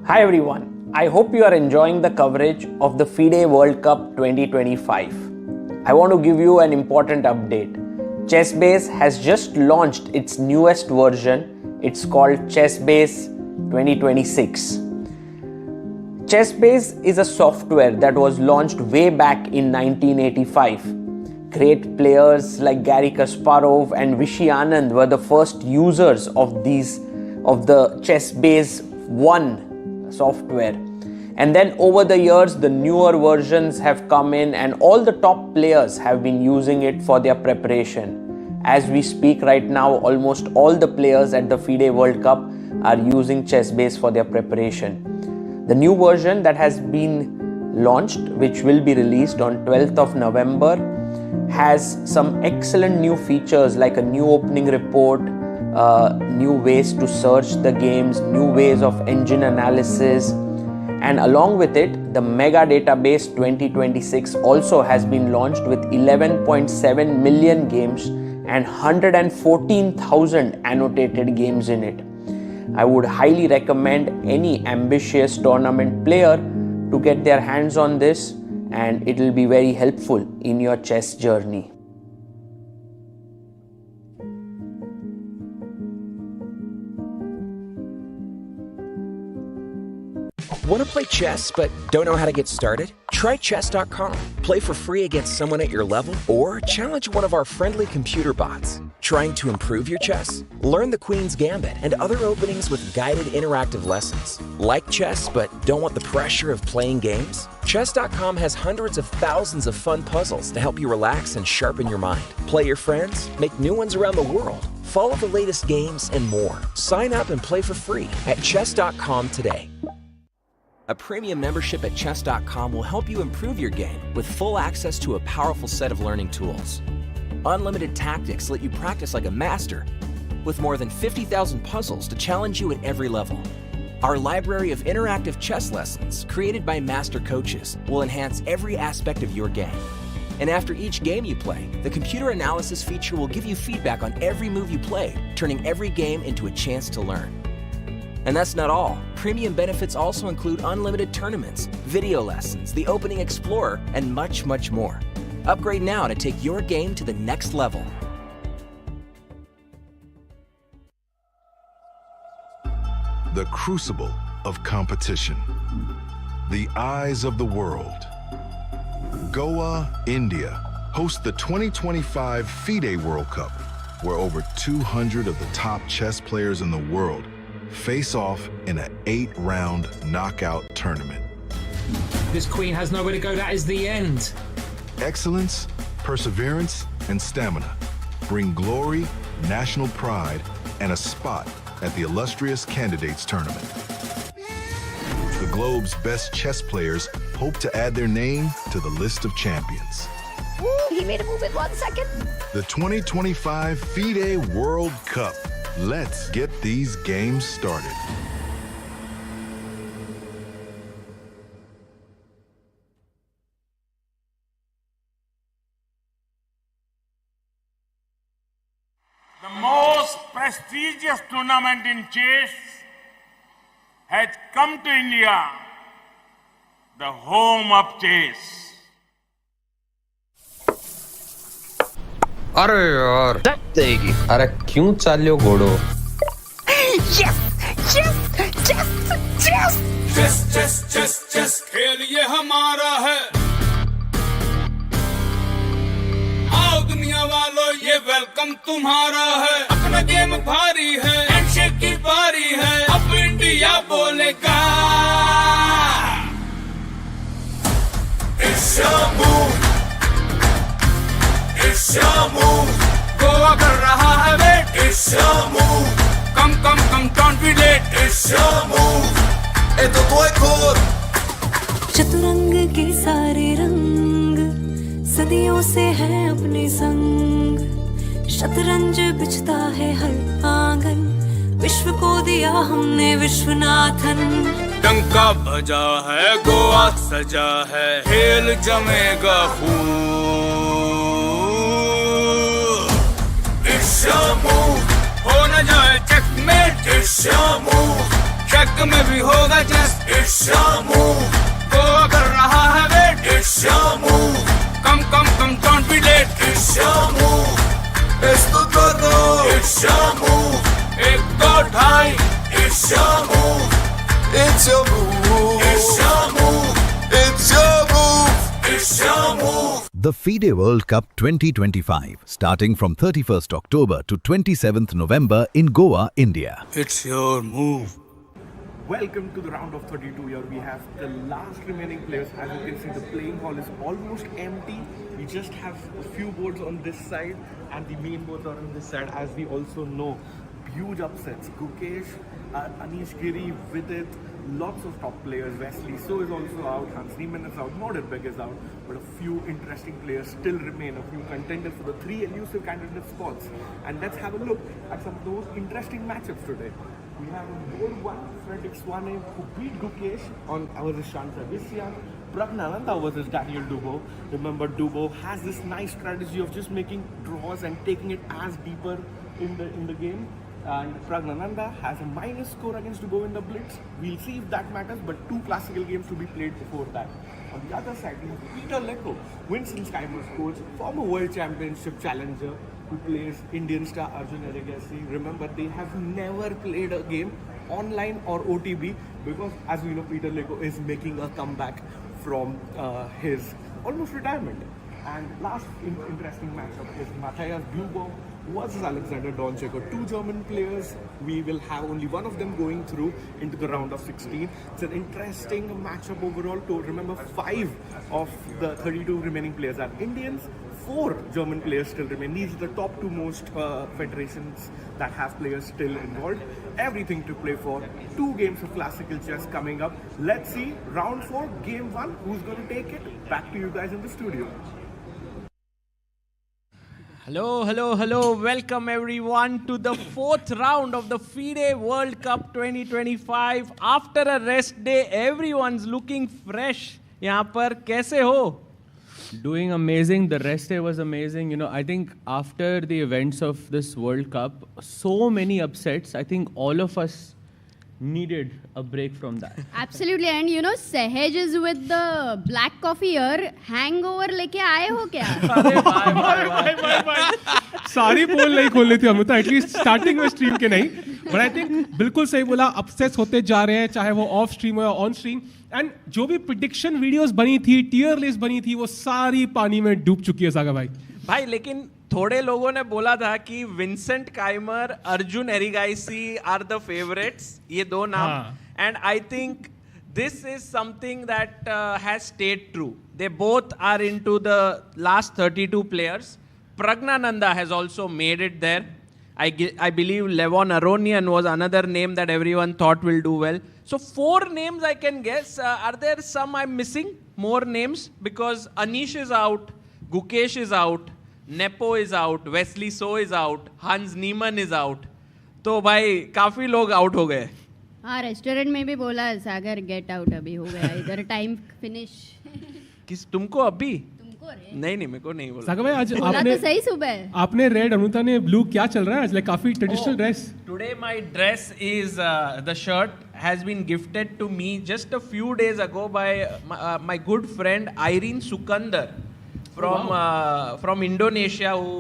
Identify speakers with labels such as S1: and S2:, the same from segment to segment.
S1: Hi everyone, I hope you are enjoying the coverage of the FIDE World Cup 2025. I want to give you an important update. ChessBase has just launched its newest version. It's called ChessBase 2026. ChessBase is a software that was launched way back in 1985. Great players like Garry Kasparov and Vishy Anand were the first users of the ChessBase 1 software. And then over the years, the newer versions have come in and all the top players have been using it for their preparation. As we speak right now, almost all the players at the FIDE World Cup are using ChessBase for their preparation. The new version that has been launched, which will be released on 12th of November, has some excellent new features like a new opening report, new ways to search the games, new ways of engine analysis, and along with it, the Mega Database 2026 also has been launched with 11.7 million games and 114,000 annotated games in it. I would highly recommend any ambitious tournament player to get their hands on this, and it will be very helpful in your chess journey.
S2: Want to play chess but don't know how to get started? Try chess.com. Play for free against someone at your level or challenge one of our friendly computer bots. Trying to improve your chess? Learn the Queen's Gambit and other openings with guided interactive lessons. Like chess but don't want the pressure of playing games? Chess.com has hundreds of thousands of fun puzzles to help you relax and sharpen your mind. Play your friends, make new ones around the world, follow the latest games, and more. Sign up and play for free at chess.com today. A premium membership at chess.com will help you improve your game with full access to a powerful set of learning tools. Unlimited tactics let you practice like a master with more than 50,000 puzzles to challenge you at every level. Our library of interactive chess lessons created by master coaches will enhance every aspect of your game. And after each game you play, the computer analysis feature will give you feedback on every move you play, turning every game into a chance to learn. And that's not all. Premium benefits also include unlimited tournaments, video lessons, the Opening Explorer, and much, much more. Upgrade now to take your game to the next level.
S3: The crucible of competition. The eyes of the world. Goa, India, hosts the 2025 FIDE World Cup, where over 200 of the top chess players in the world face off in an 8-round knockout tournament.
S4: This queen has nowhere to go. That is the end.
S3: Excellence, perseverance, and stamina bring glory, national pride, and a spot at the illustrious candidates tournament. The globe's best chess players hope to add their name to the list of champions.
S5: Ooh, he made a move in 1 second.
S3: The 2025 FIDE World Cup. Let's get these games started.
S6: The most prestigious tournament in chess has come to India, the home of chess.
S7: अरे यार देगी अरे क्यों चाल्यो घोड़ो
S5: Yes! Yes! Yes! Yes!
S6: Chess chess chess chess खेल ये हमारा है। आओ दुनिया वालों ये वेलकम तुम्हारा है। अपना गेम भारी है, हैंडशेक की बारी है, अब इंडिया बोलेगा। It's your move, it's your move, Goa कर रहा है wait. It's your move, come come come don't be late। It's your move, ए तो तू एक और।
S8: चतुरंग के सारे रंग सदियों से हैं अपने संग। शतरंज बिछता है हर आंगन, विश्व को दिया हमने विश्वनाथन।
S6: डंका बजा है, गोवा सजा है, खेल जमेगा खूब। It's your move, हो न जाए checkmate। It's your move, check में भी होगा जस्ट इट्स योर मूव गोवा कर रहा है wait it's your move come don't be late it's your move esto todo it's your move एक दो ढाई it's your move it's your move it's your move it's your move it's your move
S9: The FIDE World Cup 2025 starting from 31st October to 27th November in Goa, India.
S6: it's your move
S10: Welcome to the round of 32. Here we have the last remaining players. As you can see, the playing hall is almost empty. We just have a few boards on this side and the main boards are on this side. As we also know, huge upsets. Gukesh, Anish Giri, Vidit, lots of top players. Wesley So is also out. Hans Niemann is out. Pragg is out. But a few interesting players still remain. A few contenders for the 3 elusive candidate spots. And let's have a look at some of those interesting matchups today. We have on board 1, Frederick Swane, who beat Gukesh on versus Shanta Visyan. Pragg versus Daniel Dubo. Remember, Dubo has this nice strategy of just making draws and taking it as deeper in the game. And Pragg has a minus score against Dubo in the Blitz. We'll see if that matters, but 2 classical games to be played before that. On the other side, we have Peter Lecco, Vincent Skymer's coach, former World Championship challenger, who plays Indian star Arjun. Remember, they have never played a game online or OTB because, as we know, Peter Lecco is making a comeback from his almost retirement. And last interesting matchup is Matthias Bubo versus Alexander Doncheko. 2 German players. We will have only one of them going through into the round of 16. It's an interesting matchup overall. To remember, 5 of the 32 remaining players are Indians. 4 German players still remain. These are the top 2 most federations that have players still involved. Everything to play for. 2 games of classical chess coming up. Let's see round 4, game 1. Who's going to take it? Back to you guys in the studio.
S1: Hello. Welcome everyone to the 4th round of the FIDE World Cup 2025. After a rest day, everyone's looking fresh. यहाँ पर कैसे हो?
S11: Doing amazing. The rest day was amazing. You know, I think after the events of this World Cup, so many upsets, I think all of us needed a break from that.
S12: Absolutely. And you know, Sahaj is with the black coffee here. Hangover लेके आए हो क्या?
S13: सारी पोल नहीं खोलनी थी हमें तो एटलीस्ट स्टार्टिंग में स्ट्रीम के नहीं बट आई थिंक बिल्कुल सही बोला अपसेट्स होते जा रहे हैं चाहे वो ऑफ स्ट्रीम हो या ऑन स्ट्रीम एंड जो भी प्रेडिक्शन वीडियोस बनी थी टियर लिस्ट बनी थी वो सारी पानी में डूब चुकी है सागा भाई
S1: लेकिन थोड़े लोगों ने बोला था कि Vincent Keymer Arjun Erigaisi are the favourites ये 2 नाम and I think this is something that has stayed true. They both are into the last 32 players. Pragnananda has also made it there. I believe Levon Aronian was another name that everyone thought will do well. So 4 names I can guess. Are there some I'm missing? More names? Because Anish is out, Gukesh is out, Nepo is out, Wesley So is out, Hans Niemann is out. तो भाई काफी लोग out हो गए.
S12: हाँ restaurant में भी बोला सागर गेट आउट अभी हो गया इधर टाइम फिनिश
S1: किस तुमको अभी
S12: तुमको रे
S1: नहीं नहीं मेरे को नहीं बोला
S13: सागर भाई आज
S12: बोला
S13: आपने
S12: तो सही सुबह
S13: आपने रेड अनुता ने ब्लू क्या चल रहा है आज लाइक काफी traditional dress
S1: today my dress is the shirt has been gifted to me just a few days ago by my good friend Irene Sukandar from Indonesia who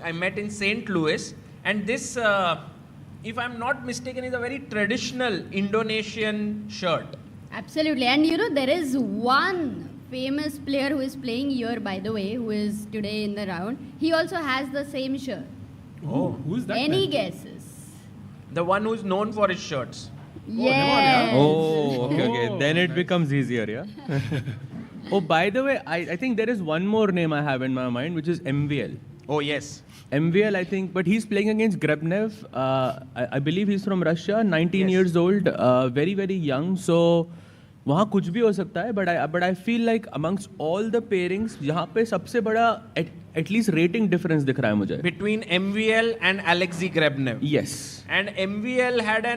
S1: I met in St. Louis and this if I'm not mistaken, is a very traditional Indonesian shirt.
S12: Absolutely. And you know, there is one famous player who is playing here, by the way, who is today in the round. He also has the same shirt.
S13: Oh, who's that?
S12: Any guesses?
S1: The one who's known for his shirts.
S12: Yes.
S11: Oh, okay. Then it becomes easier, yeah? Oh, by the way, I think there is one more name I have in my mind, which is MVL.
S1: Oh, yes.
S11: MVL, I think, but he's playing against Grebnev. I believe he's from Russia, 19 years old, very, very young. So, वहाँ कुछ भी हो सकता है, but I feel like amongst all the pairings, यहाँ पे सबसे बड़ा at least rating difference दिख रहा है मुझे.
S1: Between MVL and Alexei Grebnev.
S11: Yes.
S1: And MVL had a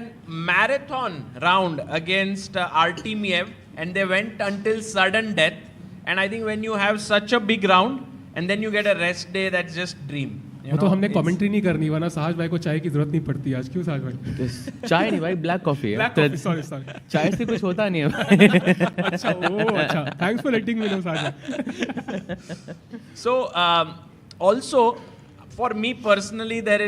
S1: marathon round against Artemiev, and they went until sudden death. And I think when you have such a big round, and then you get a rest day, that's just dream.
S13: वो तो हमने commentary नहीं करनी, वरना साहज भाई को चाय की जरूरत नहीं पड़ती आज। क्यों साहज भाई?
S11: चाय नहीं भाई, ब्लैक कॉफी है।
S13: Black coffee, sorry.
S11: चाय से कुछ होता नहीं है।
S13: अच्छा, thanks for letting me know Sahaj भाई।
S1: So also for me personally there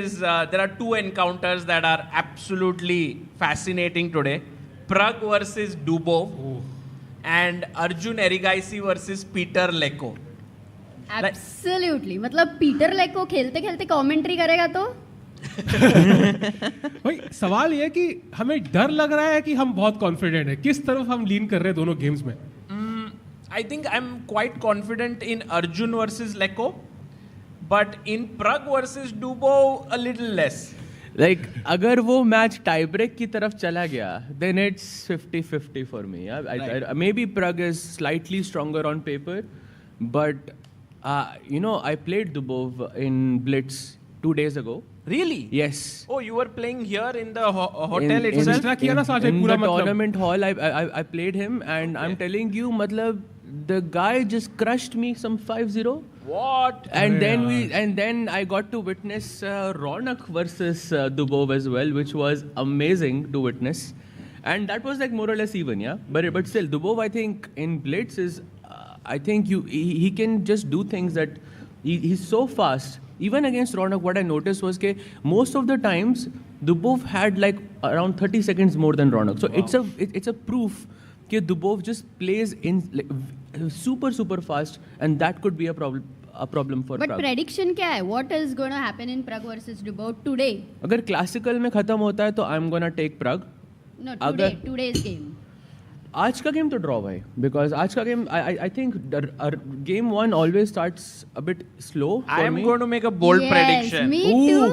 S1: are two encounters that are absolutely fascinating today. Pragg versus Dubov and Arjun Erigaisi versus Peter Leko.
S12: Absolutely. मतलब Peter लेको खेलते खेलते कमेंट्री करेगा तो
S13: भाई सवाल ये है कि हमें डर लग रहा है कि हम बहुत कॉन्फिडेंट है, किस तरफ हम लीन कर रहे हैं दोनों गेम्स में?
S1: I think I'm quite confident in Arjun versus Leko, but in Pragg versus Dubov a little less.
S11: Like अगर वो मैच टाई ब्रेक की तरफ चला गया, then it's 50-50 for me. Maybe Pragg is slightly stronger on paper, but I played Dubov in Blitz 2 days ago.
S1: Really?
S11: Yes.
S1: Oh, you were playing here in the hotel itself?
S11: In the tournament hall, I played him, and I'm telling you, matlab, the guy just crushed me some 5-0.
S1: What?
S11: And then I got to witness Ronak versus Dubov as well, which was amazing to witness. And that was like more or less even, yeah. But still, Dubov, I think in Blitz is, I think he can just do things that he's so fast. Even against Ronak, what I noticed was that most of the times Dubov had like around 30 seconds more than Ronak. So it's a proof that Dubov just plays in like, super fast, and that could be a problem for Pragg.
S12: But prediction क्या है? What is going to happen in Pragg versus Dubov today?
S11: अगर classical में खत्म होता है तो I'm gonna take Pragg.
S12: No, today's game.
S11: आज का गेम तो ड्रॉ भाई, because आज का game I think game 1 always starts a bit slow.
S1: I am going to make a bold prediction.
S12: Me too.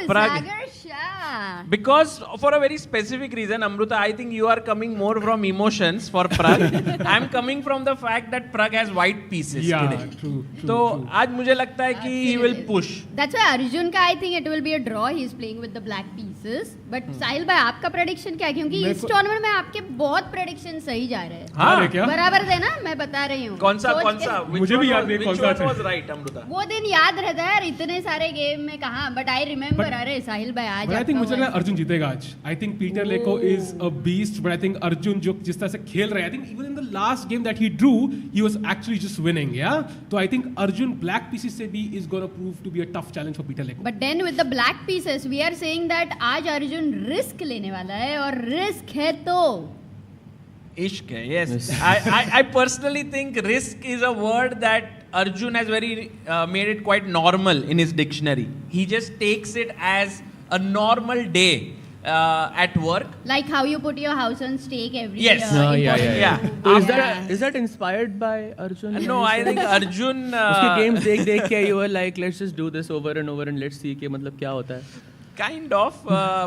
S1: Pragg.
S12: Sagar Shah.
S1: Because for a very specific reason, Amruta, I think you are coming more from emotions for Pragg. I am coming from the fact that Pragg has white pieces today.
S13: True.
S1: तो आज मुझे लगता है कि he will push.
S12: That's why Arjun का I think it will be a draw. He's playing with the black pieces. But साहिल भाई आपका prediction क्या है? क्योंकि इस टूर्नामेंट में आपके बहुत prediction सही जा रहे हैं.
S1: हाँ.
S12: बराबर देना, मैं बता रही हूँ.
S1: कौन सा?
S13: मुझे भी याद नहीं कौन सा
S1: was right, Amruta.
S12: वो दिन याद रहता है यार, इतने सारे गेम में कहाँ. But I remember, अरे साहिल भाई आज.
S13: I think मुझे लगा अर्जुन जीतेगा आज. I think Peter Leko is a beast, but I think Arjun जो जिस तरह से खेल रहे हैं, I think even in the last game that he drew, he was actually just winning, yeah. So I think Arjun black pieces से भी is going to prove to be a tough challenge for Peter Leko.
S12: But then with the black pieces, we are saying that आज Arjun risk लेने वाला है, और risk है तो
S1: इश्क है. Yes. I personally think risk is a word that Arjun has made it quite normal in his dictionary. He just takes it as a normal day at work.
S12: Like how you put your house on stake every
S1: Yes.
S12: year.
S11: So is that inspired by Arjun?
S1: No, I think Arjun
S11: उसके games देख के you were like, let's just do this over and over and let's see कि मतलब क्या होता है.
S1: Kind of,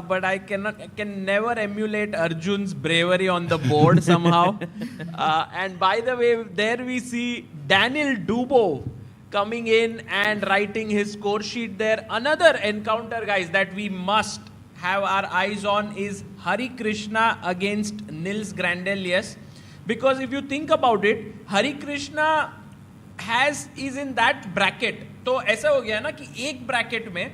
S1: but I can never emulate Arjun's bravery on the board somehow. And by the way, there we see Daniel Dubov coming in and writing his score sheet there. Another encounter, guys, that we must have our eyes on is Harikrishna against Nils Grandelius. Because if you think about it, Harikrishna is in that bracket. तो ऐसा हो गया ना कि एक bracket में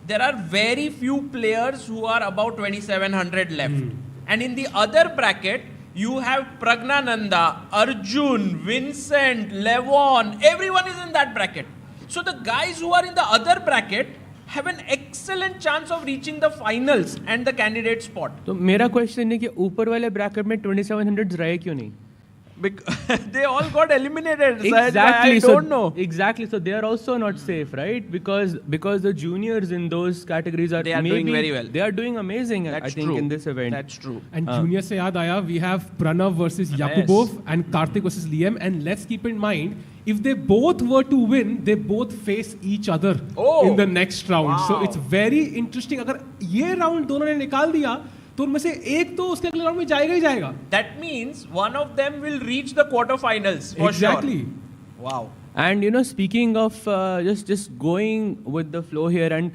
S1: there are very few players who are about 2700 left. And in the other bracket, you have Pragnananda, Arjun, Vincent, Levon, everyone is in that bracket. So the guys who are in the other bracket have an excellent chance of reaching the finals and the candidate spot.
S11: तो मेरा question है कि ऊपर वाले bracket में 2700 रहे क्यों नहीं?
S1: They all got eliminated.
S11: Exactly.
S1: I don't know.
S11: Exactly. So they are also not safe, right? Because the juniors in those categories are
S1: doing very well.
S11: They are doing amazing. I think in this event.
S1: That's true.
S13: And junior se yaad aaya, we have Pranav versus Yakubov and Karthik versus Liam. And let's keep in mind, if they both were to win, they both face each other in the next round.
S1: Wow.
S13: So it's very interesting. अगर ये round दोनों ने निकाल दिया, तो उनमें से एक तो उसके अगले राउंड में जाएगा ही जाएगा.
S1: That means one of them will reach the quarterfinals for
S13: exactly.
S1: sure. Wow.
S11: And speaking of just going with the flow here and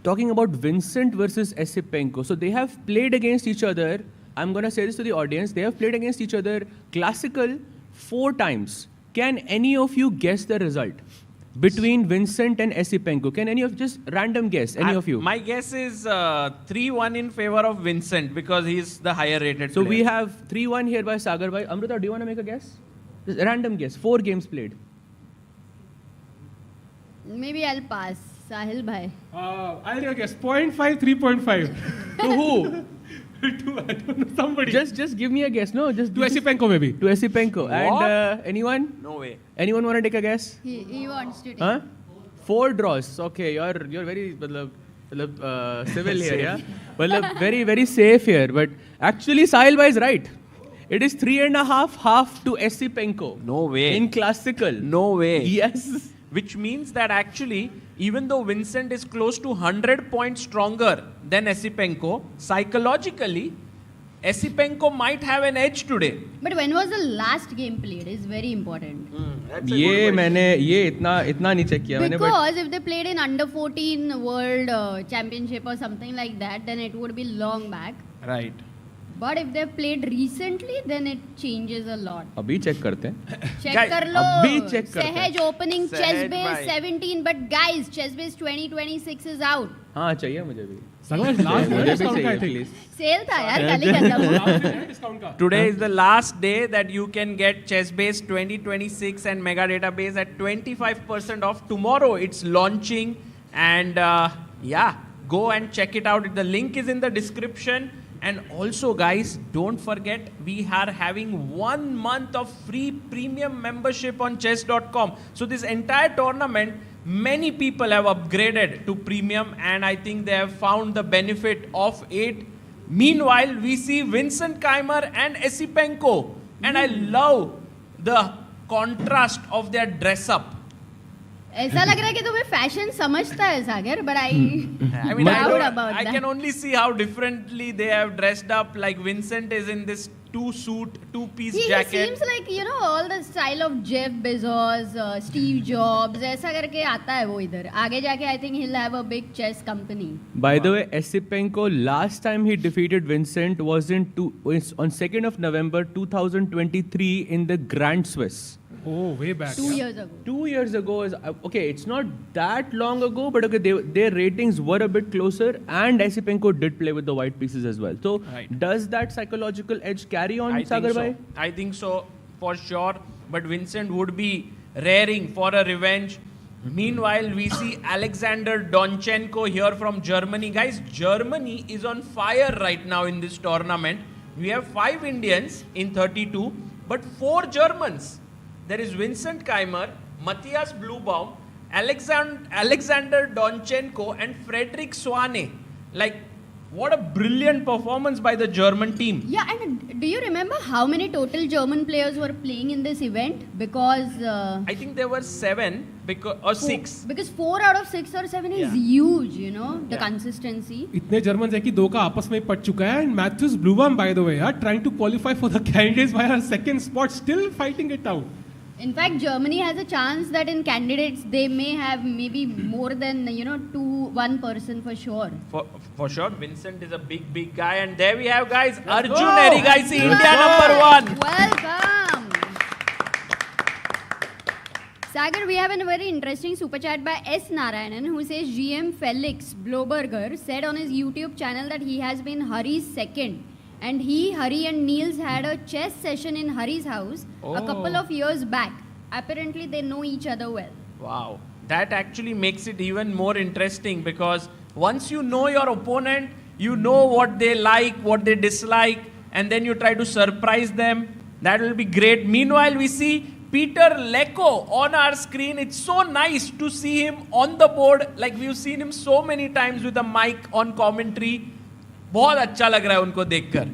S11: talking about Vincent versus Esipenko. So they have played against each other. I'm going to say this to the audience. They have played against each other classical 4 times. Can any of you guess the result? between Vincent and Esipenko. Can any of just random guess? Any of you?
S14: My guess is 3-1 in favor of Vincent because he's the higher rated
S11: So
S14: player.
S11: we have 3-1 here by Sagar bhai. Amrita, do you want to make a guess? Just a random guess. 4 games played.
S12: Maybe I'll pass. Sahil bhai.
S13: I'll take a guess. 0.5, 3.5.
S11: To who?
S13: To, I don't know, somebody.
S11: Just give me a guess. No, just
S13: to Esipenko maybe.
S11: To Esipenko.
S14: What?
S11: And anyone?
S14: No way.
S11: Anyone want to take a guess?
S12: He wants to take.
S11: Huh? 4 draws. Okay, you're very civil here, yeah. Very very safe here. But actually, Sahil bhai is right. It is 3.5 half to Esipenko.
S14: No way.
S11: In classical.
S14: No way.
S11: Yes.
S14: Which means that actually, even though Vincent is close to 100 points stronger than Esipenko, psychologically, Esipenko might have an edge today.
S12: But when was the last game played is very important.
S11: ये इतना नहीं check किया मैंने.
S12: Because if they played in under 14 World Championship or something like that, then it would be long back.
S14: Right.
S12: But if they played recently, then it changes a lot.
S11: अभी check करते हैं.
S12: Check कर लो.
S11: अभी check करते हैं.
S12: Sehaj opening
S14: Sehaj
S12: chess base
S14: bhai.
S12: 17, but guys, chess base 2026 is out.
S11: हाँ चाहिए मुझे भी.
S13: Sagar, last
S11: मुझे भी
S13: discount का
S11: चाहिए
S13: I think.
S11: please.
S12: Sale था यार कल ही खत्म.
S13: Discount का.
S14: Today is the last day that you can get Chessbase 2026 and Mega Database at 25% off. Tomorrow it's launching and yeah, go and check it out. The link is in the description. And also guys, don't forget we are having 1 month of free premium membership on chess.com. So this entire tournament, many people have upgraded to premium and I think they have found the benefit of it. Meanwhile, we see Vincent Keimer and Esipenko and I love the contrast of their dress up.
S12: ऐसा लग रहा है कि तुम्हें fashion समझता है सागर, but I
S14: mean,
S12: doubt about
S14: I
S12: that.
S14: can only see how differently they have dressed up. Like Vincent is in this 2-piece
S12: He
S14: jacket.
S12: seems like, you know, all the style of Jeff Bezos, Steve Jobs, ऐसा करके आता है वो इधर. आगे जाके I think he'll have a big chess company.
S11: By the way, Esipenko last time he defeated Vincent was on 2nd of November 2023 in the Grand Swiss.
S13: Oh, way back.
S12: 2 years ago.
S11: 2 years ago is okay. It's not that long ago, but okay, their ratings were a bit closer, and Esipenko did play with the white pieces as well. So, does that psychological edge carry on, Sagar bhai?
S14: I think so, for sure. But Vincent would be raring for a revenge. Meanwhile, we see Alexander Donchenko here from Germany. Guys, Germany is on fire right now in this tournament. We have 5 Indians in 32, but 4 Germans. There is Vincent Keimer, Matthias Blubaum, Alexander Donchenko and Frederick Swane. Like, what a brilliant performance by the German team.
S12: Yeah, and do you remember how many total German players were playing in this event? Because
S14: I think there were 7 or 6.
S12: Because 4 out of 6 or 7 is huge, you know, the consistency.
S13: इतने Germans है कि 2 का आपस में पट चुका है. And Matthias Blubaum, by the way, trying to qualify for the candidates by our second spot, still fighting it out.
S12: In fact, Germany has a chance that in candidates they may have maybe more than, you know, 1 person for sure.
S14: For sure, Vincent is a big guy. And there we have, guys, Arjun Erigaisi, India #1.
S12: Welcome. Sagar, we have a very interesting super chat by S. Narayanan who says GM Felix Bloberger said on his YouTube channel that he has been Hari's second. And Hari and Niels had a chess session in Hari's house a couple of years back. Apparently, they know each other well.
S14: Wow. That actually makes it even more interesting because once you know your opponent, you know what they like, what they dislike, and then you try to surprise them. That will be great. Meanwhile, we see Peter Lecco on our screen. It's so nice to see him on the board. Like we've seen him so many times with a mic on commentary. बहुत अच्छा लग रहा है उनको देखकर.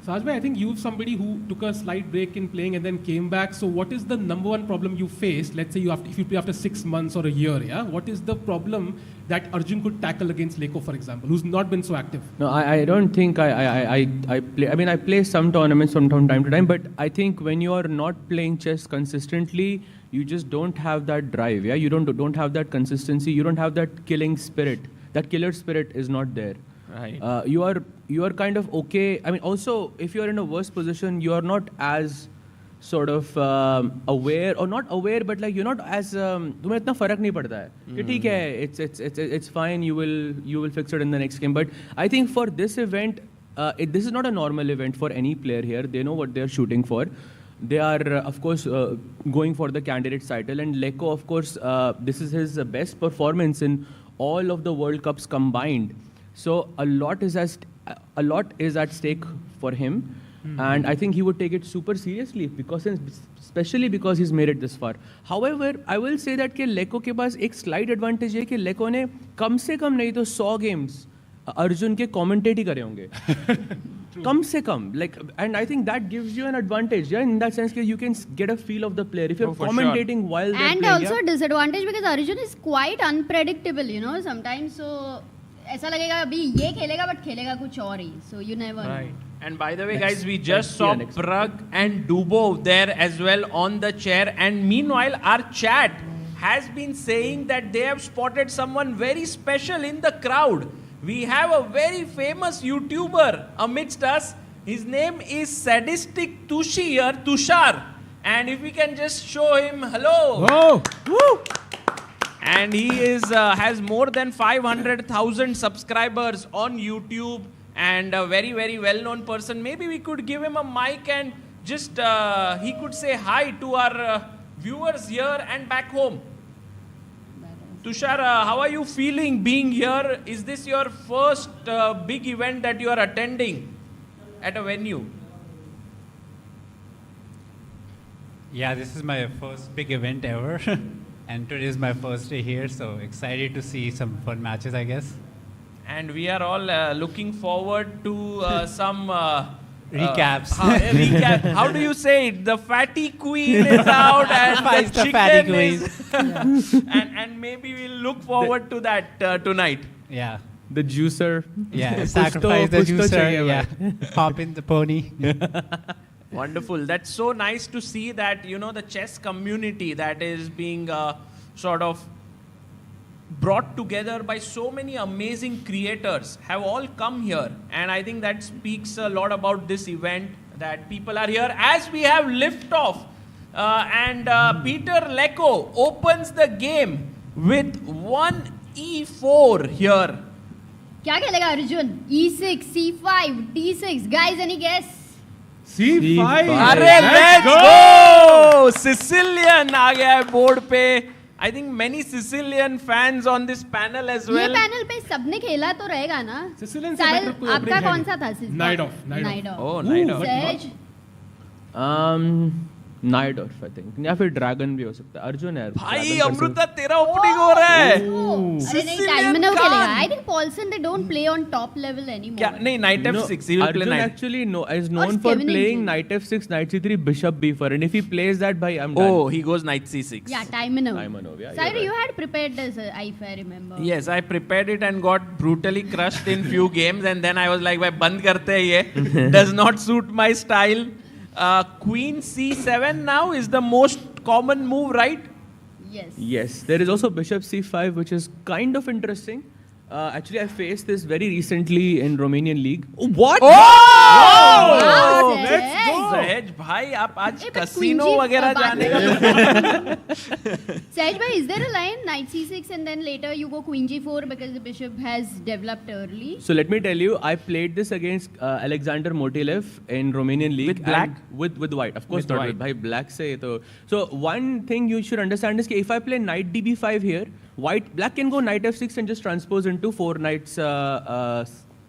S13: Sahaj bhai, I think you're somebody who took a slight break in playing and then came back. So what is the number one problem you faced? Let's say if you play after 6 months or a year, yeah? What is the problem that Arjun could tackle against Lecco, for example, who's not been so active?
S11: No, I don't think I play. I mean, I play some tournaments from time to time, but I think when you are not playing chess consistently, you just don't have that drive. Yeah, you don't have that consistency. You don't have that killing spirit. That killer spirit is not there.
S14: Right.
S11: You are kind of okay. I mean, also if you are in a worse position, you are not as sort of aware or not aware, but like you're not as तुम्हें इतना फर्क नहीं पड़ता है कि ठीक है, it's fine, you will fix it in the next game. But I think for this event, this is not a normal event for any player here. They know what they're shooting for. They are of course going for the candidates title, and Leko, of course, this is his best performance in all of the World Cups combined. So a lot is at stake for him. And I think he would take it super seriously, especially because he's made it this far. However, I will say that कि Leko के पास एक slight advantage है कि Leko ने कम से कम नहीं तो 100 games Arjun के commentate ही करे होंगे. कम से कम, like, and I think that gives you an advantage, yeah, in that sense that you can get a feel of the player if you're commentating while they're
S12: and
S11: playing.
S12: And also disadvantage because Arjun is quite unpredictable, you know, sometimes. So ऐसा लगेगा अभी ये खेलेगा but खेलेगा कुछ और ही. So you never know.
S14: And by the way, guys, we just saw Pragg and Dubov there as well on the chair. And meanwhile, our chat has been saying that they have spotted someone very special in the crowd. We have a very famous YouTuber amidst us. His name is Sadistic Tushar. And if we can just show him, hello.
S13: Whoa.
S14: Woo. And he has more than 500,000 subscribers on YouTube. And a very, very well-known person. Maybe we could give him a mic and just he could say hi to our viewers here and back home. Tushar, how are you feeling being here? Is this your first big event that you are attending at a venue?
S15: Yeah, this is my first big event ever. And today is my first day here, so excited to see some fun matches, I guess.
S14: And we are all looking forward to some
S15: recaps.
S14: Recap. How do you say it? The fatty queen is out and the chicken is... and maybe we'll look forward to that tonight.
S15: Yeah.
S11: The juicer.
S15: Yeah, sacrifice the juicer. Yeah. Pop in the pony.
S14: Wonderful. That's so nice to see that, you know, the chess community that is being sort of brought together by so many amazing creators have all come here, and I think that speaks a lot about this event, that people are here as we have liftoff, and Peter Leko opens the game with 1 E4 here.
S12: क्या खेलेगा Arjun? E6, C5, D6. Guys, any guess?
S13: C5.
S14: अरे let's go! Sicilian आ गया है board पे. I think many Sicilian fans on this panel as well.
S12: ये panel पे सबने खेला तो रहेगा ना?
S13: Sicilian से better कोई
S12: आपका कौन सा था?
S13: Night off.
S14: Oh, Night off.
S12: Sej?
S11: Night off, I think. या फिर ड्रैगन भी हो सकता है. अर्जुन है.
S14: भाई अमृता तेरा ओपनिंग हो रहा है.
S12: अरे नहीं, टाइमनो खेलेगा. I think Paulson they don't play on top level anymore.
S14: क्या नहीं, Knight F6 he will play
S11: Arjun
S14: Knight.
S11: actually is known for playing Knight F6, Knight C3, Bishop B4, and if he plays that, bhai, I'm done.
S14: Oh, he goes Knight C6.
S12: Yeah, Taimano.
S11: Yeah.
S12: Saira, you had prepared this, if I remember.
S14: Yes, I prepared it and got brutally crushed in few games, and then I was like, "Bhai, band karte hai ye. Does not suit my style." Queen C7 now is the most common move, right?
S11: Yes. There is also Bishop C5, which is kind of interesting. Actually, I faced this very recently in Romanian League.
S14: What?
S12: Wow,
S14: Let's go. Sej भाई आप आज casino वगैरह जाने का.
S12: Sej bhai, is there a line Knight C6 and then later you go Queen G4 because the bishop has developed early?
S11: So let me tell you, I played this against Alexander Motilev in Romanian League.
S14: With black?
S11: With white, of course
S14: With
S11: not.
S14: white.
S11: Bhai, black se to. So one thing you should understand is that if I play Knight DB5 here, black can go Knight F6 and just transpose into 4 knights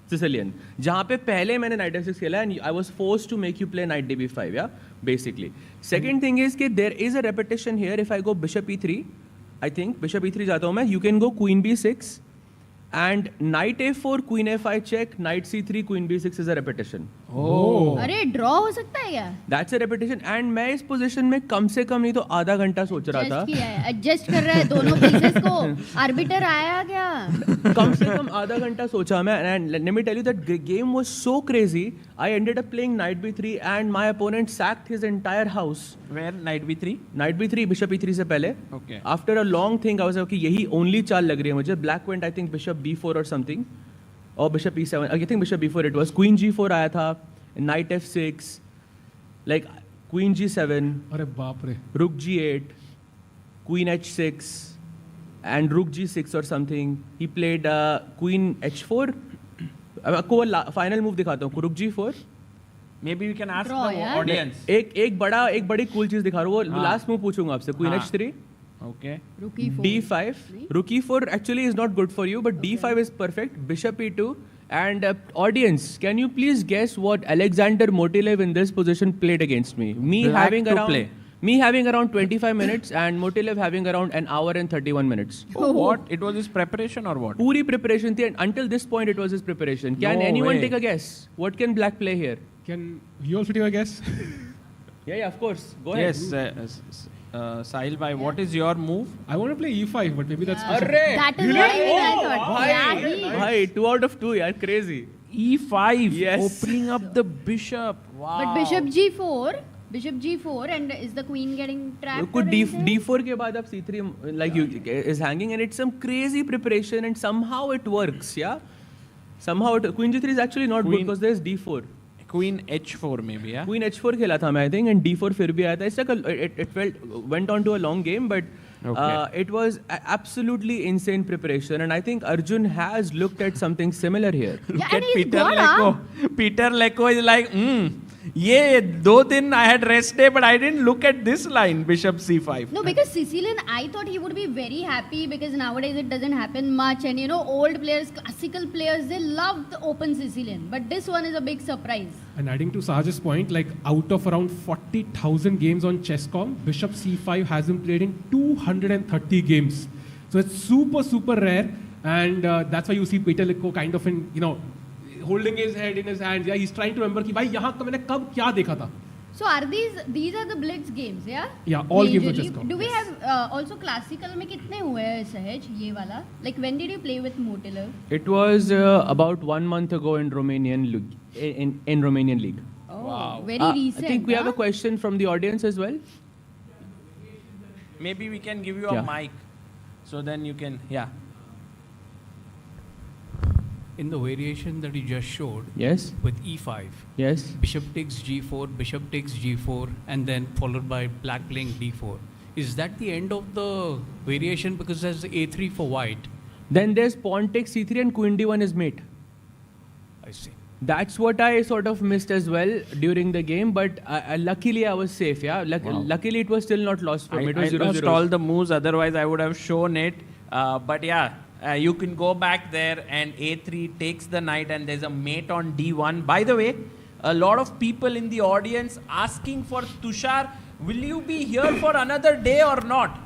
S11: Sicilian. जहाँ पे पहले मैंने Knight F6 खेला and I was forced to make you play Knight DB5, yeah, basically. Second thing is that there is a repetition here. If I go Bishop E3, I think Bishop E3 जाता हूँ मैं. You can go Queen B6 and Knight A4, Queen A5 check, Knight C3, Queen B6 is a repetition.
S12: Oh. अरे draw हो सकता है क्या?
S11: That's a repetition and मैं इस position में कम से कम नहीं तो आधा घंटा सोच रहा था.
S12: Adjust कर रहा है दोनों pieces को. Arbiter आया क्या?
S11: कम से कम आधा घंटा सोचा मैं, and let me tell you that game was so crazy. I ended up playing Knight B3 and my opponent sacked his entire house.
S14: Where Knight B3?
S11: Knight B3, Bishop E3 से पहले.
S14: Okay.
S11: After a long thing, I was like, okay, यही only चाल लग रही है मुझे. Black went, I think, Bishop B4 or something. Or Bishop E7. I think Bishop B4 it was. Queen G4 आया था. Knight F6. Like, Queen G7,
S13: अरे बाप रे.
S11: Rook G8, Queen H6, and Rook G6 or something. He played Queen H4. आपको final move दिखाता हूँ. Rook G4.
S14: Maybe we can ask
S12: Draw,
S14: the
S12: yeah?
S14: audience.
S11: एक बड़ी cool चीज दिखा रहा हूँ. वो last move पूछूंगा आपसे. Queen H3.
S14: Okay.
S12: Rook E4.
S11: D5. Rook E4 actually is not good for you, but D5 is perfect. Bishop E2. And audience, can you please guess what Alexander Motilev in this position played against me? Me having around 25 minutes and Motilev having around an hour and 31 minutes.
S14: Oh, what? It was his preparation or what?
S11: Puri preparation thi, and until this point it was his preparation. Can anyone take a guess? What can Black play here?
S13: Can you also take a guess?
S11: Yeah, of course. Go ahead.
S14: Yes. Sahil bhai, what is your move?
S13: I want to play E5, but maybe that's...
S12: That is what I thought.
S11: Bhai, 2 out of 2, yaar, crazy.
S14: E5,
S11: yes.
S14: Opening up the bishop. Wow.
S12: But Bishop G4, and is the queen getting trapped?
S11: D4 के बाद अब C3 like you is hanging, and it's some crazy preparation, and somehow it works, yeah. Queen G3 is actually not good because there's D4.
S14: Queen H4 maybe, yeah.
S11: Queen H4 खेला था मैं I think, and D4 फिर भी आया था. It's like went on to a long game, but it was absolutely insane preparation, and I think Arjun has looked at something similar here.
S14: Look at Peter Lecco. Peter Lecco is like, ये 2 दिन I had rest day, but I didn't look at this line, Bishop C5.
S12: No, because Sicilian, I thought he would be very happy because nowadays it doesn't happen much, and old players, classical players, they love the open Sicilian, but this one is a big surprise.
S13: And adding to Sahaj's point, like out of around 40,000 games on Chess.com, Bishop C5 has been played in 230 games. So it's super rare, and that's why you see Peter Lecco kind of holding his head in his hands. Yeah, he's trying to remember कि भाई यहाँ मैंने कब क्या देखा था.
S12: So are these are the blitz games, yeah?
S13: Yeah, all games are Chess.com.
S12: Do we have also classical में कितने हुए हैं सहज ये वाला? Like when did you play with Motilev?
S11: It was about 1 month ago in Romanian league. In Romanian league.
S12: Oh, wow. Very recent.
S11: I think we have a question from the audience as well.
S14: Maybe we can give you a mic, so then you can,
S16: In the variation that you just showed,
S11: yes,
S16: with E5,
S11: yes,
S16: Bishop takes G4, Bishop takes G4, and then followed by Black playing D4. Is that the end of the variation because there's A3 for white?
S11: Then there's pawn takes C3 and Queen D1 is mate.
S16: I see.
S11: That's what I sort of missed as well during the game, but luckily I was safe. Yeah, luckily it was still not lost for me. It was
S14: I
S11: 0-0.
S14: lost all the moves, otherwise I would have shown it. But yeah. You can go back there and A3 takes the knight and there's a mate on D1. By the way, a lot of people in the audience asking for Tushar, will you be here for another day or not?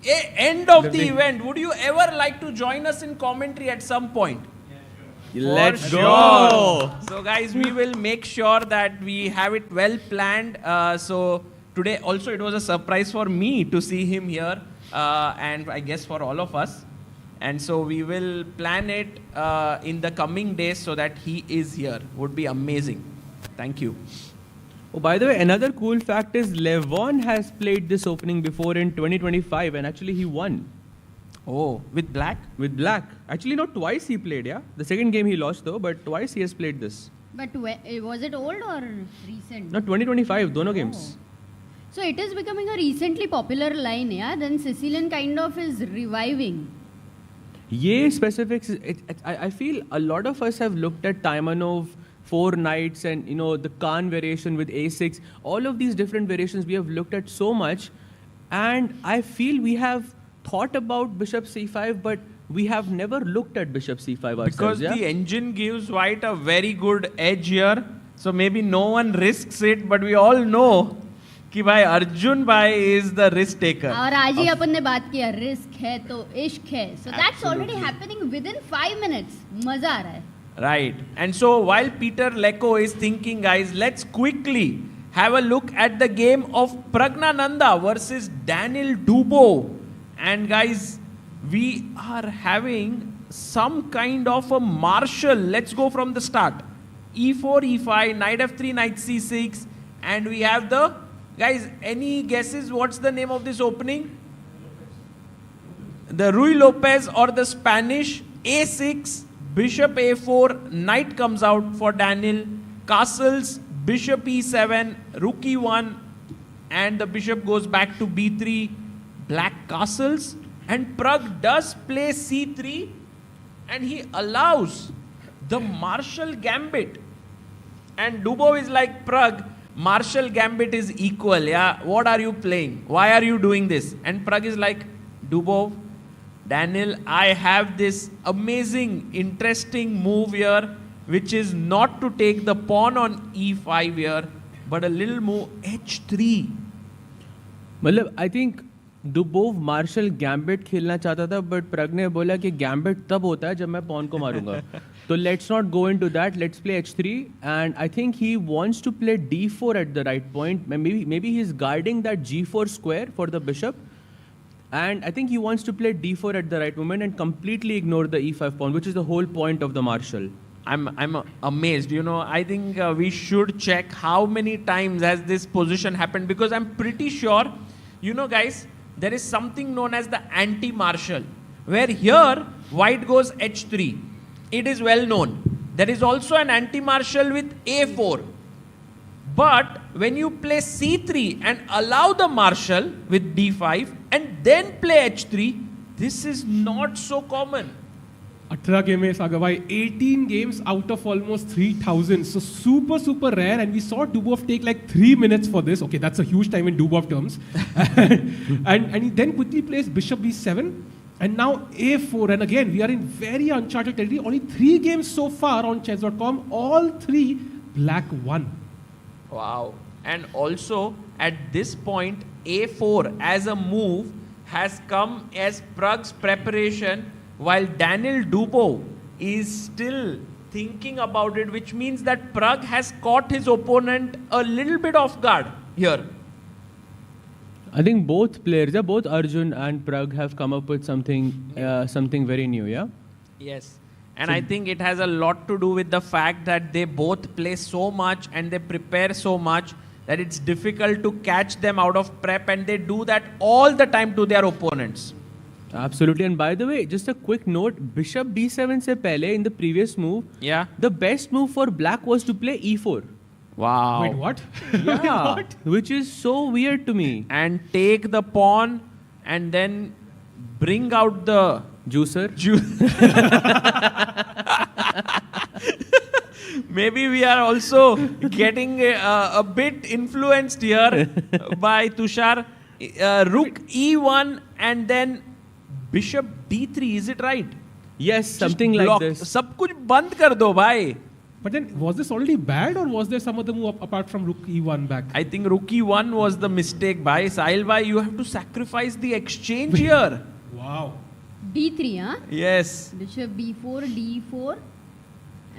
S14: End of the event. Would you ever like to join us in commentary at some point?
S11: Let's go.
S14: So guys, we will make sure that we have it well planned. So today also it was a surprise for me to see him here. And I guess for all of us. And so we will plan it in the coming days so that he is here. Would be amazing. Thank you.
S11: Oh, by the way, another cool fact is Levon has played this opening before in 2025 and actually he won.
S14: Oh, with Black?
S11: With Black. Actually not twice he played, yeah. The second game he lost though, but twice he has played this.
S12: But was it old or recent?
S11: No, 2025, dono games.
S12: So it is becoming a recently popular line, yeah? Then Sicilian kind of is reviving.
S11: Yeah, specifics. I feel a lot of us have looked at Taimanov, 4 knights, and the Khan variation with A6. All of these different variations we have looked at so much, and I feel we have thought about Bishop C5, but we have never looked at Bishop C5 ourselves.
S14: Because the engine gives white a very good edge here, so maybe no one risks it, but we all know कि भाई Arjun bhai is the risk taker.
S12: और आज ही अपन ने बात किया risk है तो इश्क है. So that's already happening within 5 minutes. मजा आ रहा है.
S14: Right. And so while Peter Lecco is thinking, guys, let's quickly have a look at the game of Pragnananda versus Daniel Dubois. And guys, we are having some kind of a martial. Let's go from the start. E4, E5, knight F3, knight C6, and we have the... Guys, any guesses what's the name of this opening? The Ruy Lopez or the Spanish A6, Bishop A4, Knight comes out for Daniel, Castles, bishop e7, rook e1, and the bishop goes back to b3, black castles, and Pragg does play c3, and he allows the Marshall Gambit. And Dubov is like, Pragg, Marshall Gambit is equal, yeah? What are you playing? Why are you doing this? And Pragg is like, Dubov, Daniel, I have this amazing, interesting move here, which is not to take the pawn on e5 here, but a little move h3.
S11: मतलब I think Dubov Marshall Gambit खेलना चाहता था, but Pragg ने बोला कि Gambit तब होता है जब मैं pawn को मारूंगा. So let's not go into that. Let's play h3, and I think he wants to play d4 at the right point. Maybe he's guarding that g4 square for the bishop, and I think he wants to play d4 at the right moment and completely ignore the e5 pawn, which is the whole point of the Marshall.
S14: I'm amazed. You know, I think we should check how many times has this position happened, because I'm pretty sure, you know, guys, there is something known as the anti-Marshall, where here white goes h3. It is well known. There is also an anti-Marshall with a4. But when you play c3 and allow the Marshall with d5 and then play h3, this is not so common.
S13: 18 game Sagar bhai, 18 games out of almost 3,000. So super rare, and we saw Dubov take like 3 minutes for this. Okay, that's a huge time in Dubov terms. and he then quickly plays bishop b7, and now a4. And again, we are in very uncharted territory. Only 3 games so far on chess.com, all 3 black won.
S14: Wow. And also at this point, a4 as a move has come as Pragg's preparation, while Daniel Dubov is still thinking about it, which means that Pragg has caught his opponent a little bit off guard here.
S11: I think both players, both Arjun and Pragg, have come up with something very new, yeah?
S14: Yes. And I think it has a lot to do with the fact that they both play so much and they prepare so much that it's difficult to catch them out of prep, and they do that all the time to their opponents.
S11: Absolutely. And by the way, just a quick note, bishop b7 se pehle, in the previous move, the best move for black was to play e4.
S14: Wow.
S13: Wait, what?
S11: Yeah.
S13: What?
S11: Which is so weird to me.
S14: And take the pawn and then bring out the
S11: juicer.
S14: Maybe we are also getting a bit influenced here by Tushar. Rook e1 and then bishop d3, is it right?
S11: Yes, something like this.
S14: सब कुछ बंद कर दो भाई.
S13: But then, was this already bad, or was there some other move apart from rook e1 back?
S14: I think rook e1 was the mistake, bhai. Sahil bhai, you have to sacrifice the exchange here.
S13: Wow.
S12: d3, huh?
S14: Yes.
S12: Bishop b4, d4.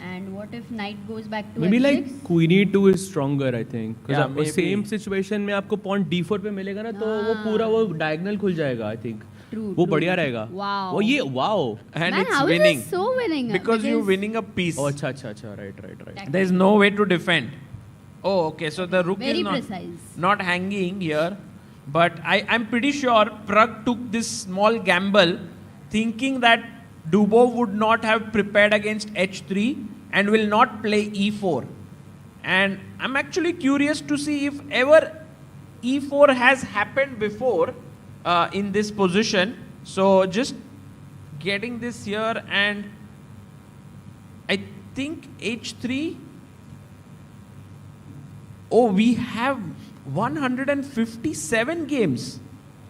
S12: And what if knight goes back to
S11: maybe
S12: f6?
S11: like queen e2 is stronger, I think. Because
S14: Yeah,
S11: आपको
S14: maybe.
S11: same situation में आपको pawn d4 पे मिलेगा ना, तो वो पूरा वो diagonal खुल जाएगा, I think.
S12: True,
S11: वो
S12: true.
S11: बढ़िया रहेगा.
S12: Wow.
S11: वो ये wow.
S14: And
S12: Man,
S14: it's
S12: how is
S14: winning.
S12: this so winning?
S14: Because you're winning a piece.
S11: Oh, अच्छा, right.
S14: There is no way to defend. Oh, okay. So the rook
S12: Very
S14: is
S12: precise.
S14: not hanging here. But I'm pretty sure Pragg took this small gamble thinking that Dubov would not have prepared against h3 and will not play e4. And I'm actually curious to see if ever e4 has happened before in this position. So just getting this here, and I think h3. Oh, we have 157 games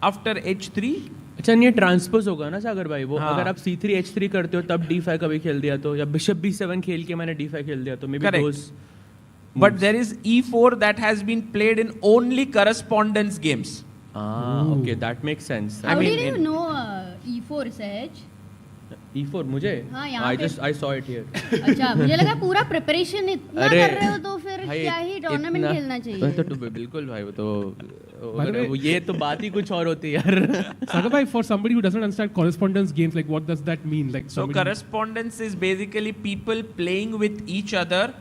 S14: after h3.
S11: अच्छा, ये transpose होगा ना सागर भाई? वो अगर आप c3 h3 करते हो तब d5 कभी खेल दिया तो, या बिशप b7 खेल के मैंने d5 खेल दिया तो, maybe
S14: Correct.
S11: those.
S14: But there is e4 that has been played in only correspondence games.
S11: Okay, that makes sense.
S12: How did you know e4 Sahaj?
S11: e4 मुझे?
S12: हाँ, यहाँ पे.
S11: I saw it here.
S12: अच्छा, मुझे लगा पूरा प्रिपरेशन इतना कर रहे हो तो फिर
S11: भाई,
S12: क्या ही टूर्नामेंट खेलना चाहिए.
S11: तो बिल्कुल भाई, वो तो ये तो बात ही कुछ और होती है यार.
S13: Sagar bhai, for somebody who doesn't understand correspondence games, like what does that mean? Like
S14: So correspondence is basically people playing with each other,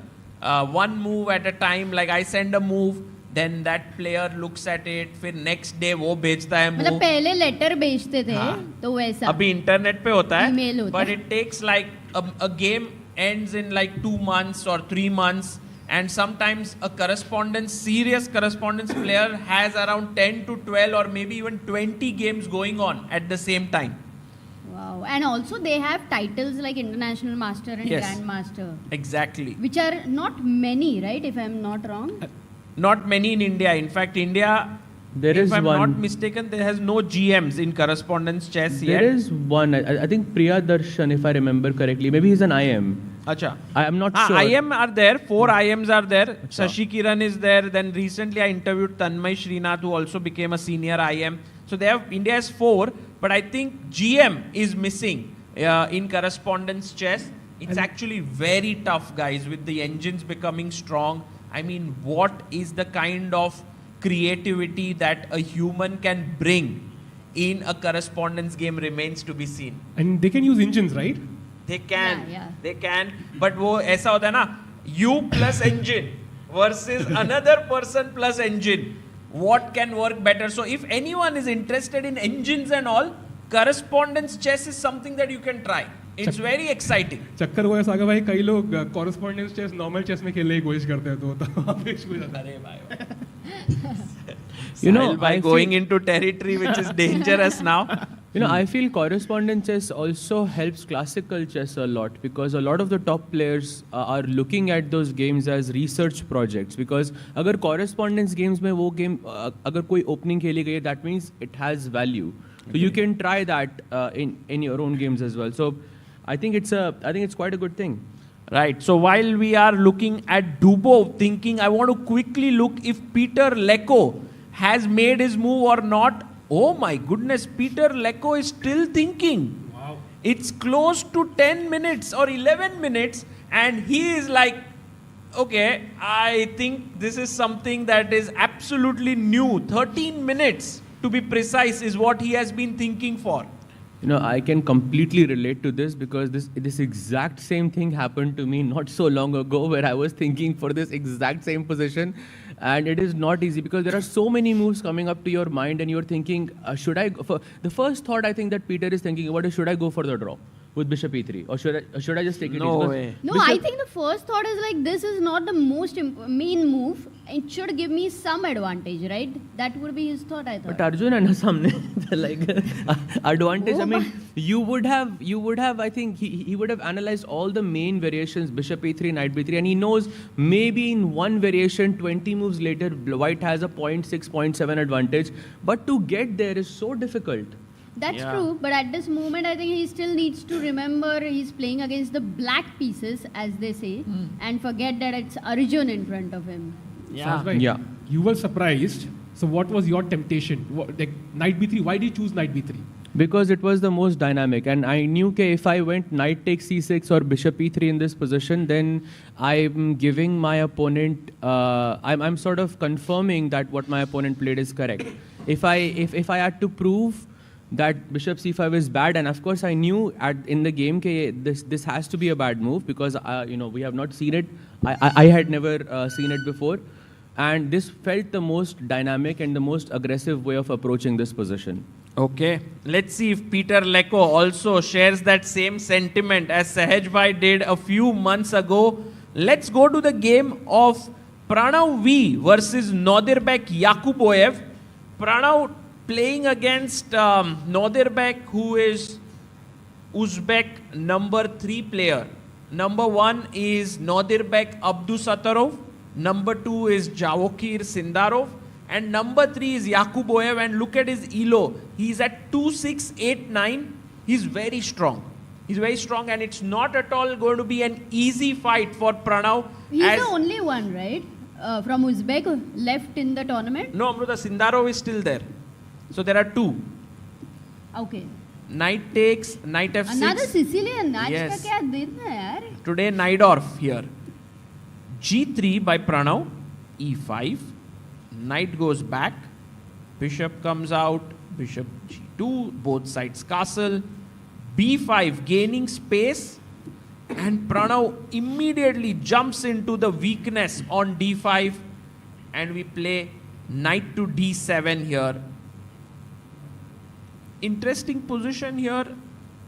S14: one move at a time. Like I send a move, then that player looks at it, फिर next day वो भेजता है
S12: मतलब
S14: move.
S12: पहले letter भेजते थे तो वैसा.
S14: अभी इंटरनेट पे होता है.
S12: Email होता
S14: But
S12: है.
S14: it takes like a game ends in like 2 months or 3 months. and sometimes a serious correspondence player has around 10 to 12 or maybe even 20 games going on at the same time.
S12: Wow. And also they have titles like International Master and
S14: Yes.
S12: Grandmaster.
S14: Exactly.
S12: Which are not many, right? If I'm not wrong.
S14: Not many in India. In fact, India, if I'm not mistaken, there has no GMs in correspondence chess yet.
S11: There is one. I think Priya Darshan, if I remember correctly. Maybe he's an IM.
S14: Acha.
S11: I am not sure.
S14: IM are there. 4 IMs are there. Shashi Kiran is there. Then recently I interviewed Tanmay Srinath, who also became a senior IM. So India has 4. But I think GM is missing in correspondence chess. It's actually very tough, guys, with the engines becoming strong. I mean, what is the kind of creativity that a human can bring in a correspondence game remains to be seen.
S13: And they can use engines, right?
S14: They can. They can. But वो ऐसा होता है ना, you plus engine versus another person plus engine. What can work better? So if anyone is interested in engines and all, correspondence chess is something that you can try. It's very exciting.
S13: चक्कर वो ऐसा भाई कई लोग correspondence chess normal chess में खेलने की कोशिश करते हैं तो वहाँ पे इशू जाता है भाई.
S11: You know,
S14: by going into territory which is dangerous now.
S11: You know, I feel correspondence chess also helps classical chess a lot because a lot of the top players are looking at those games as research projects. Because अगर correspondence games में वो game अगर कोई opening खेली गई है, that means it has value. So you can try that in your own games as well. So I think it's quite a good thing.
S14: Right. So while we are looking at Dubov thinking, I want to quickly look if Peter Lecco has made his move or not. Oh my goodness, Peter Lecco is still thinking.
S13: Wow.
S14: It's close to 10 minutes or 11 minutes and he is like, okay, I think this is something that is absolutely new. 13 minutes to be precise is what he has been thinking for.
S11: You know, I can completely relate to this because this exact same thing happened to me not so long ago where I was thinking for this exact same position. And it is not easy because there are so many moves coming up to your mind and you're thinking, should I go the first thought I think that Peter is thinking about is, should I go for the draw with Bishop E3 or should I just take it easy?
S14: No way.
S12: No, I think the first thought is like, this is not the most main move. It should give me some advantage, right? That would be his thought, I thought.
S11: But Arjun and samne like advantage. I mean, you would have. I think he would have analyzed all the main variations: Bishop E3, Knight B3, and he knows maybe in one variation, 20 moves later, White has a 0.6, 0.7 advantage. But to get there is so difficult.
S12: That's true, but at this moment, I think he still needs to remember he's playing against the black pieces, as they say, and forget that it's Arjun in front of him.
S11: Yeah.
S13: You were surprised. So what was your temptation? Like Knight B3, why did you choose Knight B3?
S11: Because it was the most dynamic and I knew that if I went Knight takes C6 or Bishop E3 in this position, then I'm giving my opponent, I'm sort of confirming that what my opponent played is correct. If I had to prove that Bishop C5 is bad, and of course I knew in the game this has to be a bad move because we have not seen it. I had never seen it before, and this felt the most dynamic and the most aggressive way of approaching this position.
S14: Okay, let's see if Peter Lecco also shares that same sentiment as Sahaj Bhai did a few months ago. Let's go to the game of Pranav V versus Nodirbek Yakuboyev. Pranav playing against Nodirbek, who is Uzbek number 3 player. Number 1 is Nodirbek Abdusattorov. Number 2 is Javokir Sindarov. And number 3 is Yakuboyev. And look at his elo. He's at 2-6-8-9. He's very strong. He's very strong and it's not at all going to be an easy fight for Pranav.
S12: He's the only one, right? From Uzbek left in the tournament?
S14: No, Amruta, Sindarov is still there. So there are 2.
S12: Okay.
S14: Knight takes, Knight F6.
S12: Another Sicilian.
S14: Yes.
S12: Ka kya din hai yaar?
S14: Today Najdorf here. G3 by Pranav. E5. Knight goes back. Bishop comes out. Bishop G2. Both sides castle. B5 gaining space. And Pranav immediately jumps into the weakness on D5. And we play Knight to D7 here. Interesting position here.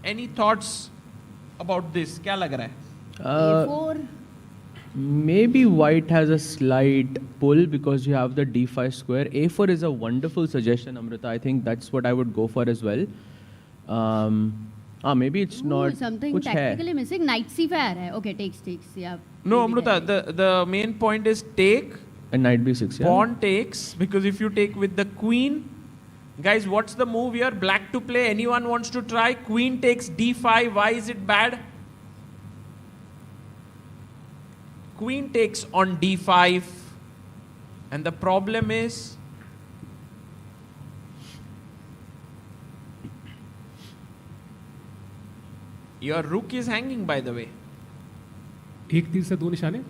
S14: Any thoughts about this? Kya lag raha hai?
S12: A4.
S11: Maybe white has a slight pull because you have the d5 square. a4 is a wonderful suggestion, Amrita. I think that's what I would go for as well. Maybe it's not.
S12: Something
S11: kuch
S12: tactically missing. Knight c5 hai. Okay, takes. Yeah.
S14: No, Amrita, the main point is take.
S11: And knight b6, yeah.
S14: Pawn takes, because if you take with the queen, guys, what's the move here? Black to play. Anyone wants to try? Queen takes d5. Why is it bad? Queen takes on d5. And the problem is, your rook is hanging, by the way.
S13: एक तीर से दो निशाने.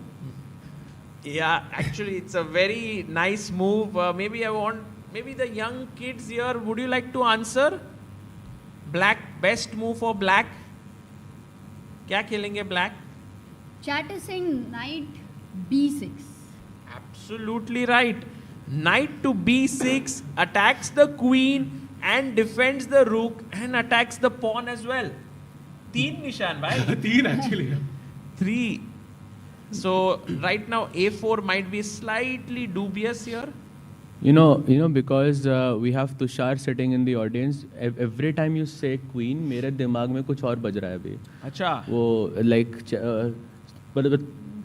S14: Yeah, actually, it's a very nice move. Maybe the young kids here, would you like to answer? Black, best move for black. क्या खेलेंगे black?
S12: Chat is saying knight b6.
S14: Absolutely right. Knight to b6 attacks the queen and defends the rook and attacks the pawn as well. 3 nishan, right?
S13: 3 actually.
S14: 3. So right now a4 might be slightly dubious here.
S11: You know, because we have Tushar sitting in the audience. Every time you say queen, मेरे दिमाग में कुछ और बज रहा है अभी.
S14: अच्छा.
S11: वो like but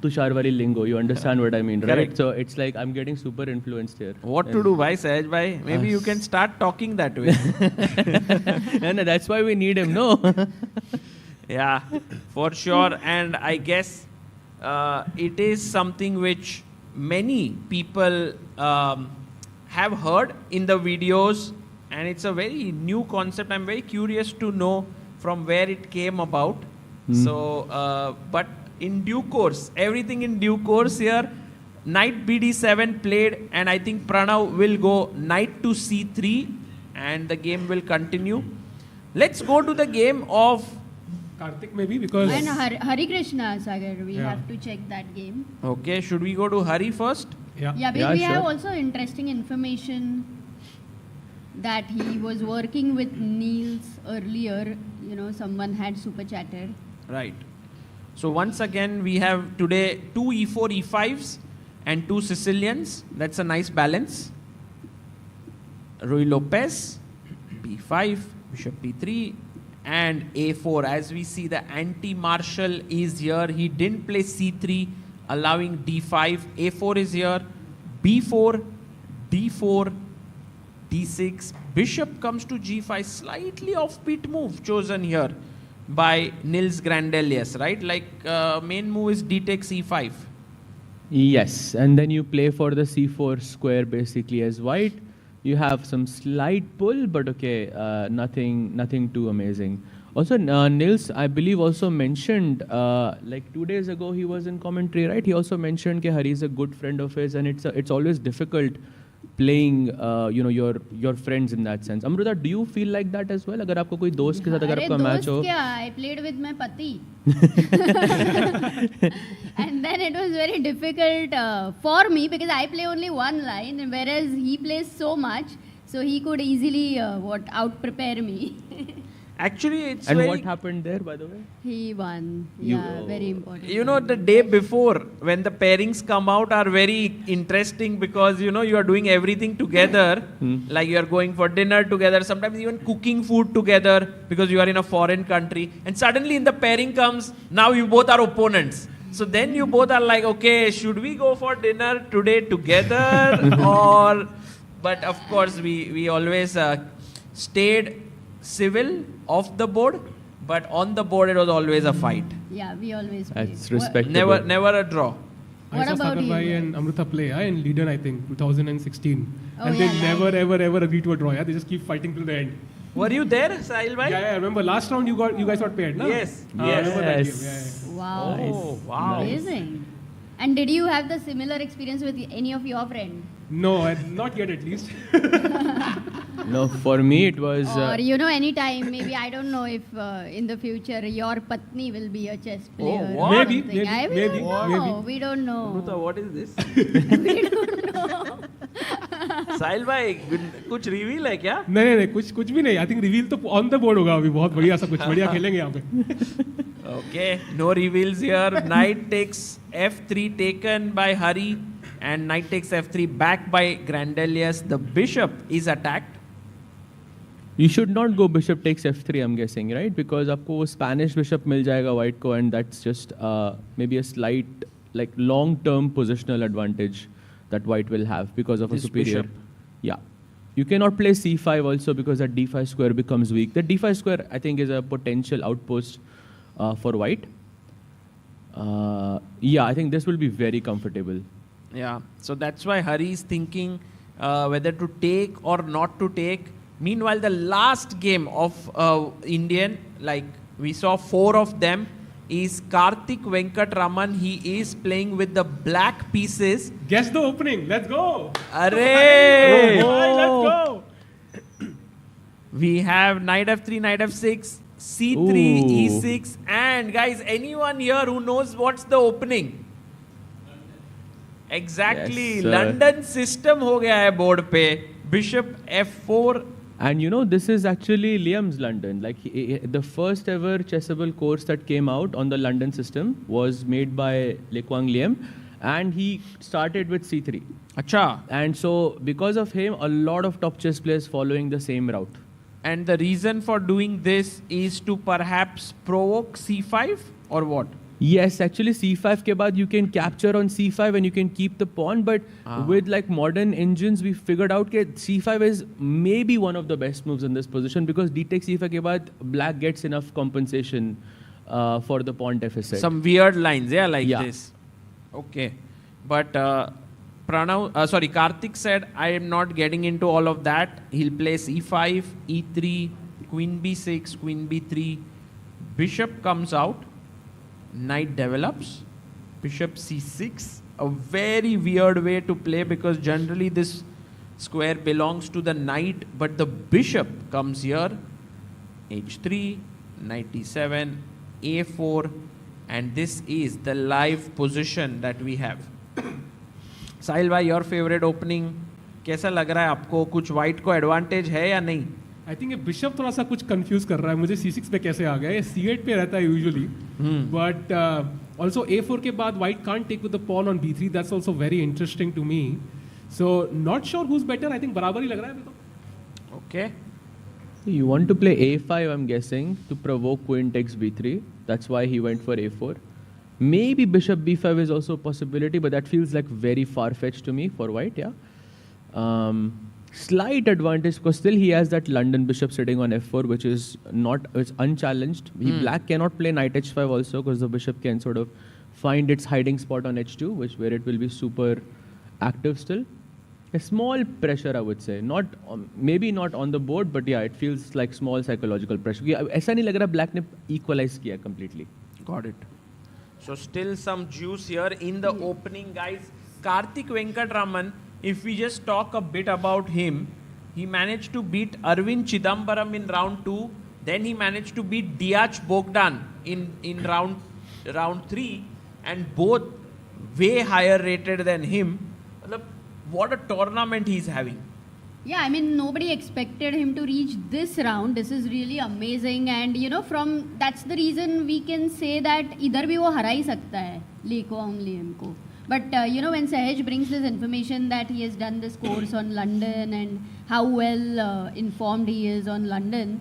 S11: Tushar wali lingo. You understand what I mean, right?
S14: Correct.
S11: So it's like I'm getting super influenced here.
S14: What to do, bhai, Sahaj bhai? Maybe you can start talking that way.
S11: And that's why we need him, no?
S14: Yeah, for sure. And I guess it is something which many people have heard in the videos, and it's a very new concept. I'm very curious to know from where it came about. So, but in due course, everything in due course here. Knight bd7 played, and I think Pranav will go knight to c3, and the game will continue. Let's go to the game of
S13: Karthik, maybe, because
S12: And Harikrishna, Sagar, we have to check that game.
S14: Okay, should we go to Hari first?
S12: Yeah, because we have also interesting information that he was working with Niels earlier. You know, someone had super chatted.
S14: Right. So once again, we have today 2 e4, e5s and 2 Sicilians. That's a nice balance. Rui Lopez, b5, bishop b3, and a4. As we see, the anti-marshal is here. He didn't play c3, allowing d5. a4 is here. b4, d4, d6. Bishop comes to g5. Slightly offbeat move chosen here by Nils Grandelius, right? Like main move is d takes e5.
S11: Yes, and then you play for the c4 square basically as white. You have some slight pull, but okay, nothing too amazing. Also, Nils, I believe, also mentioned, like 2 days ago, he was in commentary, right? He also mentioned that Hari is a good friend of his, and it's always difficult playing, your friends in that sense. Amrita, do you feel like that as well? अगर आपको कोई दोस्त के साथ अगर आपका match हो?
S12: I played with my pati. And then it was very difficult for me because I play only one line, whereas he plays so much, so he could easily out-prepare me.
S14: Actually, it's
S11: And
S14: very...
S11: what happened there, by the way?
S12: He won. Yeah, very important.
S14: You know, the day before, when the pairings come out, are very interesting because, you know, you are doing everything together. Like you are going for dinner together, sometimes even cooking food together because you are in a foreign country. And suddenly in the pairing comes, now you both are opponents. So then you both are like, okay, should we go for dinner today together? Or... But of course, we always stayed civil off the board, but on the board it was always a fight.
S12: Yeah, we always play.
S11: That's respectable.
S14: Never a draw.
S12: What
S13: I saw
S12: about
S13: Sagar
S12: you?
S13: Bhai and Amrita play in Leaden, I think, 2016.
S12: Oh,
S13: And
S12: yeah,
S13: they never ever agree to a draw. Yeah? They just keep fighting till the end.
S14: Were you there, Sahil bhai?
S13: Yeah, I remember last round you guys got paired, no?
S14: Yes.
S13: I remember that game. Yeah.
S12: Wow.
S14: Oh, wow.
S12: Amazing. And did you have the similar experience with any of your friends?
S13: No, not yet at least.
S11: No, for me it was...
S12: Or, you know, anytime, maybe, I don't know if in the future your patni will be a chess player.
S14: what?
S12: or
S13: Maybe,
S12: something.
S13: maybe,
S12: We don't know.
S13: maybe.
S12: We don't know.
S14: Amrita, what is this?
S12: We don't know.
S14: Sahil bhai, कुछ reveal है क्या?
S13: नहीं कुछ भी नहीं. I think reveal तो on the board होगा अभी बहुत बढ़िया सा कुछ बढ़िया खेलेंगे यहाँ पे.
S14: Okay, no reveals here. Knight takes f3 taken by Hari, and knight takes f3 back by Grandelius. The bishop is attacked.
S11: You should not go bishop takes f3, I'm guessing, right? Because आपको वो Spanish bishop मिल जाएगा white को, and that's just maybe a slight, like long-term positional advantage that white will have because of
S14: This
S11: a superior.
S14: bishop.
S11: Yeah. You cannot play c5 also because that d5 square becomes weak. The d5 square, I think, is a potential outpost for white. Yeah, I think this will be very comfortable.
S14: Yeah, so that's why Hari is thinking whether to take or not to take. Meanwhile, the last game of Indian, like we saw 4 of them, is Karthik Venkatraman. He is playing with the black pieces.
S13: Guess the opening. Let's go.
S14: Array!
S13: Let's go.
S14: We have knight f3, knight f6, c3,
S11: Ooh.
S14: e6, and guys, anyone here who knows what's the opening? Exactly,
S11: Yes, sir.
S14: London system हो गया है board पे. Bishop f4.
S11: And you know, this is actually Liam's London. Like the first ever chessable course that came out on the London system was made by Le Quang Liam, and he started with c3.
S14: Acha.
S11: And so because of him, a lot of top chess players following the same route.
S14: And the reason for doing this is to perhaps provoke c5 or what?
S11: Yes, actually c5 ke baad you can capture on c5 and you can keep the pawn, but with like modern engines we figured out that c5 is maybe one of the best moves in this position because d takes c5 ke baad black gets enough compensation for the pawn deficit.
S14: Some weird lines, yeah, like this. Okay. But Karthik said, I am not getting into all of that. He'll play e5, e3, queen b6, queen b3. Bishop comes out. Knight develops. Bishop c6. A very weird way to play because generally this square belongs to the knight, but the bishop comes here. h3, knight d7, a4, and this is the live position that we have. साहिल भाई, your favorite opening कैसा लग रहा है आपको? कुछ white को advantage है या नहीं?
S13: I think ये बिशप थोड़ा सा कुछ कंफ्यूज कर रहा है मुझे. c6 पे कैसे आ गया? ये c8 पे रहता है usually. But also a4 के बाद white can't take with the pawn on b3. That's also very interesting to me. So not sure who's better. I think बराबर ही लग रहा है अभी तो.
S14: Okay.
S11: You want to play a5, I'm guessing, to provoke queen takes b3. That's why he went for a4. Maybe bishop b5 is also a possibility, but that feels like very far-fetched to me for white, yeah. Slight advantage because still he has that London bishop sitting on f4, which is it's unchallenged. Black cannot play knight h5 also because the bishop can sort of find its hiding spot on h2, where it will be super active still. A small pressure, I would say. Not maybe not on the board, but yeah, it feels like small psychological pressure. ऐसा नहीं लग रहा black ने equalize किया completely.
S14: Got it. So still some juice here in the opening, guys. Karthik Venkatraman, if we just talk a bit about him, he managed to beat Arvind Chidambaram in round 2. Then he managed to beat Diach Bogdan in round 3, and both way higher rated than him. What a tournament he's having.
S12: Yeah, I mean, nobody expected him to reach this round. This is really amazing. And, you know, that's the reason we can say that idhar bhi wo hara hi sakta hai, Le Quang Liam ko. But, you know, when Sahaj brings this information that he has done this course on London and how well informed he is on London,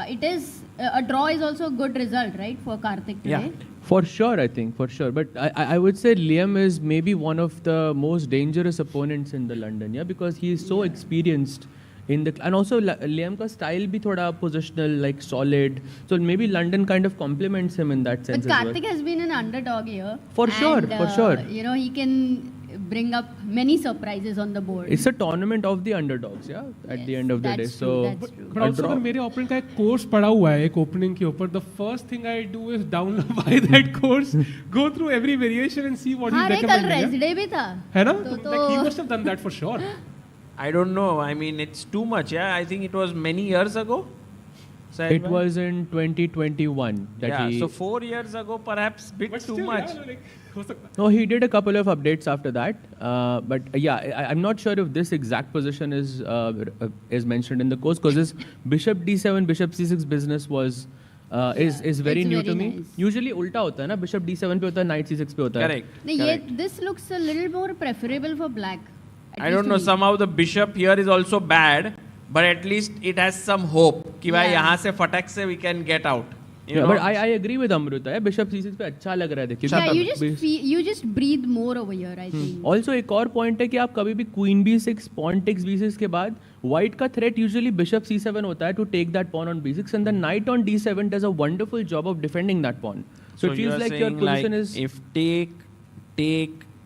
S12: it is, a draw is also a good result, right, for Karthik today?
S11: Yeah. For sure, I think, for sure. But I would say Liam is maybe one of the most dangerous opponents in the London, yeah, because he is so experienced in the, and also Liam ka style bhi thoda positional, like solid. So maybe London kind of complements him in that sense.
S12: But Karthik has been an underdog here.
S11: For sure, for sure.
S12: You know, he can bring up many surprises on the board.
S11: It's a tournament of the underdogs, yeah, at the end of the day. So,
S13: but also अगर मेरे opponent का एक course पड़ा हुआ है एक opening के ऊपर, the first thing I do is download that course, go through every variation and see what he's recommending.
S12: हाँ, कल rest day भी था.
S13: है ना? Like he must have done that for sure.
S14: I don't know. I mean, it's too much. Yeah, I think it was many years ago.
S11: It was in 2021 that
S14: so 4 years ago, perhaps bit too much.
S11: No, he did a couple of updates after that. But yeah, I'm not sure if this exact position is mentioned in the course because this bishop d7, bishop c6 business was is very
S12: it's
S11: new
S12: very
S11: to me.
S12: nice.
S11: Usually उल्टा होता है ना, bishop d7 पे होता है, knight c6 पे होता है.
S14: Correct.
S12: No, this looks a little more preferable for black.
S14: I don't know, somehow the bishop here is also bad, but at least it has some hope कि भाई यहाँ से फटक से we can get out. You know?
S11: But I agree with Amruta. Bishop c6 पे अच्छा लग रहा है देखिए.
S12: Yeah, you just breathe more over here, I think.
S11: Also एक और point है कि आप कभी भी queen b6, pawn takes b6 के बाद white का threat usually bishop c7 होता है to take that pawn on b6, and the knight on d7 does a wonderful job of defending that pawn. So it feels like your position is
S14: if take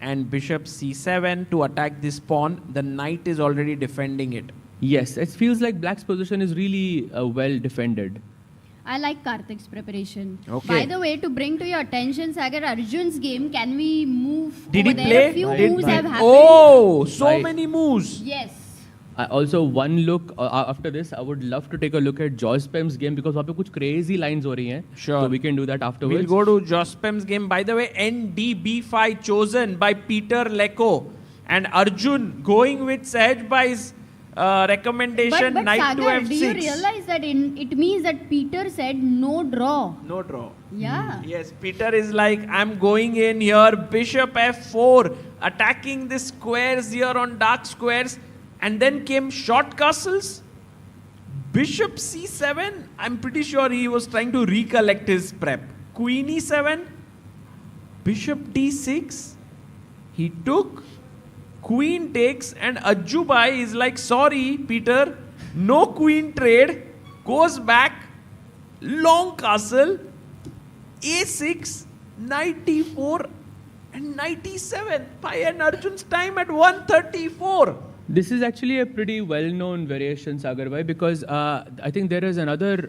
S14: and bishop c7 to attack this pawn, the knight is already defending it.
S11: Yes, it feels like black's position is really well defended.
S12: I like Karthik's preparation.
S14: Okay.
S12: By the way, to bring to your attention, Sagar, Arjun's game, can we move
S14: Did
S12: over
S14: he
S12: there?
S14: play?
S12: A few moves have happened.
S14: Oh, so many moves.
S12: Yes.
S11: Also, one look after this, I would love to take a look at Jospem's game because वहाँ पे कुछ crazy lines हो रही हैं.
S14: Sure.
S11: So we can do that afterwards.
S14: We'll go to Jospem's game. By the way, NDB5 chosen by Peter Lecco and Arjun going with Sahaj Bhai's recommendation
S12: But
S14: knight
S12: Sagar,
S14: to f6.
S12: do you realize that it means that Peter said no draw?
S14: No draw.
S12: Yeah.
S14: Yes, Peter is like, I'm going in here, bishop f4, attacking the squares here on dark squares, and then came short castles. Bishop c7, I'm pretty sure he was trying to recollect his prep. Queen e7, bishop d6, he took, queen takes, and Ajubai is like, sorry, Peter, no queen trade, goes back, long castle, a6, knight d4, and knight e7. Pai and Arjun's time at 134.
S11: This is actually a pretty well-known variation, Sagar Bhai, because I think there is another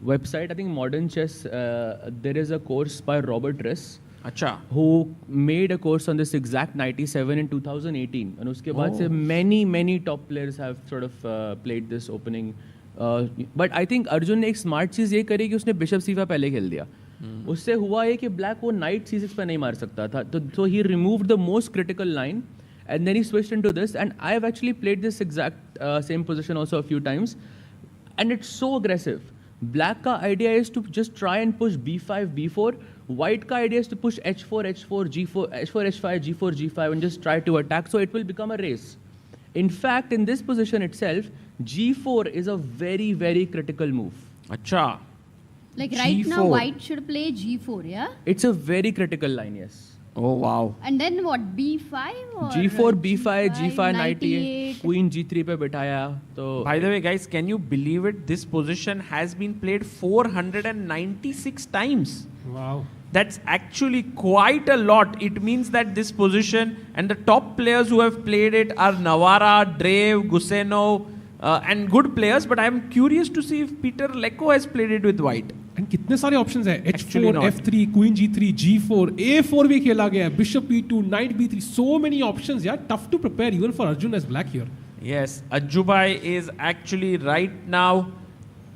S11: website, I think Modern Chess, there is a course by Robert Riss,
S14: Achha.
S11: who made a course on this exact 97 in 2018. And उसके बाद से many top players have sort of played this opening. But I think Arjun ने एक smart चीज़ ये करी कि उसने bishop c5 पहले खेल दिया. उससे हुआ ये कि black वो knight c6 पे नहीं मार सकता था. So he removed the most critical line and then he switched into this. And I have actually played this exact same position also a few times. And it's so aggressive. Black का idea is to just try and push b5, b4. White ka idea is to push h4, h4, g4, h4, h5, g4, g5 and just try to attack. So it will become a race. In fact, in this position itself, g4 is a very critical move.
S14: Achha.
S12: Like right
S14: G4.
S12: now, white should play g4, yeah?
S11: It's a very critical line, yes.
S14: Oh, wow.
S12: And then what, b5 or
S11: g4, b5, g5, knight
S12: e8?
S11: e8, queen g3 पे बिठाया. तो
S14: By the way, guys, can you believe it? This position has been played 496 times.
S13: Wow.
S14: That's actually quite a lot. It means that this position and the top players who have played it are Navara, Drave, Gusenov, and good players. But I'm curious to see if Peter Lecco has played it with white.
S13: And कितने सारे options हैं?
S14: Actually
S13: h4,
S14: not.
S13: f3, queen g3, g4, a4 भी खेला गया है, bishop e2, knight b3. So many options. Yeah, tough to prepare even for Arjun as black here.
S14: Yes, Ajubai is actually right now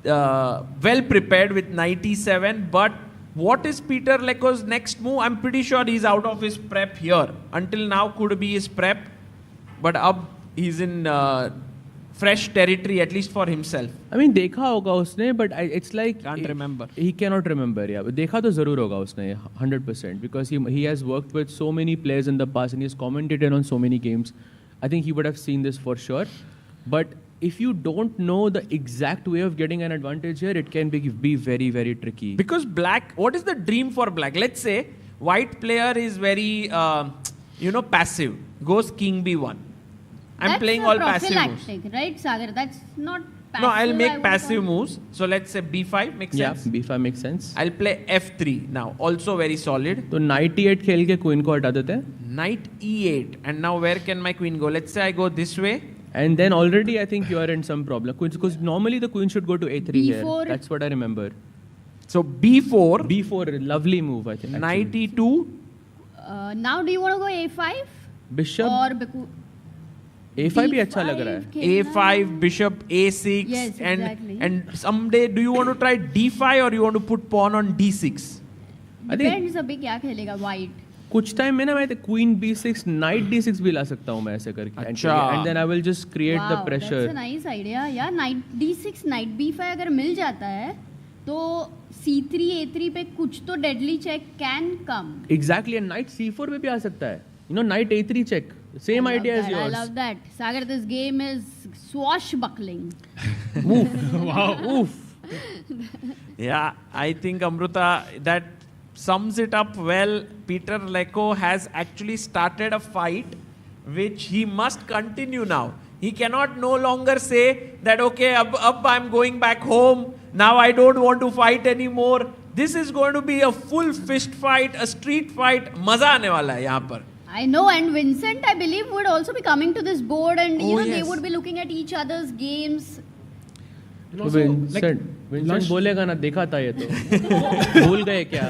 S14: well prepared with knight e7. But what is Peter Lecco's next move? I'm pretty sure he's out of his prep here. Until now could be his prep. But अब he's in fresh territory, at least for himself.
S11: I mean, देखा होगा उसने, but it's like
S14: Can't remember.
S11: He cannot remember. Yeah, but देखा तो जरूर होगा उसने 100% because he has worked with so many players in the past and he has commentated on so many games. I think he would have seen this for sure. But if you don't know the exact way of getting an advantage here, it can be very tricky.
S14: Because black, what is the dream for black? Let's say white player is very, passive. Goes king b1. I'm playing all passive moves.
S12: Right, Sagar? That's not passive.
S14: No, I'll make passive moves. So let's say b5 makes sense.
S11: Yeah, b5 makes sense.
S14: I'll play f3 now. Also very solid.
S11: So knight e8 खेल के queen को हटा देते हैं.
S14: Knight e8. And now where can my queen go? Let's say I go this way.
S11: And then already I think you are in some problem. Because normally the queen should go to a3
S12: B4.
S11: here. That's what I remember.
S14: So b4.
S11: b4, lovely move I think.
S14: Knight e2.
S12: Now do you want to go a5?
S11: Bishop.
S12: Or
S11: a5 भी अच्छा लग रहा है.
S14: a5, bishop a6.
S12: Yes, exactly.
S14: And someday do you want to try d5 or you want to put pawn on d6?
S12: Depends अभी क्या खेलेगा white.
S11: कुछ time में ना मैं क्वीन b6 नाइट d6 भी ला सकता हूँ मैं ऐसे करके and then I will just create the pressure.
S12: That's a nice idea यार. नाइट d6 नाइट b5 अगर मिल जाता है तो c3 a3 पे कुछ तो deadly check can come.
S11: Exactly. And knight c4 पे भी आ सकता है. You know knight a3 check. Same idea as yours.
S12: I love that. Sagar, this game is swashbuckling.
S11: Oof. Wow. Oof.
S14: Yeah, I think Amruta, that sums it up well. Peter Lecco has actually started a fight which he must continue now. He cannot no longer say that, okay, ab I'm going back home. Now I don't want to fight anymore. This is going to be a full fist fight, a street fight. मजा आने वाला है यहाँ पर.
S12: I know, and Vincent, I believe, would also be coming to this board, and you know they would be looking at each other's games.
S11: Vincent बोलेगा ना देखा था ये तो भूल गए क्या?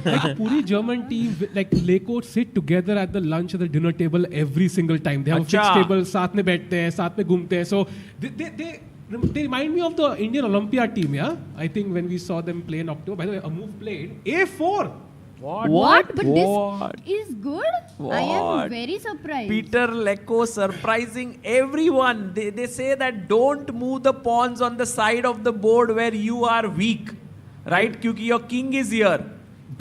S13: Like पूरी German team, like Lecco sit together at the lunch at the dinner table every single time. They have a fixed table, साथ में बैठते हैं, साथ में घूमते हैं. So they remind me of the Indian Olympia team, yeah. I think when we saw them play in October. By the way, a move played A4.
S12: What? But this is good. I am very surprised.
S14: Peter Lecco surprising everyone. They say that don't move the pawns on the side of the board where you are weak, right? Because your king is here.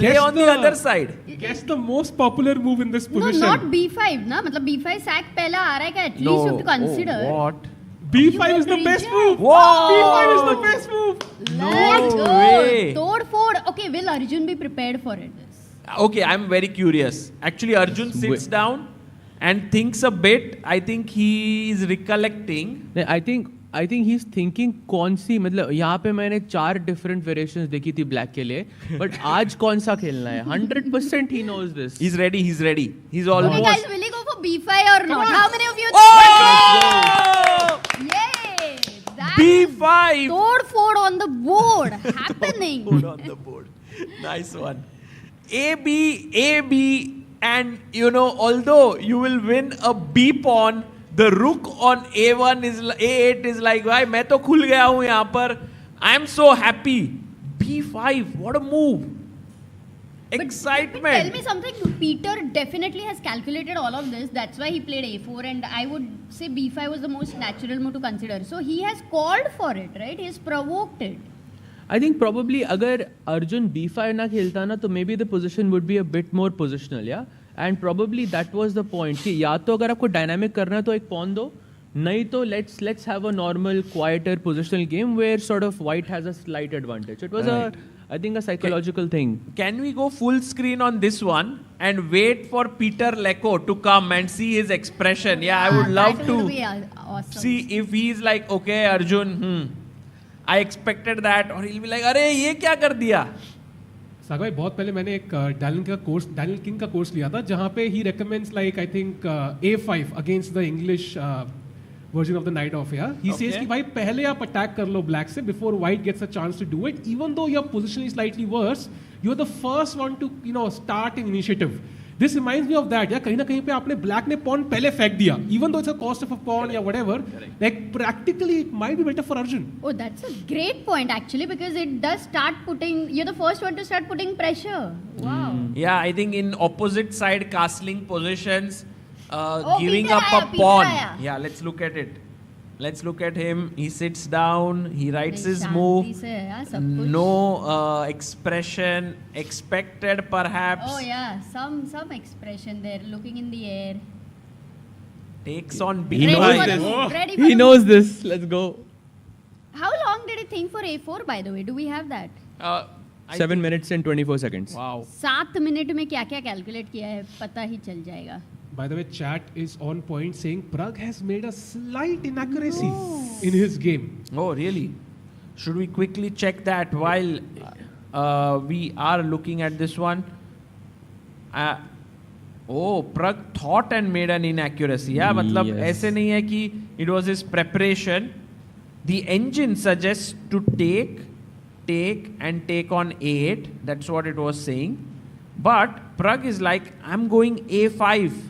S14: Play on the other side.
S13: Guess the most popular move in this position.
S12: No, not B5, ना. मतलब B5 sack पहला आ रहा है क्या? At least you have to consider.
S14: Oh, what?
S13: B5 is the best move.
S14: Whoa!
S13: B5 is the best move.
S12: Let's go.
S14: way.
S12: Tod ford. Okay, will Arjun be prepared for it?
S14: Okay, I'm very curious. Actually, Arjun sits down and thinks a bit. I think he is recollecting.
S11: I think he's thinking कौन सी मतलब यहाँ पे मैंने 4 different variations देखी थी black के लिए, but आज कौन सा खेलना है? 100% he knows this.
S14: He's ready. He's almost.
S12: Okay, guys, will he go for B5 or not? How many of you?
S14: Oh!
S12: Yay!
S14: B5.
S12: Tod ford on the board happening.
S14: Put on the board. Nice one. AB, and you know, although you will win a B pawn, the rook on A1 is A8 is like, भाई मैं तो खुल गया हूँ यहाँ पर. I am so happy. B5, what a move! Excitement.
S12: But tell me something. Peter definitely has calculated all of this. That's why he played A4, and I would say B5 was the most natural move to consider. So he has called for it, right? He has provoked it.
S11: I think probably अगर Arjun B5 ना खेलता ना तो maybe the position would be a bit more positional, yeah. And probably that was the point कि या तो अगर आपको dynamic करना है तो एक pawn दो, नहीं तो let's have a normal quieter positional game where sort of white has a slight advantage. It was I think a psychological thing.
S14: Can we go full screen on this one and wait for Peter Lecco to come and see his expression? Yeah, I would love to
S12: awesome.
S14: see if he's like, okay, Arjun, I expected that, or he'll be like, अरे ये क्या कर दिया?
S13: सागर भाई बहुत पहले मैंने एक डैनियल किंग का कोर्स लिया था जहाँ पे he recommends like I think A5 against the English version of the knight of here. He says कि भाई पहले आप अटैक कर लो black से before white gets a chance to do it. Even though your position is slightly worse, you're the first one to start an initiative. This reminds me of that. या कहीं ना कहीं पे आपने black ने pawn पहले फेंक दिया. Even though it's a cost of a pawn या whatever, like practically it might be better for Arjun.
S12: Oh, that's a great point actually, because it does start putting. You're the first one to start putting pressure. Wow.
S14: Yeah, I think in opposite side castling positions, giving
S12: Peter
S14: up a pawn.
S12: Aya.
S14: Yeah, let's look at it. Let's look at him. He sits down. He writes his move. No expression expected, perhaps.
S12: Oh yeah, some expression there, looking in the air.
S14: Takes on
S11: He
S14: B5.
S11: He knows this. Let's go.
S12: How long did he think for A4? By the way, do we have that?
S11: 7 minutes and 24 seconds.
S14: Wow.
S12: 7 minute में क्या क्या calculate किया है पता ही चल जाएगा.
S13: By the way, chat is on point saying Pragg has made a slight inaccuracy in his game.
S14: Oh, really? Should we quickly check that while we are looking at this one? Pragg thought and made an inaccuracy. Yeah, मतलब ऐसे नहीं है कि it was his preparation. The engine suggests to take and take on A8. That's what it was saying. But Pragg is like, I'm going A5.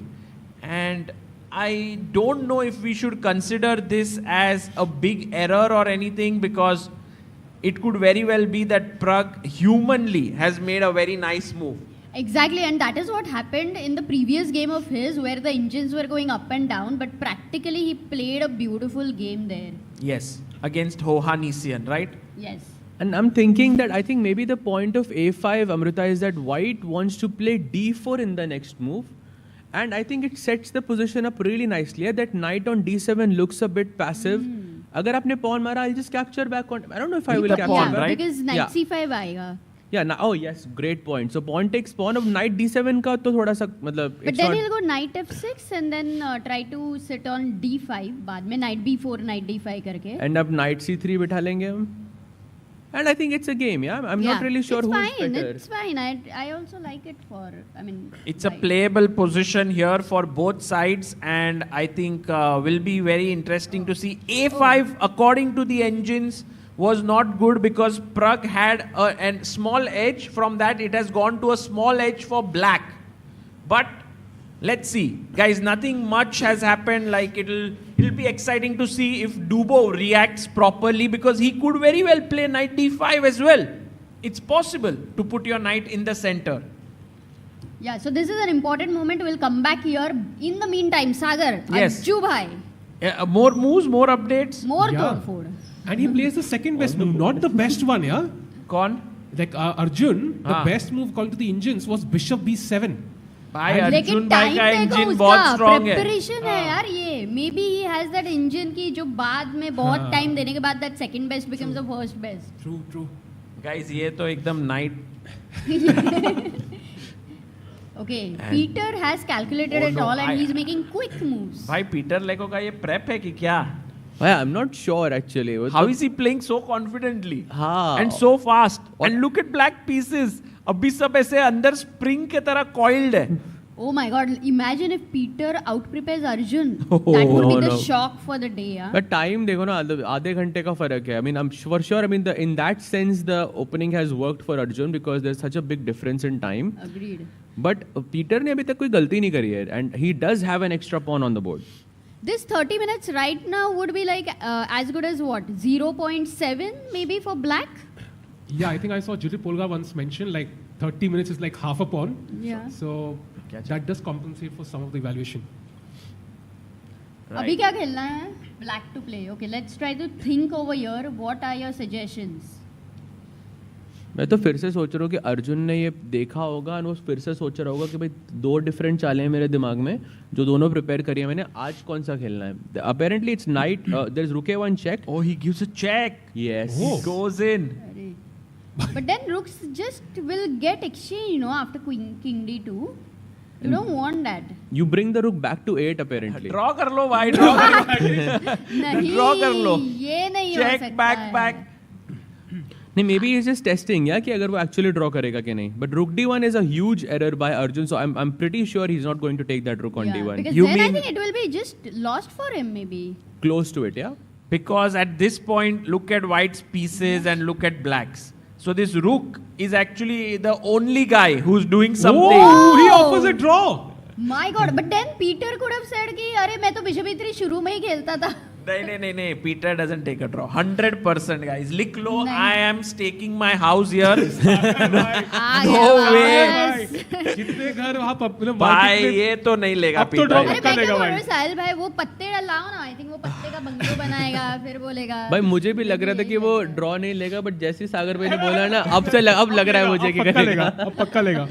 S14: And I don't know if we should consider this as a big error or anything, because it could very well be that Pragg humanly has made a very nice move.
S12: Exactly, and that is what happened in the previous game of his, where the engines were going up and down, but practically he played a beautiful game there.
S14: Yes, against Hovhannissian, right?
S12: Yes.
S11: And I'm thinking that I think maybe the point of A5, Amrita, is that white wants to play D4 in the next move. And I think it sets the position up really nicely. That knight on D7 looks a bit passive. Agar aapne pawn mara, I'll just capture back on. I don't know if I will capture
S12: Yeah,
S11: back.
S12: because knight C5 aayega.
S11: Yeah, oh yes, great point. So pawn takes pawn of knight D7 ka to thoda sa matlab.
S12: But then he'll go knight F6 and then try to sit on D5. बाद में knight B4, knight D5 करके.
S11: And अब knight C3 बिठा लेंगे हम. And I think it's a game, yeah. I'm not really sure who's better.
S12: It's fine. I also like it for. I mean.
S14: It's a playable position here for both sides, and I think will be very interesting to see. A5, according to the engines, was not good because Pragg had a small edge. From that, it has gone to a small edge for black. But let's see, guys. Nothing much has happened. Like it'll be exciting to see if Dubo reacts properly, because he could very well play knight D5 as well. It's possible to put your knight in the center.
S12: Yeah. So this is an important moment. We'll come back here. In the meantime, Sagar,
S14: Yes.
S12: Arju bhai,
S14: More moves, more updates.
S12: more
S13: Yeah.
S12: tod food.
S13: And he plays the second best move, not the best one, yeah?
S14: Kaun?
S13: Like Arjun, the best move according to the engines was bishop B7.
S14: भाई
S12: लेकिन
S14: अर्जुन भाई
S12: time
S14: का
S12: देखो
S14: engine
S12: उसका,
S14: बहुत strong है.
S12: Preparation है यार ये. Maybe he has that engine की जो बाद में बहुत टाइम देने के बाद that second best becomes the first best.
S13: True.
S14: Guys, ये तो एकदम night.
S12: Okay, Peter has calculated it all and he's making quick moves.
S14: भाई पीटर लेको का ये प्रेप है कि क्या?
S11: I'm not sure actually.
S14: How is he playing so confidently?
S11: हाँ.
S14: And so fast. And look at black pieces. अभी सब ऐसे अंदर स्प्रिंग के तरह coiled है.
S12: Oh my god, imagine if Peter out-prepares Arjun. That would be the shock for the day. Yeah?
S11: But time देखो ना, आधे घंटे का फर्क है. I mean, I'm for sure. I mean, in that sense, the opening has worked for Arjun because there's such a big difference in time.
S12: Agreed.
S11: But Peter ने अभी तक कोई गलती नहीं करी है, and he does have an extra pawn on the board.
S12: This 30 minutes right now would be like as good as what? 0.7 maybe for black?
S13: Yeah, I think I saw Jyoti Polga once mention like 30 minutes is like half a pawn.
S12: Yeah.
S13: So that does compensate for some of the evaluation.
S12: अभी क्या खेलना है? Black to play. Okay, let's try to think over here. What are your suggestions?
S11: मैं तो फिर से सोच रहा हूँ कि अर्जुन ने ये देखा होगा और वो फिर से सोच रहा होगा कि भाई दो डिफरेंट चालें हैं मेरे दिमाग में जो दोनों प्रिपेयर करी है मैंने. आज कौन सा खेलना है? Apparently it's knight. There is rook a1 check.
S14: Oh, he gives a check.
S11: Yes.
S14: He goes in.
S12: But then rooks just will get exchanged, after king d2. You don't want that.
S11: You bring the rook back to 8 apparently.
S14: Draw कर लो भाई. Draw कर लो.
S12: नहीं,
S14: Draw कर लो.
S12: ये नहीं हो सकता
S14: Check back.
S11: नहीं, maybe he's just testing, yeah, कि अगर वो actually draw करेगा कि नहीं. But rook d1 is a huge error by Arjun, so I'm pretty sure he's not going to take that rook on d1.
S12: Because then I think it will be just lost for him maybe.
S11: Close to it, yeah.
S14: Because at this point, look at white's pieces and look at black's. So this rook is actually the only guy who's doing something.
S13: Oh, he offers a draw.
S12: My God, but then Peter could have said कि अरे मैं तो bishop e3 शुरू में ही खेलता था.
S14: नहीं. Peter doesn't take a draw. 100% guys. लिख लो, I am staking my house here. No way.
S13: जितने घर वहाँ मतलब
S14: भाई ये तो नहीं लेगा Peter.
S12: अरे मैं क्या बोल रहा हूँ साहिल भाई, वो पत्ते डालाओ ना. I think वो पत्ते का बंगलो बनाएगा फिर बोलेगा.
S11: भाई मुझे भी लग रहा था कि वो ड्रॉ नहीं लेगा, बट जैसे सागर भाई ने बोला ना, अब लग रहा है मुझे कि करेगा.
S13: अब पक्का लेगा.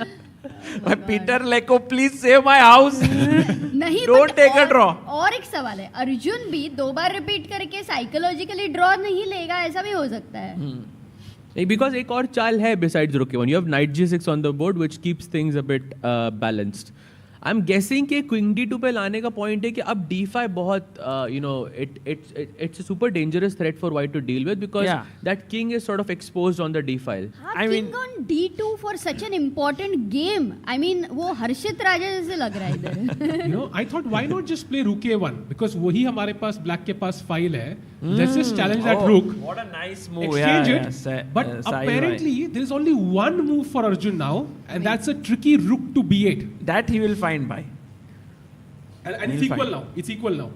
S14: Peter Leko, please save my house.
S12: नहीं,
S14: Don't take a draw.
S12: और एक सवाल है, अर्जुन भी 2 बार रिपीट करके साइकोलॉजिकली ड्रॉ नहीं लेगा, ऐसा भी हो सकता है.
S11: Because एक और चाल है besides rook a1. You have knight g6 on the board, which keeps things a bit balanced. I'm guessing कि queen d2 पे लाने का point है कि अब d5 बहुत it's a super dangerous threat for white to deal with, because that king is sort of exposed on the d file.
S12: King on d2 for such an important game. I mean वो हर्षित राजा जैसे लग रहा है इधर.
S13: I thought why not just play rook a1, because वही हमारे पास black के पास file है. Let's just challenge that rook.
S14: What a nice move.
S13: Exchange it. But apparently there is only one move for Arjun now, and that's a tricky rook to b8.
S14: That he will find by.
S13: And it's equal now. It's equal now.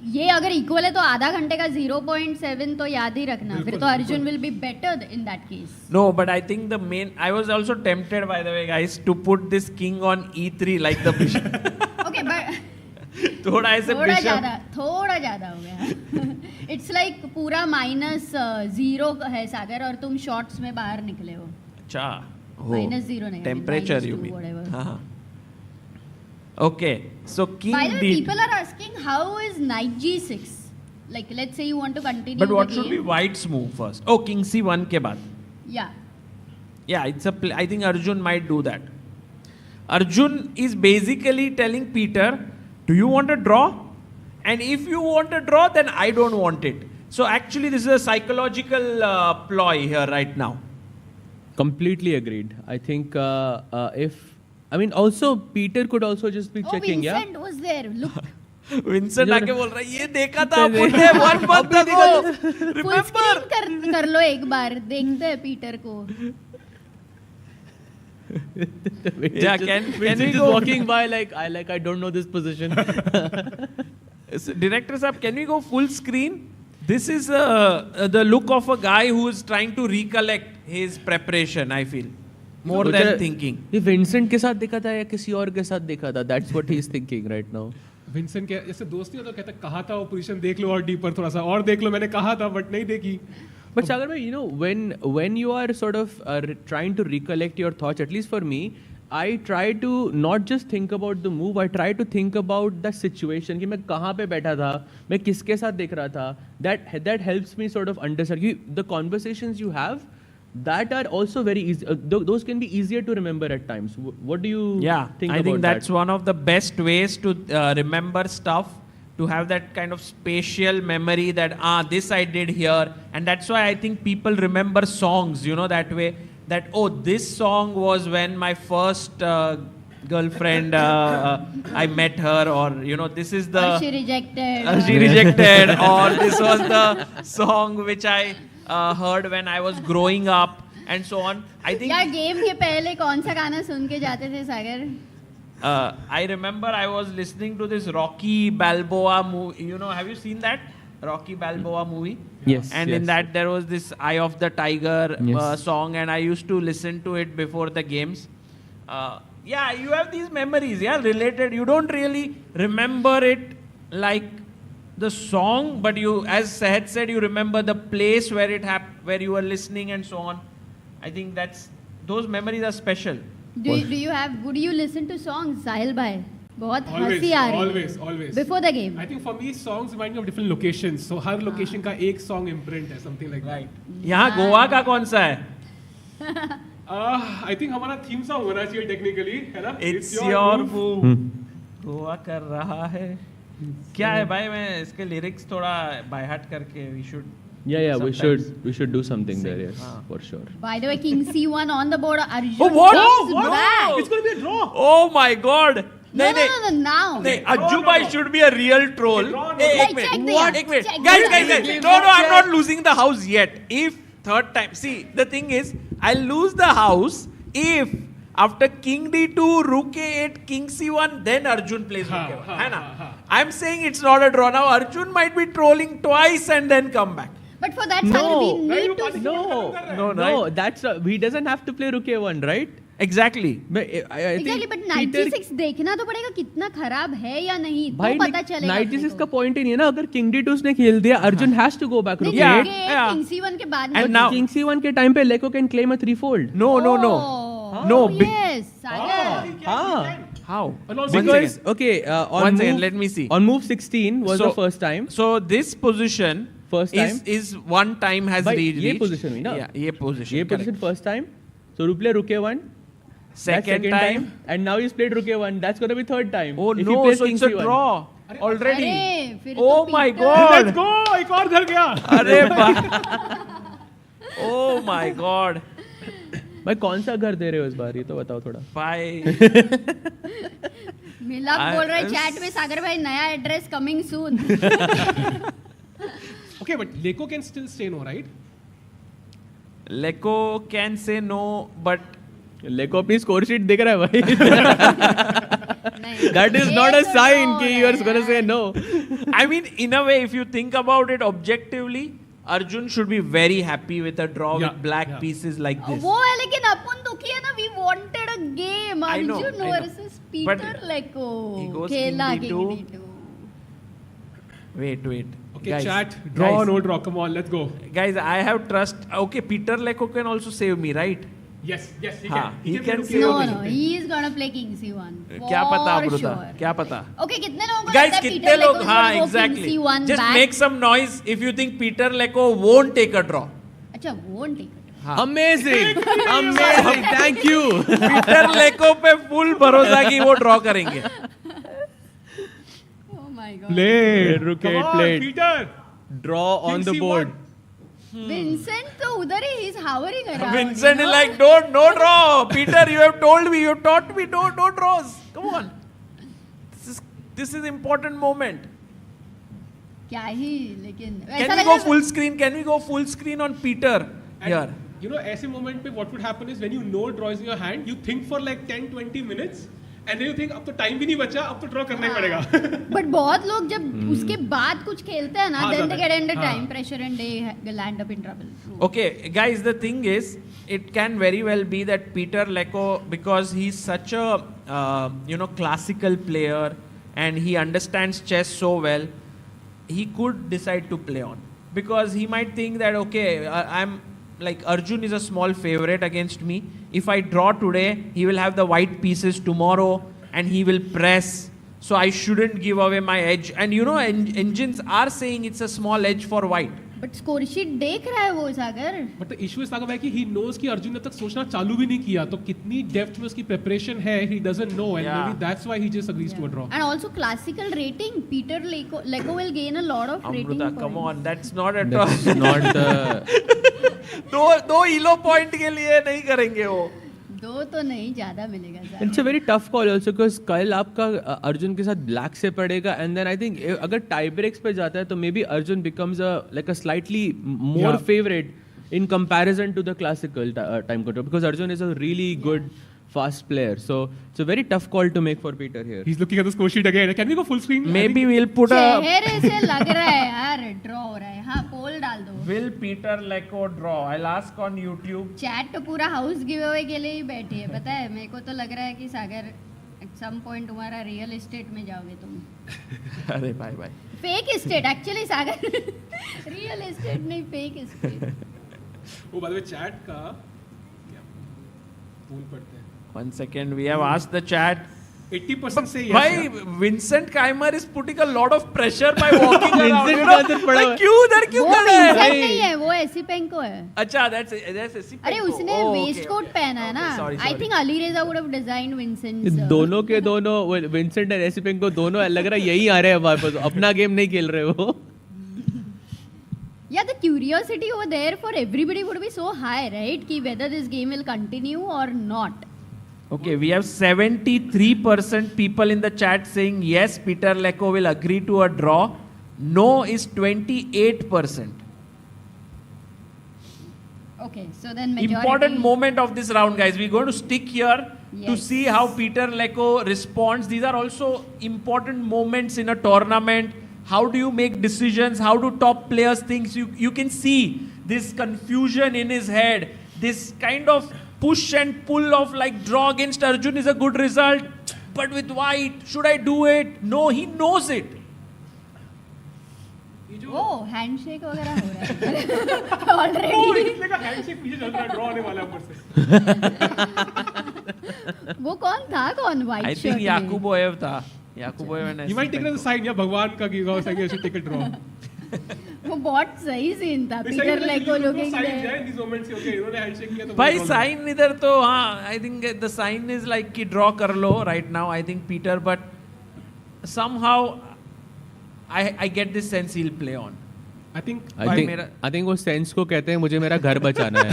S12: ये अगर equal है तो आधा घंटे का 0.7 तो याद ही रखना, फिर तो Arjun will be better in that case.
S14: No, but I think the main. I was also tempted, by the way, guys, to put this king on e3 like the bishop.
S12: Okay, but
S14: थोड़ा ऐसे bishop.
S12: थोड़ा ज़्यादा हो गया. It's like पूरा -0 है सागर और तुम शॉर्ट्स में बाहर निकले हो.
S14: अच्छा.
S12: -0 नहीं.
S14: Temperature you mean? हाँ. Okay, so king
S12: By the way,
S14: d.
S12: people are asking how is knight g6? Like, let's say you want to continue.
S14: But what
S12: the
S14: should be
S12: game.
S14: white's move first? Oh, king c1 के बाद.
S12: Yeah.
S14: Yeah, it's a. I think Arjun might do that. Arjun is basically telling Peter, "Do you want a draw? And if you want a draw, then I don't want it." So actually, this is a psychological ploy here right now.
S11: Completely agreed. I think also Peter could also just be checking.
S12: Vincent was there. Look.
S14: Vincent आके बोल रहा है ये देखा था आपने 1 month ago.
S12: Full screen कर लो एक बार, देखते हैं पीटर को.
S14: Yeah, can we
S11: just
S14: go
S11: walking by like I don't know this position.
S14: Director Saab, can we go full screen? This is the look of a guy who is trying to recollect his preparation, I feel. More than thinking.
S11: ये Vincent के साथ देखा था या किसी और के साथ देखा था? That's what he is thinking right now.
S13: Vincent के जैसे दोस्ती हो तो कहता कहा था वो पोजीशन देख लो और डीपर थोड़ा सा और देख लो, मैंने कहा था बट नहीं देखी.
S11: But Sagar bhai, you know, when you are sort of trying to recollect your thoughts, at least for me, I try to not just think about the move, I try to think about the situation कि मैं कहाँ पे बैठा था, मैं किसके साथ देख रहा था. That helps me sort of understand. The conversations you have, that are also very easy. Those can be easier to remember at times. What do you think about that?
S14: I think that's one of the best ways to remember stuff, to have that kind of spatial memory that this I did here. And that's why I think people remember songs, you know, that way, that this song was when my first girlfriend I met her, or you know, this is the
S12: she rejected
S14: or this was the song which I heard when I was growing up, and so on. I think
S12: यार game के पहले कौन सा गाना सुन के जाते थे सागर?
S14: I remember I was listening to this Rocky Balboa movie. You know, have you seen that Rocky Balboa movie?
S11: Yes.
S14: And in that there was this Eye of the Tiger song, and I used to listen to it before the games. Yeah, you have these memories, related. You don't really remember it like the song, but you, as Sahaj said, you remember the place where it happened, where you were listening, and so on. I think those memories are special.
S12: Do you listen to songs, Sahil bhai? बहुत हंसी आ रही है.
S13: Always.
S12: Before the game.
S13: I think for me songs remind me of different locations. So her location का एक song imprint है, something like that.
S14: यहाँ गोवा का कौन सा है?
S13: I think हमारा theme song होना चाहिए technically, है ना?
S14: It's your move. गोवा कर रहा है. क्या है भाई, मैं इसके lyrics थोड़ा by heart करके we should.
S11: Yeah, we should do something there, yes, for sure.
S12: By the way, King C1 on the board. Arjun.
S14: Oh, what?
S12: Back.
S13: It's going to be a draw.
S14: Oh my God.
S12: No, now.
S14: Arjun bhai should be a real troll. Hey,
S12: Check
S14: Guys, no, I'm not losing the house yet. If third time, see, the thing is, I'll lose the house if after King D2, Rook A8, King C1, then Arjun plays Rook A1. I'm saying it's not a draw now. Arjun might be trolling twice and then come back.
S12: But for that, we need to.
S11: No, that's he doesn't have to play Rook A1, right?
S14: Exactly.
S12: Exactly, but Knight G6 देखना तो पड़ेगा कितना खराब है या नहीं, तो पता चलेगा.
S11: Knight G6 का point ही नहीं है ना, अगर King D2 ने खेल दिया, Arjun has to go back Rook A8.
S12: King C1 के बाद.
S11: And now King C1 के time पे Leko can claim a threefold.
S14: No.
S12: Yes, Sagar.
S14: How?
S11: Because
S14: once again, let me see.
S11: On move 16 was the first time.
S14: So this position
S11: first time
S14: is one time has reached.
S11: ये position हुई ना?
S14: Yeah, ये position.
S11: ये position first time. So you play Rook A1.
S14: Second time.
S11: And now he's played Rook A1. That's going to be third time.
S14: Oh no, so it's a draw already. Oh my God.
S13: Let's go. एक और घर गया.
S14: अरे Oh my God.
S11: भाई कौन सा घर दे रहे हो इस बार, ये तो बताओ थोड़ा.
S14: भाई
S12: मिलाप बोल रहे चैट में, सागर भाई नया address coming soon.
S13: Okay, but Leko can still say no, right?
S14: Leko can say no, but
S11: Leko अपनी स्कोर शीट देख रहा है भाई. That is not a sign कि you are going to say no.
S14: I mean, in a way, if you think about it objectively, Arjun should be very happy with a draw with black pieces like this.
S12: वो है लेकिन अपन दुखी है ना. We wanted a game. Arjun versus Peter Leko.
S14: He goes
S12: खेला
S14: king d2. Wait.
S13: Okay,
S14: guys,
S13: chat. Draw or no draw? Come on, let's go.
S14: Guys, I have trust. Okay, Peter Leko can also save me, right?
S13: Yes, he can.
S14: He can save me.
S12: No, he is gonna play King C1.
S14: क्या पता
S12: For
S14: ब्रुदा?
S12: sure.
S14: क्या पता?
S12: Okay, कितने लोगों को
S14: Guys,
S12: लगता है
S14: कितने
S12: Peter
S14: लोग?
S12: Leko is
S14: हाँ,
S12: gonna go
S14: exactly.
S12: King C1
S14: Just
S12: back?
S14: make some noise if you think Peter Leko won't take a draw.
S12: अच्छा, won't take it.
S11: Amazing. Thank you.
S14: Peter Leko पे full भरोसा कि वो draw करेंगे.
S12: Oh my God.
S11: Played.
S13: Come on, Peter.
S11: Draw on the board.
S12: Vincent तो उधर ही he's hovering around.
S14: Vincent is like, no draw. Peter, you have told me, you taught me, no draws. Come on. This is important moment.
S12: क्या ही लेकिन.
S14: Can we go full screen? Can we go full screen on Peter here?
S13: You know, ऐसे moment पे what would happen is when you know draw is in your hand, you think for like 10-20 minutes. And then you think अब तो time भी नहीं बचा, अब तो draw करना ही पड़ेगा.
S12: But बहुत लोग जब उसके बाद कुछ खेलते हैं ना, then they get under time pressure and they land up in trouble.
S14: Okay, guys, the thing is, it can very well be that Peter Leko, because he's such a classical player and he understands chess so well, he could decide to play on, because he might think that okay, I'm like Arjun is a small favorite against me. If I draw today, he will have the white pieces tomorrow and he will press. So I shouldn't give away my edge. And you know, engines are saying it's a small edge for white.
S12: But score sheet देख रहा है वो सागर.
S13: But the issue is सागर कि he knows कि अर्जुन ने तक सोचना चालू भी नहीं किया, तो कितनी depth में उसकी preparation है, he doesn't know, and maybe that's why he just agrees to a draw.
S12: And also classical rating, Peter Leko will gain a lot of rating
S14: Amruta,
S12: points.
S14: come on, that's not at all.
S11: That's not the.
S14: दो elo point के लिए नहीं करेंगे वो.
S12: दो तो नहीं, ज्यादा मिलेगा.
S11: It's a very tough call also because कल आपका अर्जुन के साथ black से पड़ेगा, and then I think अगर tie breaks पे जाता है तो maybe Arjun becomes a slightly more favorite in comparison to the classical time control, because Arjun is a really good fast player. So it's a very tough call to make for Peter here.
S13: He's looking at the score sheet again. Can we go full screen?
S14: Maybe we'll put a.
S12: चेहरे से लग रहा है यार draw हो रहा है. हाँ, poll डाल दो.
S14: Will Peter Leko draw? I'll ask on YouTube.
S12: Chat तो पूरा house giveaway के लिए ही बैठी है. पता है, मेरे को तो लग रहा है कि सागर at some point तुम्हारा real estate में जाओगे तुम.
S14: अरे bye.
S12: Fake estate actually सागर. Real estate नहीं, fake estate.
S13: वो बाद में chat का poll पढ़ते हैं.
S14: 1 second, we have asked the chat.
S13: 80% say yes.
S14: Why Vincent Keimer is putting a lot of pressure by walking around.
S11: Vincent
S14: You know,
S11: का पड़ा
S14: like, क्यों उधर क्यों
S12: वो
S14: खड़ा है?
S12: Vincent नहीं है, वो ऐसी पेंको है.
S14: अच्छा, that's ऐसी
S12: अरे उसने waistcoat पहना है ना.
S14: Sorry.
S12: I think Ali Reza would have designed Vincent's.
S11: दोनों के दोनों विंसेंट और एसिपेंग को दोनों लग रहा है यही आ रहे हैं वापस, अपना गेम नहीं खेल रहे वो.
S12: Yeah, the curiosity over there for everybody would be so high, right? Ki whether this game will continue or not.
S14: Okay, we have 73% people in the chat saying yes, Peter Leko will agree to a draw. No is 28%.
S12: Okay, so then majority.
S14: Important moment of this round, guys. We're going to stick here to
S12: Yes.
S14: see how Peter Leko responds. These are also important moments in a tournament. How do you make decisions? How do top players think? You can see this confusion in his head. This kind of push and pull of like draw against Arjun is a good result. But with white, should I do it? No, he knows it.
S12: Oh, handshake वगैरह हो रहा है. Already.
S13: handshake पीछे चल रहा है, draw होने वाला है ऊपर से.
S12: वो कौन था? कौन white
S14: I
S12: shirt
S14: think
S12: में?
S14: Yakuboyev था. Yakuboyev and
S13: He might take it as a sign, yeah, भगवान का कि God said should take a draw.
S12: वो बहुत सही सीन था. Peter Leko looking there.
S13: In these moments, okay, इन्होंने handshake किया तो.
S14: भाई sign इधर तो हाँ, I think the sign is like कि draw कर लो right now. I think Peter, but somehow I get this sense he'll play on.
S13: I think
S11: वो सेंस को कहते हैं मुझे मेरा घर बचाना है.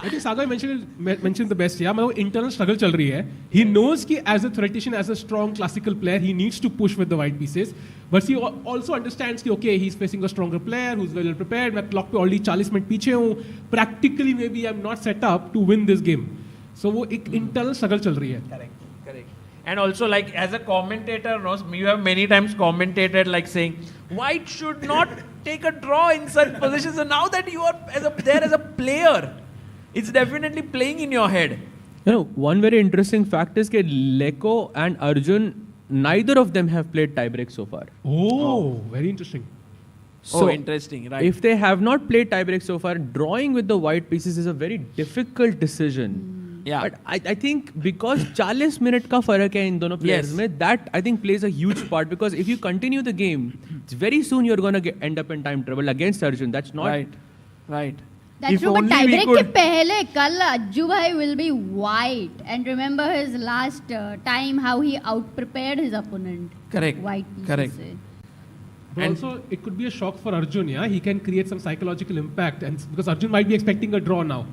S13: I think Sagar mentioned the best. Yeah, मतलब internal struggle चल रही है. He knows कि as a theoretician, as a strong classical player, he needs to push with the white pieces. But he also understands कि okay, he's facing a stronger player who's well prepared. मैं clock पे already 40 minute पीछे हूँ. Practically, maybe I'm not set up to win this game. So वो एक internal struggle चल रही है.
S14: Correct. And also, like, as a commentator, no, you have many times commentated like saying, white should not take a draw in such positions. So now that you are there as a player, it's definitely playing in your head.
S11: You know, one very interesting fact is that Leko and Arjun, neither of them have played tiebreak so far.
S13: Oh, very interesting.
S11: So
S14: interesting, right?
S11: If they have not played tiebreak so far, drawing with the white pieces is a very difficult decision.
S14: Yeah.
S11: But I think because 40 minute ka farak hai in dono players mein, that I think plays a huge part, because if you continue the game, very soon you're going to end up in time trouble against Arjun. That's not...
S14: Right.
S12: That's true, but tiebreak ke pehle, kal Ajju bhai will be white. And remember his last time, how he out-prepared his opponent.
S14: Correct.
S12: White pieces
S14: Correct.
S12: se.
S13: But also, it could be a shock for Arjun, yeah? He can create some psychological impact, and because Arjun might be expecting a draw now,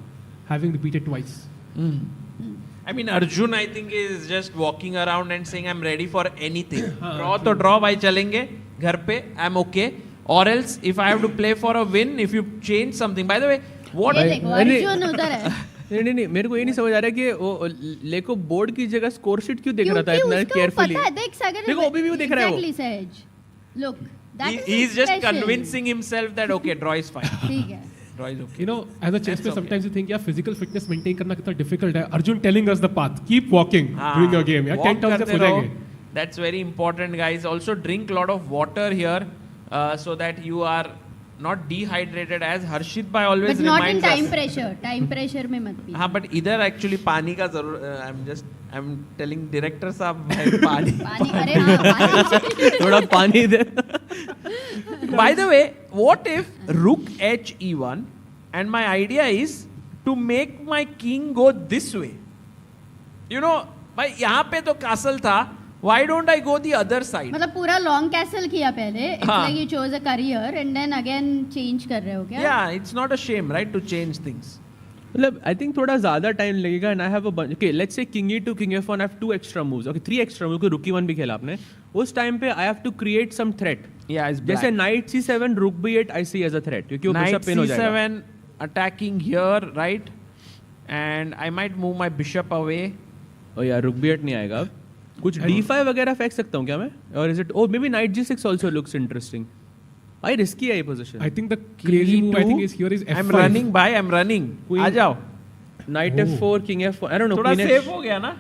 S13: having repeated twice.
S14: I mean, Arjun, I think, is just walking around and saying, I'm ready for anything. Draw to draw, bhai chalenge, ghar pe, I'm okay. Or else, if I have to play for a win, if you change something. By the way, what...
S12: ये देखो, Arjun उधर है.
S11: नहीं मेरे को ये नहीं समझ आ रहा कि वो लेको बोर्ड की जगह स्कोर शीट क्यों देख रहा था इतना केयरफुली.
S12: पता है, देख सागर.
S11: देखो अभी भी वो देख रहा है वो.
S12: Exactly, Sahaj. Look, that is
S14: He's just
S12: special.
S14: convincing himself that, okay, draw is fine.
S12: ठीक है.
S14: Draw is okay.
S13: You know, as a chess player, sometimes you think, yeah, physical fitness maintain करना कितना difficult है. Arjun telling us the path. Keep walking during your game. Yeah, 10 times हो जाएंगे.
S14: That's very important, guys. Also, drink a lot of water here so that you are not dehydrated, as Harshit bhai always
S12: But not in
S14: reminds us.
S12: time pressure. Time pressure में मत P.
S14: हाँ, but इधर actually पानी का जरूर. I'm telling director साहब पानी.
S12: पानी अरे हाँ पानी.
S11: थोड़ा पानी दे.
S14: By the way, what if Rook H-E1 and my idea is to make my king go this way? You know, भाई यहाँ पे तो castle था. Why don't I go the other side?
S12: मतलब पूरा long castle किया पहले. It's like you chose a career and then again change कर रहे हो क्या?
S14: Yeah, it's not a shame, right, to change things.
S11: मतलब I think थोड़ा ज़्यादा time लगेगा, and I have a bunch. Okay, let's say king e2, king f1. I have 2 extra moves. Okay, 3 extra moves. Rook e1 भी खेला आपने. उस time पे I have to create some threat.
S14: Yeah, it's black.
S11: जैसे knight c7, rook b8 I see as a threat क्योंकि वो bishop pin हो जाएगा.
S14: Knight c7 attacking here, right? And I might move my bishop away.
S11: Oh yeah, rook b8 नहीं आएगा अब. कुछ d5 वगैरह फेंक सकता हूँ क्या मैं? Or is it? Oh, maybe knight g6 also looks interesting. I risky है ये position.
S13: I think the crazy move I think is here is f5.
S14: I'm running by. I'm running. आ जाओ.
S11: Knight f4, king f4. I don't know.
S14: थोड़ा safe हो गया ना?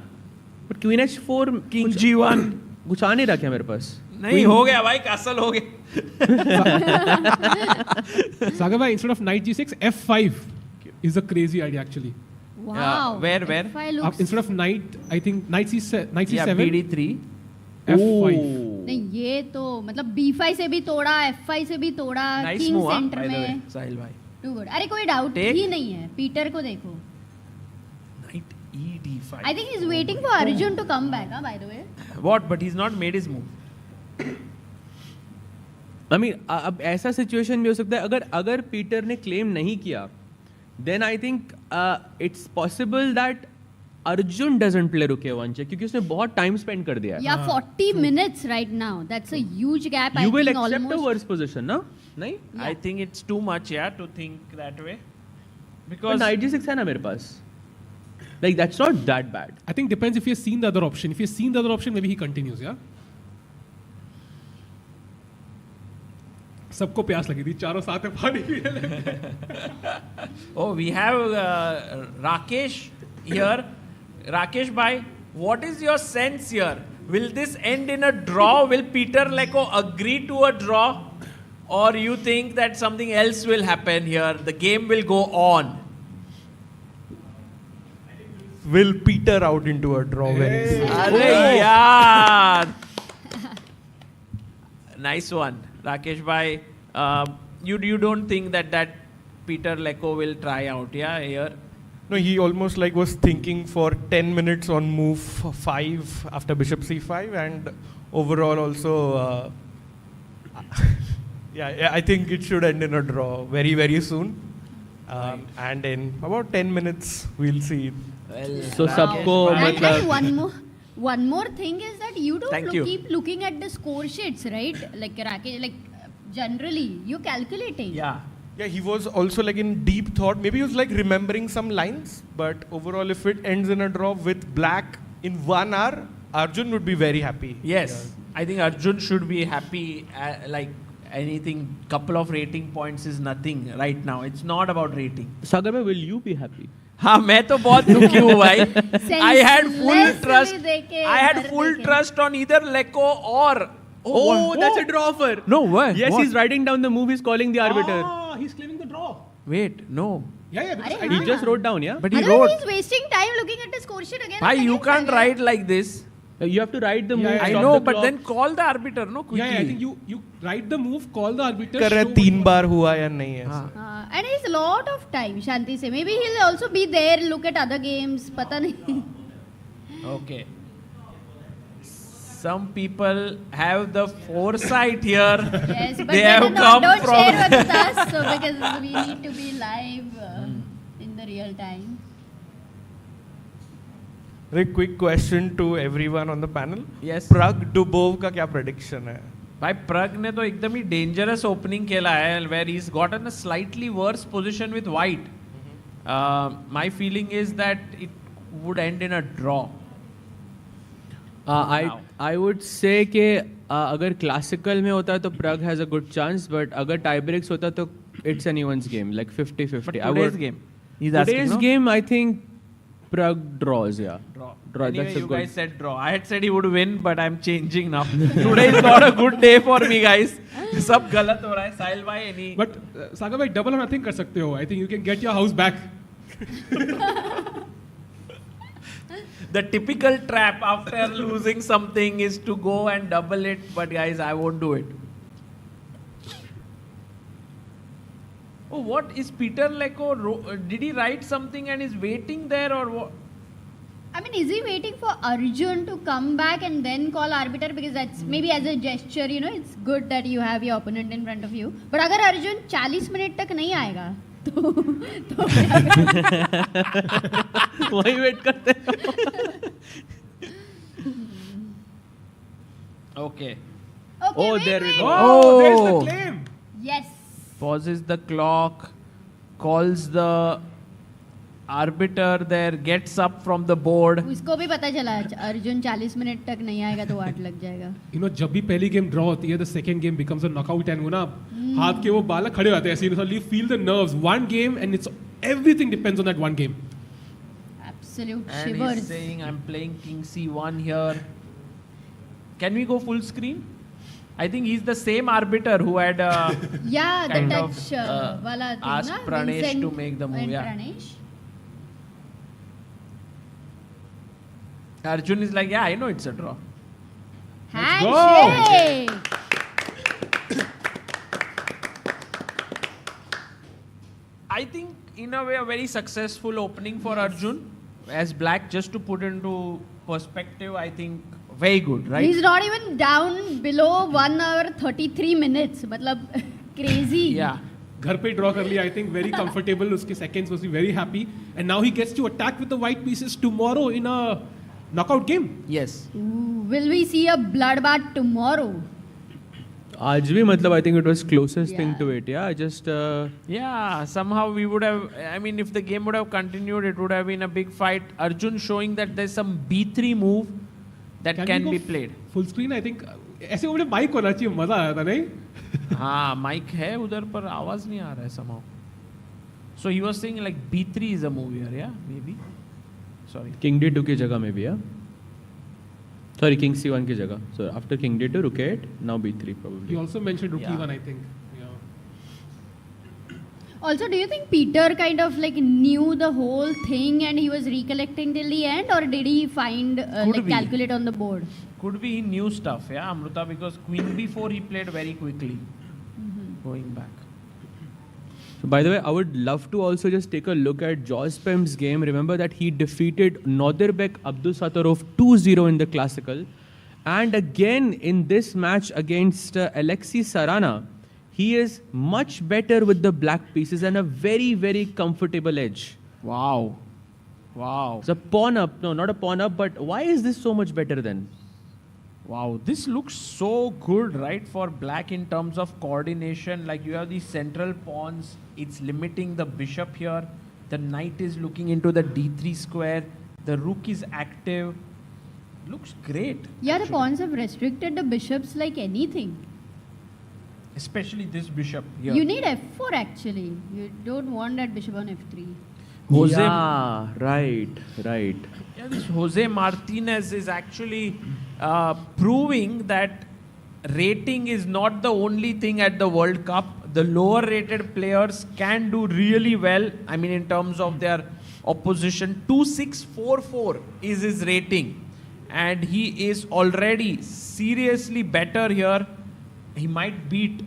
S11: But queen h4,
S14: king g1.
S11: कुछ आ नहीं रहा क्या मेरे पास?
S14: नहीं हो गया भाई, castle हो गया.
S13: Sagar bhai, instead of knight g6, f5 is a crazy idea actually.
S12: Wow.
S14: Where?
S13: Instead of knight, I think knight c7.
S14: Yeah, bd3.
S13: f5.
S12: नहीं ये तो मतलब b5 से भी तोड़ा, f5 से भी तोड़ा,
S14: Nice
S12: king
S14: move,
S12: center में.
S14: साहिल भाई.
S12: Too good. अरे कोई doubt ही नहीं है. पीटर को देखो.
S14: Knight ed5.
S12: I think he's waiting for Arjun to come back. By the way.
S14: What? But he's not made his move.
S11: I mean, अब ऐसा सिचुएशन भी हो सकता है अगर पीटर ने क्लेम नहीं किया, then I think it's possible that Arjun doesn't play Rook A1 check क्योंकि उसने बहुत time spend कर दिया है.
S12: Yeah, 40 minutes right now. That's a huge gap.
S11: You
S12: I
S11: will
S12: think
S11: accept
S12: almost
S11: a worse position, no? नहीं?
S14: I think it's too much, yeah, to think that way.
S11: But
S14: Because
S11: knight g6 है ना मेरे पास. Like that's not that bad.
S13: I think depends if he has seen the other option. If he has seen the other option, maybe he continues, yeah? सबको प्यास लगी थी, चारों साथ में पानी पीने लगे.
S14: oh, we have Rakesh here. Rakesh bhai, what is your sense here? Will this end in a draw? Will Peter Leko agree to a draw? Or you think that something else will happen here? The game will go on.
S10: Will peter out into a draw very soon.
S14: Arey yaar. Nice one. Rakesh bhai, you don't think that Peter Leko will try out, yeah, here?
S10: No, he almost like was thinking for 10 minutes on move 5 after bishop c5, and overall also, yeah, I think it should end in a draw very, very soon. And in about 10 minutes, we'll see.
S14: Well,
S11: So सबको मतलब
S12: and one more thing is that you don't
S14: you.
S12: keep looking at the score sheets, right? Like Rakesh, like generally you're calculating.
S14: Yeah.
S10: Yeah, he was also like in deep thought. Maybe he was like remembering some lines, but overall, if it ends in a draw with black in 1 hour, Arjun would be very happy.
S14: Yes, I think Arjun should be happy. Like anything, couple of rating points is nothing right now. It's not about rating.
S11: Sagar bhai, will you be happy?
S14: हाँ मैं तो बहुत दुखी हूँ भाई. I had full trust. I had full trust on either Leko or.
S11: Oh, that's a draw offer.
S14: No, what?
S11: Yes,
S14: What?
S11: he's writing down the move. He's calling the arbiter.
S13: Ah, he's claiming the draw.
S14: Wait, no.
S13: Yeah, because
S11: He just wrote down, yeah?
S14: But he wrote.
S12: He's wasting time looking at the score sheet again.
S14: Bhai,
S12: and
S14: you
S12: again,
S14: can't
S12: again.
S14: write like this.
S11: You have to write the move.
S14: I
S11: stop
S14: know,
S11: the
S14: but
S11: clock.
S14: then call the arbiter, no, quickly.
S13: Yeah, I think you write the move, call the arbiter.
S10: कर रहे
S13: show
S10: 3 बार हुआ या नहीं है.
S12: And it's a lot of time, Shanti say. Maybe he'll also be there, look at other games. Pata nahi.
S14: Okay. Some people have the foresight here.
S12: Yes, but
S14: they have come
S12: don't
S14: from.
S12: share with us, so because we need to be live in the real time.
S10: Very quick question to everyone on the panel.
S14: Yes.
S10: Pragg Dubov का क्या prediction है?
S14: भाई प्रग ने तो एकदम ही dangerous opening खेला है where he's gotten a slightly worse position with white. My feeling is that it would end in a draw.
S11: I would say कि अगर classical में होता तो Pragg has a good chance, but अगर tie breaks होता तो it's anyone's game, like 50-50.
S14: But today's game, he's asking,
S11: today's
S14: no?
S11: game, I think Pragg draws, yeah.
S14: Draw.
S11: Anyway,
S14: Anyway,
S11: that's a
S14: you
S11: good.
S14: guys said draw. I had said he would win, but I'm changing now. Today is not a good day for me, guys. सब गलत हो रहा है. Sahil bhai, any?
S13: But Sagar bhai, double or nothing कर सकते हो. I think you can get your house back.
S14: The typical trap after losing something is to go and double it, but guys, I won't do it. Oh, what is Peter Leko? Did he write something and is waiting there or what?
S12: I mean, is he waiting for Arjun to come back and then call arbiter? Because that's maybe as a gesture, you know, it's good that you have your opponent in front of you. But अगर Arjun 40 minute तक नहीं आएगा, तो
S11: वही wait करते हैं.
S14: Okay.
S12: Okay, wait,
S11: there we
S12: wait.
S11: go.
S13: Oh, there's the claim.
S12: Yes.
S14: Pauses the clock, calls the arbiter there, gets up from the board.
S12: उसको भी पता चला अर्जुन 40 मिनट तक नहीं आएगा तो वाट लग जाएगा.
S13: You know, जब भी पहली गेम ड्रॉ होती है, the second game becomes a knockout and वो ना हाथ के वो बालक खड़े होते हैं ऐसे, you feel the nerves. One game and it's everything depends on that one game.
S12: Absolute
S14: And
S12: shivers.
S14: he's saying, I'm playing King C1 here. Can we go full screen? I think he's the same arbiter who had
S12: Yeah, the
S14: kind
S12: touch
S14: of,
S12: wala thing,
S14: asked
S12: na?
S14: Pranesh
S12: Vincent
S14: to make the move.
S12: and
S14: Yeah.
S12: Pranesh.
S14: Arjun is like, yeah, I know it's a draw.
S12: Handshake!
S14: I think in a way a very successful opening for Arjun as black. Just to put into perspective, I think very good, right?
S12: He's not even down below 1 hour 33 minutes. मतलब crazy.
S14: Yeah.
S13: घर पे draw कर लिया. I think very comfortable. उसके seconds was very happy. And now he gets to attack with the white pieces tomorrow in a knockout game.
S14: Yes.
S12: Ooh, will we see a bloodbath tomorrow?
S11: आज भी मतलब I think it was closest thing to it. Yeah, just.
S14: Yeah, somehow we would have. I mean, if the game would have continued, it would have been a big fight. Arjun showing that there's some B3 move that can be played.
S13: Full screen, I think. ऐसे वो mic होना चाहिए, मजा आया था नहीं?
S14: हाँ, mic है उधर पर आवाज नहीं आ रहा है somehow. So he was saying like B3 is a move here, yeah, maybe. Sorry.
S11: King D2 की जगह में भी, yeah. Sorry, King C1 की जगह. So after King D2, Rook 8, now B3 probably.
S13: He also mentioned Rook E1, I think.
S12: Also, do you think Peter kind of like knew the whole thing and he was recollecting till the end, or did he find calculate on the board?
S14: Could be he knew stuff, yeah, Amruta, because Queen B4 he played very quickly. Going back.
S11: So by the way, I would love to also just take a look at Josh Pem's game. Remember that he defeated Nodirbek Abdusattorov 2-0 in the Classical. And again in this match against Alexei Sarana, he is much better with the black pieces and a very, very comfortable edge.
S14: Wow. Wow.
S11: It's a pawn up. No, not a pawn up, but why is this so much better then?
S14: Wow, this looks so good, right, for black in terms of coordination. Like you have these central pawns, it's limiting the bishop here. The knight is looking into the d3 square. The rook is active. looks great.
S12: Yeah, the pawns have restricted the bishops like anything.
S14: Especially this bishop here.
S12: You need f4 actually. You don't want that bishop on f3.
S11: Yeah, right.
S14: Yeah, this Jose Martinez is actually proving that rating is not the only thing at the World Cup. The lower rated players can do really well. I mean, in terms of their opposition, 2644 is his rating. And he is already seriously better here. He might beat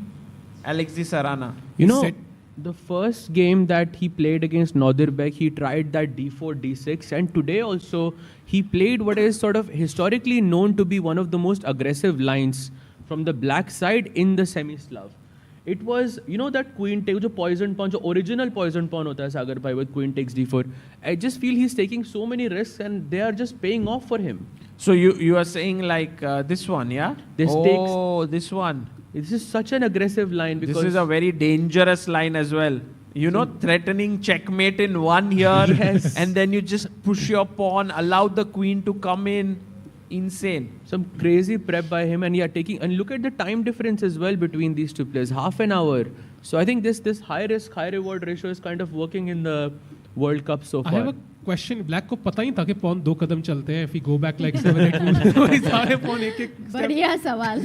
S14: Alexis Arana.
S11: You know, the first game that he played against Nodirbek, he tried that d4, d6, and today also he played what is sort of historically known to be one of the most aggressive lines from the black side in the semi-Slav. It was, you know, that queen takes a poison pawn, the original poison pawn hota hai Sagar Bhai with queen takes d4. I just feel he's taking so many risks and they are just paying off for him.
S14: So you are saying like this one, yeah? This one.
S11: This is such an aggressive line because
S14: this is a very dangerous line as well. You know, threatening checkmate in one here,
S11: Yes.
S14: and then you just push your pawn, allow the queen to come in. Insane.
S11: Some crazy prep by him, and and look at the time difference as well between these two players, half an hour. So I think this high risk, high reward ratio is kind of working in the World Cup so far.
S13: I have a question. Black को पता ही था कि pawn 2 कदम चलते हैं. If we go back like 7-8 moves, तो ये सारे pawn एक
S12: बढ़िया सवाल.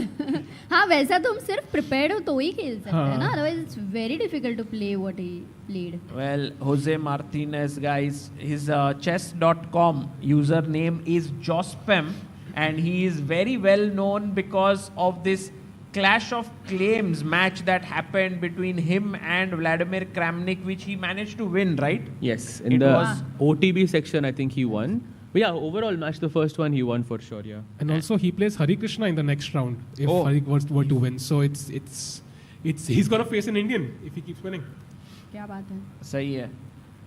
S12: हाँ, वैसा तुम सिर्फ prepared हो तो ही खेल सकते हैं ना. Otherwise it's very difficult to play what he played.
S14: Well, Jose Martinez, guys, his chess.com username is Jospem, and he is very well known because of this Clash of Claims match that happened between him and Vladimir Kramnik, which he managed to win, right?
S11: Yes, in the OTB section, I think he won. But yeah, overall match, the first one he won for sure, yeah.
S13: And also he plays Harikrishna in the next round if Harik were to win. So it's he's gonna face an Indian if he keeps winning.
S12: क्या बात है?
S14: सही है.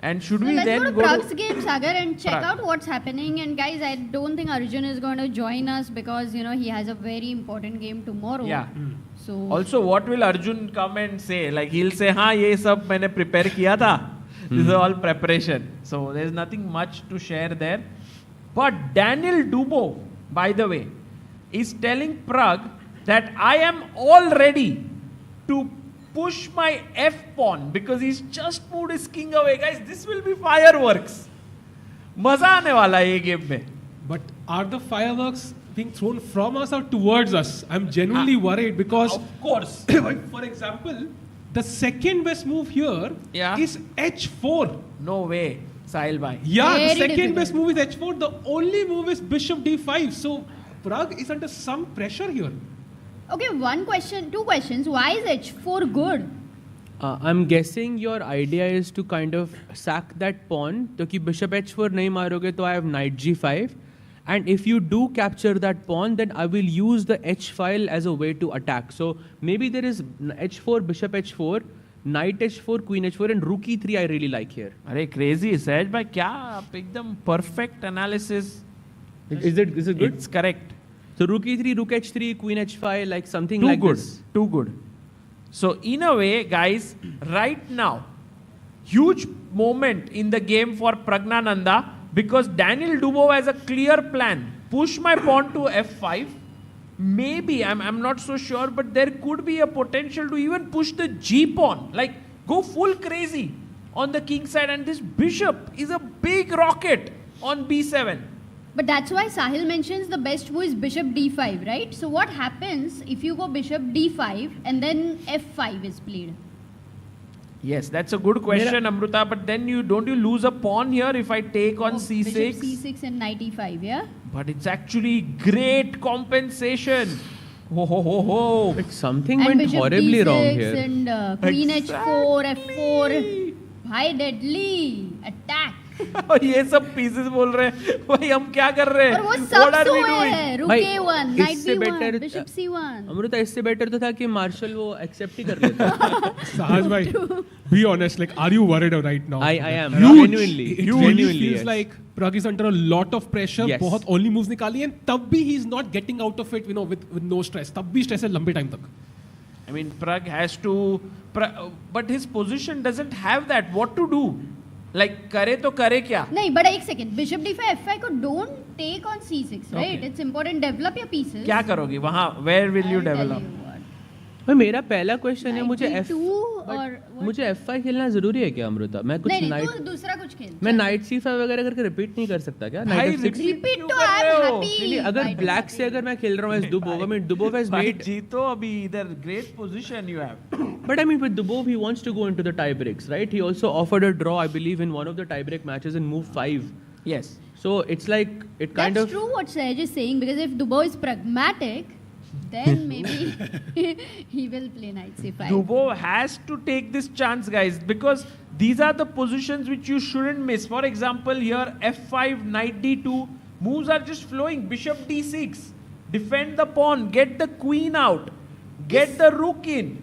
S14: And should we
S12: let's
S14: then
S12: go to Pragg's game, Sagar, and check
S14: Pragg.
S12: out what's happening. And guys, I don't think Arjun is going to join us because, you know, he has a very important game tomorrow.
S14: Yeah.
S12: So
S14: Also, what will Arjun come and say? Like, he'll say, हाँ, ये सब मैंने prepare किया था. This is all preparation. So, there's nothing much to share there. But Daniel Dubow, by the way, is telling Pragg that I am all ready to push my F pawn because he's just moved his king away. Guys, this will be fireworks. मजा आने वाला है ये game में.
S13: But are the fireworks being thrown from us or towards us? I'm genuinely worried because
S14: Of course.
S13: for example, the second best move here is H4.
S14: No way, Sahil bhai.
S13: Yeah,
S12: Very
S13: the second
S12: difficult.
S13: best move is H4. The only move is Bishop D5. So Pragg is under some pressure here.
S12: okay, two questions. Why is H4 good?
S11: I'm guessing your idea is to kind of sack that pawn. So कि bishop h4 नहीं मारोगे तो I have knight g5. And if you do capture that pawn, then I will use the h file as a way to attack. So maybe there is h4, bishop h4, knight h4, queen h4, and rook e3 I really like here.
S14: अरे crazy सहज भाई क्या आप एकदम perfect analysis.
S11: Is it good?
S14: It's correct.
S11: So rook e3, rook h3, queen h5, like something
S14: Too
S11: like
S14: good.
S11: this.
S14: Too good. So in a way, guys, right now, huge moment in the game for Pragnananda because Daniel Dubow has a clear plan. Push my pawn to f5. Maybe, I'm not so sure, but there could be a potential to even push the g pawn. Like, go full crazy on the king side. And this bishop is a big rocket on b7.
S12: But that's why Sahil mentions the best move is bishop d5, right? So what happens if you go bishop d5 and then f5 is played?
S14: Yes, that's a good question, Amruta. But then don't you lose a pawn here if I take on c6?
S12: Bishop c6 and knight e5, yeah?
S14: But it's actually great compensation. Ho ho ho ho.
S11: But something
S12: And
S11: went
S12: bishop
S11: horribly
S12: d6
S11: wrong here.
S12: and queen h4, f4. Bhai deadly. Attack.
S14: और ये सब pieces बोल रहे हैं भाई हम क्या कर रहे हैं?
S12: और वो
S14: What
S12: सब
S14: are we
S12: सोए
S14: doing?
S12: हैं. Rook
S11: भाई,
S12: a1, knight
S11: इससे
S12: b1,
S11: better-
S12: bishop c1.
S11: Amrita इससे बेटर तो था कि मार्शल वो एक्सेप्ट ही कर लेता.
S13: Sahaj bhai, be honest. Like, are you worried right now?
S11: I am.
S13: Huge.
S11: Genuinely.
S13: It
S11: Genuinely,
S13: really feels
S11: yes.
S13: like Pragg is under a lot of pressure.
S11: Yes.
S13: बहुत only moves निकाली and तब भी he's not getting out of it, you know, with no stress. तब भी stress है लंबे time तक.
S14: I mean, Pragg has to, but his position doesn't have that. What to do? Like करे तो करे क्या?
S12: नहीं, but एक second. Bishop d5 f5 को don't take on c6, right? It's important. Develop your pieces.
S14: क्या करोगी वहाँ? Where will you develop?
S11: मेरा पहला क्वेश्चन है मुझे मुझे f5 खेलना जरूरी है क्या अमृता? मैं कुछ नाइट
S12: दूसरा कुछ खेल.
S11: मैं नाइट c5 वगैरह करके रिपीट नहीं कर सकता क्या?
S12: रिपीट तो आई एम हैप्पी.
S11: अगर ब्लैक से अगर मैं खेल रहा हूँ as Dubov, I mean Dubov has made
S14: जीतो अभी इधर great position you have.
S11: But I mean with Dubov he wants to go into the tie breaks, right? He also offered a draw I believe in one of the tie break matches in move 5.
S14: Yes.
S11: So it's like it kind
S12: That's
S11: of
S12: true what Sahaj is saying, because if Dubov is pragmatic, then maybe he will play knight c5.
S14: Dubov has to take this chance, guys, because these are the positions which you shouldn't miss. For example, here f5, knight d2, moves are just flowing. Bishop d6, defend the pawn, get the queen out, get the rook in.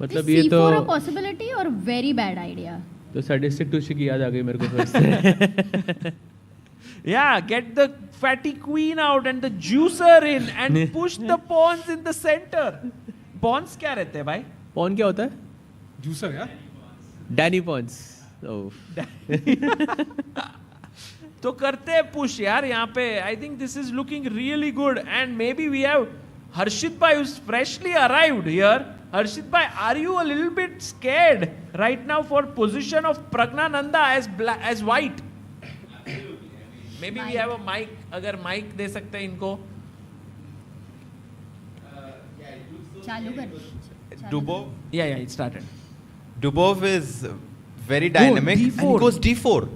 S11: मतलब
S12: Is
S11: ये
S12: c4
S11: तो
S12: a possibility or very bad idea?
S11: तो sadistic tushi की याद आ गई मेरे को फिर से.
S14: Yeah, get the fatty queen out and the juicer in and push the pawns in the center. Pawns क्या रहते हैं भाई?
S11: Pawn क्या होता है?
S13: Juicer यार.
S11: Danny pawns. Oh.
S14: तो करते हैं push यार यहाँ पे. I think this is looking really good and maybe we have Harshit bhai who's freshly arrived here. Harshit bhai, are you a little bit scared right now for position of Pragnananda as white? Maybe we have a mic. अगर mic दे सकते हैं इनको.
S12: चालू कर.
S17: Dubov?
S14: Yeah, it started.
S17: Dubov is very dynamic and he goes d4.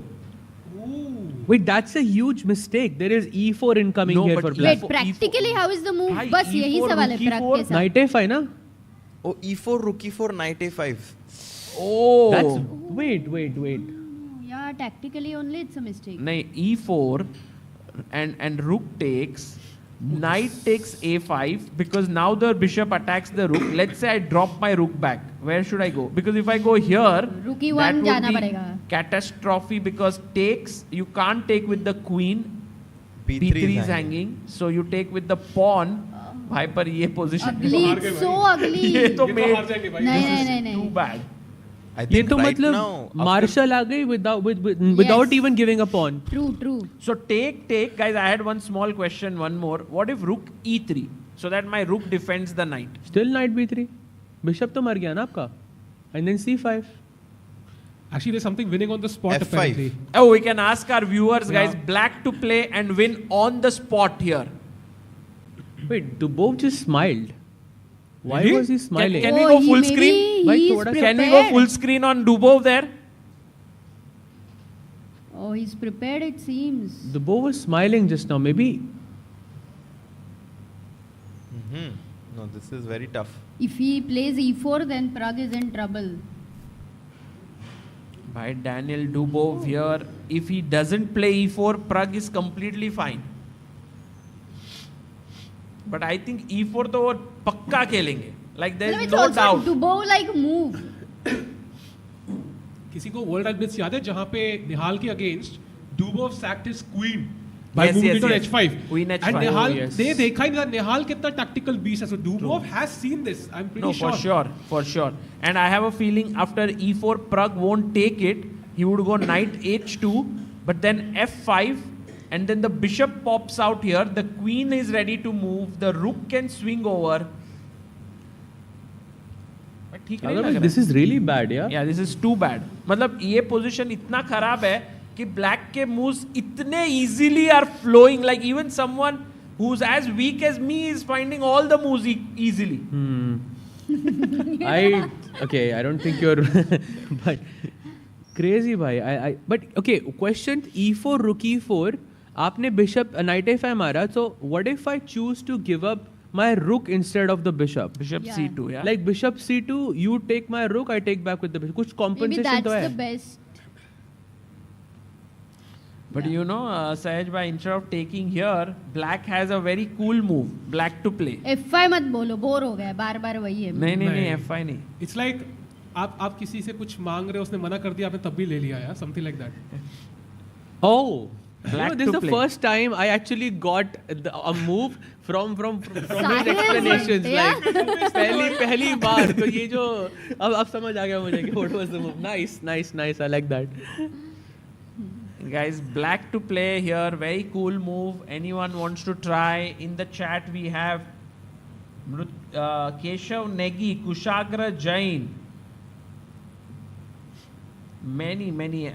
S11: Wait, that's a huge mistake. There is e4 incoming here for black.
S12: Wait, practically how is the move? बस यही सवाल है Pragg के साथ.
S11: Knight a5 ना?
S17: Oh, e4, rook e4, knight a5.
S14: Oh.
S11: That's wait.
S12: Yeah, tactically only it's a mistake.
S14: नहीं, e4 and rook takes, knight takes a5 because now the bishop attacks the rook. Let's say I drop my rook back. Where should I go? Because if I go here,
S12: rook
S14: that
S12: e1
S14: would
S12: जाना
S14: be
S12: पड़ेगा.
S14: catastrophe because takes, you can't take with the queen.
S17: b3
S14: is hanging. So you take with the pawn. भाई पर ये position
S12: Ugly, so ugly.
S14: ये तो made
S12: नहीं.
S14: too bad.
S17: I
S11: ये
S17: think
S11: तो
S17: right
S11: मतलब
S17: now,
S11: Marshall आ गई without even giving a pawn.
S12: True.
S14: So take, guys. I had one small question, one more. What if rook e3, so that my rook defends the knight?
S11: Still knight b3. Bishop तो मर गया ना आपका. And then c5.
S13: Actually, there's something winning on the spot.
S17: F5.
S13: Apparently.
S14: Oh, we can ask our viewers, guys. Black to play and win on the spot here.
S11: Wait, Dubov just smiled. Why was he smiling?
S14: Can we go full screen? Can we go full screen on Dubov there?
S12: Oh, he's prepared, it seems.
S11: Dubov was smiling just now. Maybe.
S17: No, this is very tough.
S12: If he plays e4, then Pragg is in trouble.
S14: By Daniel Dubov here. If he doesn't play e4, Pragg is completely fine. But I think e4 तो वो पक्का खेलेंगे. Like there is no doubt.
S12: Dubov like move.
S13: किसी को world rank याद है जहां पे निहाल के against Dubov sacked his queen by moving into h5.
S14: Queen h5.
S13: And Nihal, they देखा ही नहीं था निहाल कितना tactical beast है. So Dubov has seen this. I'm pretty sure.
S14: For sure. And I have a feeling after e4, Pragg won't take it. He would go knight h2, but then f5, and then the bishop pops out here. The queen is ready to move. The rook can swing over.
S11: This is really bad, yeah?
S14: Yeah, this is too bad. मतलब ये position इतना खराब है कि black के moves इतने easily are flowing. Like even someone who's as weak as me is finding all the moves easily.
S11: I don't think you're but crazy bhai. But okay, question e4 rook e4 आपने bishop knight a5 मारा. So what if I choose to give up my rook instead of the bishop?
S14: Bishop c2, yeah.
S11: Like bishop c2, you take my rook, I take back with the bishop. कुछ compensation
S12: Maybe
S11: तो है.
S12: that's the best.
S14: But you know, Sahaj bhai, instead of taking here, black has a very cool move. Black to play.
S12: f5 मत बोलो, bore हो गया. बार-बार वही है.
S14: नहीं, f5 नहीं.
S13: It's like आप किसी से कुछ मांग रहे हो, उसने मना कर दिया, आपने तब भी ले लिया यार. Something like that.
S11: Oh.
S14: Black
S11: this is
S14: to
S11: the
S14: play.
S11: first time I actually got a move from his
S12: Sahil,
S11: explanations.
S12: yeah.
S11: Like पहली बार तो ये जो अब समझ आ गया मुझे कि what was the move. Nice. I like that.
S14: Guys, black to play here. Very cool move. Anyone wants to try? In the chat we have Keshav Negi, Kushagra Jain. Many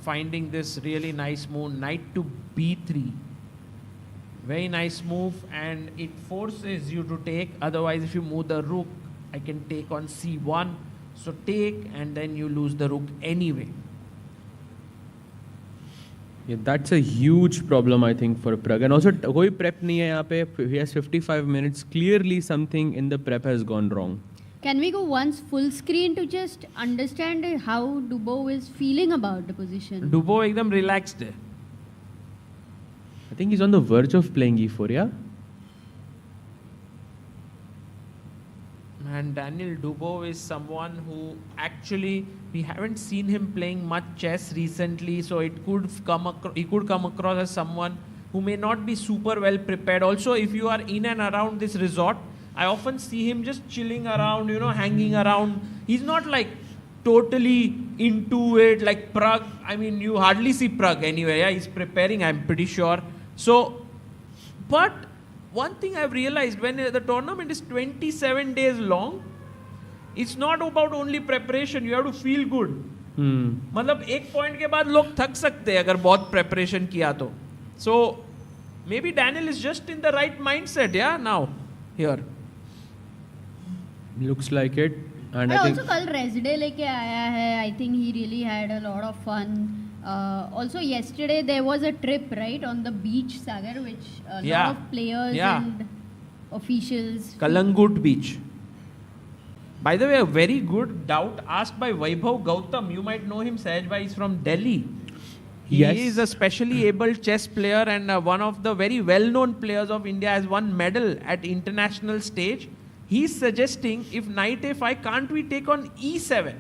S14: finding this really nice move. Knight to b3. Very nice move, and it forces you to take. Otherwise, if you move the rook, I can take on c1. So take, and then you lose the rook anyway.
S11: Yeah, that's a huge problem, I think, for Pragg. And also, कोई prep नहीं है यहाँ पे. He has 55 minutes. Clearly, something in the prep has gone wrong.
S12: Can we go once full screen to just understand how Dubov is feeling about the position?
S14: Dubov एकदम relaxed है.
S11: I think he's on the verge of playing e4, yeah?
S14: And Daniel Dubov is someone who actually, we haven't seen him playing much chess recently, so it could he could come across as someone who may not be super well prepared. Also, if you are in and around this resort, I often see him just chilling around, hanging around. He's not like totally into it like Pragg. I mean, you hardly see Pragg anywhere. Yeah, he's preparing, I'm pretty sure. So, but one thing I've realized, when the tournament is 27 days long, it's not about only preparation. You have to feel good. मतलब एक point के बाद लोग थक सकते हैं अगर बहुत preparation किया तो. So, maybe Daniel is just in the right mindset, yeah, now, here.
S11: Looks like it. And I
S12: also
S11: think
S12: कल rest day लेके आया है. I think he really had a lot of fun. Also yesterday there was a trip, right, on the beach, Sagar, which a lot of players and officials.
S14: Kalangut Beach. By the way, a very good doubt asked by Vaibhav Gautam. You might know him, Sahaj bhai is from Delhi. He is a specially able chess player and one of the very well-known players of India, has won medal at international stage. He's suggesting if knight a5, can't we take on e7?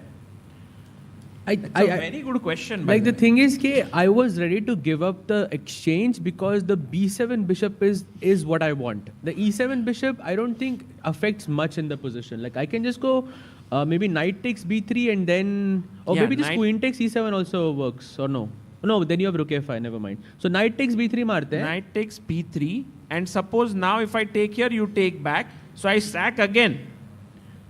S14: That's a very good question.
S11: Like the thing is, I was ready to give up the exchange because the b7 bishop is what I want. The e7 bishop, I don't think affects much in the position. Like I can just go maybe knight takes b3 and then, or maybe just queen takes e7 also works, or no? No, then you have rook a5, never mind. So knight takes b3 मारते हैं.
S14: Knight takes b3, and suppose now if I take here, you take back. So I sack again.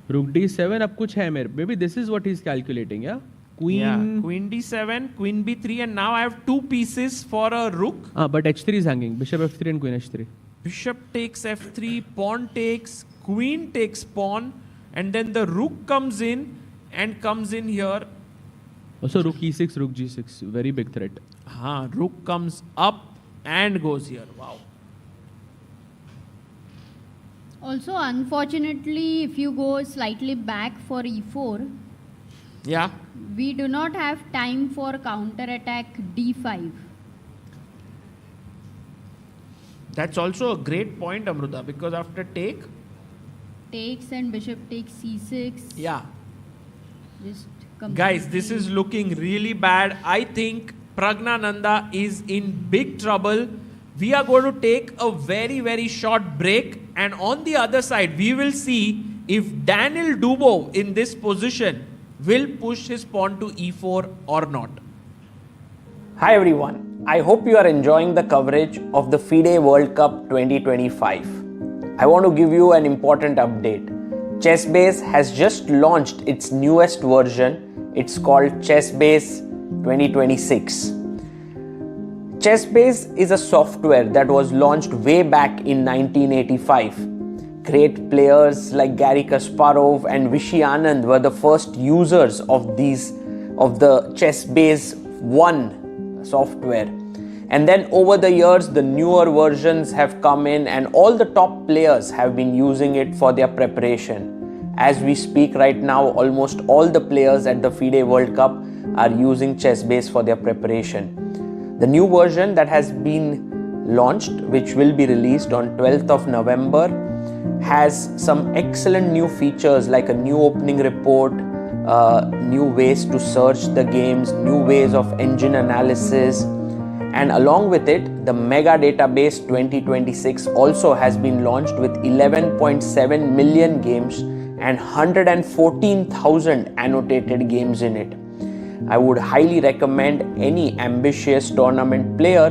S11: Rook d7, अब कुछ है मेरे. Maybe this is what he's calculating, yeah? Queen.
S14: Queen d7, queen b3, and now I have two pieces for a rook.
S11: But h3 is hanging. Bishop f3 and queen h3.
S14: Bishop takes f3, pawn takes, queen takes pawn, and then the rook comes in here.
S11: Also rook e6, rook g6. Very big threat.
S14: Rook comes up and goes here. Wow.
S12: Also, unfortunately, if you go slightly back for e4, we do not have time for counter attack d5.
S14: That's also a great point, Amruta, because after takes
S12: and bishop takes c6.
S14: Yeah.
S12: Just
S14: guys, this is looking really bad. I think Pragnananda is in big trouble. We are going to take a very, very short break. And on the other side, we will see if Daniel Dubov in this position will push his pawn to e4 or not.
S1: Hi everyone. I hope you are enjoying the coverage of the FIDE World Cup 2025. I want to give you an important update. ChessBase has just launched its newest version. It's called ChessBase 2026. ChessBase is a software that was launched way back in 1985. Great players like Garry Kasparov and Vishy Anand were the first users of the ChessBase 1 software. And then over the years, the newer versions have come in and all the top players have been using it for their preparation. As we speak right now, almost all the players at the FIDE World Cup are using ChessBase for their preparation. The new version that has been launched, which will be released on 12th of November, has some excellent new features like a new opening report, new ways to search the games, new ways of engine analysis, And along with it, the Mega Database 2026 also has been launched with 11.7 million games and 114,000 annotated games in it. I would highly recommend any ambitious tournament player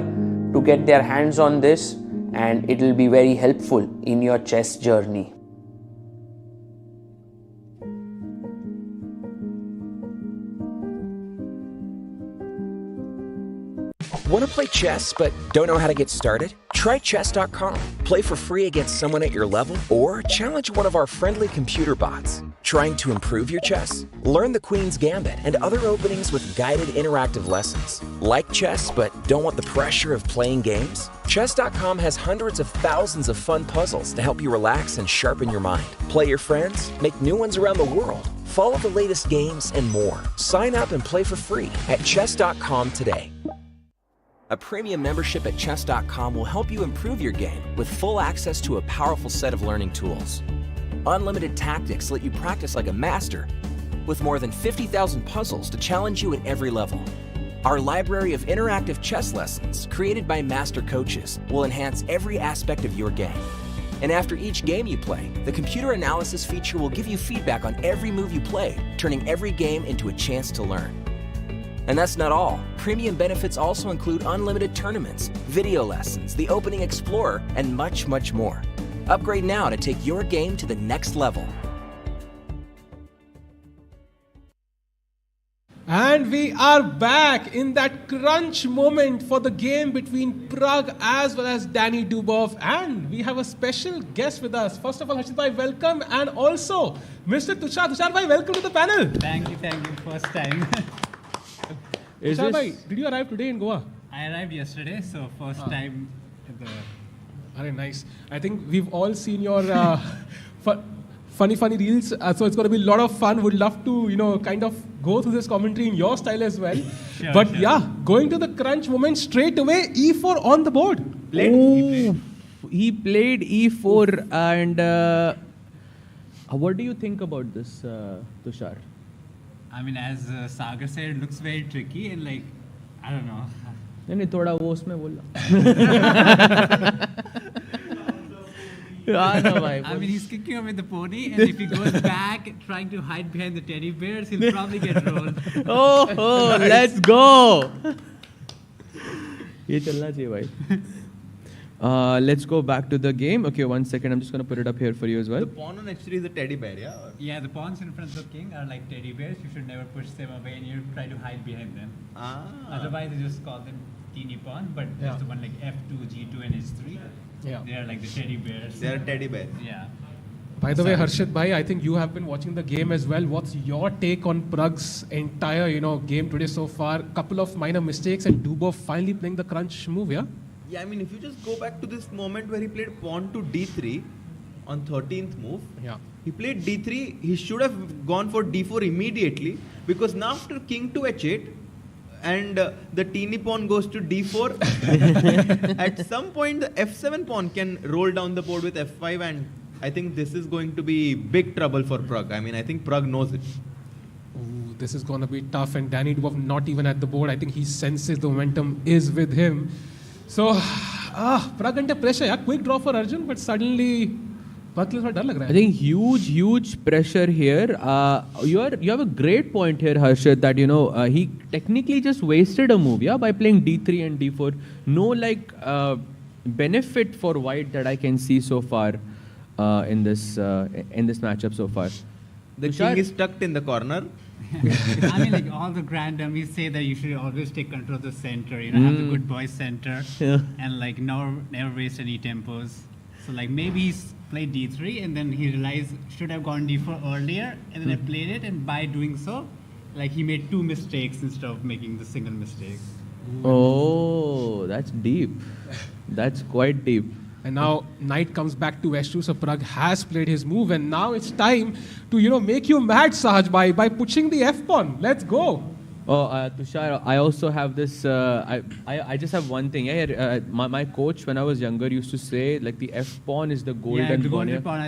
S1: to get their hands on this, and it will be very helpful in your chess journey.
S2: Want to play chess but don't know how to get started? Try chess.com. Play for free against someone at your level or challenge one of our friendly computer bots. Trying to improve your chess? Learn the Queen's Gambit and other openings with guided interactive lessons. Like chess but don't want the pressure of playing games? Chess.com has hundreds of thousands of fun puzzles to help you relax and sharpen your mind. Play your friends, make new ones around the world, follow the latest games, and more. Sign up and play for free at chess.com today. A premium membership at chess.com will help you improve your game with full access to a powerful set of learning tools. Unlimited tactics let you practice like a master with more than 50,000 puzzles to challenge you at every level. Our library of interactive chess lessons created by master coaches will enhance every aspect of your game. And after each game you play, the computer analysis feature will give you feedback on every move you played, turning every game into a chance to learn. And that's not all. Premium benefits also include unlimited tournaments, video lessons, the Opening Explorer, and much, much more. Upgrade now to take your game to the next level.
S13: And we are back in that crunch moment for the game between Pragg as well as Danny Dubov. And we have a special guest with us. First of all, Harshit bhai, welcome. And also, Mr. Tushar. Tushar bhai, welcome to the panel.
S15: Thank you. First time.
S13: Tushar bhai, did you arrive today in Goa?
S15: I arrived yesterday, so first time at the...
S13: Very nice. I think we've all seen your funny reels, so it's going to be a lot of fun. Would love to, kind of go through this commentary in your style as well.
S15: Sure.
S13: Going to the crunch moment straight away, E4 on the board.
S11: He played E4, and what do you think about this, Tushar?
S15: I mean, as Sagar said, it looks very tricky and I don't know.
S11: नहीं थोड़ा वो उसमें बोला.
S15: I mean, he's kicking him with the pony, and if he goes back trying to hide behind the teddy bears, he'll probably get rolled.
S11: Oh, let's go! ये चलना चाहिए भाई. Let's go back to the game. Okay, 1 second. I'm just going to put it up here for you as well.
S17: The pawn on h3 is a teddy bear, yeah?
S15: Yeah, the pawns in front of the king are like teddy bears. You should never push them away and you try to hide behind them. Otherwise, they just call them teeny pawn, but there's the one like f2, g2, and h3.
S13: Yeah.
S15: They are like the teddy bears.
S17: They are teddy bears.
S15: Yeah.
S13: By the way, Harshit bhai, I think you have been watching the game as well. What's your take on Pragg's entire, game today so far? Couple of minor mistakes and Dubov finally playing the crunch move, yeah?
S17: Yeah, I mean, if you just go back to this moment where he played pawn to d3 on 13th move, he played d3, he should have gone for d4 immediately, because now after king to h8 and the teeny pawn goes to d4, at some point the f7 pawn can roll down the board with f5, and I think this is going to be big trouble for Pragg. I mean, I think Pragg knows it.
S13: Ooh, this is going to be tough, and Danny Dubov not even at the board. I think he senses the momentum is with him. So, Pragg under pressure. Yeah, quick draw for Arjun, but suddenly, I
S11: think huge pressure here. You have a great point here, Harshit, that he technically just wasted a move, by playing d3 and d4. No benefit for white that I can see so far in this matchup so far.
S17: The king is tucked in the corner.
S15: I mean, like all the grand dummies say that you should always take control of the center, have the good boy center, and never waste any tempos. So maybe he's played d3 and then he realized should have gone d4 earlier, and then I played it, and by doing so, he made 2 mistakes instead of making the single mistake.
S11: Oh, that's deep. That's quite deep.
S13: And now knight comes back to h2, so Pragg has played his move, and now it's time to make you mad, Sahaj, by pushing the f-pawn. Let's go.
S11: Oh, Tushar, I also have this. I just have one thing. My coach when I was younger used to say the f-pawn is the golden pawn.
S15: Yeah, the golden pawn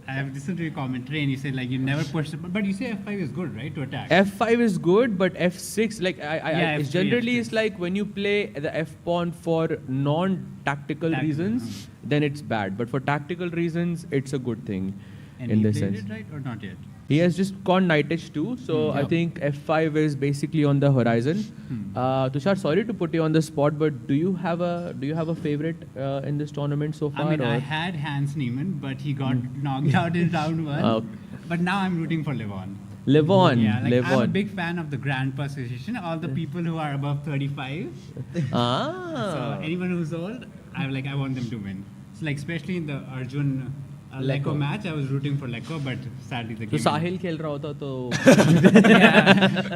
S15: I have listened to your commentary and you say like you never push the, but you say F5 is good, right, to attack?
S11: F5 is good, but F6, like
S15: F3,
S11: generally
S15: F6.
S11: it's like when you play the F pawn for non-tactical reasons, then it's bad. But for tactical reasons, it's a good thing
S15: And
S11: in
S15: he
S11: this
S15: played
S11: sense.
S15: it right or not yet?
S11: He has just gone knight h2, so I think F5 is basically on the horizon. Tushar, sorry to put you on the spot, but do you have a favorite in this tournament so far?
S15: I mean, I
S11: or?
S15: had Hans Niemann, but he got knocked out in round one. But now I'm rooting for Levon.
S11: Levon,
S15: Yeah, like I'm a
S11: Levon.
S15: big fan of the Grand Pass Association. All the people who are above 35. So anyone who's old, I want them to win. So like especially in the Arjun Lecco match, I was rooting for Lecco, but sadly the
S11: तो
S15: game.
S11: साहिल खेल रहा होता तो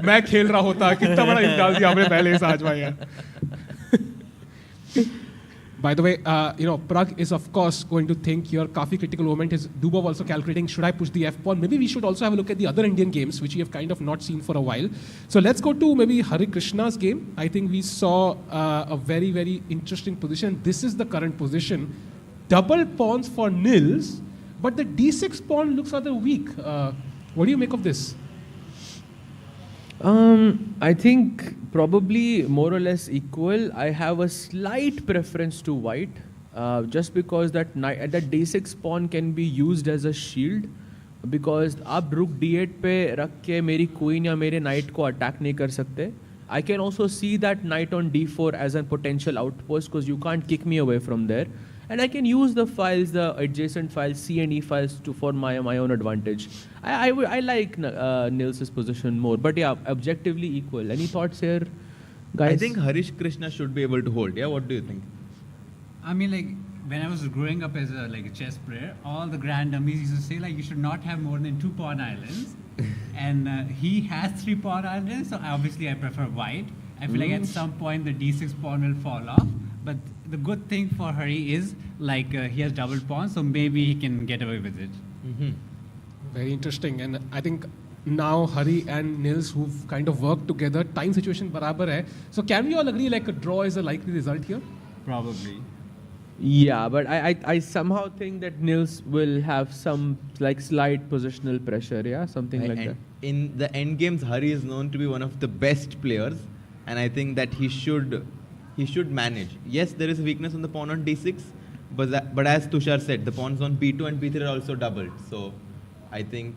S13: मैं खेल रहा होता कितना बड़ा हिट डाल दिया हमने पहले इस आज भाई यार. By the way, Pragg is of course going to think your काफी critical moment is Dubov also calculating should I push the F pawn? Maybe we should also have a look at the other Indian games which we have kind of not seen for a while. So let's go to maybe Harikrishna's game. I think we saw a very very interesting position. This is the current position. Double pawns for Nils, but the D6 pawn looks rather weak. What do you make of this?
S11: I think probably more or less equal. I have a slight preference to white, just because that d6 pawn can be used as a shield, because आप rook d8 पे रख के मेरी queen या मेरे knight को attack नहीं कर सकते. I can also see that knight on d4 as a potential outpost, because you can't kick me away from there. And I can use the files, the adjacent files, C and E files for my own advantage. I like Nils's position more, but yeah, objectively equal. Any thoughts here, guys?
S17: I think Harikrishna should be able to hold. Yeah, what do you think?
S15: I mean, like when I was growing up as a chess player, all the grand dummies used to say like you should not have more than 2 pawn islands, and he has 3 pawn islands. So obviously I prefer white. I feel like at some point the d6 pawn will fall off, but the good thing for Hari is like he has double pawns, so maybe he can get away with it.
S13: Very interesting, and I think now Hari and Nils, who've kind of worked together, time situation barabar hai. So can we all agree like a draw is a likely result here?
S15: Probably.
S11: Yeah, but I somehow think that Nils will have some like slight positional pressure, yeah, something like that.
S17: In the end games, Hari is known to be one of the best players, and I think that he should manage. Yes, there is a weakness on the pawn on d6, but as Tushar said, the pawns on b2 and b3 are also doubled. So I think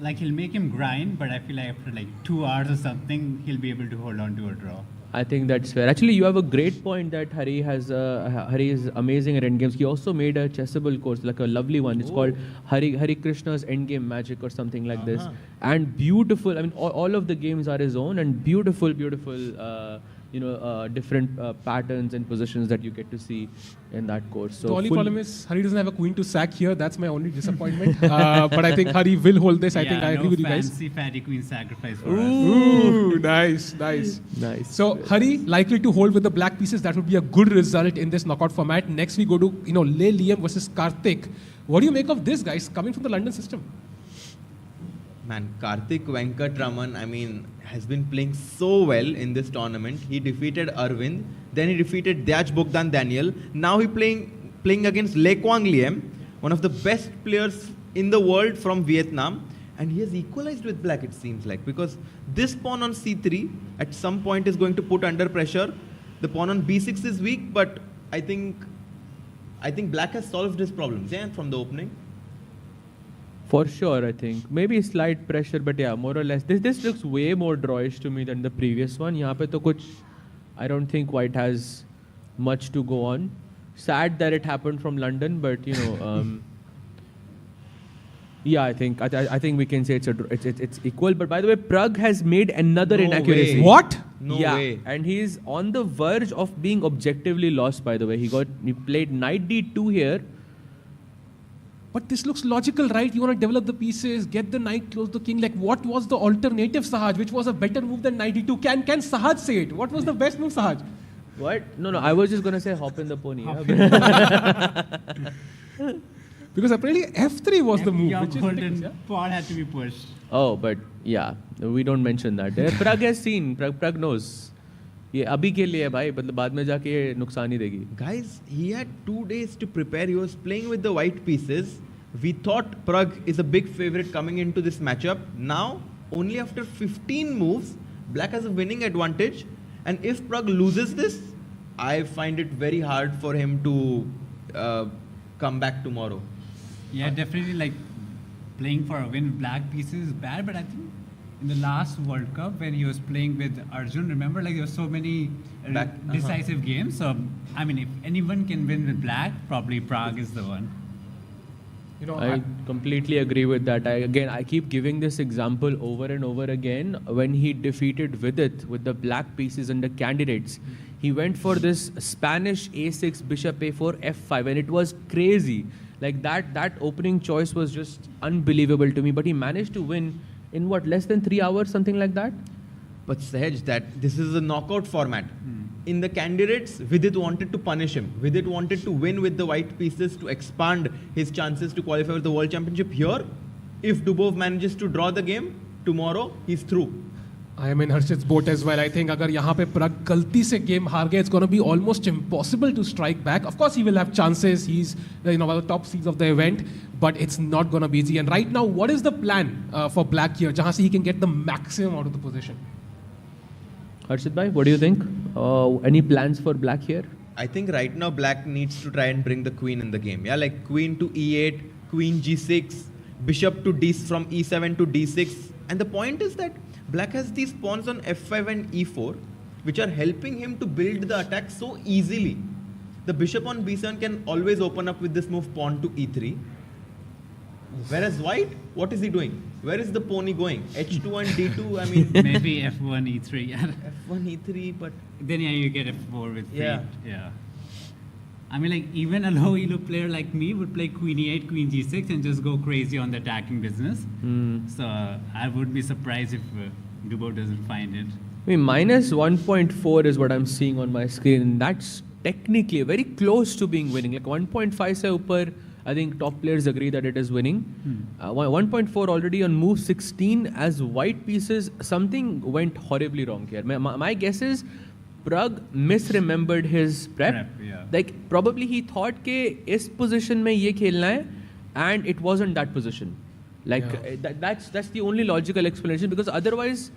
S15: like he'll make him grind, but I feel like after like 2 hours or something, he'll be able to hold on to a draw.
S11: I think that's fair. Actually, you have a great point that Hari is amazing at endgames. He also made a chessable course, like a lovely one. It's called Harikrishna's Endgame Magic or something like this. And beautiful. I mean, all of the games are his own, and beautiful, different patterns and positions that you get to see in that course. So
S13: the only problem is Hari doesn't have a queen to sack here. That's my only disappointment. But I think Hari will hold this. I think I agree with you guys.
S15: Fancy fatty queen sacrifice for
S13: Ooh, nice. So Hari likely to hold with the black pieces. That would be a good result in this knockout format. Next we go to Le Liam versus Karthik. What do you make of this, guys, coming from the London system?
S17: Man, Karthik Venkatraman, I mean, has been playing so well in this tournament. He defeated Arvind, then he defeated Dhyaj Bogdan Daniel. Now he playing against Le Quang Liem, one of the best players in the world from Vietnam. And he has equalized with black, it seems like, because this pawn on c3 at some point is going to put under pressure. The pawn on b6 is weak, but I think black has solved his problems, yeah, from the opening.
S11: For sure, I think. Maybe slight pressure, but yeah, more or less. This looks way more drawish to me than the previous one. यहाँ पे तो कुछ, I don't think white has much to go on. Sad that it happened from London, but yeah, I think we can say it's equal. But by the way, Pragg has made another inaccuracy.
S13: Way. What?
S17: No way.
S11: And he's on the verge of being objectively lost. By the way, he played knight d2 here.
S13: But this looks logical, right? You want to develop the pieces, get the knight, close the king. Like, what was the alternative, Sahaj, which was a better move than knight d2? Can Sahaj say it? What was the best move, Sahaj?
S11: What? No. I was just going to say hop in the pony.
S13: Because apparently F3 was the move.
S15: Your golden pawn had to be pushed.
S11: Oh, but yeah, we don't mention that. Pragg has seen. Pragg knows. ये अभी के लिए है भाई, मतलब बाद में जाके ये नुकसान ही देगी.
S17: Guys, he had 2 days to prepare. He was playing with the white pieces. We thought Pragg is a big favorite coming into this matchup. Now, only after 15 moves, Black has a winning advantage. And if Pragg loses this, I find it very hard for him to come back tomorrow.
S15: Yeah, definitely like playing for a win with black pieces is bad, but I think in the last World Cup when he was playing with Arjun, remember like there were so many decisive games. So, I mean, if anyone can win with black, probably Pragg is the one.
S11: You know, I completely agree with that. I keep giving this example over and over again. When he defeated Vidit with the black pieces and the candidates, he went for this Spanish a6, bishop a4, f5, and it was crazy. Like that opening choice was just unbelievable to me. But he managed to win in what, less than 3 hours, something like that?
S17: But Sahaj, that this is a knockout format. In the candidates, Vidit wanted to punish him. Vidit wanted to win with the white pieces to expand his chances to qualify for the World Championship. Here, if Dubov manages to draw the game, tomorrow he's through.
S13: I am in Harshit's boat as well. I think अगर यहाँ पे Pragg गलती से game हार गया, it's going to be almost impossible to strike back. Of course, he will have chances. He's one of the top seeds of the event, but it's not going to be easy. And right now, what is the plan for Black here, जहाँ से he can get the maximum out of the position?
S11: Harshit bhai, what do you think? Any plans for Black here?
S17: I think right now Black needs to try and bring the queen in the game. Yeah, like queen to e8, queen g6, bishop to d from e7 to d6. And the point is that Black has these pawns on f5 and e4, which are helping him to build the attack so easily. The bishop on b7 can always open up with this move pawn to e3. Whereas white, what is he doing? Where is the pony going? h2 and d2, I mean...
S15: Maybe f1, e3.
S17: f1, e3, but...
S15: Then yeah, you get f4 with
S17: yeah.
S15: fate. Yeah. I mean, like, even a low elo player like me would play queen e8, queen g6 and just go crazy on the attacking business. So I would be surprised if Dubov doesn't find it.
S11: I mean, minus 1.4 is what I'm seeing on my screen. And that's technically very close to being winning. Like 1.5 se upar, I think top players agree that it is winning. 1.4 already on move 16 as white pieces. Something went horribly wrong here. My guess is Pragg misremembered his prep. Like probably he thought ke is position mein ye khelna hai, and it wasn't that position. Like that's the only logical explanation, because otherwise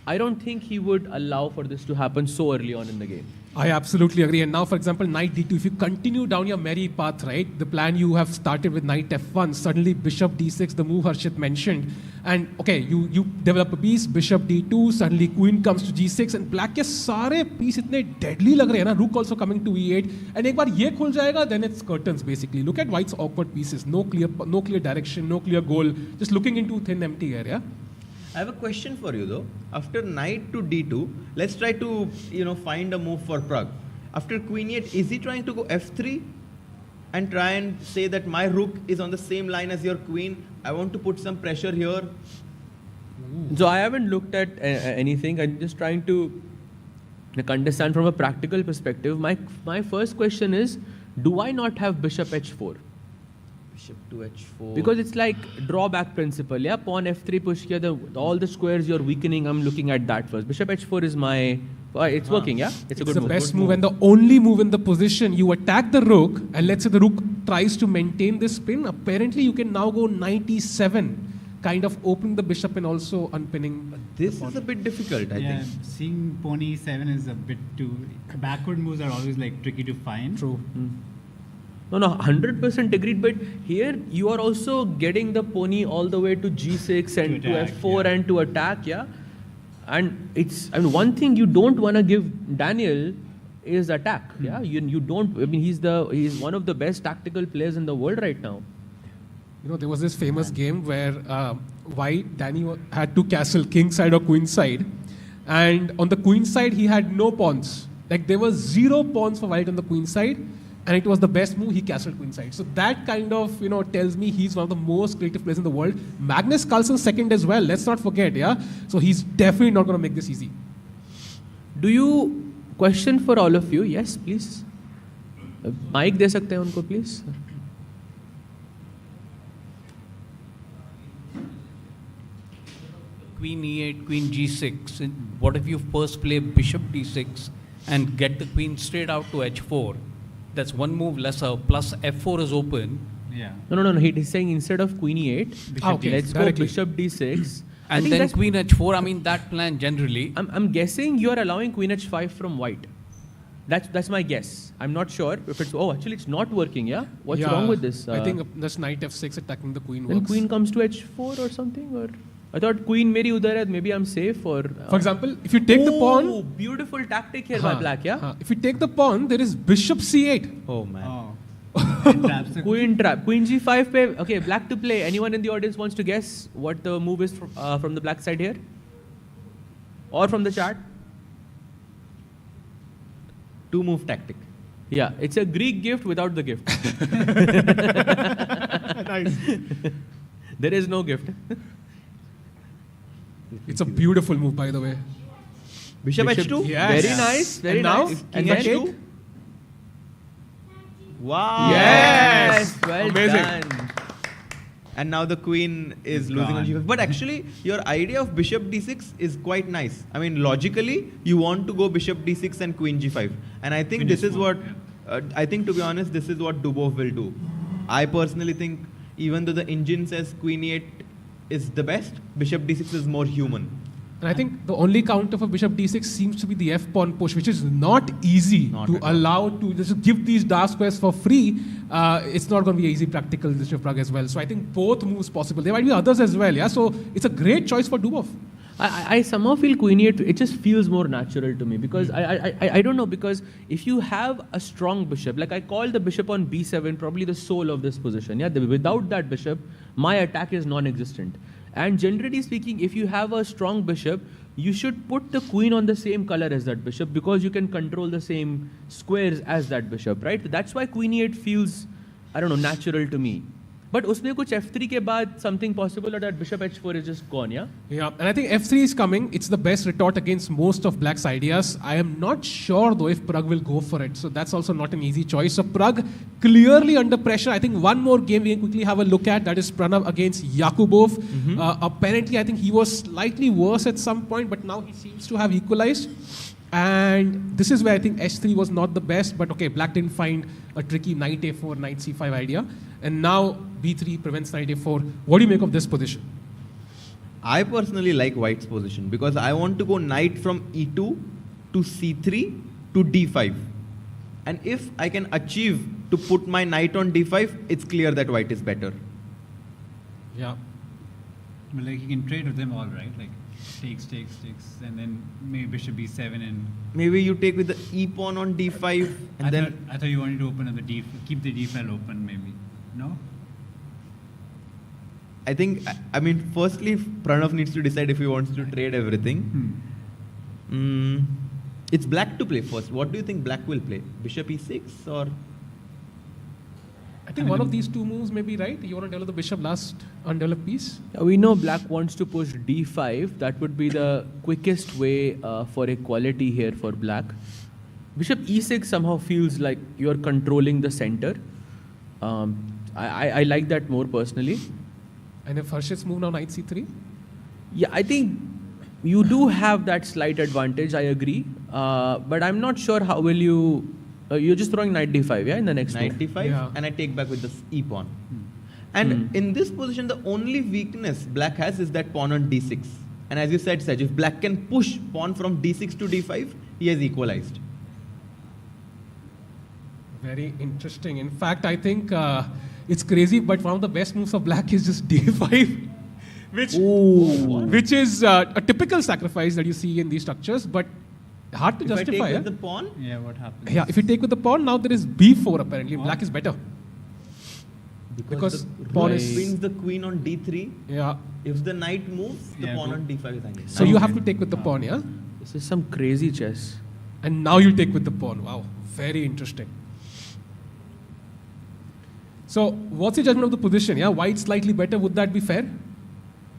S11: I don't think he would allow for this to happen so early on in the game.
S13: I absolutely agree. And now, for example, knight d2, if you continue down your merry path, right, the plan you have started with knight f1, suddenly bishop d6, the move Harshit mentioned, and okay, you develop a piece, bishop d2, suddenly queen comes to g6, and black ke sare piece itne deadly lag rahe hai na, rook also coming to e8, and ek baar ye khul jayega, then it's curtains basically. Look at white's awkward pieces, no clear direction, no clear goal, just looking into thin empty area.
S17: I have a question for you though. After knight to d2, let's try to find a move for Pragg. After queen e8, is he trying to go f3 and try and say that my rook is on the same line as your queen? I want to put some pressure here.
S11: So I haven't looked at anything. I'm just trying to understand from a practical perspective. My first question is, do I not have bishop h4?
S17: Bishop to h4.
S11: Because it's like drawback principle. Yeah, pawn f3 push here, all the squares you're weakening, I'm looking at that first. Bishop h4 is my... it's working, yeah? It's a good move.
S13: It's the best move and the only move in the position. You attack the rook, and let's say the rook tries to maintain this spin. Apparently, you can now go knight e7, kind of opening the bishop and also unpinning.
S17: This is a bit difficult, I think.
S15: Seeing pawn e7 is a bit too... Backward moves are always like tricky to find.
S13: True.
S11: No, 100% agreed, but here you are also getting the pony all the way to g6 and to f4 and to attack, yeah? And one thing you don't want to give Daniel is attack, yeah? You don't, I mean, he's one of the best tactical players in the world right now.
S13: You know, there was this famous game where Danny had to castle king side or queen side, and on the queen side he had no pawns. Like there was 0 pawns for white on the queen side, and it was the best move, he castled queen side. So that kind of, tells me he's one of the most creative players in the world. Magnus Carlsen second as well, let's not forget, yeah? So he's definitely not going to make this easy.
S11: Do you, question for all of you, yes, please. Mic de sakte hain unko, please.
S16: Queen e8, queen g6. What if you first play bishop d6 and get the queen straight out to h4? That's one move lesser, plus f4 is open.
S15: Yeah.
S11: No. He's saying instead of queen e8, let's go bishop d6.
S16: And then queen h4, I mean that plan generally.
S11: I'm guessing you are allowing queen h5 from white. That's my guess. I'm not sure if it's... Oh, actually it's not working, yeah? What's wrong with this?
S13: I think this knight f6 attacking the queen
S11: then
S13: works.
S11: queen comes to h4 or something? Or I thought queen meri udhar hai, maybe I'm safe or...
S13: For example, if you take the pawn...
S11: Beautiful tactic here by black, yeah?
S13: If you take the pawn, there is bishop c8.
S17: Oh man.
S11: Queen trap. Queen g5 pe... Okay, black to play. Anyone in the audience wants to guess what the move is from the black side here? Or from the chart?
S17: Two move tactic.
S11: Yeah, it's a Greek gift without the gift.
S13: Nice.
S11: There is no gift.
S13: It's a beautiful move, by the way.
S17: Bishop h2?
S13: Yes.
S11: Very nice. Very
S13: and now,
S11: nice.
S17: King
S11: And
S17: h2?
S11: then...
S17: Wow.
S11: Yes. Well
S13: Amazing.
S11: done.
S17: And now the queen is losing on g5. But actually, your idea of bishop d6 is quite nice. I mean, logically, you want to go bishop d6 and queen g5. And I think this is what, I think to be honest, this is what Dubov will do. I personally think, even though the engine says queen e8 is the best, bishop d6 is more human.
S13: And I think the only counter for bishop d6 seems to be the f-pawn push, which is not easy to allow to just give these dark squares for free. It's not going to be easy practical in the Pragg as well. So I think both moves possible. There might be others as well, yeah. So it's a great choice for Dubov.
S11: I somehow feel queen e8, it just feels more natural to me because I don't know, because if you have a strong bishop, like I call the bishop on b7 probably the soul of this position. Yeah, without that bishop, my attack is non-existent. And generally speaking, if you have a strong bishop, you should put the queen on the same color as that bishop because you can control the same squares as that bishop, right? That's why queen e8 feels, I don't know, natural to me. But usme kuch f3 ke baad something possible or that bishop h4 is just gone, yeah?
S13: Yeah, and I think f3 is coming. It's the best retort against most of black's ideas. I am not sure though if Pragg will go for it. So that's also not an easy choice. So Pragg clearly under pressure. I think one more game we can quickly have a look at. That is Pranav against Yakubov. Apparently I think he was slightly worse at some point, but now he seems to have equalized. And this is where I think h3 was not the best, but okay, black didn't find a tricky knight a4, knight c5 idea. And now b3 prevents knight a4. What do you make of this position?
S17: I personally like white's position because I want to go knight from e2 to c3 to d5. And if I can achieve to put my knight on d5, it's clear that white is better.
S15: Yeah. But like you can trade with them all, right? Like takes, and then maybe bishop b7 and...
S17: Maybe you take with the e pawn on d5 and
S15: I thought you wanted to open up the keep the d file open maybe. No?
S17: I think, I mean, firstly, Pranav needs to decide if he wants to trade everything. It's black to play first. What do you think black will play? Bishop e6 or...
S13: I think one of these two moves may be right. You want to develop the bishop last undeveloped piece?
S11: We know black wants to push d5. That would be the quickest way for equality here for black. Bishop e6 somehow feels like you're controlling the center. I like that more personally.
S13: And if Harshit's move now knight c3?
S11: Yeah, I think you do have that slight advantage, I agree. But I'm not sure how will you... you're just throwing knight d5, yeah, in the next
S17: knight
S11: move?
S17: d5 and I take back with the e pawn. And in this position, the only weakness black has is that pawn on d6. And as you said, Saj, if black can push pawn from d6 to d5, he has equalized.
S13: Very interesting. In fact, I think it's crazy, but one of the best moves of black is just d5, which is a typical sacrifice that you see in these structures, but hard to justify.
S17: If I take with the pawn?
S15: Yeah, what happens?
S13: Yeah, if you take with the pawn, now there is b4 apparently. Black is better. Because
S17: the
S13: pawn
S17: wins the queen on d3.
S13: Yeah.
S17: If the knight moves, the pawn on d5 is hanging.
S13: So you have to take with the pawn, yeah?
S11: This is some crazy chess.
S13: And now you take with the pawn. Wow, very interesting. So what's your judgment of the position? Yeah, white slightly better. Would that be fair?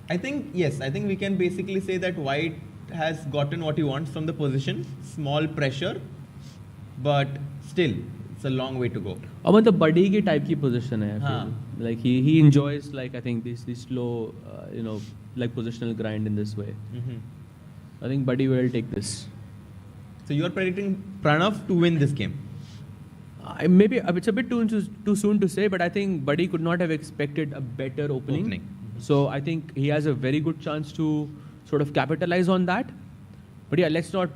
S17: I think, yes. I think we can basically say that white has gotten what he wants from the position. Small pressure, but still, it's a long way to go.
S11: About the buddy ki type ki position hai, I feel. Like he enjoys, like, I think this slow, like positional grind in this way. I think buddy will take this.
S17: So you're predicting Pranav to win this game?
S11: Maybe it's a bit too soon to say, but I think Buddy could not have expected a better opening. So I think he has a very good chance to sort of capitalize on that. But yeah, let's not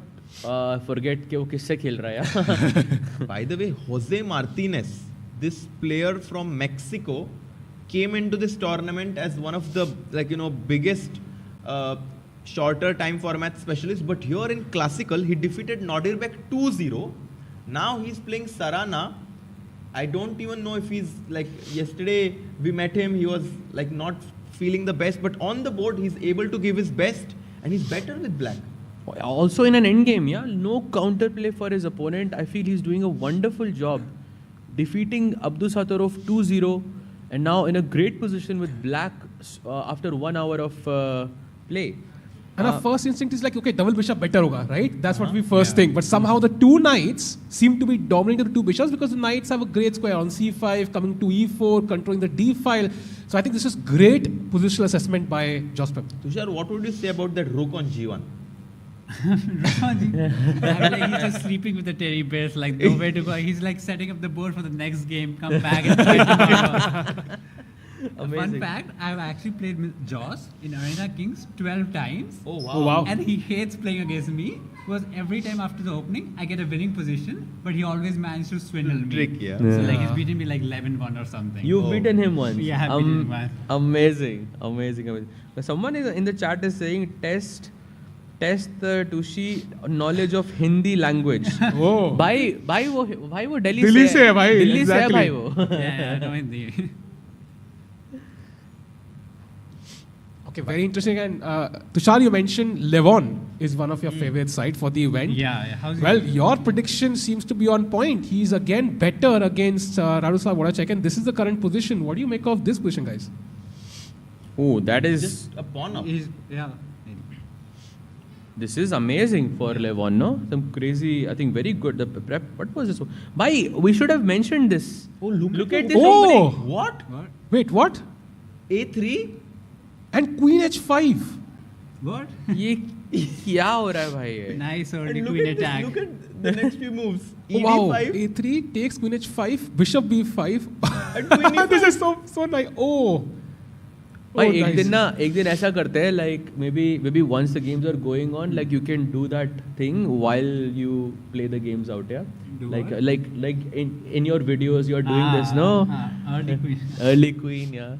S11: forget कि वो किससे खेल रहा है.
S17: By the way, Jose Martinez, this player from Mexico, came into this tournament as one of the biggest shorter time format specialists. But here in Classical, he defeated Nordirbeck 2-0. Now he's playing Sarana. I don't even know if he's yesterday we met him, he was not feeling the best, but on the board he's able to give his best and he's better with black.
S11: Also in an end game, no counterplay for his opponent. I feel he's doing a wonderful job defeating Abdusattorov 2-0 and now in a great position with black after 1 hour of play.
S13: And our first instinct is like, okay, double bishop better hoga, right? That's what we first think. But somehow the two knights seem to be dominating the two bishops because the knights have a great square on c5, coming to e4, controlling the d file. So I think this is great positional assessment by Jospin.
S17: Tushar, what would you say about that rook on g1?
S15: He's just sleeping with the teddy bears, nowhere to go. He's setting up the board for the next game, come back and play tomorrow. Fun fact, I've actually played with Joss in Arena Kings 12 times.
S17: Oh wow.
S15: And he hates playing against me because every time after the opening, I get a winning position, but he always managed to swindle me.
S17: Trick, yeah.
S15: So he's beaten me 11-1 or something.
S11: You've beaten him once.
S15: Yeah, I've beaten him once.
S11: Amazing. Someone in the chat is saying test the Tushi knowledge of Hindi language.
S13: Oh.
S11: Bhai wo
S13: Delhi se hai, bhai.
S11: Delhi se hai,
S13: Exactly.
S11: bhai wo.
S15: Yeah, I know Hindi.
S13: Okay, very interesting. And Tushar, you mentioned Levon is one of your favorite sides for the event.
S15: Yeah.
S13: Well, your prediction seems to be on point. He's again better against Raduslav Voracek, and this is the current position. What do you make of this position, guys?
S11: Oh, that is
S17: Just a pawn up.
S11: This is amazing for Levon, no? Some crazy, I think very good. The prep. What was this? Bhai, we should have mentioned this.
S17: Oh, look
S11: at this
S13: Oh!
S11: opening.
S17: What?
S13: Wait, what?
S17: A3?
S13: And Queen H5.
S15: What?
S11: ये क्या हो रहा है भाई?
S15: Nice early
S17: And
S15: queen attack.
S17: Look at the next few moves.
S13: Oh, wow.
S17: ED5.
S13: A3 takes Queen H5, Bishop B5.
S17: And Queen E5.
S13: This is so nice. Oh.
S11: भाई
S13: nice.
S11: एक दिन ऐसा करते हैं, like maybe once the games are going on, like you can do that thing while you play the games out, yeah.
S15: Do
S11: like
S15: what?
S11: like in your videos you're doing this, no?
S15: Early queen.
S11: Early queen, yeah.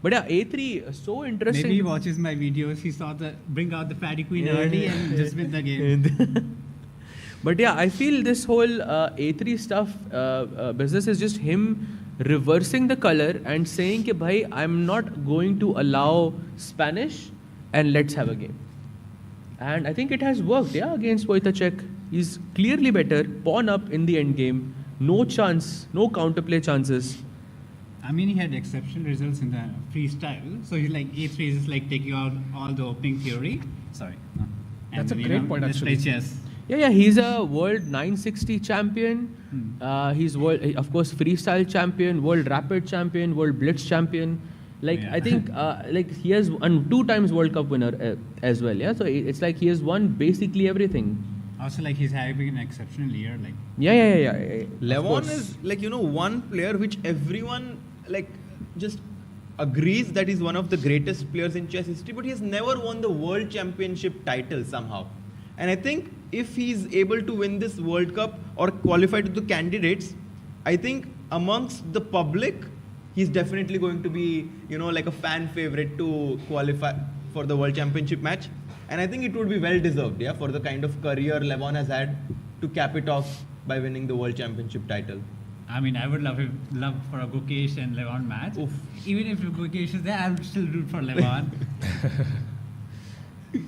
S11: But yeah, A3 so interesting.
S15: Maybe he watches my videos. He saw bring out the fatty queen early and just win the game.
S11: But yeah, I feel this whole A3 stuff business is just him reversing the color and saying कि भाई I'm not going to allow Spanish and let's have a game. And I think it has worked, yeah, against Wojtaszek. He's clearly better. Pawn up in the end game. No chance, no counterplay chances.
S15: I mean, he had exceptional results in the freestyle. So he's A3 is just taking out all the opening theory. Sorry.
S13: That's a great point,
S15: let's
S13: actually.
S15: play chess.
S11: Yeah, he's a world 960 champion. He's world, of course, freestyle champion, world rapid champion, world blitz champion. I think he has won 2 times World Cup winner as well. Yeah, so it's like he has won basically everything.
S15: Also, he's having an exceptional year.
S11: Yeah.
S17: Levon is one player which everyone just agrees that he's one of the greatest players in chess history, but he has never won the world championship title somehow. And I think if he's able to win this World Cup or qualify to the candidates, I think amongst the public, he's definitely going to be, a fan favorite to qualify for the World Championship match. And I think it would be well deserved, yeah, for the kind of career Levon has had to cap it off by winning the World Championship title.
S15: I mean, I would love for a Gukesh and Levon match.
S17: Oof.
S15: Even if Gukesh is there, I'll still root for Levon.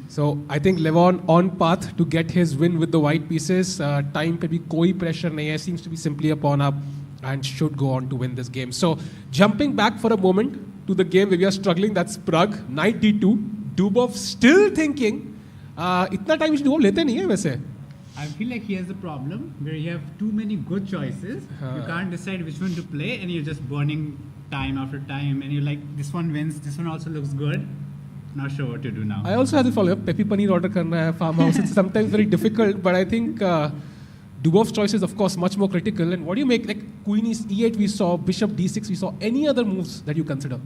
S13: So I think Levon on path to get his win with the white pieces. Time पे भी कोई pressure नहीं है. Seems to be simply a pawn up and should go on to win this game. So jumping back for a moment to the game where we are struggling, that's Pragg, knight d2. Dubov still thinking. इतना time Dubov लेते नहीं है वैसे.
S15: I feel like he has a problem where you have too many good choices. You can't decide which one to play, and you're just burning time after time. And you're like, this one wins, this one also looks good. Not sure what to do now.
S13: I also have to follow up. Pepi paneer order karna hai, farmhouse. It's sometimes very difficult, but I think Dubov's choice is, of course, much more critical. And what do you make? Like Queen is E8 we saw, Bishop D6 we saw. Any other moves that you consider?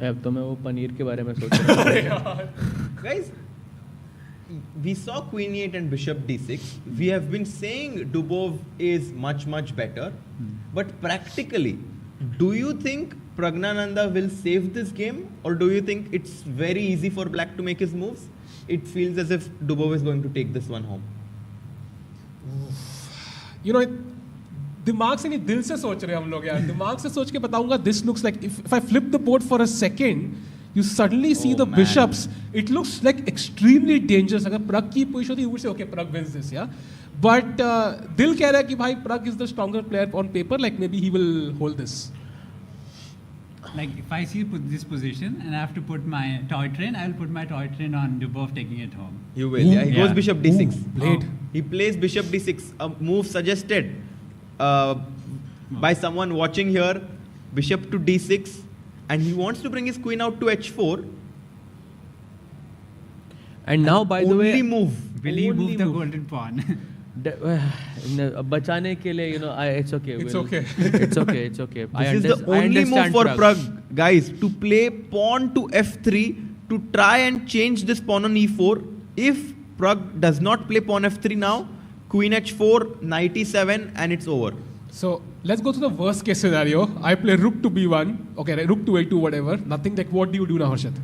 S11: अब तो मैं वो पनीर के बारे में सोच रहा हूँ.
S17: Guys, we saw Queen E8 and Bishop D6. We have been saying Dubov is much better. But practically, do you think Pragnananda will save this game? Or do you think it's very easy for Black to make his moves? It feels as if Dubov is going to take this one home.
S13: You know, दिमाग से नहीं दिल से सोच रहे हम लोग यार. दिमाग से सोच के बताऊंगा. This looks like if I flip the board for a second, you suddenly see the bishops. It looks like extremely dangerous. अगर Pragg की position होती, you would say okay, Pragg wins this, yeah. But दिल कह रहा है कि भाई Pragg is the stronger player on paper. Like maybe he will hold this.
S15: Like if I see this position and I have to put my toy train, I will put my toy train on Dubov taking it home.
S17: You will, yeah. He goes Bishop D6.
S13: Played.
S17: He plays Bishop D6. A move suggested by someone watching here. Bishop to D6, and he wants to bring his queen out to H4.
S11: And now, by the way,
S15: Will he move the golden pawn?
S11: बचाने के लिए, you know, it's okay.
S13: It's okay.
S11: It's okay. It's okay.
S17: This is the only move for Pragg, guys, to play pawn to F3 to try and change this pawn on E4. If Pragg does not play pawn F3 now, Queen H4, Knight E7, and it's over.
S13: So let's go to the worst case scenario. I play Rook to B1. Okay, right, Rook to A2, whatever. Nothing. Like, what do you do now, Harshit?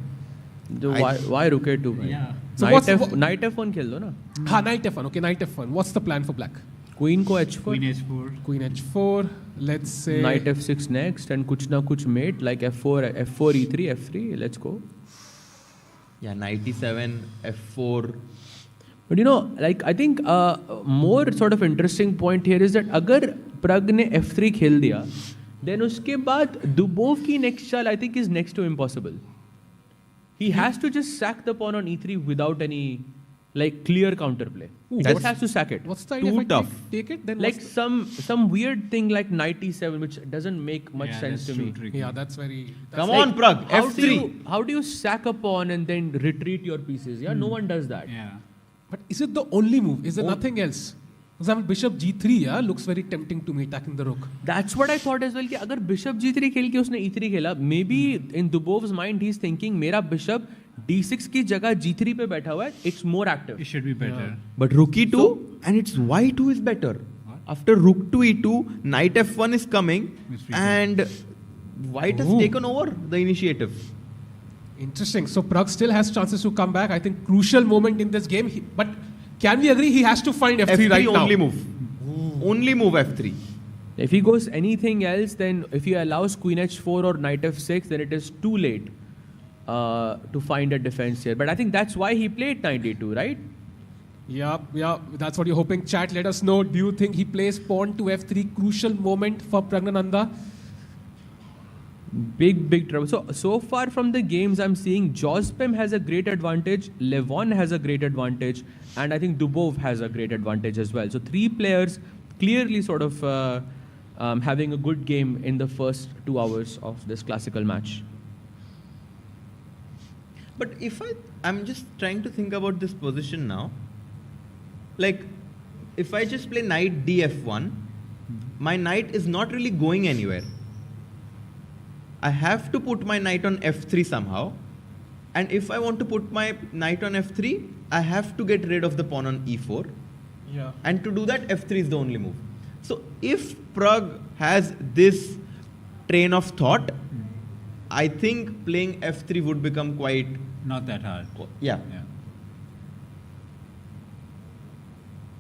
S11: Why Rook A2?
S15: Yeah.
S13: So
S11: Knight F1 खेल दो ना.
S13: हाँ, Knight F1. Okay, Knight F1. What's the plan for Black?
S11: Queen को H4.
S15: Queen H4.
S13: Queen H4. Let's say
S11: Knight F6 next, and कुछ ना कुछ mate like F4, E3, F3. Let's go.
S17: Yeah, Knight E7, F4.
S11: But you know, like I think more sort of interesting point here is that अगर Pragg ने F3 खेल दिया, then उसके बाद Dubov की next चाल I think is next to impossible. He has to just sack the pawn on E3 without any like clear counterplay. He just has to sack it.
S13: What's the idea?
S17: Too
S13: if
S17: tough.
S13: I take it, then
S11: Like some weird thing like Knight E7, which doesn't make much sense to me.
S15: Tricky.
S13: yeah, that's very.
S17: Come on, Pragg,
S11: How
S17: F3.
S11: how do you sack a pawn and then retreat your pieces? Yeah, no one does that.
S15: Yeah.
S13: But is it the only move? Is there nothing else? For example, Bishop G3, yeah, looks very tempting to me, attacking the rook.
S11: That's what I thought as well. कि अगर Bishop G3 खेल के उसने E3 खेला, maybe in Dubov's mind he's thinking मेरा Bishop D6 की जगह G3 पे बैठा हुआ है, it's more active.
S15: It should be better.
S13: Yeah.
S17: But Rook E2, and it's Y2 is better.
S15: What?
S17: After Rook to E2, Knight F1 is coming, and White has taken over the initiative.
S13: Interesting. So Pragg still has chances to come back. I think crucial moment in this game. But can we agree he has to find F3 right now?
S17: Only move. Only move F3.
S11: If he goes anything else, then if he allows Queen H4 or Knight F6, then it is too late to find a defense here. But I think that's why he played Knight E2, right?
S13: Yeah, that's what you're hoping. Chat, let us know. Do you think he plays pawn to F3? Crucial moment for Pragnananda.
S11: Big trouble. So far from the games I'm seeing, Jospem has a great advantage, Levon has a great advantage, and I think Dubov has a great advantage as well. So three players clearly sort of having a good game in the first 2 hours of this classical match.
S17: But if I'm just trying to think about this position now. Like, if I just play Knight DF1, my knight is not really going anywhere. I have to put my knight on F3 somehow. And if I want to put my knight on F3, I have to get rid of the pawn on E4.
S13: Yeah.
S17: And to do that, F3 is the only move. So if Pragg has this train of thought, I think playing F3 would become quite...
S15: Not that hard.
S17: Yeah.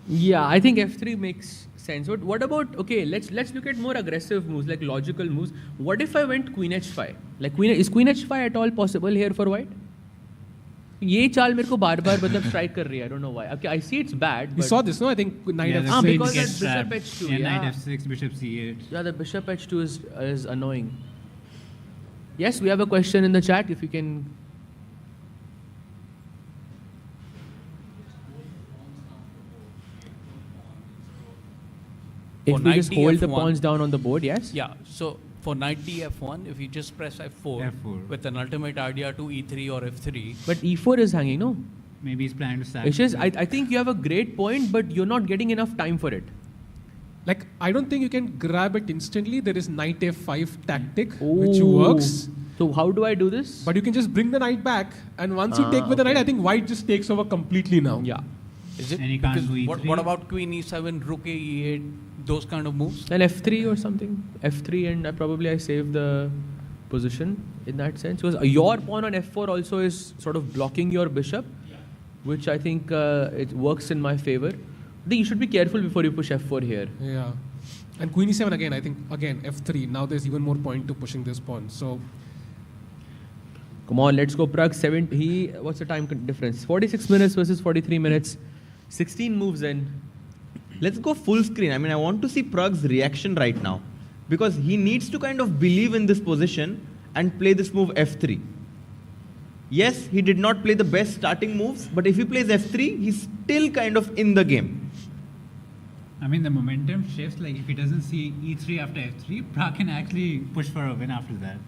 S11: Yeah, I think F3 makes sense. But what about, okay, let's look at more aggressive moves, like logical moves. What if I went Queen H5? Like is Queen H5 at all possible here for white? ये चाल मेरे को बार-बार मतलब strike कर रही है. I don't know why. Okay, I see it's bad.
S13: We saw this, no? I think Knight
S11: F6. Because that's
S15: trapped.
S11: Bishop H2.
S15: Yeah,
S11: Yeah,
S15: Knight F6, Bishop C8.
S11: Yeah, the Bishop H2 is annoying. Yes, we have a question in the chat. If you can. If we just hold the pawns down on the board, yes?
S16: Yeah, so for knight df1, if you just press F4, with an ultimate idea to E3 or F3.
S11: But E4 is hanging, no?
S15: Maybe he's planning to sack.
S11: Ishish, I think you have a great point, but you're not getting enough time for it.
S13: Like, I don't think you can grab it instantly. There is knight f5 tactic, which works.
S11: So how do I do this?
S13: But you can just bring the knight back, and once you take with the knight, I think white just takes over completely now.
S11: Yeah.
S16: Is it?
S15: And he can't
S16: Because
S15: do E3.
S16: what about queen e7, rook e8, those kind of moves?
S11: Then f3 or something. f3 and I save the position in that sense. Because your pawn on f4 also is sort of blocking your bishop, which I think it works in my favor. I think you should be careful before you push f4 here.
S13: Yeah. And queen e7 again, I think, again, f3. Now there's even more point to pushing this pawn. So,
S11: come on, let's go Pragg. What's the time difference? 46 minutes versus 43 minutes. 16 moves in.
S17: Let's go full screen. I mean, I want to see Pragg's reaction right now. Because he needs to kind of believe in this position and play this move f3. Yes, he did not play the best starting moves, but if he plays f3, he's still kind of in the game.
S15: I mean, the momentum shifts. Like, if he doesn't see E3 after F3, Pragg can actually push for a win after that.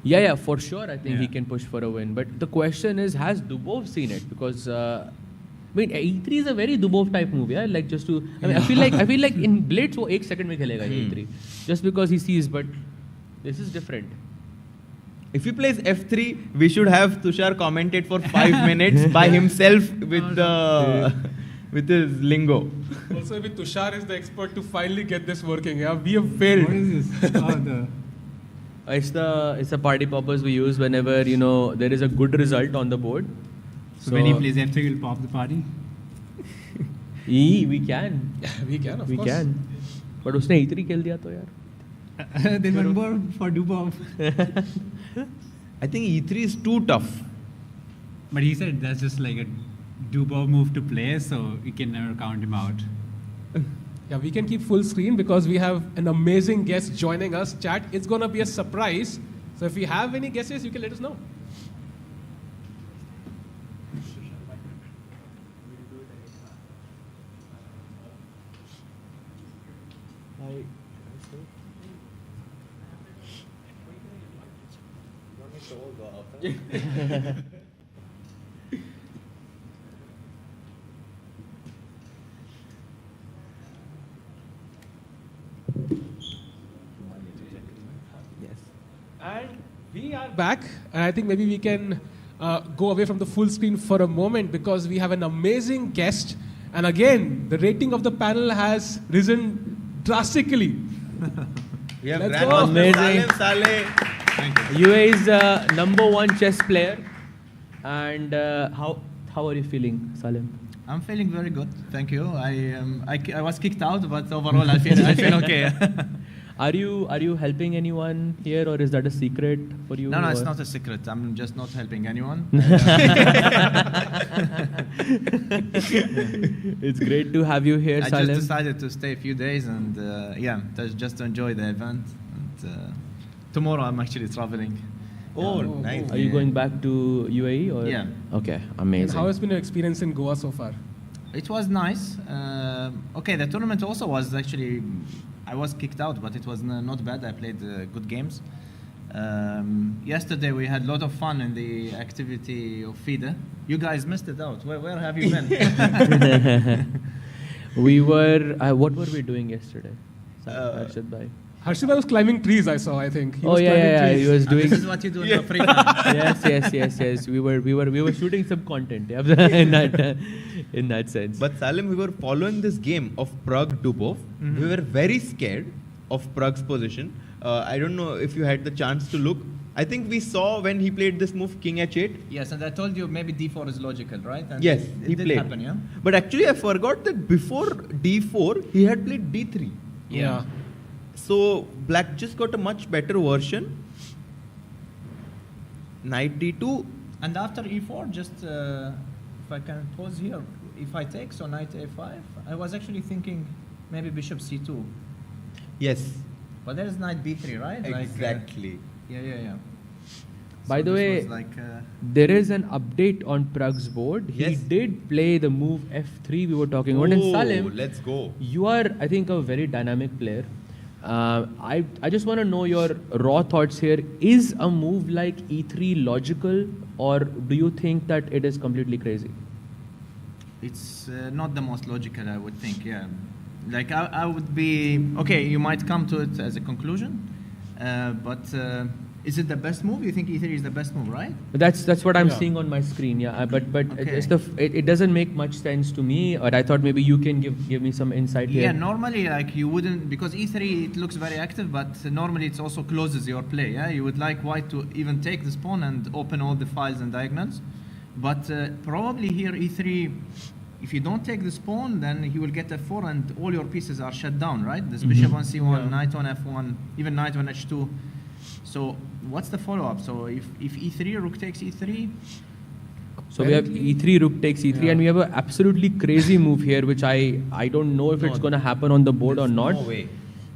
S11: Yeah, for sure. I think he can push for a win. But the question is, has Dubov seen it? Because E3 is a very Dubov type move. Yeah, like just to. I mean, I feel like in Blitz, वो 1 second में खेलेगा E3, just because he sees. But this is different.
S17: If he plays f3, we should have Tushar commentate for 5 minutes by himself with his lingo.
S13: Also, with Tushar is the expert to finally get this working. Yeah, we have failed.
S15: What is this?
S11: It's the party poppers we use whenever there is a good result on the board.
S15: So when he plays f3, we'll pop the party.
S11: We can.
S13: We can, of course.
S11: We can. But उसने E3 खेल दिया तो यार.
S15: Then one more for Dubov.
S17: I think E3 is too tough.
S15: But he said that's just like a Dubov move to play, so you can never count him out.
S13: Yeah, we can keep full screen because we have an amazing guest joining us. Chat, it's going to be a surprise. So if you have any guesses, you can let us know. And we are back, and I think maybe we can go away from the full screen for a moment because we have an amazing guest. And again, the rating of the panel has risen drastically.
S17: We have
S11: Let's go. Amazing. UAE is #1 chess player. And how are you feeling, Salim?
S18: I'm feeling very good, thank you. I was kicked out, but overall I feel okay.
S11: Are you helping anyone here, or is that a secret for you?
S18: No, it's not a secret. I'm just not helping anyone.
S11: It's great to have you here, Salim.
S18: I just decided to stay a few days and just to enjoy the event. And, tomorrow I'm actually traveling.
S17: Oh, nice.
S11: Are you going back to UAE? Or?
S18: Yeah.
S11: Okay, amazing.
S13: And how has been your experience in Goa so far?
S18: It was nice. The tournament also was actually, I was kicked out, but it was not bad. I played good games. Yesterday we had a lot of fun in the activity of FIDE. You guys missed it out. Where have you been?
S11: We were, what were we doing yesterday? Harshad bhai.
S13: Harshad was climbing trees, I saw, I think.
S11: He was doing.
S18: This is what you do in your free time.
S11: Yes. We were shooting some content in that sense.
S17: But Salim, we were following this game of Pragg Dubov.
S18: Mm-hmm.
S17: We were very scared of Pragg's position. I don't know if you had the chance to look. I think we saw when he played this move King H8.
S18: Yes, and I told you maybe D4 is logical, right? And
S17: yes,
S18: it
S17: he
S18: did
S17: played.
S18: Happen, yeah?
S17: But actually, I forgot that before D4, he had played D3.
S13: Yeah.
S17: So Black just got a much better version. Knight D2.
S18: And after E4, just if I can pause here, if I take, so Knight A5, I was actually thinking maybe Bishop C2.
S17: Yes.
S18: But there is Knight B3, right?
S17: Exactly.
S18: Yeah.
S11: By the way, there is an update on Pragg's board. He did play the move F3 we were talking about. And Salim,
S17: let's go.
S11: You are, I think, a very dynamic player. I just want to know your raw thoughts here. Is a move like e3 logical, or do you think that it is completely crazy?
S18: It's not the most logical, I would think. Yeah, like I would be okay. You might come to it as a conclusion, but is it the best move? You think E3 is the best move, right?
S11: That's what I'm seeing on my screen. Yeah, but
S18: Okay.
S11: it doesn't make much sense to me. Or I thought maybe you can give me some insight here.
S18: Yeah, normally like you wouldn't, because E3 it looks very active, but normally it also closes your play. Yeah, you would like white to even take this pawn and open all the files and diagonals, but probably here E3. If you don't take this pawn, then he will get f4 and all your pieces are shut down, right? This bishop on c1, knight on f1, even knight on h2. So what's the follow-up? So if e3, rook takes e3.
S11: So we have e3, rook takes e3, and we have an absolutely crazy move here, which I don't know if it's going to happen on the board or not.
S17: No way.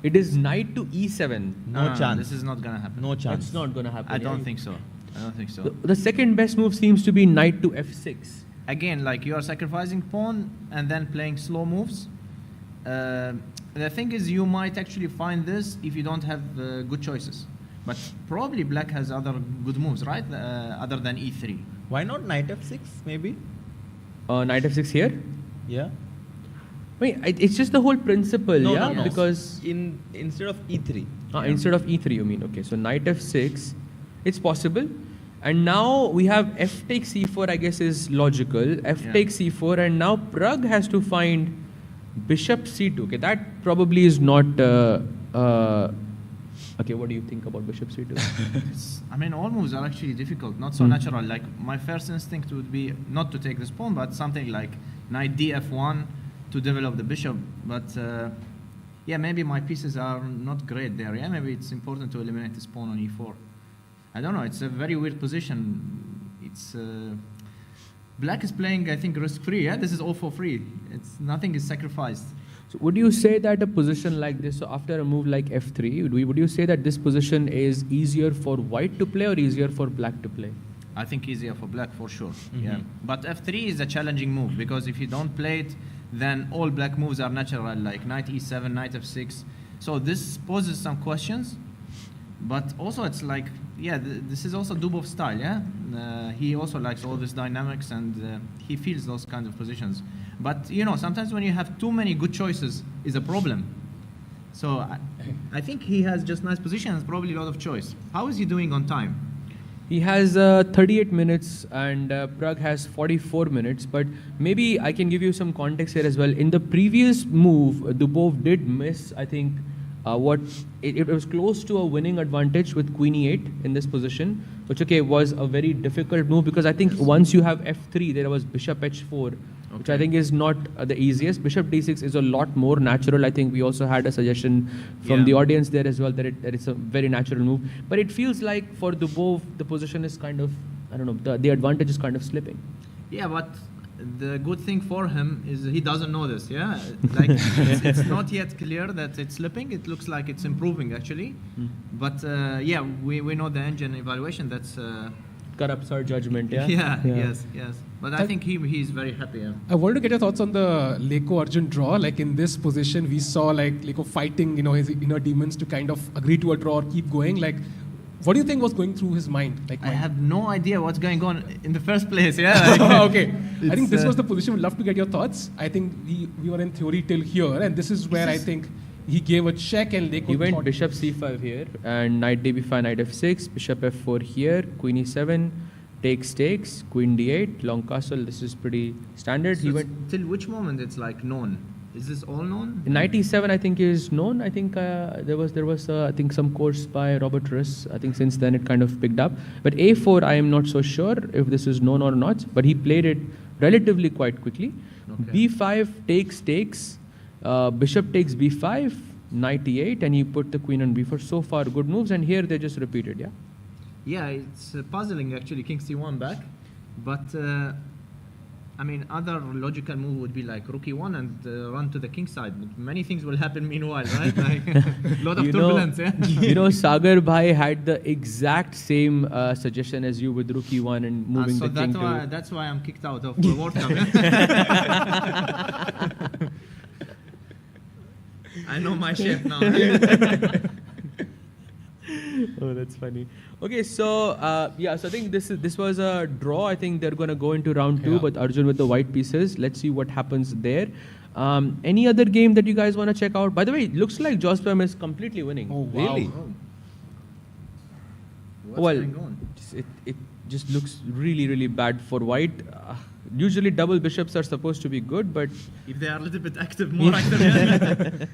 S11: It is knight to e7.
S17: No chance.
S18: This is not going to happen.
S17: No chance.
S11: It's not going to happen.
S18: I don't think so. I don't think so.
S11: The second best move seems to be knight to f6.
S18: Again, like you are sacrificing pawn and then playing slow moves. The thing is, you might actually find this if you don't have good choices. But probably black has other good moves, right? Other than e3.
S17: Why not knight f6 maybe?
S11: Knight f6 here?
S17: Yeah.
S11: Wait, it's just the whole principle,
S17: No.
S11: Because
S17: instead of e3.
S11: Instead of e3, you mean? Okay, so knight f6, it's possible. And now we have f takes c4, I guess is logical. F takes c4, and now Pragg has to find bishop c2. Okay, that probably is not. Okay, what do you think about bishop c2?
S18: I mean, all moves are actually difficult, not so natural. Like my first instinct would be not to take this pawn, but something like knight df1 to develop the bishop. But yeah, maybe my pieces are not great there. Yeah, maybe it's important to eliminate this pawn on e4. I don't know. It's a very weird position. It's black is playing, I think, risk-free. Yeah, this is all for free. It's nothing is sacrificed.
S11: So would you say that a position like this, so after a move like f3, would you say that this position is easier for white to play or easier for black to play?
S18: I think easier for black for sure. Yeah, but f3 is a challenging move because if you don't play it, then all black moves are natural, like knight e7, knight f6. So this poses some questions, but also it's like, yeah, this is also Dubov style, yeah? He also likes all this dynamics and he feels those kinds of positions. But, you know, sometimes when you have too many good choices is a problem. So I think he has just nice positions, probably a lot of choice. How is he doing on time?
S11: He has 38 minutes and Pragg has 44 minutes, but maybe I can give you some context here as well. In the previous move, Dubov did miss, I think, it was close to a winning advantage with queen e8 in this position, which was a very difficult move because I think once you have f3, there was bishop h4, which I think is not the easiest. Bishop d6 is a lot more natural. I think we also had a suggestion from the audience there as well that it's a very natural move. But it feels like for Dubov, the position is kind of, I don't know, the advantage is kind of slipping.
S18: Yeah, but the good thing for him is he doesn't know this, yeah? Like, it's not yet clear that it's slipping. It looks like it's improving, actually. But, yeah, we know the engine evaluation that's...
S11: corrupts our judgment, yeah?
S18: Yes. But I think he's very happy, yeah.
S13: I wanted to get your thoughts on the Leko-Arjun draw. Like, in this position, we saw, like, Leko fighting, you know, his inner demons to kind of agree to a draw or keep going. Like, what do you think was going through his mind? Like,
S18: I have no idea what's going on in the first place, yeah? Like,
S13: okay. I think this was the position. We'd love to get your thoughts. I think we were in theory till here, and this is where I think he gave a check and Leko
S11: He went bishop c5 here, and knight db5, knight f6, bishop f4 here, queen e7, takes, queen d8, long castle. This is pretty standard.
S18: So he went till which moment it's like known? Is this all known?
S11: Knight e7 I think is known. I think there was I think some course by Robert Riss. I think since then it kind of picked up. But a4 I am not so sure if this is known or not. But he played it relatively quite quickly.
S18: Okay.
S11: b5 takes, bishop takes b5, knight e8, and he put the queen on b4. So far good moves, and here they just repeated. Yeah.
S18: Yeah, it's puzzling actually. King c1 back, but. I mean, other logical move would be like rook e1 and run to the king side. Many things will happen meanwhile, right? Like a lot of turbulence, yeah?
S11: You know, Sagar Bhai had the exact same suggestion as you with rook e1 and moving
S18: so
S11: the king
S18: to... that's why I'm kicked out of the World Cup. I know my chef now.
S11: Oh, that's funny. Okay, so so I think this was a draw. I think they're going to go into round 2, but Arjun with the white pieces. Let's see what happens there. Any other game that you guys want to check out? By the way, it looks like Jospam is completely winning.
S13: Oh, wow.
S18: Really?
S11: Well, it just looks really, really bad for white. Usually double bishops are supposed to be good, but...
S18: If they are a little bit active, more active. Yeah.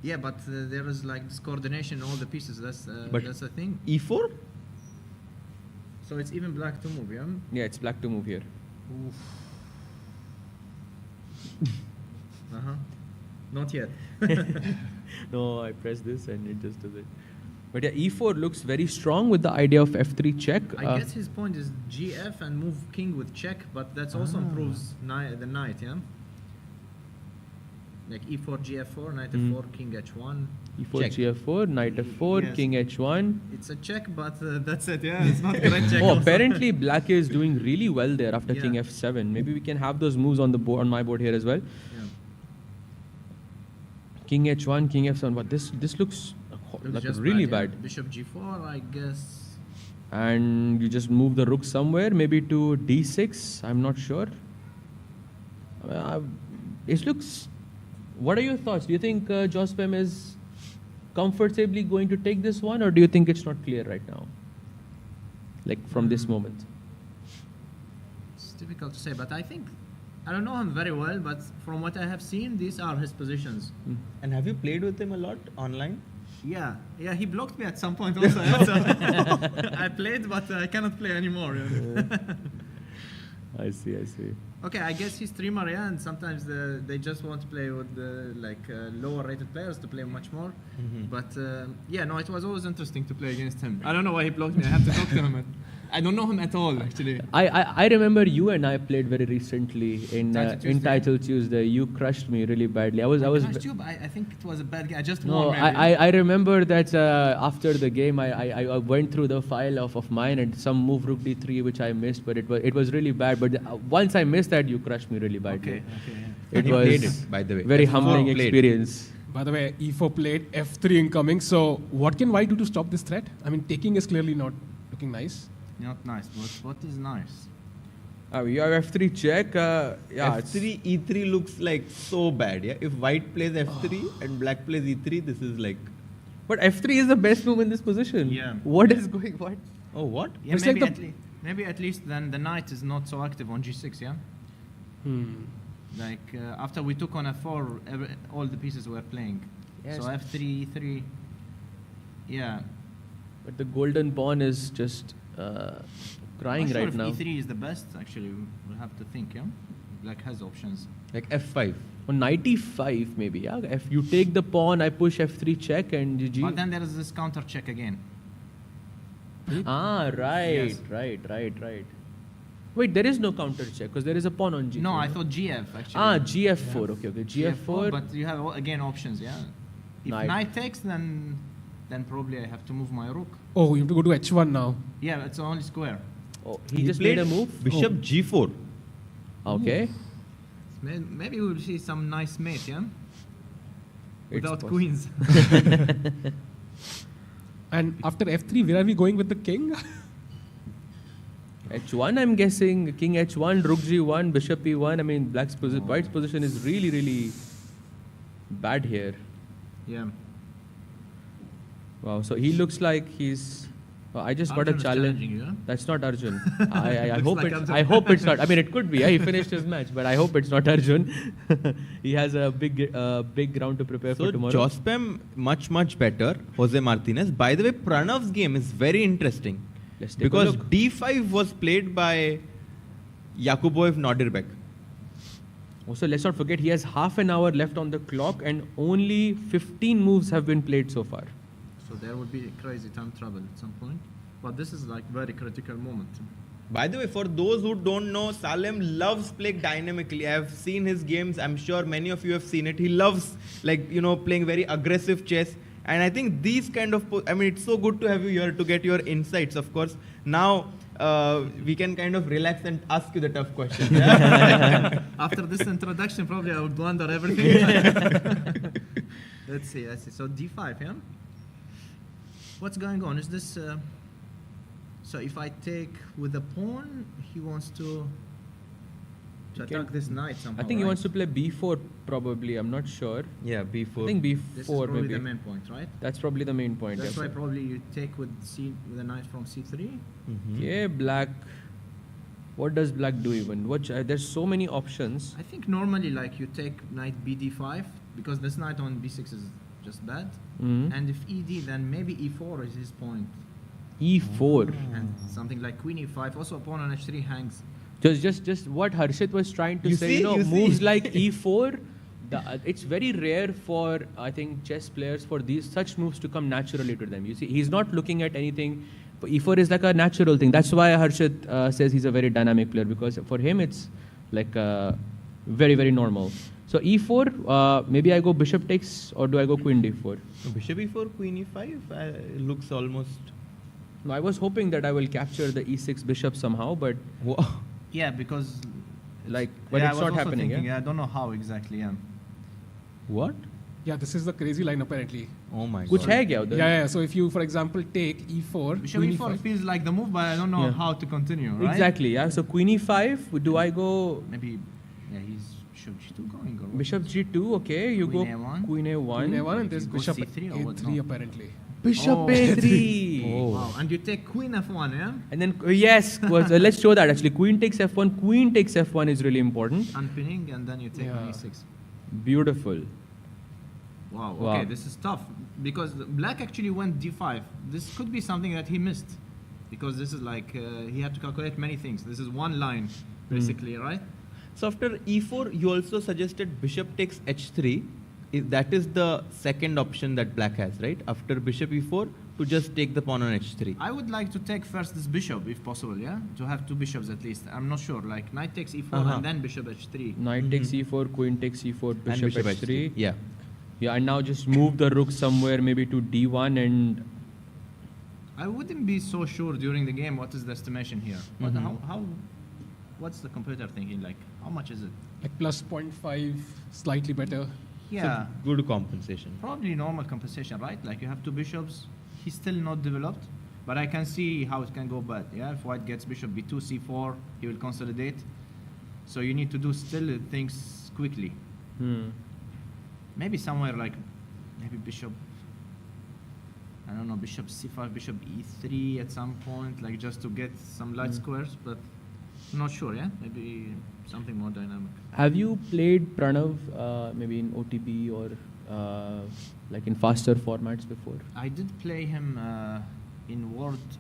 S18: Yeah, but there is like this coordination in all the pieces. That's a thing.
S17: E4?
S18: So it's even black to move, yeah?
S11: Yeah, it's black to move here.
S18: Not yet.
S11: No, I press this and it just does it. But yeah, e4 looks very strong with the idea of f3 check.
S18: I guess his point is gf and move king with check, but that also improves the knight, yeah? Like e4, gf4, knight f4, king h1.
S11: e4,
S18: check.
S11: gf4, knight f4,
S18: Yes.
S11: king h1.
S18: It's a check, but that's it, yeah? It's not correct check.
S11: Oh,
S18: also.
S11: apparently black is doing really well there after
S18: Yeah.
S11: king f7. Maybe we can have those moves on the board, on my board here as well.
S18: Yeah.
S11: King h1, king f7, but this looks like
S18: just
S11: really
S18: yeah.
S11: bad.
S18: Bishop g4, I guess.
S11: And you just move the rook somewhere, maybe to d6. I'm not sure. It looks. What are your thoughts? Do you think Jospam is comfortably going to take this one, or do you think it's not clear right now? Like from this moment.
S18: It's difficult to say, but I think I don't know him very well, but from what I have seen, these are his positions.
S17: And have you played with him a lot online?
S18: Yeah, he blocked me at some point also. Yeah, so I played, but I cannot play anymore. Yeah.
S11: I see.
S18: Okay, I guess he's streamer, yeah, and sometimes they just want to play with the lower rated players to play much more. But it was always interesting to play against him. I don't know why he blocked me. I have to talk to him. I don't know him at all, actually.
S11: I remember you and I played very recently in Title Tuesday. You crushed me really badly. I was
S18: crushed you, but I think it was a bad game. I just
S11: No,
S18: won.
S11: I remember that after the game I went through the file of mine and some move rook d3 which I missed, but it was really bad. But once I missed that, you crushed me really badly.
S18: Okay.
S11: It
S17: You
S11: was
S17: played it, by the way.
S11: very
S17: F4
S11: humbling
S17: played.
S11: experience.
S13: By the way, e4 played, f3 incoming. So what can white do to stop this threat? I mean, taking is clearly not looking nice.
S18: Not nice, but what is nice?
S11: You have f3 check.
S17: F3, E3 looks like so bad, yeah? If white plays F3 and black plays E3, this is like...
S11: But f3 is the best move in this position.
S18: Yeah.
S11: What is going what?
S17: Oh, what?
S18: Yeah, maybe at least then the knight is not so active on g6, yeah? Like after we took on f4, all the pieces were playing.
S11: Yes.
S18: So f3, e3, yeah.
S11: But the golden pawn is just crying
S18: Not sure
S11: right
S18: if
S11: now.
S18: e3 is the best, actually. We'll have to think, yeah? Black has options.
S17: Like F5.
S11: On knight e5 maybe, yeah? If you take the pawn, I push f3 check and GG.
S18: But then there is this counter check again.
S11: Right,
S18: Yes.
S11: right. Wait, there is no counter check because there is a pawn on g3.
S18: No, I thought gf, actually.
S11: gf4, okay. gf4.
S18: But you have again options, yeah? If knight takes, then probably I have to move my rook.
S13: Oh, you have to go to h1 now.
S18: Yeah, it's only square.
S11: Oh, he just made a move?
S17: Bishop G4.
S11: Okay.
S18: Maybe we'll see some nice mate, yeah?
S11: It's
S18: Without
S11: possible.
S18: queens.
S13: And after f3, where are we going with the king?
S11: h1, I'm guessing. King h1, rook g1, bishop e1. I mean, white's position is really, really bad here.
S18: Yeah.
S11: Wow, so he looks like he's... I just got a
S18: Arjun is
S11: challenge.
S18: challenging you, huh?
S11: That's not Arjun. I
S18: Looks
S11: hope
S18: like
S11: it's.
S18: Arjun.
S11: I hope it's not. I mean, it could be. Yeah, he finished his match, but I hope it's not Arjun. He has a big round to prepare
S17: So
S11: for tomorrow.
S17: Jospam much better. Jose Martinez. By the way, Pranav's game is very interesting.
S11: Let's take a
S17: Because
S11: look.
S17: D5 was played by Yakuboev Nodirbek.
S11: Also, let's not forget he has half an hour left on the clock, and only 15 moves have been played so far.
S18: So there would be crazy time trouble at some point. But this is like very critical moment.
S17: By the way, for those who don't know, Salem loves playing dynamically. I have seen his games. I'm sure many of you have seen it. He loves, playing very aggressive chess. And I think these kind of... it's so good to have you here to get your insights, of course. Now, we can kind of relax and ask you the tough questions. Yeah?
S18: After this introduction, probably I would blunder everything. Let's see. So d5, yeah? What's going on? Is this... so if I take with the pawn, he wants to attack this knight somehow,
S11: I think he
S18: right?
S11: wants to play b4 probably. I'm not sure.
S17: Yeah, b4.
S11: I think b4
S18: This is probably
S11: maybe.
S18: the main point, right?
S11: That's probably the main point.
S18: That's
S11: yes.
S18: why probably you take with the knight from c3.
S11: Okay, black. What does black do even? There's so many options.
S18: I think normally like you take knight bd5 because this knight on b6 is just bad.
S11: Mhm.
S18: And if ed, then maybe e4 is his point.
S11: e4.
S18: And something like queen e5. Also pawn on h3 hangs.
S11: Just what Harshit was trying to say. You know, moves like e4. It's very rare for I think chess players for these such moves to come naturally to them. You see, he's not looking at anything. E4 is like a natural thing. That's why Harshit says he's a very dynamic player, because for him it's like very, very normal. So e4, maybe I go bishop takes, or do I go queen d4?
S17: Bishop e4, queen e5 looks almost...
S11: No, I was hoping that I will capture the e6 bishop somehow, but...
S18: Yeah, because...
S11: But
S18: yeah,
S11: it's
S18: I was
S11: not
S18: also
S11: happening,
S18: thinking,
S11: yeah?
S18: I don't know how exactly, yeah.
S11: What?
S13: Yeah, this is the crazy line apparently.
S17: Oh my
S11: Kuch hai kya udhar?
S13: Yeah. So if you, for example, take e4,
S18: Bishop
S13: queen
S18: e4 feels like the move, but I don't know
S11: Yeah.
S18: how to continue, right?
S11: Exactly, yeah. So queen e5, do I go...
S18: Maybe, yeah, he's bishop g2 going, or what?
S11: Bishop g2, okay, you
S18: Queen
S11: go
S18: A1.
S11: queen a1.
S13: Queen a1 and there's
S18: You go
S13: bishop
S18: C3 or what?
S13: a3
S18: No.
S13: apparently.
S11: Bishop a3.
S18: Oh. Wow, and you take queen f1, yeah?
S11: And then, yes, let's show that actually. Queen takes f1, queen takes f1 is really important.
S18: Unpinning, and then you take on e6.
S11: Beautiful.
S18: Wow,
S11: Wow.
S18: okay, this is tough. Because black actually went d5. This could be something that he missed. Because this is like, he had to calculate many things. This is one line, basically, right?
S17: So after e4, you also suggested bishop takes h3. That is the second option that black has, right? After bishop e4, to just take the pawn on h3.
S18: I would like to take first this bishop, if possible, yeah? To have two bishops at least. I'm not sure. Like, knight takes e4 and then bishop h3.
S11: Knight takes e4, queen takes e4, bishop,
S17: bishop
S11: h3.
S17: Yeah.
S11: Yeah, and now just move the rook somewhere, maybe to d1 and...
S18: I wouldn't be so sure during the game what is the estimation here. But what's the computer thinking? Like, how much is it?
S13: Like plus 0.5, slightly better.
S18: Yeah.
S17: So good compensation.
S18: Probably normal compensation, right? Like you have two bishops. He's still not developed, but I can see how it can go bad. Yeah, if white gets bishop b2, c4, he will consolidate. So you need to do still things quickly. Maybe somewhere like, maybe bishop, I don't know, bishop c5, bishop e3 at some point, like just to get some light squares, but I'm not sure, yeah? Maybe something more dynamic.
S11: Have you played Pranav maybe in OTP or like in faster formats before?
S18: I did play him in World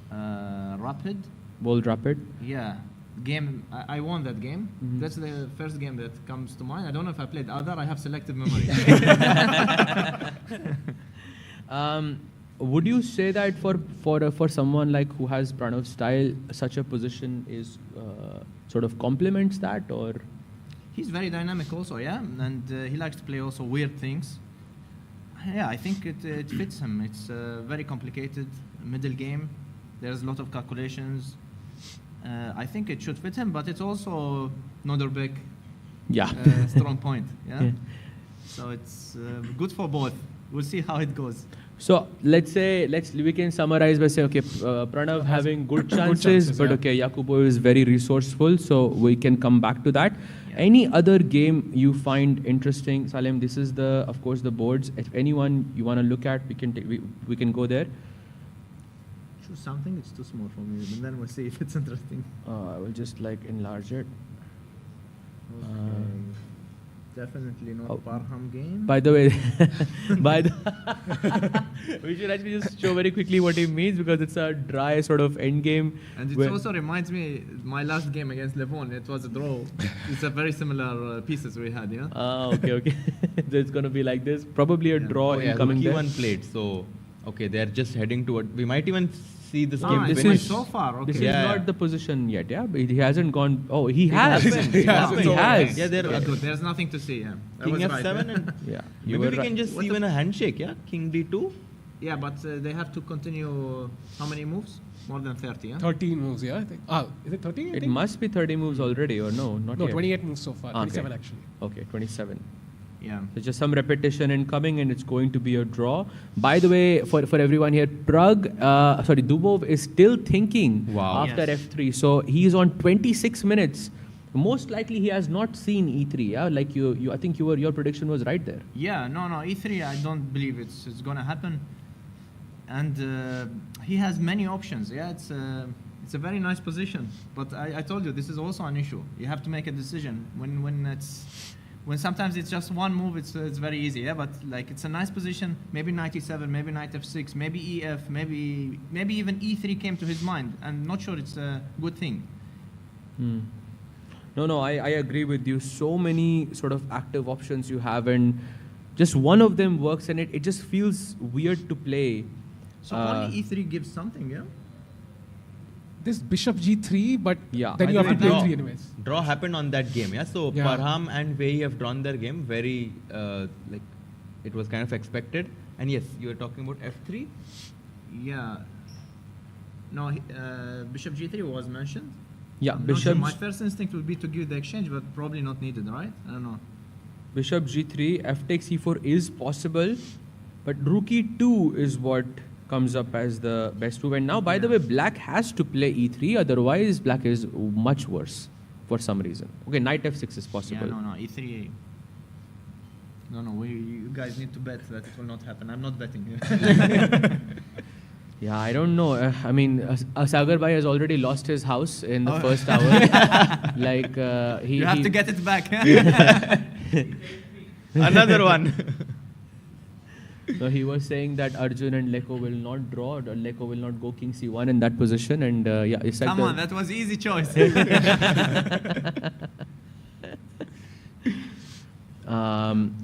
S18: Rapid.
S11: World Rapid?
S18: Yeah. Game, I won that game. That's the first game that comes to mind. I don't know if I played other. I have selective memory.
S11: Would you say that for someone like who has Pranav's style, such a position is sort of complements that, or?
S18: He's very dynamic also, yeah, and he likes to play also weird things. Yeah, I think it fits him. It's very complicated middle game. There's a lot of calculations. I think it should fit him, but it's also Noderbeck.
S11: Yeah.
S18: Strong point. Yeah. So it's good for both. We'll see how it goes.
S11: So we can summarize by saying, okay, Pranav having good chances, but okay, Jacopo is very resourceful, so we can come back to that. Any other game you find interesting, Salim? This is of course the boards. If anyone you want to look at, we can go there.
S18: Choose something. It's too small for me, and then we'll see if it's interesting.
S11: I will just like enlarge it.
S18: Definitely not Parham game.
S11: By the way, we should actually just show very quickly what he means, because it's a dry sort of end game.
S18: And it also reminds me my last game against Levon. It was a draw. It's a very similar pieces we had, yeah.
S11: Okay. So it's gonna be like this. Probably a draw incoming there.
S17: One played. So okay, they're just heading toward. We might even see this game
S11: This
S17: finish.
S11: is
S18: so far. Okay.
S11: This is not the position yet. Yeah, but he hasn't gone. Oh, he has.
S17: He has.
S18: Yeah, good. There's nothing to see. Yeah.
S17: King f7 and
S11: yeah.
S17: Maybe we can just see even a handshake. Yeah, King d2.
S18: Yeah, but they have to continue how many moves? More than 30, yeah?
S13: 13 moves, yeah, I think. Is it 13?
S11: It must be 30 moves already, or no? Not
S13: No,
S11: yet.
S13: 28 moves so far.
S11: Okay.
S13: 27 actually.
S11: Okay, 27.
S18: Yeah.
S11: So just some repetition incoming, and it's going to be a draw. By the way, for everyone here, Dubov is still thinking after
S18: Yes.
S11: F3. So he's on 26 minutes. Most likely he has not seen E3. Yeah, like you. I think your prediction was right there.
S18: Yeah, no, E3, I don't believe it's gonna happen. And he has many options. Yeah, it's a very nice position. But I told you, this is also an issue. You have to make a decision. When sometimes it's just one move, it's very easy. Yeah, but like it's a nice position. Maybe knight e7, maybe knight f6, maybe ef, maybe even e3 came to his mind. I'm not sure it's a good thing.
S11: No, I agree with you. So many sort of active options you have, and just one of them works, and it just feels weird to play.
S18: So only e3 gives something, yeah?
S13: This bishop g3, but
S11: yeah,
S13: then you have to play 3 anyways.
S17: Draw happened on that game, yeah? So Parham and Wei have drawn their game very, like, it was kind of expected. And yes, you were talking about f3?
S18: Yeah. No, bishop g3 was mentioned.
S11: Yeah,
S18: I'm not
S11: bishop.
S18: sure. My first instinct would be to give the exchange, but probably not needed, right? I don't know.
S11: Bishop g3, f takes e4 is possible, but rook e2 is what comes up as the best move. And now, by the way, black has to play e3, otherwise black is much worse for some reason. Okay, knight f6 is possible.
S18: Yeah, no, e3. No, you guys need to bet that it will not happen. I'm not betting.
S11: Yeah, I don't know. I mean, Sagar Bhai has already lost his house in the first hour. Like
S18: you have to get it back.
S17: Another one.
S11: So he was saying that Arjun and Leko will not draw, or Leko will not go king c1 in that position, and yeah, it's like
S18: Come on, that was easy choice.
S11: Okay.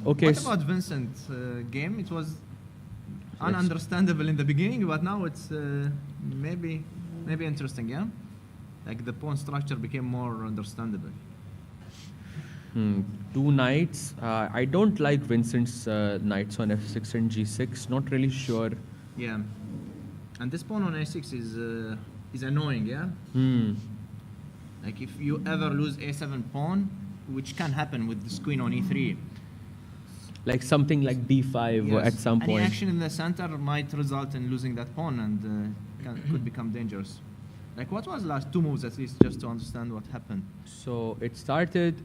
S18: What about Vincent's game? It was ununderstandable in the beginning, but now it's maybe interesting, yeah? Like the pawn structure became more understandable.
S11: 2 knights. I don't like Vincent's knights on f6 and g6. Not really sure.
S18: Yeah, and this pawn on a6 is annoying, yeah. Like if you ever lose a7 pawn, which can happen with this queen on e3.
S11: Like something like d5
S18: Yes.
S11: at some
S18: Any
S11: point.
S18: action in the center might result in losing that pawn and could become dangerous. Like what was the last 2 moves at least, just to understand what happened?
S11: So it started,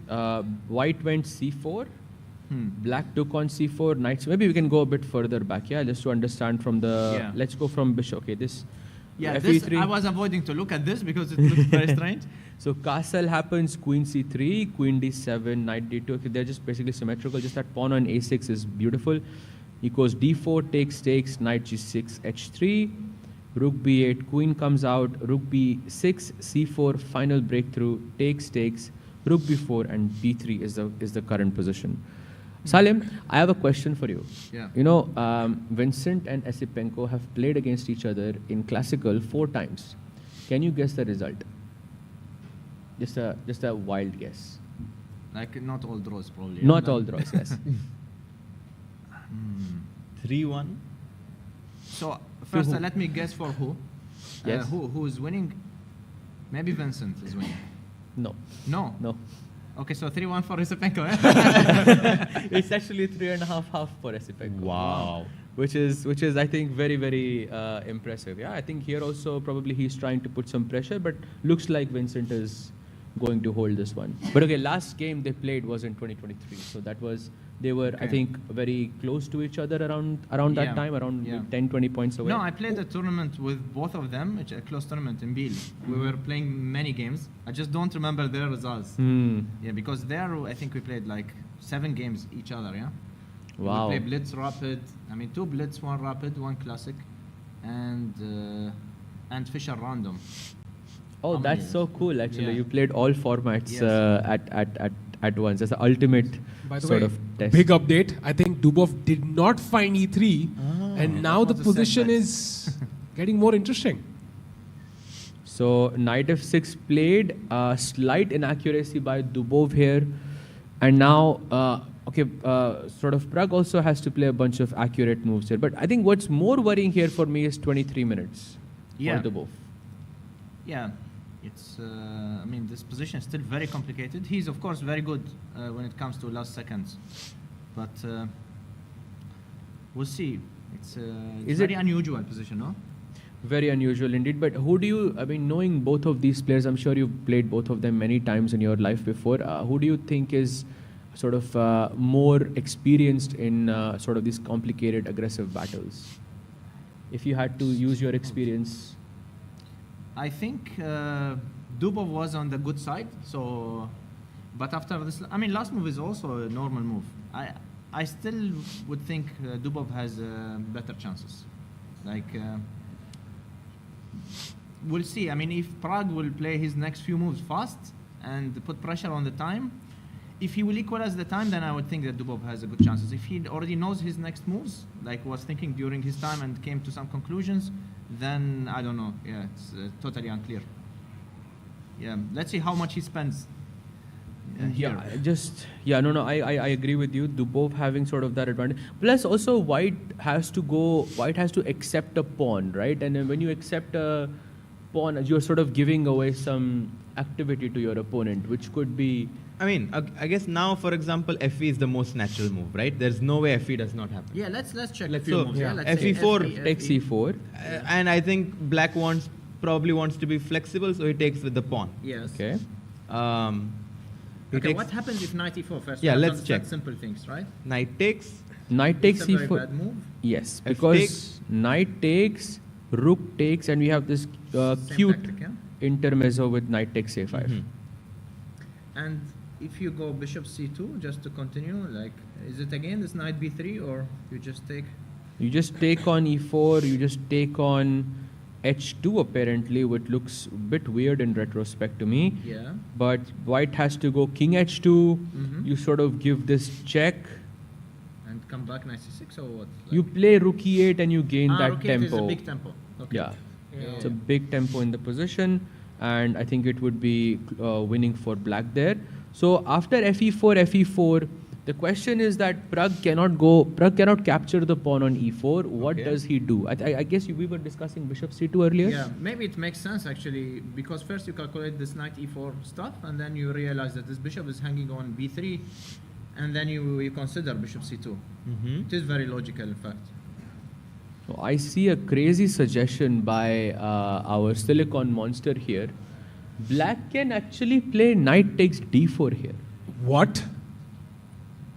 S11: white went c4, black took on c4, knights. Maybe we can go a bit further back, yeah, just to understand from the,
S18: Yeah.
S11: let's go from bishop. Okay, this,
S18: Yeah, this, I was avoiding to look at this because it looks very strange.
S11: So castle happens, queen c3, queen d7, knight d2. Okay, they're just basically symmetrical. Just that pawn on a6 is beautiful. Equals d4, takes, knight g6, h3, rook b8, queen comes out, rook b6, c4, final breakthrough, takes, rook b4, and b3 is the current position. Salim, I have a question for you.
S18: Yeah.
S11: You know, Vincent and Esipenko have played against each other in classical 4 times. Can you guess the result? Just a wild guess.
S18: Like not all draws probably.
S11: Not all draws, yes.
S17: 3-1.
S18: So first let me guess for who.
S11: Yes.
S18: Who is winning? Maybe Vincent is winning.
S11: No.
S18: No. Okay, so 3-1 for Esipenko.
S11: It's actually 3.5 for Esipenko.
S17: Wow.
S11: Which is I think very, very impressive. Yeah, I think here also probably he's trying to put some pressure, but looks like Vincent is going to hold this one. But okay, last game they played was in 2023, so that was they were I think very close to each other around that time, around 10-20 points away.
S18: No, I played a tournament with both of them, a close tournament in Biel. We were playing many games. I just don't remember their results. Yeah, because there I think we played like 7 games each other, yeah?
S11: Wow.
S18: We played Blitz, Rapid, 2 Blitz, 1 Rapid, 1 Classic, and Fischer Random.
S11: Oh, that's so cool actually.
S18: Yeah.
S11: You played all formats at once. That's the ultimate
S13: By the
S11: sort
S13: way,
S11: of test.
S13: big update. I think Dubov did not find e3, and now the position is getting more interesting.
S11: So knight f6 played, slight inaccuracy by Dubov here, and now Okay, sort of Pragg also has to play a bunch of accurate moves here. But I think what's more worrying here for me is 23 minutes
S18: Yeah.
S11: for Dubov.
S18: Yeah, it's. I mean, this position is still very complicated. He's of course very good when it comes to last seconds, but we'll see. It's
S11: Is
S18: very
S11: it-
S18: unusual position, no?
S11: Very unusual indeed. But who do you, I mean, knowing both of these players, I'm sure you've played both of them many times in your life before. Who do you think is sort of more experienced in sort of these complicated, aggressive battles? If you had to use your experience.
S18: I think Dubov was on the good side. So, but after this, I mean, last move is also a normal move. I still would think Dubov has better chances. Like. We'll see. I mean, if Pragg will play his next few moves fast and put pressure on the time, if he will equalize the time, then I would think that Dubov has a good chances. If he already knows his next moves, like was thinking during his time and came to some conclusions, then I don't know. Yeah, it's totally unclear. Yeah, let's see how much he spends. Here.
S11: I agree with you. Dubov having sort of that advantage. Plus, also White has to accept a pawn, right? And then when you accept a pawn, you're sort of giving away some activity to your opponent, which could be.
S17: I mean, I guess now, for example, FE is the most natural move, right? There's no way FE does not happen.
S18: Yeah, let's check.
S17: Let's
S18: few
S17: so
S18: moves. Yeah, let's
S17: FE4
S18: say
S11: takes E4,
S17: and I think Black probably wants to be flexible, so he takes with the pawn.
S18: Yes.
S11: Okay.
S18: Okay, what happens if knight e4 first?
S17: Yeah, let's
S18: Some
S17: check.
S18: Simple things, right?
S17: Knight takes.
S11: Knight takes
S18: It's a very
S11: E4.
S18: bad move.
S11: Yes,
S17: F
S11: because
S17: takes.
S11: knight takes, rook takes, and we have this cute
S18: tactic, yeah?
S11: intermezzo with knight takes A5.
S18: And if you go bishop c2, just to continue, like, is it again this knight b3, or you just take?
S11: You just take on E4, you just take on H2 apparently, which looks a bit weird in retrospect to me.
S18: Yeah.
S11: But White has to go king H2, you sort of give this check,
S18: And come back knight c6 or what?
S11: you play rook E8 and you gain that
S18: rook e8
S11: tempo.
S18: is a big tempo. Okay.
S11: Yeah. It's a big tempo in the position, and I think it would be winning for Black there. So after FE4, the question is that Pragg cannot capture the pawn on E4. What does he do? I guess we were discussing bishop C2 earlier.
S18: Yeah, maybe it makes sense actually, because first you calculate this knight e4 stuff, and then you realize that this bishop is hanging on b3, and then you consider bishop c2. It is very logical, in fact.
S11: So I see a crazy suggestion by our silicon monster here. Black can actually play knight takes d4 here.
S13: What?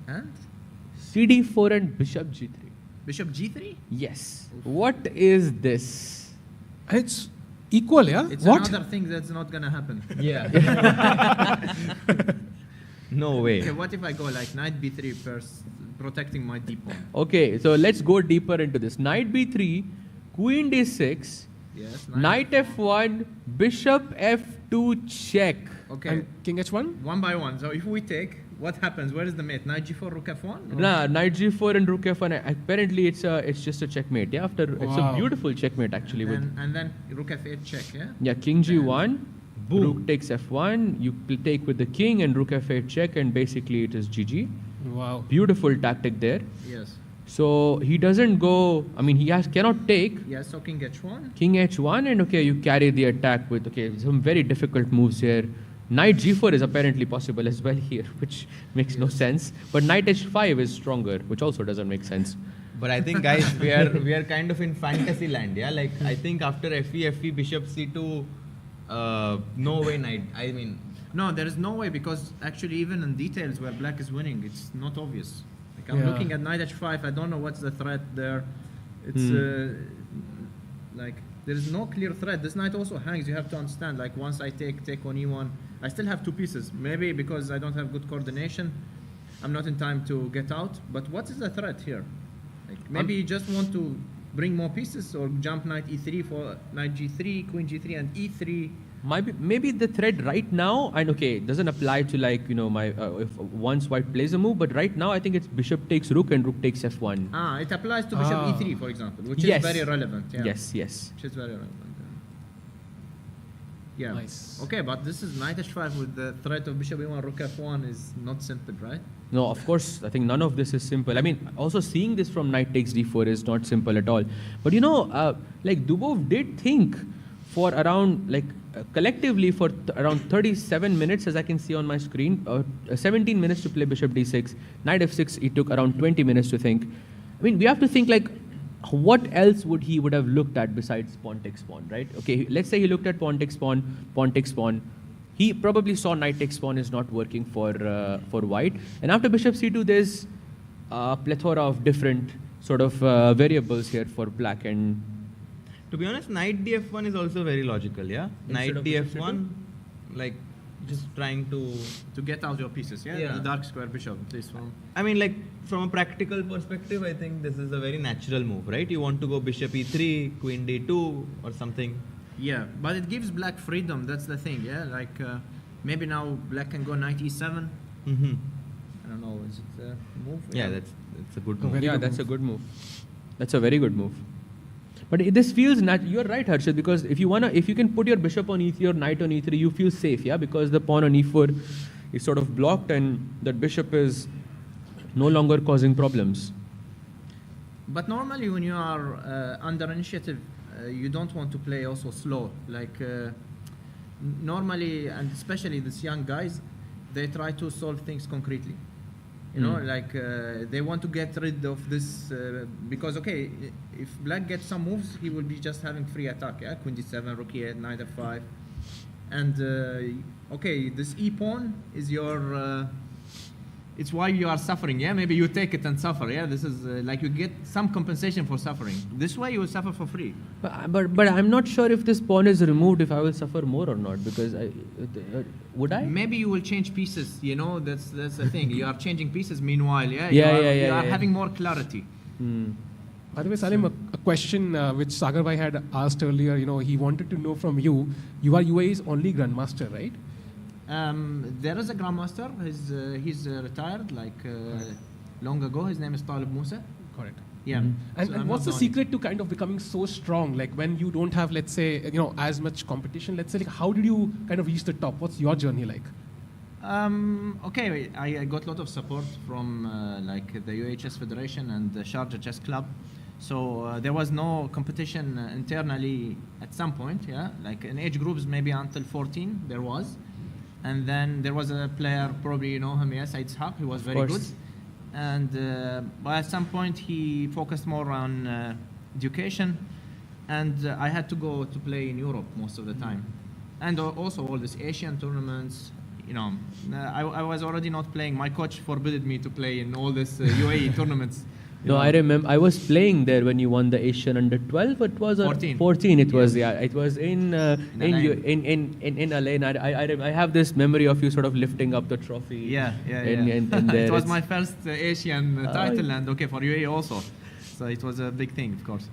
S18: And?
S11: CD4 and bishop g3.
S18: Bishop g3?
S11: Yes. What is this?
S13: It's equal, yeah?
S18: It's
S13: What?
S18: another thing that's not gonna happen.
S17: Yeah. No way.
S18: Okay, what if I go like knight b3 first, protecting my d pawn?
S11: Okay, so let's go deeper into this. Knight b3, queen d6,
S18: Yes.
S11: knight f1, bishop f2 check.
S18: Okay.
S13: And king h1?
S18: One by one. So if we take, what happens? Where is the mate? Knight g4, rook f1? Or-
S11: Nah, knight g4 and rook f1. Apparently, it's just a checkmate. Yeah, it's a
S13: Wow.
S11: beautiful checkmate actually.
S18: and then rook f8 check, yeah?
S11: Yeah, king g1, rook takes f1. You take with the king and rook f8 check, and basically it is GG.
S13: Wow.
S11: Beautiful tactic there.
S18: Yes.
S11: So he doesn't go. I mean, cannot take.
S18: Yes, so king h1.
S11: King h1, and okay, you carry the attack with some very difficult moves here. Knight g4 is apparently possible as well here, which makes no sense. But knight h5 is stronger, which also doesn't make sense.
S17: But I think, guys, we are kind of in fantasy land, yeah. Like I think after FE, bishop c2, no way knight. I mean,
S18: No, there is no way, because actually even in details where black is winning, it's not obvious. Like I'm
S13: Yeah.
S18: looking at knight h5, I don't know what's the threat there. It's like there is no clear threat. This knight also hangs, you have to understand, like once I take on e1, I still have two pieces. Maybe because I don't have good coordination, I'm not in time to get out. But what is the threat here? Like maybe you just want to bring more pieces, or jump knight e3 for knight g3, queen g3, and e3.
S11: Maybe the thread right now, and okay, it doesn't apply to like my if once white plays a move, but right now I think it's bishop takes rook and rook takes f1.
S18: It applies to bishop e3, for example, which
S11: Yes.
S18: is very relevant. Yeah.
S11: Yes.
S18: Which is very relevant. Yeah.
S13: Nice.
S18: Okay, but this is knight h5 with the threat of bishop e1, rook f1 is not simple, right?
S11: No, of course, I think none of this is simple. I mean, also seeing this from knight takes d4 is not simple at all. But you know, like Dubov did think for around, collectively for around 37 minutes, as I can see on my screen, 17 minutes to play bishop d6, knight f6, it took around 20 minutes to think. I mean, we have to think what else would he have looked at besides pawn takes pawn, right? Okay, let's say he looked at pawn takes pawn, pawn takes pawn. He probably saw knight takes pawn is not working for white. And after bishop c2, there's a plethora of different sort of variables here for black. And
S17: to be honest, knight df1 is also very logical, yeah? Knight df1, just trying to
S18: get out your pieces, yeah? The dark square bishop, this one.
S17: I mean, from a practical perspective, I think this is a very natural move, right? You want to go bishop e3, queen d2 or something.
S18: Yeah, but it gives black freedom, that's the thing, yeah? Maybe now black can go knight e7.
S17: Mm-hmm.
S18: I don't know, is it a move?
S17: Yeah, that's a good move.
S11: Yeah, that's a good move. That's a very good move. But this feels you're right, Harshit, because if you can put your bishop on e3 or knight on e3, you feel safe, yeah? Because the pawn on e4 is sort of blocked and that bishop is no longer causing problems.
S18: But normally when you are under initiative, you don't want to play also slow. Normally, and especially these young guys, they try to solve things concretely. You know, they want to get rid of this because, okay, if black gets some moves, he will be just having free attack, yeah? Queen d7, rook e8, knight f5. And, okay, this e-pawn is your... it's why you are suffering, yeah? Maybe you take it and suffer, yeah? This is you get some compensation for suffering. This way you will suffer for free.
S11: But I'm not sure if this pawn is removed, if I will suffer more or not, because would I?
S18: Maybe you will change pieces, you know, that's the thing. You are changing pieces meanwhile, yeah?
S11: You
S18: are having more clarity.
S13: By the way, Salim, a question which Sagar Bhai had asked earlier, you know, he wanted to know from you, you are UAE's only grandmaster, right?
S18: There is a grandmaster. He's retired long ago. His name is Talib Musa.
S13: Correct.
S18: Yeah.
S13: And what's the secret to kind of becoming so strong? Like when you don't have, let's say, you know, as much competition. Let's say, how did you kind of reach the top? What's your journey like?
S18: Okay, I got a lot of support from the UHS Federation and the Sharjah Chess Club. So there was no competition internally at some point. Yeah, in age groups maybe until 14 there was. And then there was a player, probably you know him, yes, Said Ishaq, he was very good. And but at some point he focused more on education, and I had to go to play in Europe most of the time. And also all these Asian tournaments, you know, I was already not playing. My coach forbade me to play in all these UAE tournaments.
S11: No, I remember. I was playing there when you won the Asian under 12. It was
S18: 14.
S11: 14. It was It was in LA. And I have this memory of you sort of lifting up the trophy.
S18: Yeah.
S11: In there.
S18: It was my first Asian title, and okay for UAE also. So it was a big thing, of course.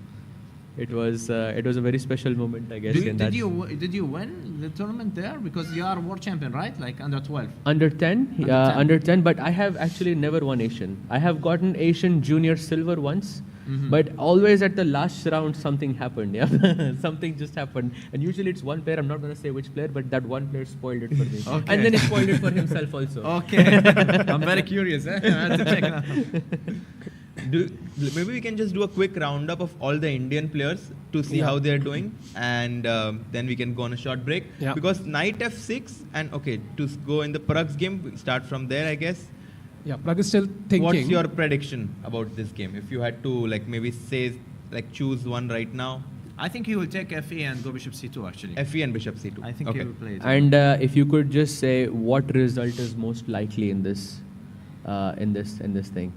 S11: It was a very special moment, I guess.
S18: Did you win the tournament there? Because you are world champion, right? Under 12.
S11: Under 10, under 10. But I have actually never won Asian. I have gotten Asian junior silver once, but always at the last round something happened. Yeah, something just happened, and usually it's one player. I'm not going to say which player, but that one player spoiled it for me, and then he spoiled it for himself also.
S18: Okay, I'm very curious. I have to check now.
S17: Maybe we can just do a quick roundup of all the Indian players to see how they're doing, and then we can go on a short break.
S13: Yeah.
S17: Because knight f6, and okay, to go in the Pragg's game, we start from there, I guess.
S13: Yeah, Pragg is still thinking.
S17: What's your prediction about this game? If you had to maybe say, choose one right now.
S18: I think he will take FE and go bishop c2 actually.
S17: FE and bishop c2.
S18: I think he will play it.
S11: And if you could just say what result is most likely in this thing.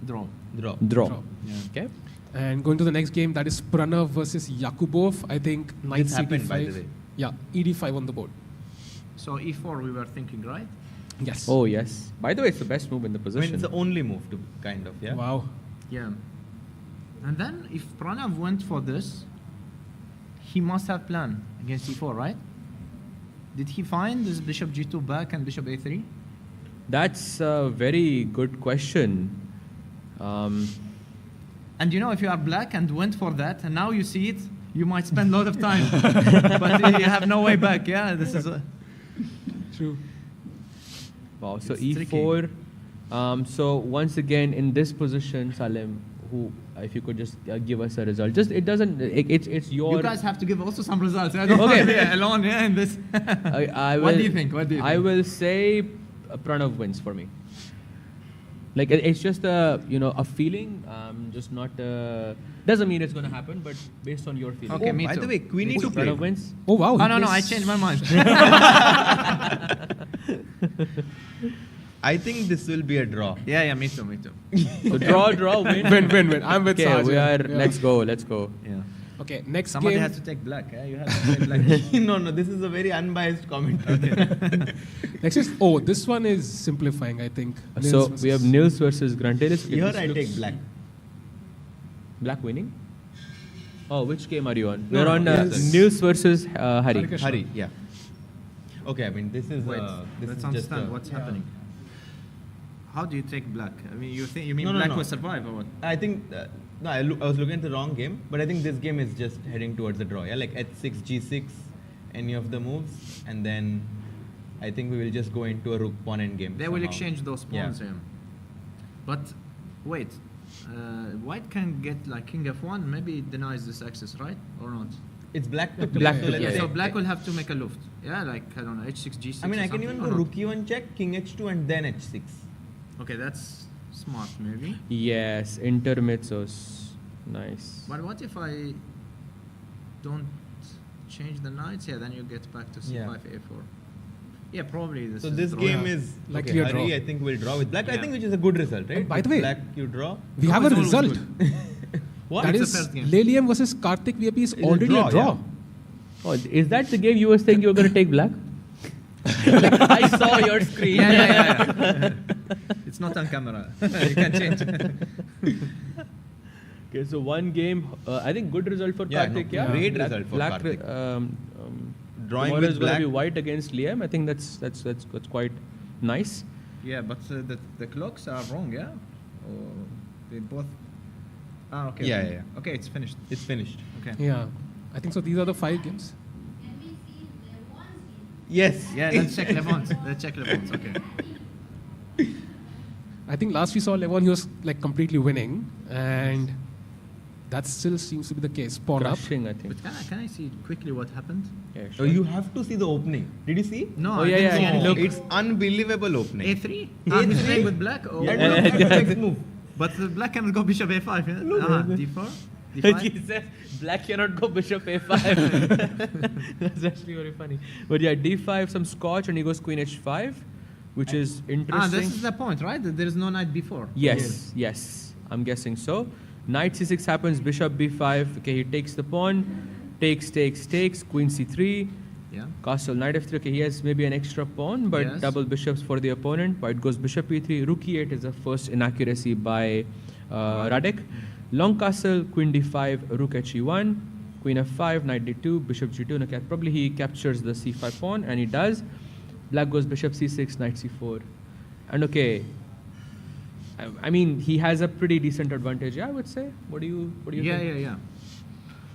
S18: Draw.
S11: Yeah. Okay.
S13: And going to the next game, that is Pranav versus Yakubov. I think knight
S17: this happened, by the way.
S13: Yeah, ED5 on the board.
S18: So E4 we were thinking, right?
S13: Yes.
S11: Oh, yes. By the way, it's the best move in the position.
S17: I mean, it's the only move to kind of, yeah?
S13: Wow.
S18: Yeah. And then if Pranav went for this, he must have planned against E4, right? Did he find this bishop G2 back and bishop A3?
S11: That's a very good question.
S18: And you know, if you are black and went for that, and now you see it, you might spend a lot of time, but you have no way back. Yeah, this is
S13: true.
S11: Wow. So
S18: It's
S11: E4. So once again in this position, Salim, who, if you could just give us a result. Just it doesn't. It's your.
S18: You guys have to give also some results. I don't
S11: Okay.
S18: want to be alone in this.
S11: I will,
S18: What do you think?
S11: I will say Pranav wins for me. Like it's just a a feeling. Just not doesn't mean it's going to happen, but based on your feeling.
S18: Okay, me
S17: By
S18: too.
S17: the way, Queen
S18: Me
S17: E2
S18: too.
S17: played.
S11: Pranav wins.
S13: Oh wow.
S18: Oh no, I changed my mind.
S17: I think this will be a draw.
S18: Yeah, me too.
S11: So draw, win.
S13: Win. I'm with
S11: Okay,
S13: Sarjan.
S11: we are.
S13: Yeah.
S11: Let's go.
S18: Yeah.
S13: Okay, next
S18: Somebody
S13: game.
S18: has to take black. You have to take black.
S17: No, this is a very unbiased comment.
S13: Next is this one is simplifying, I think.
S11: So
S13: Nils
S11: we have
S13: versus-
S11: Nils versus Grantelis. Okay,
S17: Here
S11: this
S17: I
S11: looks-
S17: take black.
S11: Black winning. Oh, which game are you on?
S17: No,
S11: We're
S17: no,
S11: on
S17: yes.
S11: Nils versus Hari.
S13: Harikrishna.
S17: Hari, yeah. Okay, I mean this is
S18: Wait,
S17: this
S18: let's
S17: is
S18: understand
S17: just
S18: what's happening. How do you take black? I mean, you mean
S17: No,
S18: black
S17: no.
S18: will survive or what?
S17: I think no, I was looking at the wrong game, but I think this game is just heading towards the draw. Yeah, like h6, g6, any of the moves, and then I think we will just go into a rook pawn endgame.
S18: They will
S17: somehow.
S18: exchange those pawns. Yeah. But wait, white can get like king f1. Maybe it denies this access, right or not?
S17: It's black to
S11: Black
S17: so
S11: to
S17: let's
S11: play.
S17: say-
S18: So black will have to make a luft. Yeah, like I don't know, h6, g6.
S17: I mean,
S18: or
S17: I can
S18: something,
S17: even
S18: or
S17: go
S18: not?
S17: rook e1 check, king h2, and then h6.
S18: Okay, that's smart maybe.
S11: Yes, intermezzos. Nice.
S18: But what if I don't change the knights? Yeah, then you get back to c5,
S17: Yeah.
S18: a4. Yeah, probably this.
S17: So
S18: is
S17: this
S18: draw.
S17: game is
S13: Likely a
S17: Hari,
S13: draw.
S17: I think will draw with black. I
S18: Yeah.
S17: think which is a good result, right?
S13: And by the way,
S17: black you draw.
S13: We have a
S18: it's always
S13: result.
S18: What?
S13: That
S18: It's
S13: is
S18: the first game.
S13: Lelium versus Karthik VP is
S17: a
S13: already
S17: draw,
S13: a draw.
S11: Oh, is that the game you were saying you were going to take black? I saw your screen.
S18: Yeah. It's not on camera. You can change.
S11: Okay, so one game. I think good result for
S17: Yeah,
S11: Karthik.
S17: no,
S11: yeah,
S17: great
S11: Black-
S17: result for
S11: black,
S17: Karthik. Drawing
S11: tomorrow
S17: with
S11: is going to be
S17: black.
S11: white against Liam. I think that's quite nice.
S18: Yeah, but the clocks are wrong, yeah? Or they both... Ah, okay.
S17: Yeah,
S18: okay.
S17: yeah.
S18: Okay, it's finished.
S17: It's finished.
S18: Okay.
S13: Yeah, I think so. These are the 5 games.
S17: Yes.
S18: Yeah, let's check Levant. Let's check Levant, okay.
S13: I think last we saw Levon, he was like completely winning, and that still seems to be the case. Pawn up.
S11: Crushing, I think.
S18: But can I see quickly what happened?
S11: Yeah,
S17: Oh, you have to see the opening. Did you see?
S18: No,
S11: Oh,
S18: I
S11: yeah,
S18: didn't see
S11: yeah,
S18: anything.
S11: look.
S17: It's unbelievable opening.
S18: A3? Ah, he's playing with black? Oh.
S17: And look at the next move.
S18: But the black cannot go bishop a5, yeah?
S17: Look.
S18: D4?
S11: He
S18: D5?
S11: says black cannot go bishop a5. That's actually very funny. But yeah, d5, some scotch, and he goes queen h5, which is interesting.
S18: Ah, this is the point, right? That there is no knight b4.
S11: Yes, I'm guessing so. Knight c6 happens, bishop b5. Okay, he takes the pawn, takes, queen c3.
S18: Yeah.
S11: Castle, knight f3. Okay, he has maybe an extra pawn, but
S18: Yes.
S11: double bishops for the opponent. White goes bishop e3. Rook e8 is the first inaccuracy by Radek. Long castle, queen d5, rook he1, queen f5, knight d2, bishop g2. Okay, probably he captures the c5 pawn, and he does. Black goes bishop c6, knight c4. And okay, I mean, he has a pretty decent advantage, yeah, I would say. What do you think?
S18: Yeah.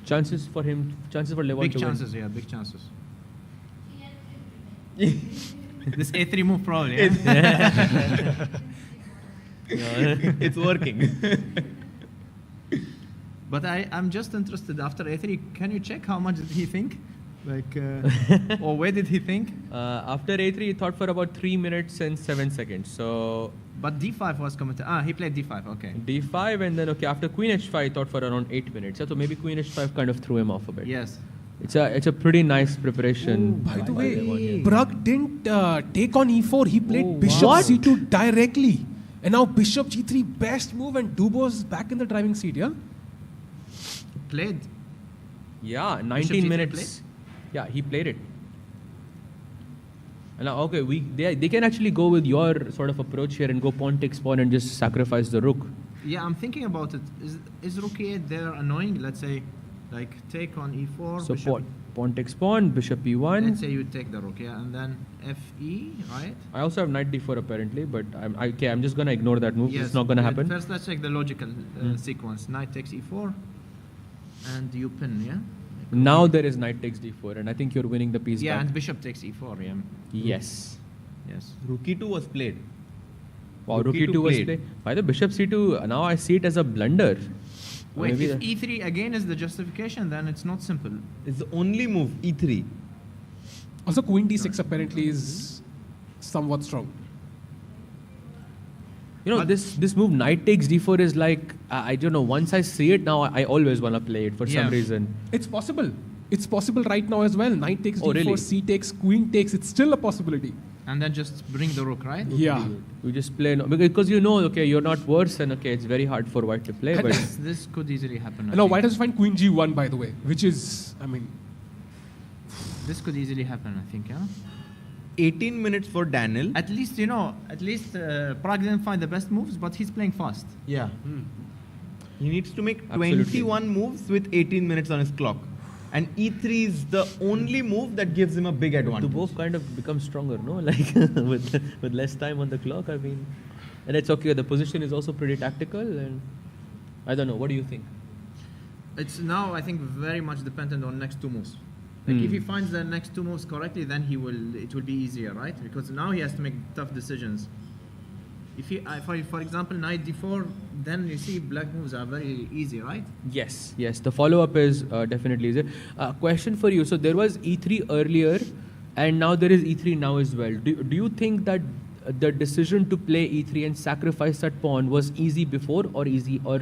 S11: Chances for Levon
S18: Big
S11: to
S18: chances, yeah, big chances. This a3 move probably, yeah?
S17: It's working.
S18: But I'm just interested, after a3, can you check how much did he think? Like, or where did he think?
S11: After a3, he thought for about 3 minutes and 7 seconds. So.
S18: But d5 was commented. Ah, he played d5, okay.
S11: d5, and then, okay, after queen h5, he thought for around 8 minutes. So maybe queen h5 kind of threw him off a bit.
S18: Yes.
S11: It's a pretty nice preparation.
S13: By the way,
S11: Levon here.
S13: Pragg didn't take on e4. He played bishop
S11: What?
S13: c2 directly. And now bishop g3, best move, and Dubos back in the driving seat, yeah?
S18: Played.
S11: Yeah,
S18: Bishop
S11: 19
S18: G3
S11: minutes. Yeah, he played it. And now, okay, they can actually go with your sort of approach here and go pawn takes pawn and just sacrifice the rook.
S18: Yeah, I'm thinking about it. Is rook e8 there annoying? Let's say, like, take on e4,
S11: So
S18: bishop.
S11: pawn takes pawn, bishop e1.
S18: Let's say you take the rook, yeah, and then fe, right?
S11: I also have knight d4 apparently, but I'm just gonna ignore that move.
S18: Yes,
S11: It's not gonna happen.
S18: First, let's check the logical sequence. Knight takes e4, and you pin, yeah?
S11: Now there is knight takes d4, and I think you're winning the piece
S18: Yeah,
S11: back.
S18: and bishop takes e4. Yeah.
S11: Yes.
S18: Yes.
S17: Rook e2 was played.
S11: Wow, rook e2 was played. By the bishop c2, now I see it as a blunder.
S18: Wait,
S11: Maybe
S18: if e3 again is the justification, then it's not simple.
S17: It's the only move, e3.
S13: Also, queen d6 apparently is somewhat strong.
S11: You know, this move knight takes d4 is like, I don't know, once I see it now, I always want to play it for some reason.
S13: It's possible. It's possible right now as well. Knight takes d4,
S11: really?
S13: c takes, queen takes. It's still a possibility.
S18: And then just bring the rook, right?
S13: Yeah.
S11: We just play, because you know, okay, you're not worse, and okay, it's very hard for white to play. But
S18: This could easily happen. I
S13: No,
S18: think.
S13: white has to find queen g1, by the way, which is, I mean...
S18: This could easily happen, I think, yeah?
S17: 18 minutes for Daniel.
S18: At least, you know, Pragg didn't find the best moves, but he's playing fast.
S17: Yeah. He needs to make
S11: Absolutely.
S17: 21 moves with 18 minutes on his clock. And e3 is the only move that gives him a big advantage.
S11: both kind of become stronger, no? Like with less time on the clock, I mean. And it's okay, the position is also pretty tactical, and I don't know, what do you think?
S18: It's now, I think, very much dependent on next two moves. Like if he finds the next two moves correctly, then it will be easier, right? Because now he has to make tough decisions. If he, for example, knight d4, then you see black moves are very easy, right?
S11: Yes, the follow-up is definitely easier. Question for you, so there was e3 earlier, and now there is e3 now as well. Do you think that the decision to play e3 and sacrifice that pawn was easy before, or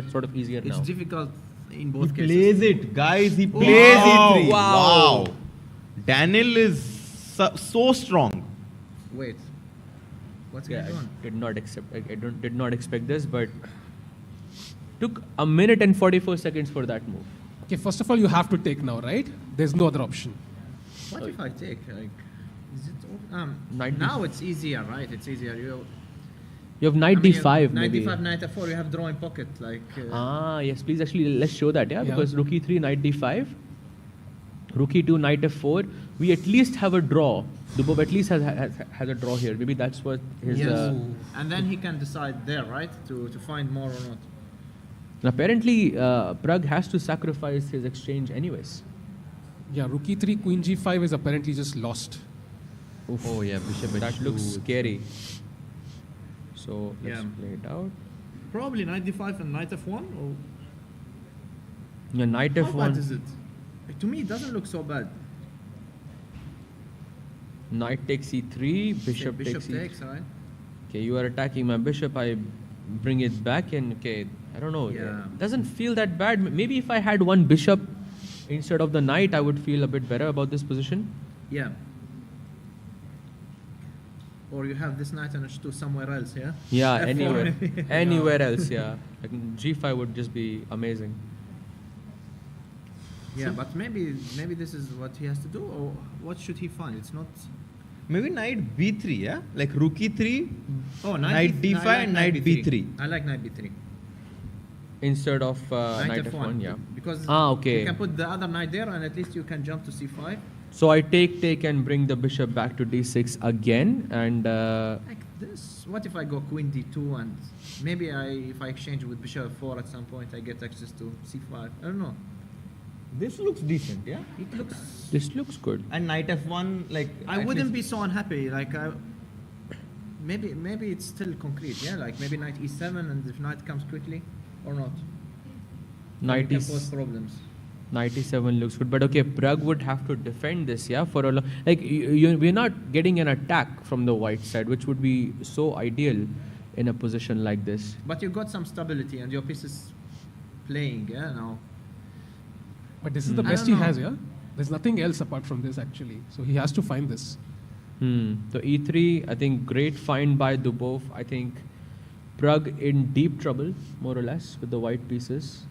S11: sort of easier now?
S18: It's difficult in both cases.
S17: Plays it, guys. He plays e3.
S11: Wow.
S17: Daniel is so strong.
S18: Wait. What's
S11: Yeah,
S18: going on?
S11: I did not expect this, but took a minute and 44 seconds for that move.
S13: Okay, first of all, you have to take now, right? There's no other option.
S18: What if I take? Like, is it
S11: Knight
S18: now it's easier, right? It's easier. You
S11: have knight d5
S18: Knight
S11: maybe.
S18: d5, knight f4. You have draw in pocket. Like.
S11: Yes, please actually let's show that, yeah? Because rook e3, knight d5, rook e2, knight f4. We at least have a draw. Dubov at least has a draw here. Maybe that's what his.
S18: Yes. And then he can decide there, right, to find more or not.
S11: And apparently, Pragg has to sacrifice his exchange anyways.
S13: Yeah, rook e3, queen g5 is apparently just lost.
S11: Oof.
S17: Oh yeah, bishop
S11: That
S17: h2.
S11: looks scary. So let's play it out.
S18: Probably knight d5 and knight f1. Or
S11: Yeah, knight
S18: how
S11: f1.
S18: bad is it? To me, it doesn't look so bad.
S11: Knight takes e3, bishop takes e3.
S18: takes, right?
S11: Okay, you are attacking my bishop. I bring it back, and okay, I don't know.
S18: Yeah.
S11: It doesn't feel that bad. Maybe if I had one bishop instead of the knight, I would feel a bit better about this position.
S18: Yeah. Or you have this knight and h2 somewhere else, yeah?
S11: Yeah,
S18: F4.
S11: anywhere else, yeah. Like g5 would just be amazing.
S18: Yeah, but maybe this is what he has to do, or what should he find? It's not.
S17: Maybe knight b3, yeah? Like rook e3,
S18: Oh,
S17: knight d5
S18: I like
S17: and knight b3.
S18: I like knight b3.
S11: Instead of knight
S18: F1,
S11: f1, yeah.
S18: Because
S11: okay.
S18: you can put the other knight there, and at least you can jump to c5.
S11: So I take and bring the bishop back to d6 again, and
S18: Like this. What if I go queen d2, and maybe if I exchange with bishop f4 at some point, I get access to c5. I don't know.
S17: This looks decent, yeah?
S18: It looks.
S11: this looks good.
S17: And knight f1, like...
S18: I
S17: at
S18: wouldn't
S17: least-
S18: be so unhappy. Like, maybe it's still concrete. Yeah, like maybe knight e7, and if knight comes quickly, or not.
S11: Knight
S18: can
S11: is
S18: cause problems.
S11: 97 looks good, but okay, Pragg would have to defend this, yeah, for a long. Like we're not getting an attack from the white side, which would be so ideal in a position like this.
S18: But you got some stability, and your piece is playing. Yeah, now.
S13: But this is the
S18: I
S13: best
S18: don't
S13: he
S18: know.
S13: has, yeah? There's nothing else apart from this, actually. So he has to find this.
S11: So e3, I think great find by Dubov. I think Pragg in deep trouble, more or less, with the white pieces.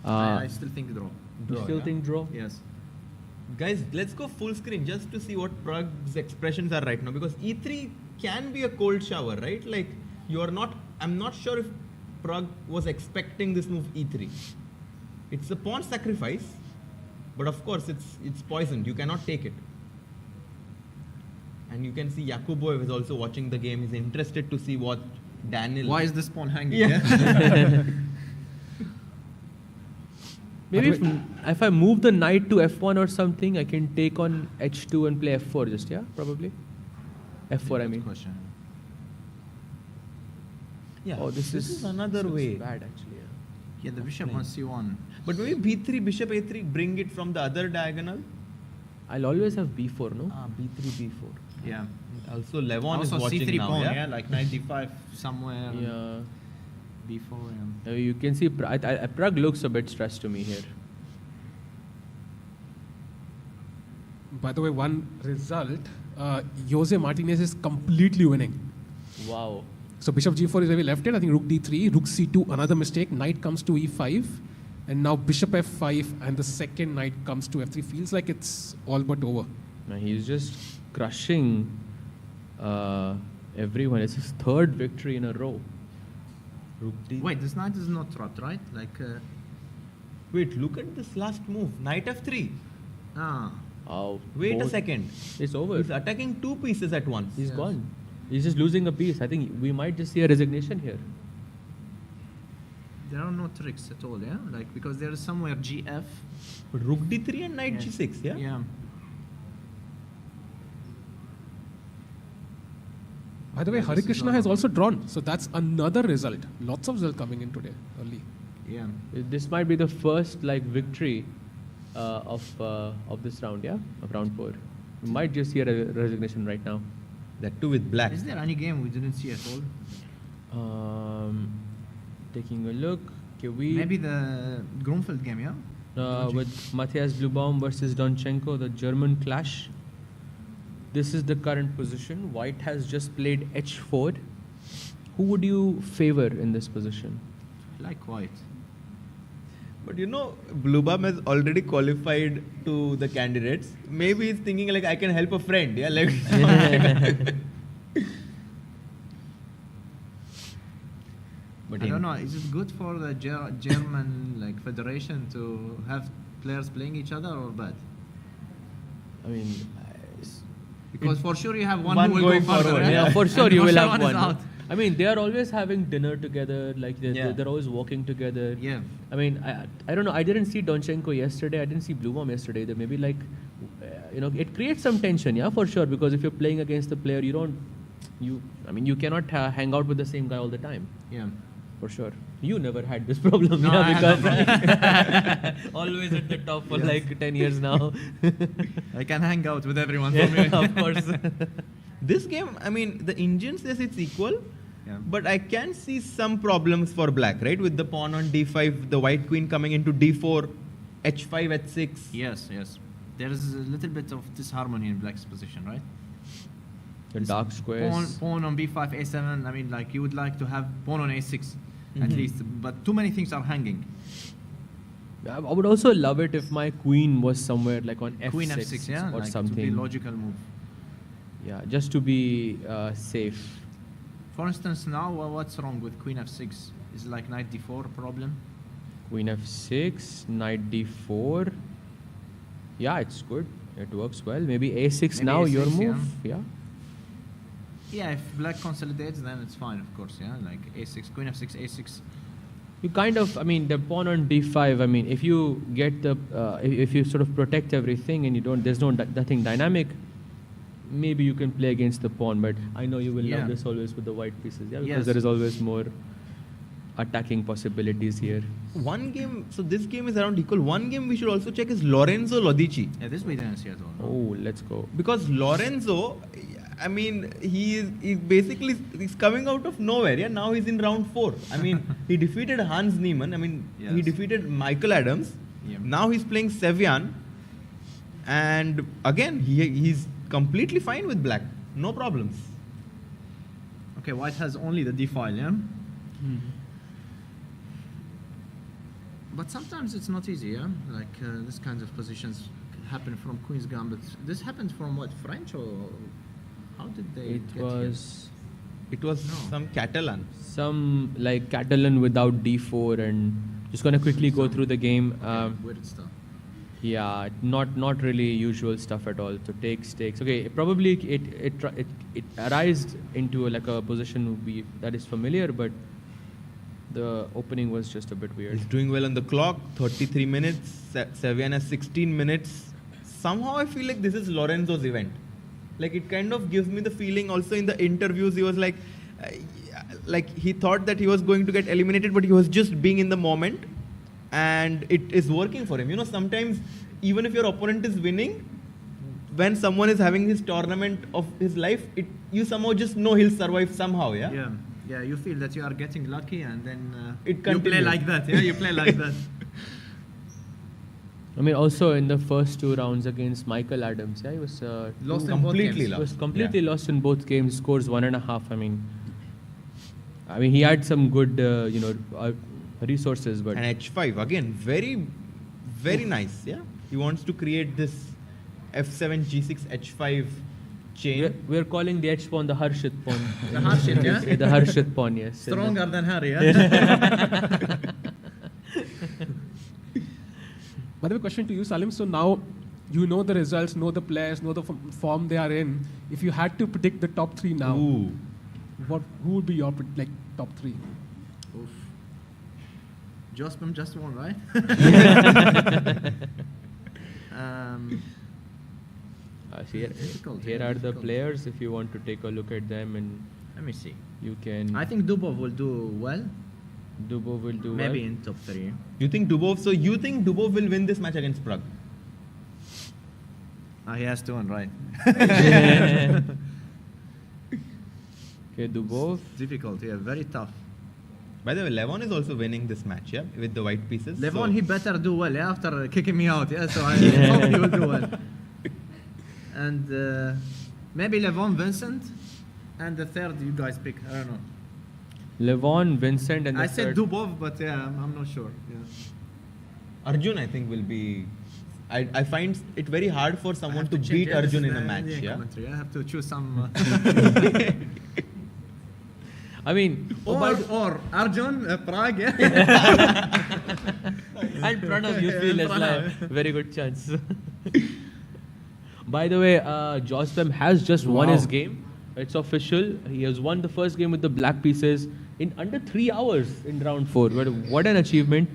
S18: I still think draw.
S11: You still think draw?
S18: Yes.
S17: Guys, let's go full screen just to see what Pragg's expressions are right now, because e3 can be a cold shower, right? Like, I'm not sure if Pragg was expecting this move e3. It's a pawn sacrifice, but of course it's poisoned. You cannot take it. And you can see Yakuboev is also watching the game. He's interested to see what Daniel...
S18: Why is this pawn hanging?
S17: Yeah.
S11: Maybe if I move the knight to f1 or something, I can take on h2 and play f4 just, yeah? Probably. f4, I mean.
S18: Question.
S17: Yeah.
S11: Oh, this is
S17: another way.
S11: Bad, actually,
S18: Yeah, the bishop on c1.
S17: But maybe b3, bishop a3, bring it from the other diagonal.
S11: I'll always have b4, no?
S17: b3, b4.
S18: Yeah.
S17: Also, Levon is
S18: Also
S17: watching
S18: c3
S17: now,
S18: pawn,
S17: yeah?
S18: like knight d5 somewhere.
S11: Yeah.
S18: b4,
S11: You can see Pragg looks a bit stressed to me here.
S13: By the way, one result, Jose Martinez is completely winning.
S11: Wow.
S13: So bishop g4 is where we left it. I think rook d3, rook c2, another mistake. Knight comes to e5. And now bishop f5 and the second knight comes to f3. Feels like it's all but over.
S11: Man, he's just crushing everyone. It's his third victory in a row.
S18: Wait, this knight is not trapped, right? Like.
S17: Wait, look at this last move. Knight f3.
S11: Oh.
S17: Wait a second.
S11: It's over.
S17: He's attacking two pieces at once.
S11: He's gone. He's just losing a piece. I think we might just see a resignation here.
S18: There are no tricks at all, yeah? Like, because there is somewhere gf.
S17: But rook d3 and knight g6, yeah?
S18: Yeah.
S13: By the way, Harikrishna has also drawn. So that's another result. Lots of results coming in today, early.
S18: Yeah.
S11: This might be the first victory of this round, yeah? Of round 4. We might just see a resignation right now.
S17: That too with black.
S18: Is there any game we didn't see at all?
S11: Taking a look.
S18: Maybe the Grunfeld game, yeah?
S11: With Matthias Blubaum versus Donchenko, the German clash. This is the current position. White has just played h4. Who would you favor in this position?
S18: I like white.
S17: But you know, Blubaum has already qualified to the candidates. Maybe he's thinking like, I can help a friend. Yeah, like.
S18: But I don't know. Is it good for the German federation to have players playing each other or bad?
S11: I mean,
S18: because for sure you have one who will
S17: going
S18: go further.
S17: forward,
S11: yeah, for sure you will have one.
S18: Out.
S11: I mean, they are always having dinner together. Like they're always walking together.
S18: Yeah.
S11: I mean, I don't know. I didn't see Donchenko yesterday. I didn't see Blubaum yesterday. There maybe it creates some tension, yeah, for sure. Because if you're playing against the player, you cannot hang out with the same guy all the time.
S18: Yeah.
S11: For sure. You never had this problem,
S18: no,
S11: because always at the top for 10 years now.
S18: I can hang out with everyone.
S11: Of course.
S17: This game, I mean, the engines, yes, it's equal. Yeah. But I can see some problems for black, right? With the pawn on d5, the white queen coming into d4, h5, h6.
S18: Yes. There is a little bit of disharmony in black's position, right?
S11: The dark squares.
S18: Pawn on b5, a7. I mean, you would like to have pawn on a6 at least, but too many things are hanging.
S11: I would also love it if my queen was somewhere on f6,
S18: Queen f6, yeah,
S11: or something.
S18: To be a logical move.
S11: Yeah, just to be safe.
S18: For instance, now what's wrong with queen f6? Is knight d4 a problem?
S11: Queen f6, knight d4. Yeah, it's good. It works well. Maybe a6 now,
S18: A6,
S11: your move. Yeah.
S18: Yeah, if black consolidates, then it's fine, of course. Yeah, a6, queen f6, a6.
S11: You the pawn on d5. If you get if you sort of protect everything and there's nothing dynamic, maybe you can play against the pawn. But I know you will love this always with the white pieces. Yeah, because there is always more attacking possibilities here.
S17: One game, so this game is around equal. One game we should also check is Lorenzo Lodici.
S18: Yeah, this we didn't see at all.
S11: Oh, let's go.
S17: Because Lorenzo, he's he's coming out of nowhere. Yeah, now he's in round 4. He defeated Hans Niemann. He defeated Michael Adams.
S18: Yeah.
S17: Now he's playing Sevian. And again, he's completely fine with black. No problems.
S18: Okay, white has only the d file, yeah? But sometimes it's not easy, yeah? This kind of positions happen from Queen's Gambit. This happened from what, French or how did they
S17: It was some Catalan.
S11: Some Catalan without d4 and just gonna quickly go through the game.
S18: Weird stuff.
S11: Yeah, not really usual stuff at all. So takes. Okay, probably it arised into a position that is familiar, but The opening was just a bit weird.
S17: He's doing well on the clock. 33 minutes. Savian has 16 minutes. Somehow I feel like this is Lorenzo's event. Like it kind of gives me the feeling. Also in the interviews, he was like he thought that he was going to get eliminated, but he was just being in the moment, and it is working for him. You know, sometimes even if your opponent is winning, when someone is having his tournament of his life, you somehow just know he'll survive somehow. Yeah.
S18: Yeah, you feel that you are getting lucky, and then
S17: it
S18: you play
S17: continues.
S18: like that. Yeah, you play like that.
S11: I mean, also in the first 2 rounds against Michael Adams, he was
S18: Lost in both games.
S11: He was completely lost in both games. Scores 1.5. I mean, he had some good, resources, but
S17: And H5 again, very, very nice. Yeah, he wants to create this F7 G6 H5 chain.
S11: We're calling the H pawn the Harshit pawn.
S18: The Harshit, yeah?
S11: The Harshit pawn, yes.
S18: Stronger than Harry, yeah?
S13: By the way, question to you, Salim. So now you know the results, know the players, know the form they are in. If you had to predict the top 3 now, who would be your top 3?
S18: Oof. Just one, right?
S11: Here are the players. If you want to take a look at them, and
S18: let me see.
S11: You can.
S18: I think Dubov will do well.
S11: Dubov will do
S18: Maybe
S11: well.
S18: in top 3.
S17: You think Dubov? So you think Dubov will win this match against Pragg?
S18: He has to win, right?
S11: Okay, Dubov.
S18: Difficult, yeah, very tough.
S17: By the way, Levon is also winning this match, yeah, with the white pieces.
S18: Levon,
S17: so
S18: he better do well, yeah, after kicking me out, yeah. So I hope he will do well. And maybe Levon, Vincent, and the third you guys pick. I don't know.
S11: Levon, Vincent, and the
S18: I said
S11: third.
S18: Dubov, but yeah, I'm not sure. Yeah.
S17: Arjun, I think, will be. I find it very hard for someone to beat
S18: Yeah, this
S17: Arjun
S18: is
S17: in a
S18: the
S17: match.
S18: Indian
S17: Yeah.
S18: commentary. I have to choose some.
S11: I mean,
S18: or Arjun, Pragg, yeah.
S11: And Pranav, you feel
S18: And
S11: as like
S18: Pranav.
S11: very good chance. By the way, Jostam has just won his game. It's official. He has won the first game with the black pieces in under 3 hours in round 4. What an achievement.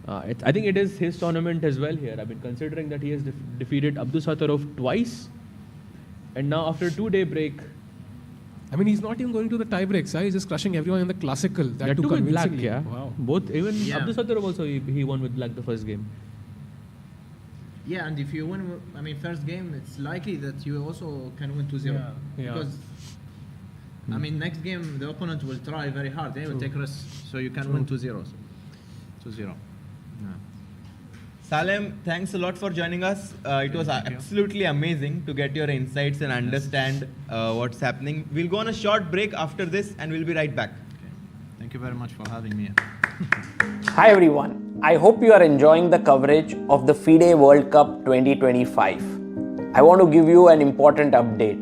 S11: I think it is his tournament as well here. I mean, considering that he has defeated Abdusattorov twice, and now after a 2-day break.
S13: I mean, he's not even going to the tie breaks. He's just crushing everyone in the classical. That too
S11: with black,
S13: convincingly.
S11: yeah.
S13: Wow.
S11: Both, even
S18: Yeah.
S11: Abdusattorov also, he won with black the first game.
S18: Yeah, and if you win, first game, it's likely that you also can win 2-0.
S13: Yeah.
S18: Because, next game, the opponent will try very hard. They will take risks, so you can win 2-0. 2-0.
S17: Salem, thanks a lot for joining us. It was absolutely amazing to get your insights and understand what's happening. We'll go on a short break after this and we'll be right back.
S18: Thank you very much for having me.
S1: Hi everyone, I hope you are enjoying the coverage of the FIDE World Cup 2025. I want to give you an important update.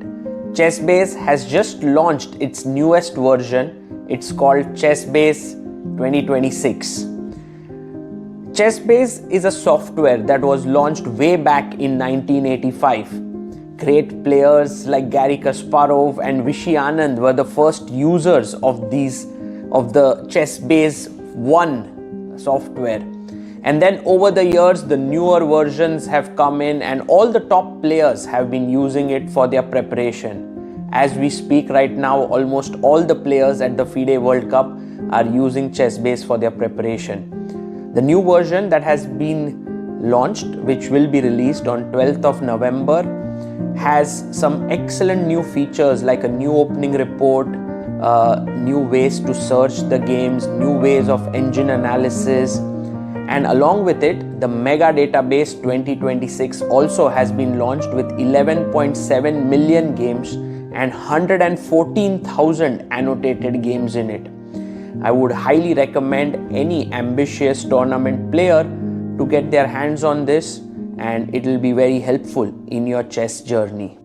S1: ChessBase has just launched its newest version. It's called ChessBase 2026. ChessBase is a software that was launched way back in 1985. Great players like Garry Kasparov and Vishy Anand were the first users of the ChessBase 1 software. And then over the years, the newer versions have come in and all the top players have been using it for their preparation. As we speak right now, almost all the players at the FIDE World Cup are using ChessBase for their preparation. The new version that has been launched, which will be released on 12th of November, has some excellent new features like a new opening report, new ways to search the games, new ways of engine analysis, and along with it, the Mega Database 2026 also has been launched with 11.7 million games and 114,000 annotated games in it. I would highly recommend any ambitious tournament player to get their hands on this, and it will be very helpful in your chess journey.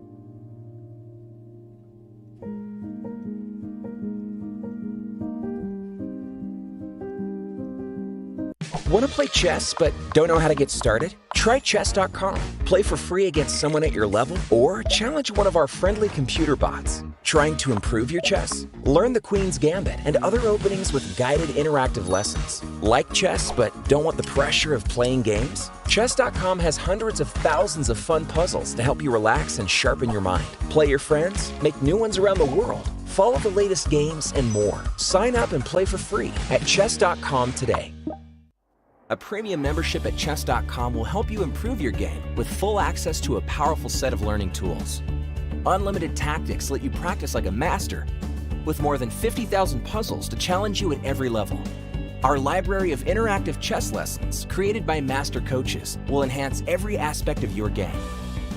S2: Want to play chess but don't know how to get started? Try chess.com. Play for free against someone at your level or challenge one of our friendly computer bots. Trying to improve your chess? Learn the Queen's Gambit and other openings with guided interactive lessons. Like chess but don't want the pressure of playing games? Chess.com has hundreds of thousands of fun puzzles to help you relax and sharpen your mind. Play your friends, make new ones around the world, follow the latest games, and more. Sign up and play for free at chess.com today. A premium membership at chess.com will help you improve your game with full access to a powerful set of learning tools. Unlimited tactics let you practice like a master, with more than 50,000 puzzles to challenge you at every level. Our library of interactive chess lessons, created by master coaches, will enhance every aspect of your game.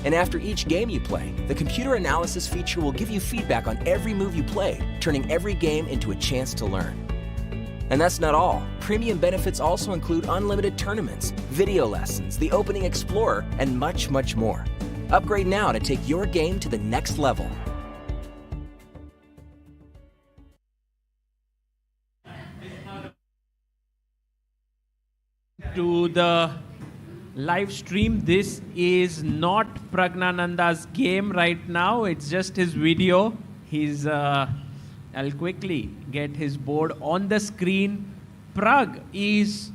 S2: And after each game you play, the computer analysis feature will give you feedback on every move you play, turning every game into a chance to learn. And that's not all. Premium benefits also include unlimited tournaments, video lessons, the Opening Explorer, and much, much more. Upgrade now to take your game to the next level.
S14: To the live stream, this is not Pragnananda's game right now. It's just his video. He's I'll quickly get his board on the screen. Pragg is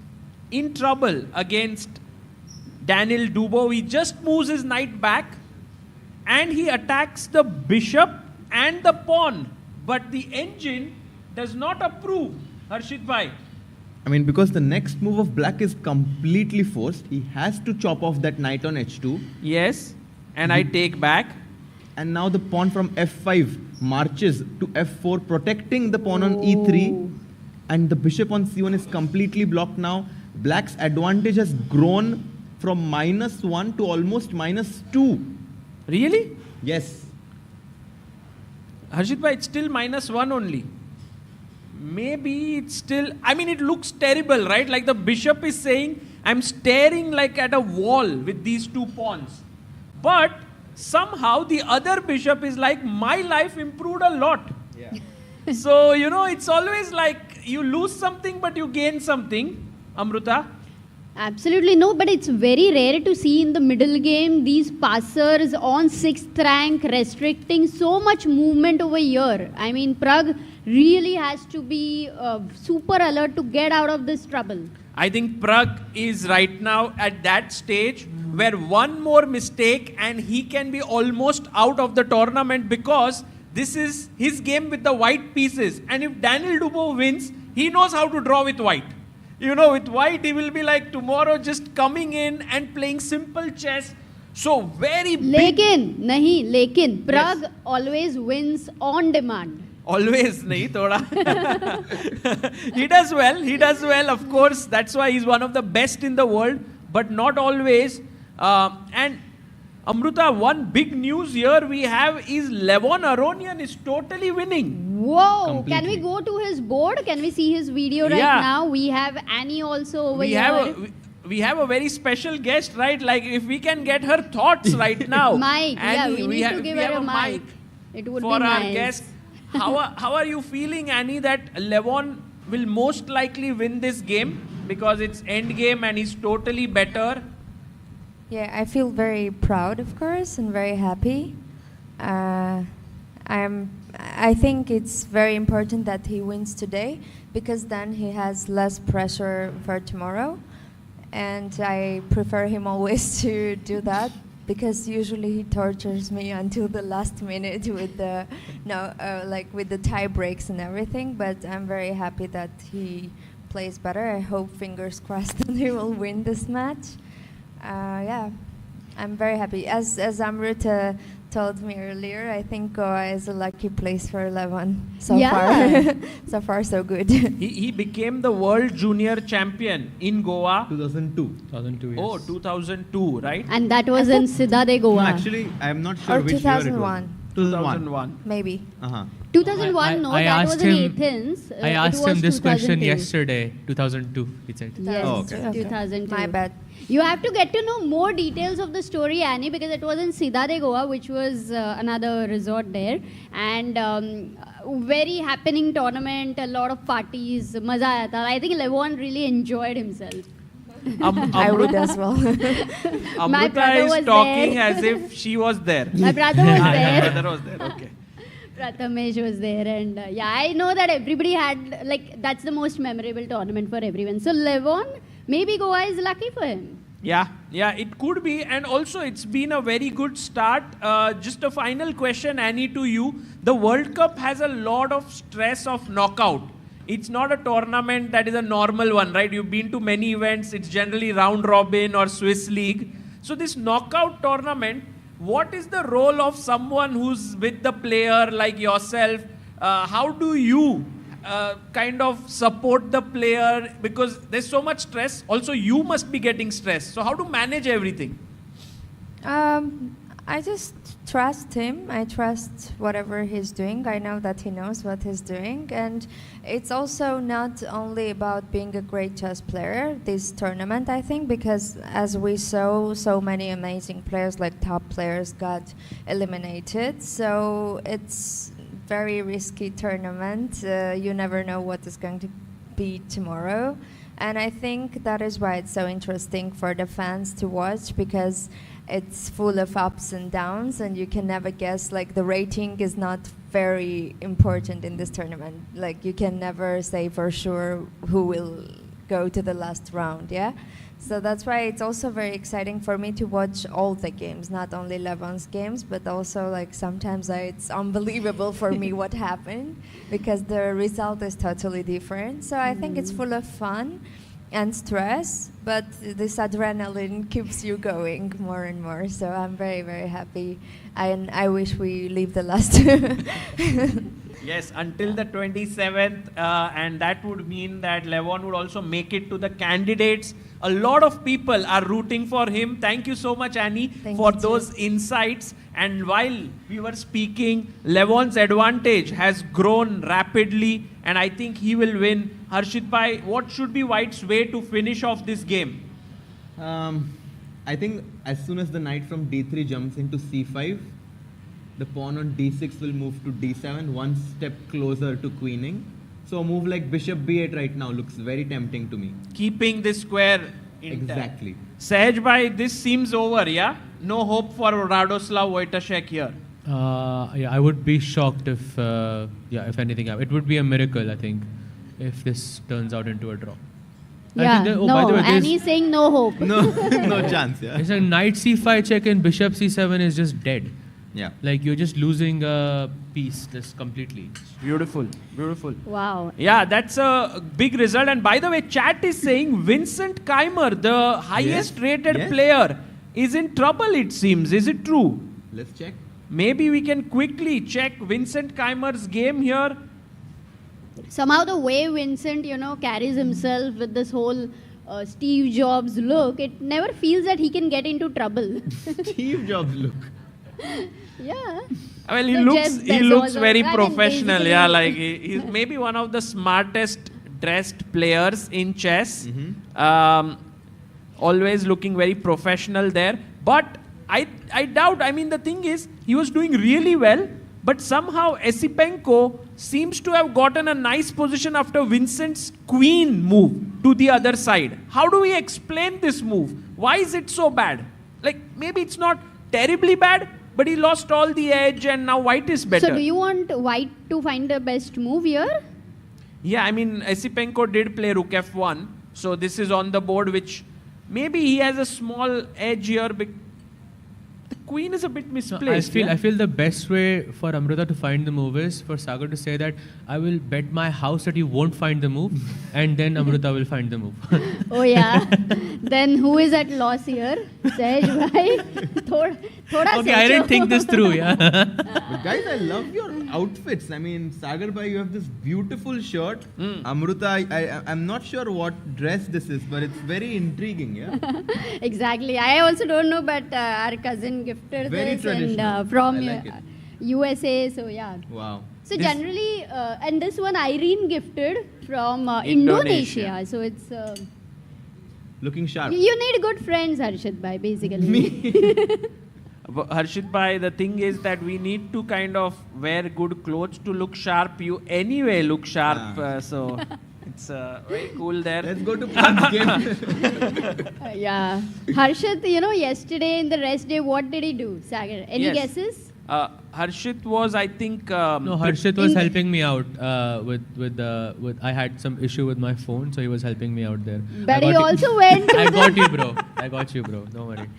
S14: in trouble against Daniel Dubois. He just moves his knight back and he attacks the bishop and the pawn. But the engine does not approve. Harshit bhai.
S17: I mean, because the next move of black is completely forced, he has to chop off that knight on h2.
S14: Yes, and I take back.
S17: And now the pawn from f5 marches to f4, protecting the pawn on e3. And the bishop on c1 is completely blocked now. Black's advantage has grown from -1 to almost -2.
S14: Really?
S17: Yes.
S14: Harshit bhai, it's still -1 only. Maybe it's still, I mean, it looks terrible, right? Like the bishop is saying, I'm staring like at a wall with these two pawns. But somehow the other bishop is like, my life improved a lot.
S17: Yeah.
S14: So, you know, it's always like you lose something, but you gain something. Amruta?
S12: Absolutely no, but it's very rare to see in the middle game these passers on 6th rank restricting so much movement over here. I mean, Pragg really has to be super alert to get out of this trouble.
S14: I think Pragg is right now at that stage where one more mistake and he can be almost out of the tournament, because this is his game with the white pieces. And if Daniel Dubois wins, he knows how to draw with white. You know, with white, he will be like tomorrow just coming in and playing simple chess. So very big.
S12: Lekin, Pragg always wins on demand.
S14: Always, nahi thoda. He does well, of course. That's why he's one of the best in the world, but not always. And Amruta, one big news here we have is Levon Aronian is totally winning.
S12: Whoa!
S14: Completely.
S12: Can we go to his board? Can we see his video right now? We have Annie also over here.
S14: We have a very special guest, right? Like if we can get her thoughts right now.
S12: Mic,
S14: Annie,
S12: we need to give her a mic. It would
S14: for
S12: be
S14: our
S12: nice.
S14: guest. How are you feeling, Annie, that Levon will most likely win this game because it's end game and he's totally better?
S19: Yeah, I feel very proud, of course, and very happy. I think it's very important that he wins today, because then he has less pressure for tomorrow. And I prefer him always to do that, because usually he tortures me until the last minute with the with the tie breaks and everything. But I'm very happy that he plays better. I hope, fingers crossed, that he will win this match. Yeah, I'm very happy. As Amrita told me earlier, I think Goa is a lucky place for Levon so far. So far, so good.
S14: He became the world junior champion in Goa.
S17: 2002.
S13: 2002, yes.
S14: Oh, 2002, right?
S12: And that was in Cidade, Goa.
S17: No, actually, I'm not sure
S19: Or
S17: which
S19: 2001.
S17: year it was.
S14: 2001.
S19: Maybe.
S12: 2001, no,
S11: I
S12: that
S11: asked
S12: was in
S11: him-
S12: Athens.
S11: I
S12: It
S11: asked
S12: was
S11: him this question
S12: 2002.
S11: yesterday, 2002, he said.
S12: Yes, 2002.
S19: My bad.
S12: You have to get to know more details of the story, Annie, because it was in Cidade Goa, which was another resort there. And very happening tournament, a lot of parties, maza aaya tha. I think Levon really enjoyed himself.
S19: I would as well.
S12: My
S14: Amrita
S12: brother
S14: is
S12: was
S14: talking
S12: there.
S14: as if she was there.
S12: My brother was there.
S14: My brother was there, okay.
S12: Prathamesh was there, and yeah, I know that everybody had, like, that's the most memorable tournament for everyone. So Levon, maybe Goa is lucky for him.
S14: Yeah, it could be. And also, it's been a very good start. Just a final question, Annie, to you. The World Cup has a lot of stress of knockout. It's not a tournament that is a normal one, right? You've been to many events. It's generally round robin or Swiss League. So this knockout tournament, what is the role of someone who's with the player like yourself? How do you kind of support the player? Because there's so much stress. Also, you must be getting stressed. So how to manage everything?
S19: I just trust him. I trust whatever he's doing. I know that he knows what he's doing. And it's also not only about being a great chess player, this tournament, I think, because as we saw, so many amazing players, like top players, got eliminated. So it's very risky tournament. You never know what is going to be tomorrow. And I think that is why it's so interesting for the fans to watch, because it's full of ups and downs, and you can never guess. Like, the rating is not very important in this tournament. Like, you can never say for sure who will go to the last round, yeah? So that's why it's also very exciting for me to watch all the games, not only Levon's games, but also, like, sometimes it's unbelievable for me what happened, because the result is totally different. So I think it's full of fun and stress, but this adrenaline keeps you going more and more. So I'm very, very happy, and I wish we leave the last.
S14: Yes, until the 27th, and that would mean that Levon would also make it to the candidates. A lot of people are rooting for him. Thank you so much, Annie, for those insights. And while we were speaking, Levon's advantage has grown rapidly, and I think he will win. Harshit Bhai, what should be White's way to finish off this game?
S17: I think as soon as the knight from d3 jumps into c5, the pawn on d6 will move to d7, one step closer to queening. So a move like bishop b8 right now looks very tempting to me.
S14: Keeping this square intact.
S17: Exactly.
S14: Sahaj Bhai, this seems over, yeah? No hope for Radoslav Wojtaszek here.
S11: Yeah, I would be shocked if anything happened. It would be a miracle, I think, if this turns out into a draw.
S12: Yeah,
S11: by the
S12: no,
S11: way,
S12: Annie's saying no hope.
S17: No chance, yeah.
S11: It's a knight c5 check and bishop c7 is just dead.
S17: Yeah.
S11: Like, you're just losing a piece just completely.
S14: Beautiful, beautiful.
S12: Wow.
S14: Yeah, that's a big result. And by the way, chat is saying Vincent Keimer, the highest rated player, is in trouble, it seems. Is it true?
S17: Let's check.
S14: Maybe we can quickly check Vincent Keimer's game here.
S12: Somehow the way Vincent, carries himself with this whole Steve Jobs look, it never feels that he can get into trouble.
S17: Steve Jobs look.
S12: Yeah.
S14: Well, he
S12: So
S14: looks
S12: Jeff
S14: very
S12: Bezos,
S14: professional.
S12: basically-
S14: Yeah, like he's maybe one of the smartest dressed players in chess. Always looking very professional there. But I doubt. I mean, the thing is, he was doing really well. But somehow Esipenko seems to have gotten a nice position after Vincent's queen move to the other side. How do we explain this move? Why is it so bad? Like, maybe it's not terribly bad, but he lost all the edge and now White is better.
S12: So do you want White to find the best move here?
S14: Yeah, I mean, Esipenko did play Rook F1. So this is on the board, which maybe he has a small edge here. The queen is a bit misplaced.
S11: I feel the best way for Amrita to find the move is for Sagar to say that I will bet my house that you won't find the move, and then Amrita will find the move.
S12: Oh yeah. Then who is at loss here? Sahaj bhai. Thoda
S11: Okay, I didn't think this through, yeah.
S17: But guys, I love your outfits. I mean, Sagar bhai, you have this beautiful shirt. Amrita, I'm not sure what dress this is, but it's very intriguing, yeah?
S12: Exactly. I also don't know, but our cousin gifted
S17: Very
S12: this,
S17: traditional.
S12: and from
S17: I like it.
S12: USA. So yeah.
S17: Wow.
S12: So generally, and this one Irene gifted from Indonesia. So it's
S17: Looking sharp.
S12: you need good friends, Harshit bhai, basically.
S14: Harshit bhai, the thing is that we need to kind of wear good clothes to look sharp. You anyway look sharp, so it's very cool there.
S17: Let's go to Pragg's game.
S12: Yeah. Harshit, yesterday in the rest day, what did he do? Sagar, any guesses?
S14: Harshit was, I think.
S11: No, Harshit was helping me out with. I had some issue with my phone, so he was helping me out there.
S12: But he also went.
S11: I got you, bro. I got you, bro. Don't worry.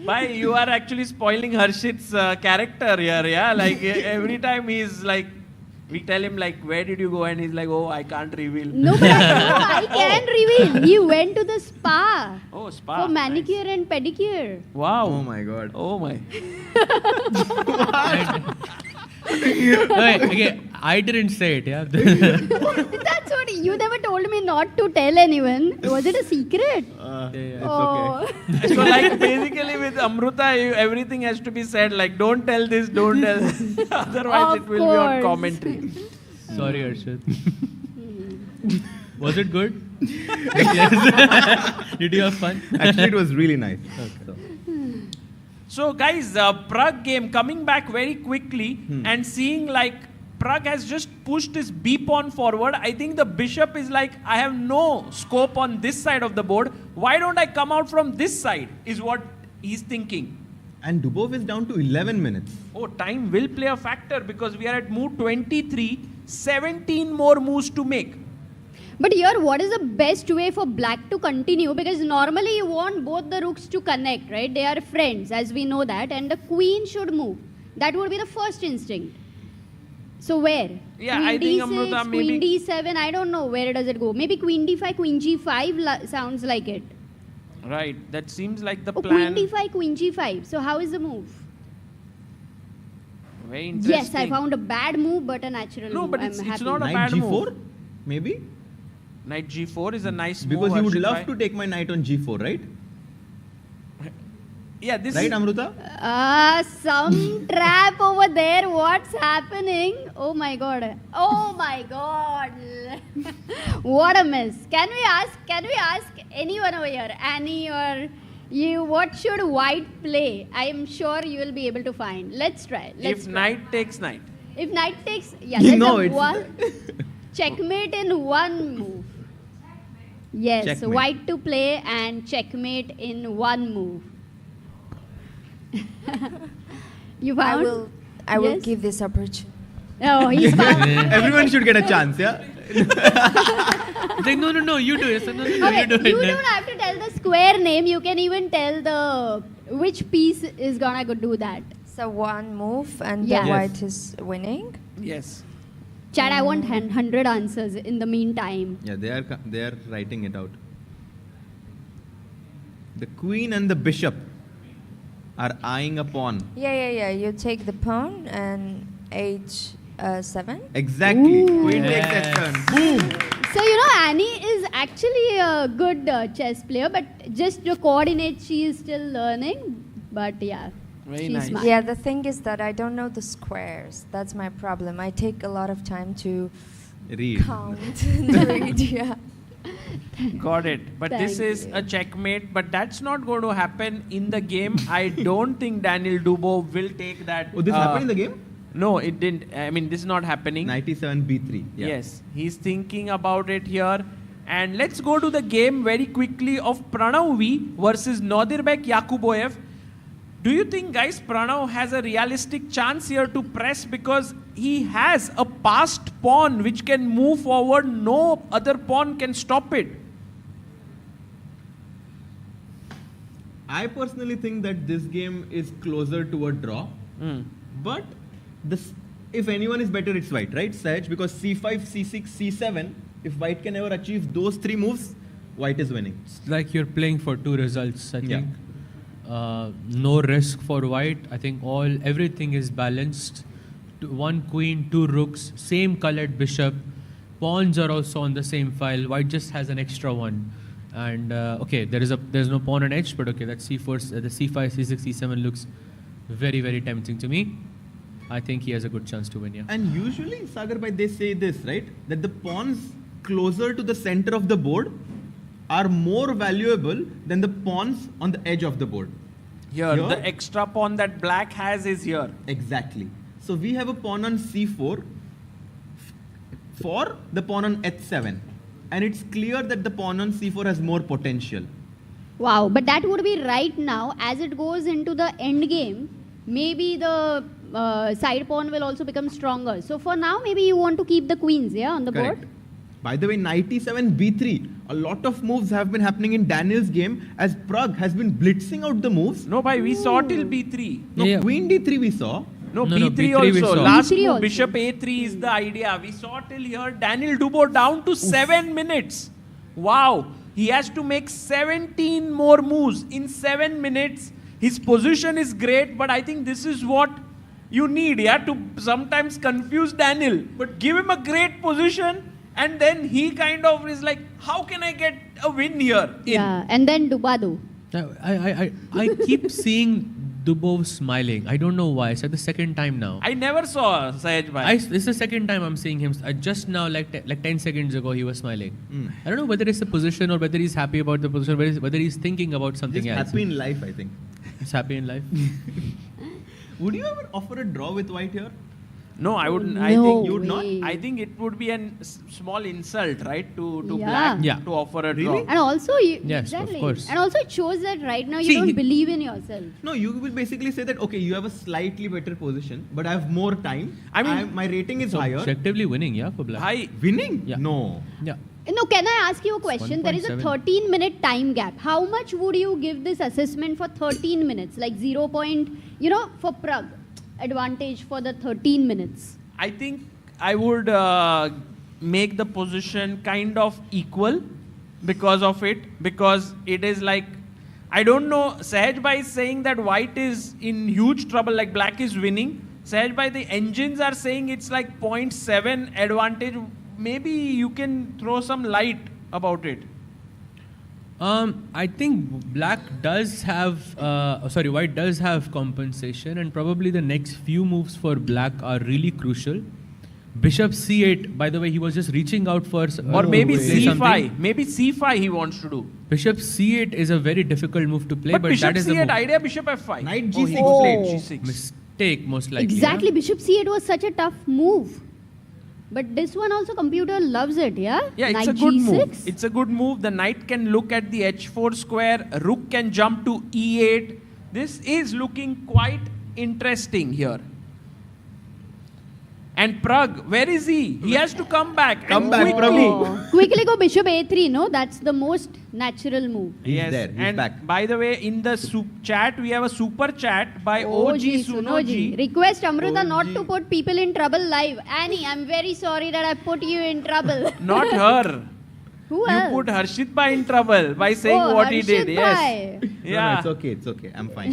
S14: Bhai, you are actually spoiling Harshit's character here, yeah? Like every time he's like, we tell him like, where did you go? And he's like, oh, I can't reveal.
S12: No, but I can reveal. He went to the spa.
S14: Oh, spa.
S12: For manicure and pedicure.
S14: Wow.
S17: Oh my god.
S14: Oh my.
S11: Okay, I didn't say it, yeah.
S12: That's what you never told me not to tell anyone. Was it a secret?
S17: It's
S12: okay.
S14: So like basically with Amruta, everything has to be said like, don't tell this, don't tell this. Otherwise it will be on commentary.
S11: Sorry, Arjun. Was it good? Did you have fun?
S17: Actually, it was really nice.
S11: Okay.
S14: So guys, Pragg game coming back very quickly and seeing like Pragg has just pushed his B pawn forward. I think the bishop is like, I have no scope on this side of the board. Why don't I come out from this side is what he's thinking.
S17: And Dubov is down to 11 minutes.
S14: Oh, time will play a factor because we are at move 23, 17 more moves to make.
S12: But here, what is the best way for black to continue? Because normally you want both the rooks to connect, right? They are friends, as we know that. And the queen should move. That would be the first instinct. So where?
S14: Yeah,
S12: queen
S14: I think
S12: D6,
S14: Amruta
S12: queen
S14: maybe...
S12: D7, I don't know. Where does it go? Maybe queen D5, queen G5 sounds like it.
S14: Right, that seems like the
S12: Queen
S14: plan.
S12: D5, queen G5. So how is the move?
S14: Very interesting.
S12: Yes, I found a bad move, but a natural
S14: No,
S12: move.
S14: but
S12: I'm
S14: it's
S12: happy.
S14: not a
S17: Knight
S14: bad
S17: G4?
S14: move.
S17: Maybe?
S14: Knight G4 is a nice
S17: Because
S14: move.
S17: you would
S14: Harshit
S17: love
S14: bhai.
S17: to take my knight on G4, right?
S14: Yeah, this
S17: Right,
S14: is...
S17: Amruta?
S12: Some trap over there. What's happening? Oh my god. Oh my god. What a mess. Can we ask anyone over here? Annie or you, what should white play? I am sure you will be able to find. Let's try.
S14: If knight takes knight.
S12: If knight takes, yeah,
S17: You
S12: that's
S17: know
S12: a
S17: it's-
S12: one. Checkmate in one move. Yes,
S17: Checkmate.
S12: white to play and checkmate in one move. You found?
S19: I will
S12: Yes?
S19: give this opportunity.
S12: Oh, he's found.
S17: Everyone should get a chance, yeah?
S11: Like, no, you do it. No,
S12: Okay,
S11: you do it.
S12: you don't have to tell the square name. You can even tell the which piece is gonna go do that.
S19: So one move and
S12: Yeah.
S19: the
S12: Yes.
S19: white is winning.
S14: Yes.
S12: Chad, I want 100 answers in the meantime.
S17: Yeah, they are writing it out. The queen and the bishop are eyeing a pawn.
S19: Yeah. You take the pawn and H7.
S17: Exactly.
S12: Ooh.
S17: Queen takes that turn. Boom.
S12: So, Annie is actually a good chess player, but just the coordinates she is still learning. But yeah,
S14: Very
S12: she's
S14: nice.
S12: smart.
S19: Yeah, the thing is that I don't know the squares. That's my problem. I take a lot of time to
S17: Read.
S19: count and read. Yeah.
S14: Got it. But this
S12: Thank
S14: is
S12: you.
S14: a checkmate, but that's not going to happen in the game. I don't think Daniel Dubov will take that.
S17: Oh, this happened in the game?
S14: No, it didn't. I mean, this is not happening.
S17: Knight e7, b3. Yeah.
S14: Yes, he's thinking about it here. And let's go to the game very quickly of Pranav V versus Nodirbek Yakuboyev. Do you think, guys, Pranav has a realistic chance here to press because he has a passed pawn which can move forward? No other pawn can stop it.
S17: I personally think that this game is closer to a draw. But if anyone is better, it's white, right, Sahaj? Because c5, c6, c7, if white can ever achieve those three moves, white is winning.
S11: It's like you're playing for two results, I
S17: Yeah.
S11: think. No risk for white. I think everything is balanced. One queen, two rooks, same colored bishop. Pawns are also on the same file. White just has an extra one. And okay, there's no pawn on edge, but okay, that c4, the c5, c6, c7 looks very, very tempting to me. I think he has a good chance to win, yeah.
S17: And usually, Sagar bhai, they say this, right? That the pawns closer to the center of the board are more valuable than the pawns on the edge of the board.
S14: Here, the extra pawn that black has is here.
S17: Exactly. So we have a pawn on c4 for the pawn on h7. And it's clear that the pawn on c4 has more potential.
S12: Wow, but that would be right now. As it goes into the end game, maybe the side pawn will also become stronger. So for now, maybe you want to keep the queens, yeah, on the board?
S17: By the way, knight e7, b3. A lot of moves have been happening in Daniel's game as Pragg has been blitzing out the moves.
S14: No, bhai, we saw till b3.
S17: No, queen d3 we saw.
S14: No, B3 also. Last move, bishop A3 is the idea. We saw till here, Daniel Dubois down to 7 minutes. Wow. He has to make 17 more moves in 7 minutes. His position is great, but I think this is what you need, yeah, to sometimes confuse Daniel. But give him a great position, and then he kind of is like, how can I get a win here?
S12: Yeah, and then Dubado.
S11: I keep seeing Dubov smiling. I don't know why. It's like the second time now.
S14: I never saw Sahaj bhai.
S11: This is the second time I'm seeing him. Just now, like 10 seconds ago, he was smiling. I don't know whether it's a position or whether he's happy about the position, whether he's thinking about something
S17: He's
S11: else.
S17: happy in life, I think.
S11: He's happy in life.
S17: Would you ever offer a draw with white here?
S14: No, I wouldn't. I think you would not. I think it would be a small insult, right, to black to offer a draw.
S12: And also,
S11: Yes, of course.
S12: And also, it shows that right now you don't believe in yourself.
S17: No, you will basically say that, okay, you have a slightly better position, but I have more time. I mean, my rating is higher.
S11: Objectively winning, yeah, for black.
S14: High.
S17: Winning?
S11: Yeah.
S17: No.
S11: Yeah.
S12: No, can I ask you a question? There is a 13-minute time gap. How much would you give this assessment for 13 minutes? Like 0. For Pragg, advantage for the 13 minutes.
S14: I think I would make the position kind of equal because of it. Because it is like, I don't know, Sahaj bhai is saying that white is in huge trouble, like black is winning. Sahaj bhai, the engines are saying it's like 0.7 advantage. Maybe you can throw some light about it.
S11: I think white does have compensation, and probably the next few moves for black are really crucial. Bishop c8, by the way, he was just reaching out for...
S14: or maybe c5. Maybe c5 he wants to do.
S11: Bishop c8 is a very difficult move to play, but
S14: Bishop
S11: that is
S14: c8
S11: the move.
S14: idea, Bishop f5.
S17: Knight
S14: He
S17: g6.
S14: played g6.
S11: Mistake, most likely.
S12: Exactly, Bishop c8 was such a tough move. But this one also, computer loves it, yeah?
S14: Yeah, it's
S12: Knight
S14: a good
S12: G6.
S14: move. It's a good move. The knight can look at the h4 square. Rook can jump to e8. This is looking quite interesting here. And Pragg, where is he? He has to come back.
S17: Come
S14: and
S17: back,
S14: quickly.
S12: Quickly go Bishop a3, no? That's the most natural move.
S14: Yes,
S17: there. He's
S14: and
S17: back.
S14: by the way, in the chat, we have a super chat by OG Sunoji.
S12: Request Amruta not to put people in trouble live. Annie, I'm very sorry that I put you in trouble.
S14: Not her.
S12: Who
S14: You
S12: else?
S14: put Harshit bhai in trouble by saying what he did.
S12: Harshit
S14: Yes.
S12: bhai.
S14: Yeah.
S17: No, it's okay. I'm fine.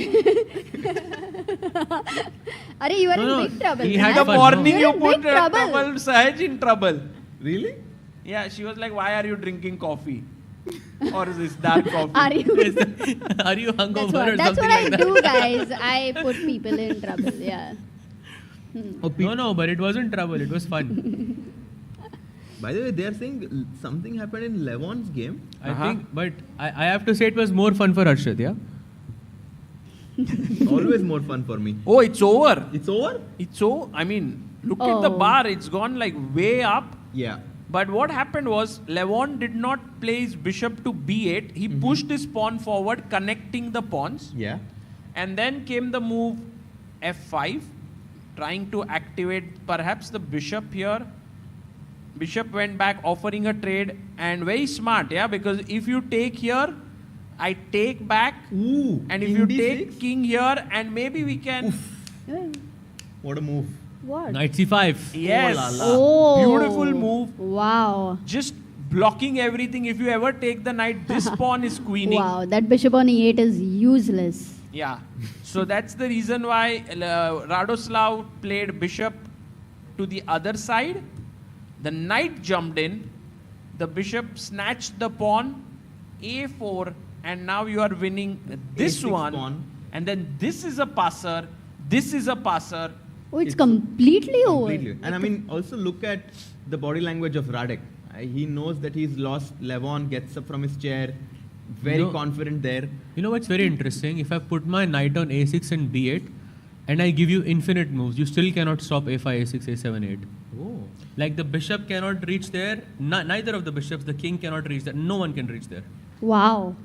S12: Are you are in big trouble.
S11: he
S12: man.
S11: had
S14: In the
S11: fun,
S14: morning,
S12: You're
S14: you
S12: in
S14: put
S12: big trouble.
S14: Sahaj in trouble.
S17: Really?
S14: Yeah, she was like, why are you drinking coffee? Or is this dark coffee?
S12: Are you?
S11: Are you hungover or
S12: That's
S11: something
S12: what I
S11: like that?
S12: do, guys. I put people in trouble. Yeah.
S11: No, but it wasn't trouble. It was fun.
S17: By the way, they are saying something happened in Levon's game.
S11: I think, but I have to say it was more fun for Harshit, yeah?
S17: Always more fun for me.
S14: Oh, it's over.
S17: It's over?
S14: It's so, I mean, look at the bar. It's gone like way up.
S17: Yeah.
S14: But what happened was, Levon did not play his bishop to b8. He pushed his pawn forward, connecting the pawns.
S17: Yeah.
S14: And then came the move f5, trying to activate perhaps the bishop here. Bishop went back, offering a trade, and very smart, yeah, because if you take here, I take back, and if you take king here, and maybe we can...
S17: What a move.
S12: What?
S11: Knight c5.
S14: Yes.
S12: Oh.
S14: Beautiful move.
S12: Wow.
S14: Just blocking everything. If you ever take the knight, this pawn is queening.
S12: Wow, that bishop on e8 is useless.
S14: Yeah. So that's the reason why Radoslav played bishop to the other side. The knight jumped in. The bishop snatched the pawn, a4, and now you are winning this
S17: A6
S14: one.
S17: pawn.
S14: And then this is a passer. This is a passer.
S12: Oh, it's completely over.
S17: Completely. And I mean, also look at the body language of Radek. He knows that he's lost. Levon gets up from his chair, very confident there.
S11: You know what's very interesting? If I put my knight on a6 and b8, and I give you infinite moves, you still cannot stop a5, a6, a7, 8.
S17: Oh.
S11: Like the bishop cannot reach there. Neither of the bishops, the king cannot reach there. No one can reach there.
S12: Wow.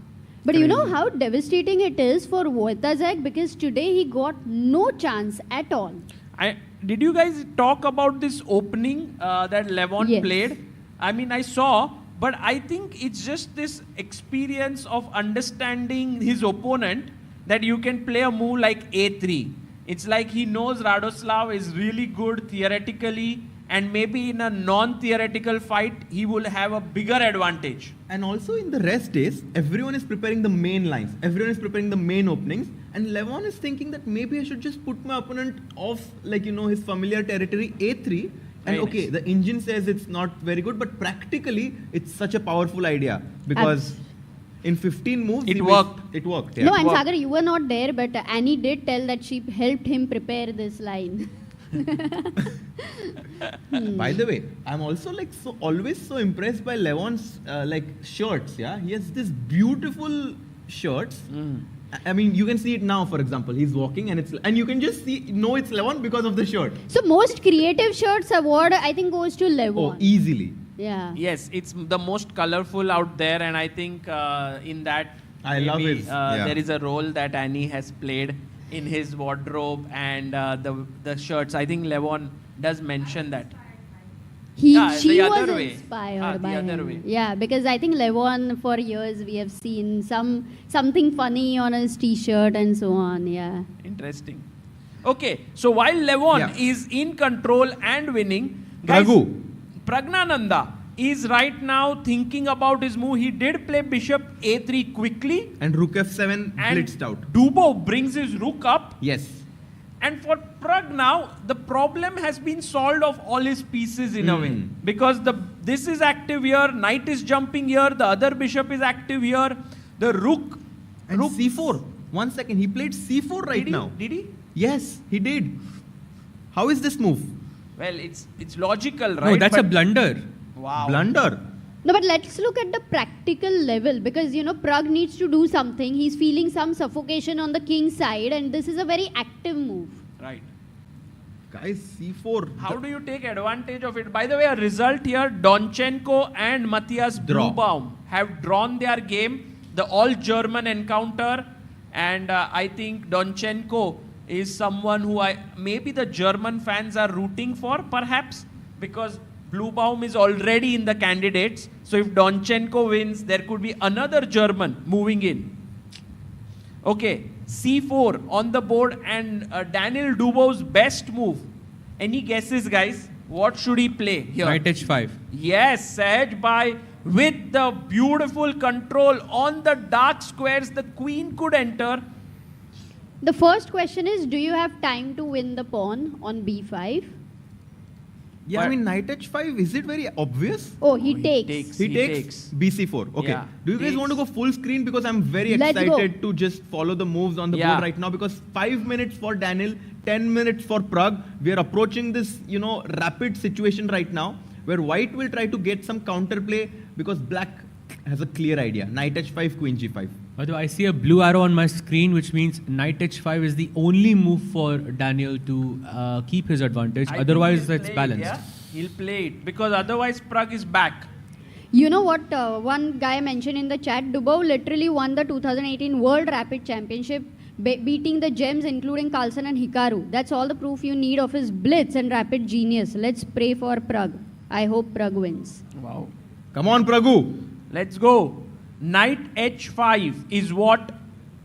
S12: But you know how devastating it is for Wojtaszek, because today he got no chance at all.
S14: Did you guys talk about this opening that Levon played? I mean, I saw, but I think it's just this experience of understanding his opponent that you can play a move like a3. It's like he knows Radoslav is really good theoretically, and maybe in a non-theoretical fight, he will have a bigger advantage.
S17: And also in the rest days, everyone is preparing the main lines. Everyone is preparing the main openings. And Levon is thinking that maybe I should just put my opponent off, like, you know, his familiar territory, a3. And
S14: Very nice.
S17: the engine says it's not very good, but practically it's such a powerful idea. Because in 15 moves,
S14: It worked.
S17: It worked.
S12: No, and Sagar, you were not there, but Annie did tell that she helped him prepare this line.
S17: By the way, I'm also like always so impressed by Levon's like shirts. Yeah, he has this beautiful shirts. I mean, you can see it now. For example, he's walking and you can just know it's Levon because of the shirt.
S12: So most creative shirts award, I think, goes to Levon.
S17: Oh, easily.
S12: Yeah.
S14: Yes, it's the most colorful out there, and I think in that
S17: I love it.
S14: There is a role that Annie has played in his wardrobe and the shirts. I think Levon does mention that.
S12: She
S14: the
S12: was
S14: other way.
S12: inspired by
S14: the other
S12: him.
S14: way.
S12: Yeah, because I think Levon, for years, we have seen something funny on his t-shirt and so on. Yeah.
S14: Interesting. Okay, so while Levon is in control and winning, guys, Pragnananda is right now thinking about his move. He did play bishop a3 quickly.
S17: And rook f7
S14: and
S17: blitzed out.
S14: Dubov brings his rook up.
S17: Yes.
S14: And for Pragg now, the problem has been solved of all his pieces in a way. Because this is active here, knight is jumping here, the other bishop is active here, the rook.
S17: And c4. 1 second, he played c4 right now.
S14: Did he?
S17: Yes, he did. How is this move?
S14: Well, it's logical, right?
S11: No, that's a blunder.
S14: Wow.
S17: Blunder.
S12: No, but let's look at the practical level, because, you know, Pragg needs to do something. He's feeling some suffocation on the king's side, and this is a very active move.
S14: Right.
S17: Guys, c4.
S14: How do you take advantage of it? By the way, a result here, Donchenko and Matthias Blubaum have drawn their game, the all-German encounter, and I think Donchenko is someone who maybe the German fans are rooting for, perhaps, because Blubaum is already in the candidates. So if Donchenko wins, there could be another German moving in. Okay, c4 on the board, and Daniel Dubov's best move. Any guesses, guys? What should he play here?
S11: Knight h5.
S14: Yes, Sahaj Bhai, with the beautiful control on the dark squares, the queen could enter.
S12: The first question is, do you have time to win the pawn on b5?
S17: Yeah, I mean, knight h5, is it very obvious?
S12: Oh, he takes.
S17: He takes bc4. Okay.
S14: Yeah,
S17: Do you guys want to go full screen? Because I'm very
S12: Let's
S17: excited to just follow the moves on the board right now. Because 5 minutes for Daniel, 10 minutes for Pragg. We are approaching this, you know, rapid situation right now, where white will try to get some counterplay because black has a clear idea. Knight h5, queen g5.
S11: By the way, I see a blue arrow on my screen, which means knight h5 is the only move for Daniel to keep his advantage. Otherwise, it's balanced.
S14: Yeah? He'll play it, because otherwise Pragg is back.
S12: You know what one guy mentioned in the chat? Dubov literally won the 2018 World Rapid Championship, beating the gems including Carlsen and Hikaru. That's all the proof you need of his blitz and rapid genius. Let's pray for Pragg. I hope Pragg wins.
S14: Wow.
S17: Come on, Praggu.
S14: Let's go. Knight h5 is what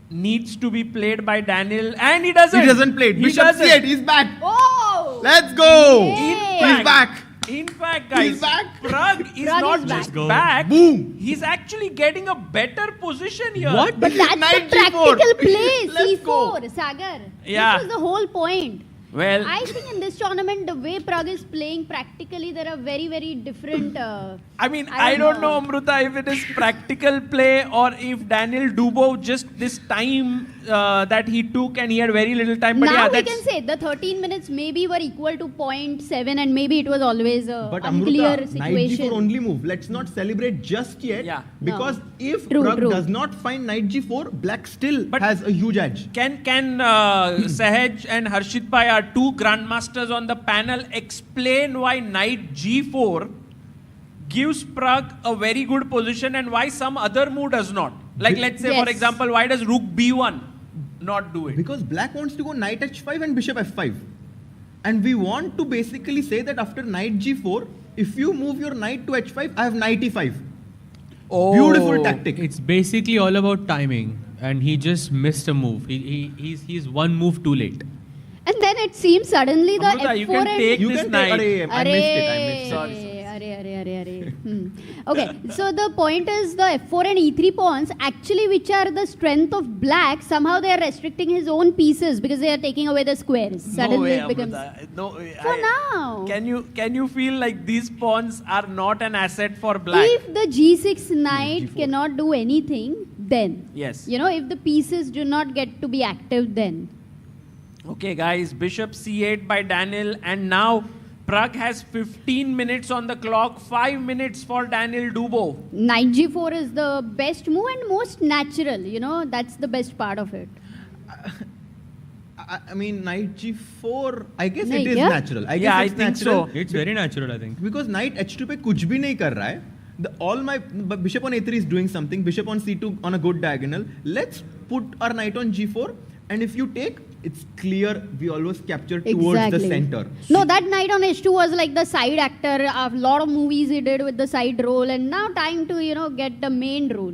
S14: needs to be played by Daniel, and he doesn't.
S17: He doesn't play it. Bishop c8, he's back.
S12: Oh!
S17: Let's go.
S12: Yay.
S17: He's back.
S14: In fact, guys,
S17: He's back.
S14: Pragg is not just back.
S17: Boom.
S14: He's actually getting a better position here.
S17: What?
S12: But that's the
S17: Knight
S12: practical
S17: G4.
S12: play,
S17: Let's go.
S12: c4, Sagar.
S14: Yeah.
S12: This was the whole point.
S14: Well,
S12: I think in this tournament, the way Pragg is playing, practically there are very, very different...
S14: I mean, I don't know, Amruta, if it is practical play or if Daniel Dubov just this time that he took and he had very little time. But
S12: now
S14: yeah,
S12: we
S14: that's
S12: can say the 13 minutes maybe were equal to 0.7 and maybe it was always a
S17: But
S12: unclear
S17: Amruta, knight
S12: situation.
S17: g4 only move. Let's not celebrate just yet.
S14: Yeah.
S17: Because if
S12: True,
S17: Pragg
S12: true.
S17: does not find knight g4, black still has a huge edge.
S14: Can Sahaj and Harshit Bhai are two grandmasters on the panel explain why knight g4 gives Pragg a very good position and why some other move does not? Like let's say for example, why does rook b1 not do it?
S17: Because black wants to go knight h5 and bishop f5. And we want to basically say that after knight g4, if you move your knight to h5, I have knight e5.
S11: Oh,
S17: Beautiful tactic.
S11: It's basically all about timing, and he just missed a move. He's one move too late.
S12: And then it seems suddenly the
S14: Amruta,
S12: F4
S14: you can
S12: and
S14: take this knight.
S17: I missed it.
S14: Sorry.
S12: Okay, so the point is the F4 and E3 pawns actually, which are the strength of black, somehow they are restricting his own pieces because they are taking away the squares. Suddenly
S14: no way,
S12: it becomes
S14: Amruta. No way.
S12: for now.
S14: Can you feel like these pawns are not an asset for black?
S12: If the G6 knight cannot do anything, then
S14: Yes.
S12: if the pieces do not get to be active, then
S14: Okay, guys, bishop c8 by Daniel, and now Pragg has 15 minutes on the clock, 5 minutes for Daniel Dubo.
S12: knight G4 is the best move and most natural. That's the best part of it.
S17: I mean, knight g4, I guess
S12: Nahi
S17: it is
S12: kya?
S17: natural. I guess
S14: Yeah, I
S17: it's
S14: think
S17: natural.
S14: so.
S11: It's very natural, I think.
S17: Because knight h2 पे कुछ भी नहीं कर रहा है. All my bishop on a3 is doing something. Bishop on c2 on a good diagonal. Let's put our knight on g4, and if you take, it's clear we always capture towards the center.
S12: No, that knight on H2 was like the side actor. A lot of movies he did with the side role, and now time to get the main role.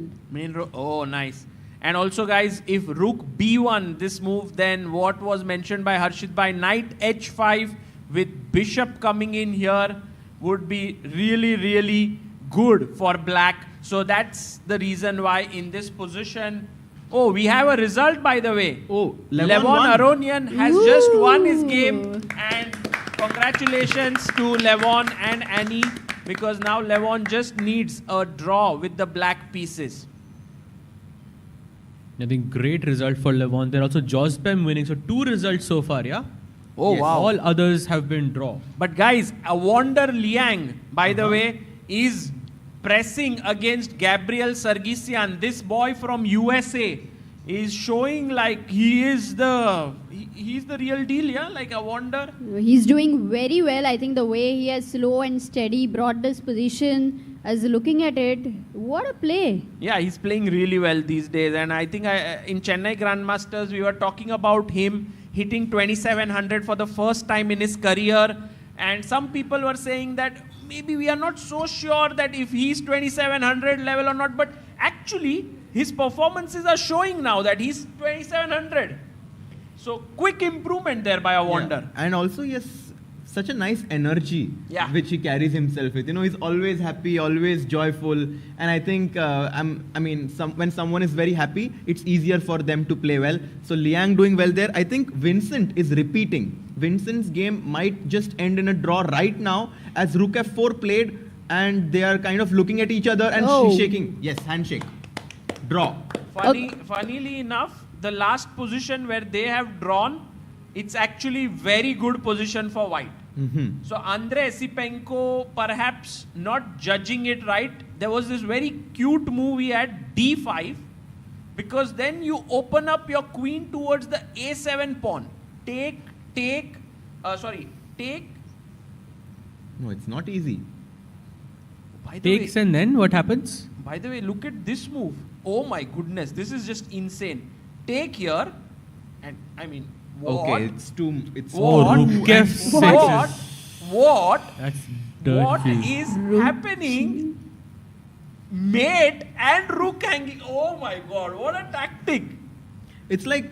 S14: Oh, nice. And also, guys, if rook b1, this move, then what was mentioned by Harshit by knight h5 with bishop coming in here would be really, really good for black. So that's the reason why in this position. Oh, we have a result, by the way.
S17: Oh,
S14: Levon Aronian has just won his game, and congratulations to Levon and Annie, because now Levon just needs a draw with the black pieces.
S11: I think great result for Levon. They're also Jospem winning, so 2 results so far, yeah?
S14: Oh,
S11: Yes.
S14: wow.
S11: All others have been draw.
S14: But guys, Wander Liang, by the way, is pressing against Gabriel Sargsyan. This boy from USA is showing like he's the real deal, yeah? Like a Wander.
S12: He's doing very well. I think the way he has slow and steady brought this position, as looking at it, what a play.
S14: Yeah, he's playing really well these days. And I think in Chennai Grandmasters, we were talking about him hitting 2700 for the first time in his career. And some people were saying that maybe we are not so sure that if he's 2700 level or not. But actually, his performances are showing now that he's 2700. So quick improvement there by a Wander.
S17: Yeah. And also, yes, such a nice energy which he carries himself with. He's always happy, always joyful. And I think, when someone is very happy, it's easier for them to play well. So Liang doing well there. I think Vincent is repeating. Vincent's game might just end in a draw right now, as rook f4 played, and they are kind of looking at each other and shaking. Yes, handshake. Draw.
S14: Funnily enough, the last position where they have drawn, it's actually very good position for white. So Andrei Esipenko perhaps not judging it right. There was this very cute move he had, d5, because then you open up your queen towards the a7 pawn. Take.
S17: No, it's not easy.
S11: Takes and then what happens?
S14: By the way, look at this move. Oh my goodness, this is just insane. Take here, and I mean, what?
S17: Okay, it's too. It's
S14: what?
S11: rook f6.
S14: What?
S11: That's
S14: What
S11: dirty.
S14: is happening? Mate and rook hanging. Oh my god, what a tactic.
S17: It's like,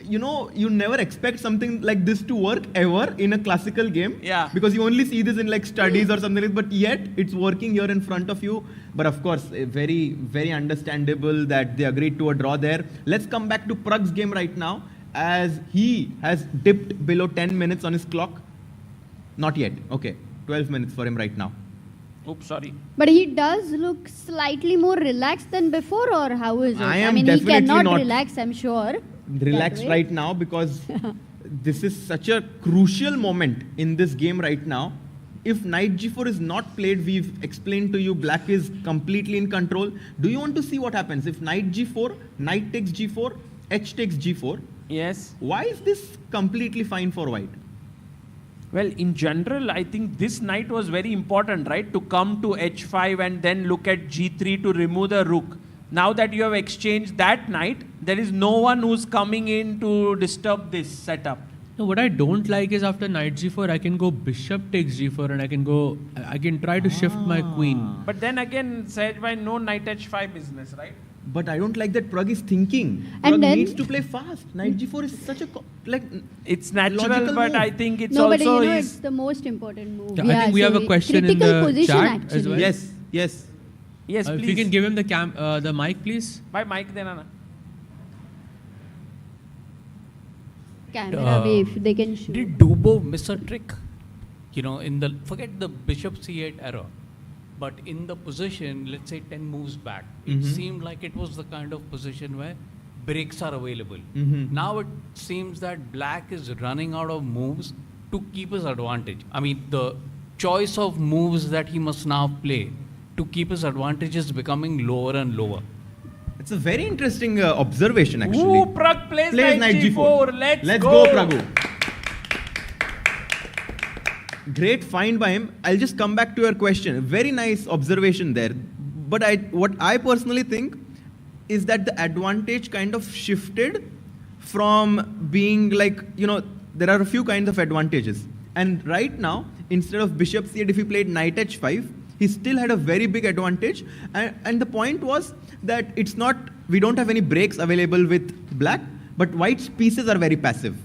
S17: you never expect something like this to work ever in a classical game.
S14: Yeah.
S17: Because you only see this in like studies or something like that, but yet it's working here in front of you. But of course, very, very understandable that they agreed to a draw there. Let's come back to Pragg's game right now, as he has dipped below 10 minutes on his clock. Not yet. Okay. 12 minutes for him right now.
S14: Oops, sorry.
S12: But he does look slightly more relaxed than before, or how is it?
S17: I am
S12: he
S17: definitely
S12: cannot
S17: not.
S12: relax, I'm sure.
S17: relaxed right now because this is such a crucial moment in this game right now. If knight g4 is not played, we've explained to you black is completely in control. Do you want to see what happens if knight g4, knight takes g4, h takes g4?
S14: Yes.
S17: Why is this completely fine for white?
S14: Well, in general, I think this knight was very important, right? To come to h5 and then look at g3 to remove the rook. Now that you have exchanged that knight, there is no one who's coming in to disturb this setup.
S11: No, what I don't like is after knight g4, I can go bishop takes g4 and I can try to shift my queen.
S14: But then again, Sahaj, no knight h5 business, right?
S17: But I don't like that Pragg is thinking.
S12: And
S17: Pragg
S12: then-
S17: needs to play fast. Knight g4 is such a
S14: it's natural,
S17: logical
S14: but
S17: move.
S14: I think it's
S12: No, but
S14: also
S12: you know,
S14: his
S12: it's the most important move.
S11: I think we have a question in
S12: critical
S11: the
S12: position
S11: chat
S12: actually.
S11: as well.
S17: Yes, yes.
S14: Yes,
S11: If
S14: please.
S11: you can give him the mic, please.
S14: By mic then, Anna.
S12: Camera wave, they can shoot.
S16: Did Dubo miss a trick? You know, forget the bishop c8 error, but in the position, let's say 10 moves back, it seemed like it was the kind of position where breaks are available. Now it seems that black is running out of moves to keep his advantage. I mean, the choice of moves that he must now play to keep his advantage is becoming lower and lower.
S17: It's a very interesting observation actually.
S14: Ooh, Pragg plays knight g4. Let's
S17: go, Pragg. Great find by him. I'll just come back to your question. Very nice observation there. But what I personally think is that the advantage kind of shifted from being like, there are a few kinds of advantages. And right now, instead of bishop c8, if he played knight h5, he still had a very big advantage. And the point was that we don't have any breaks available with black, but white's pieces are very passive.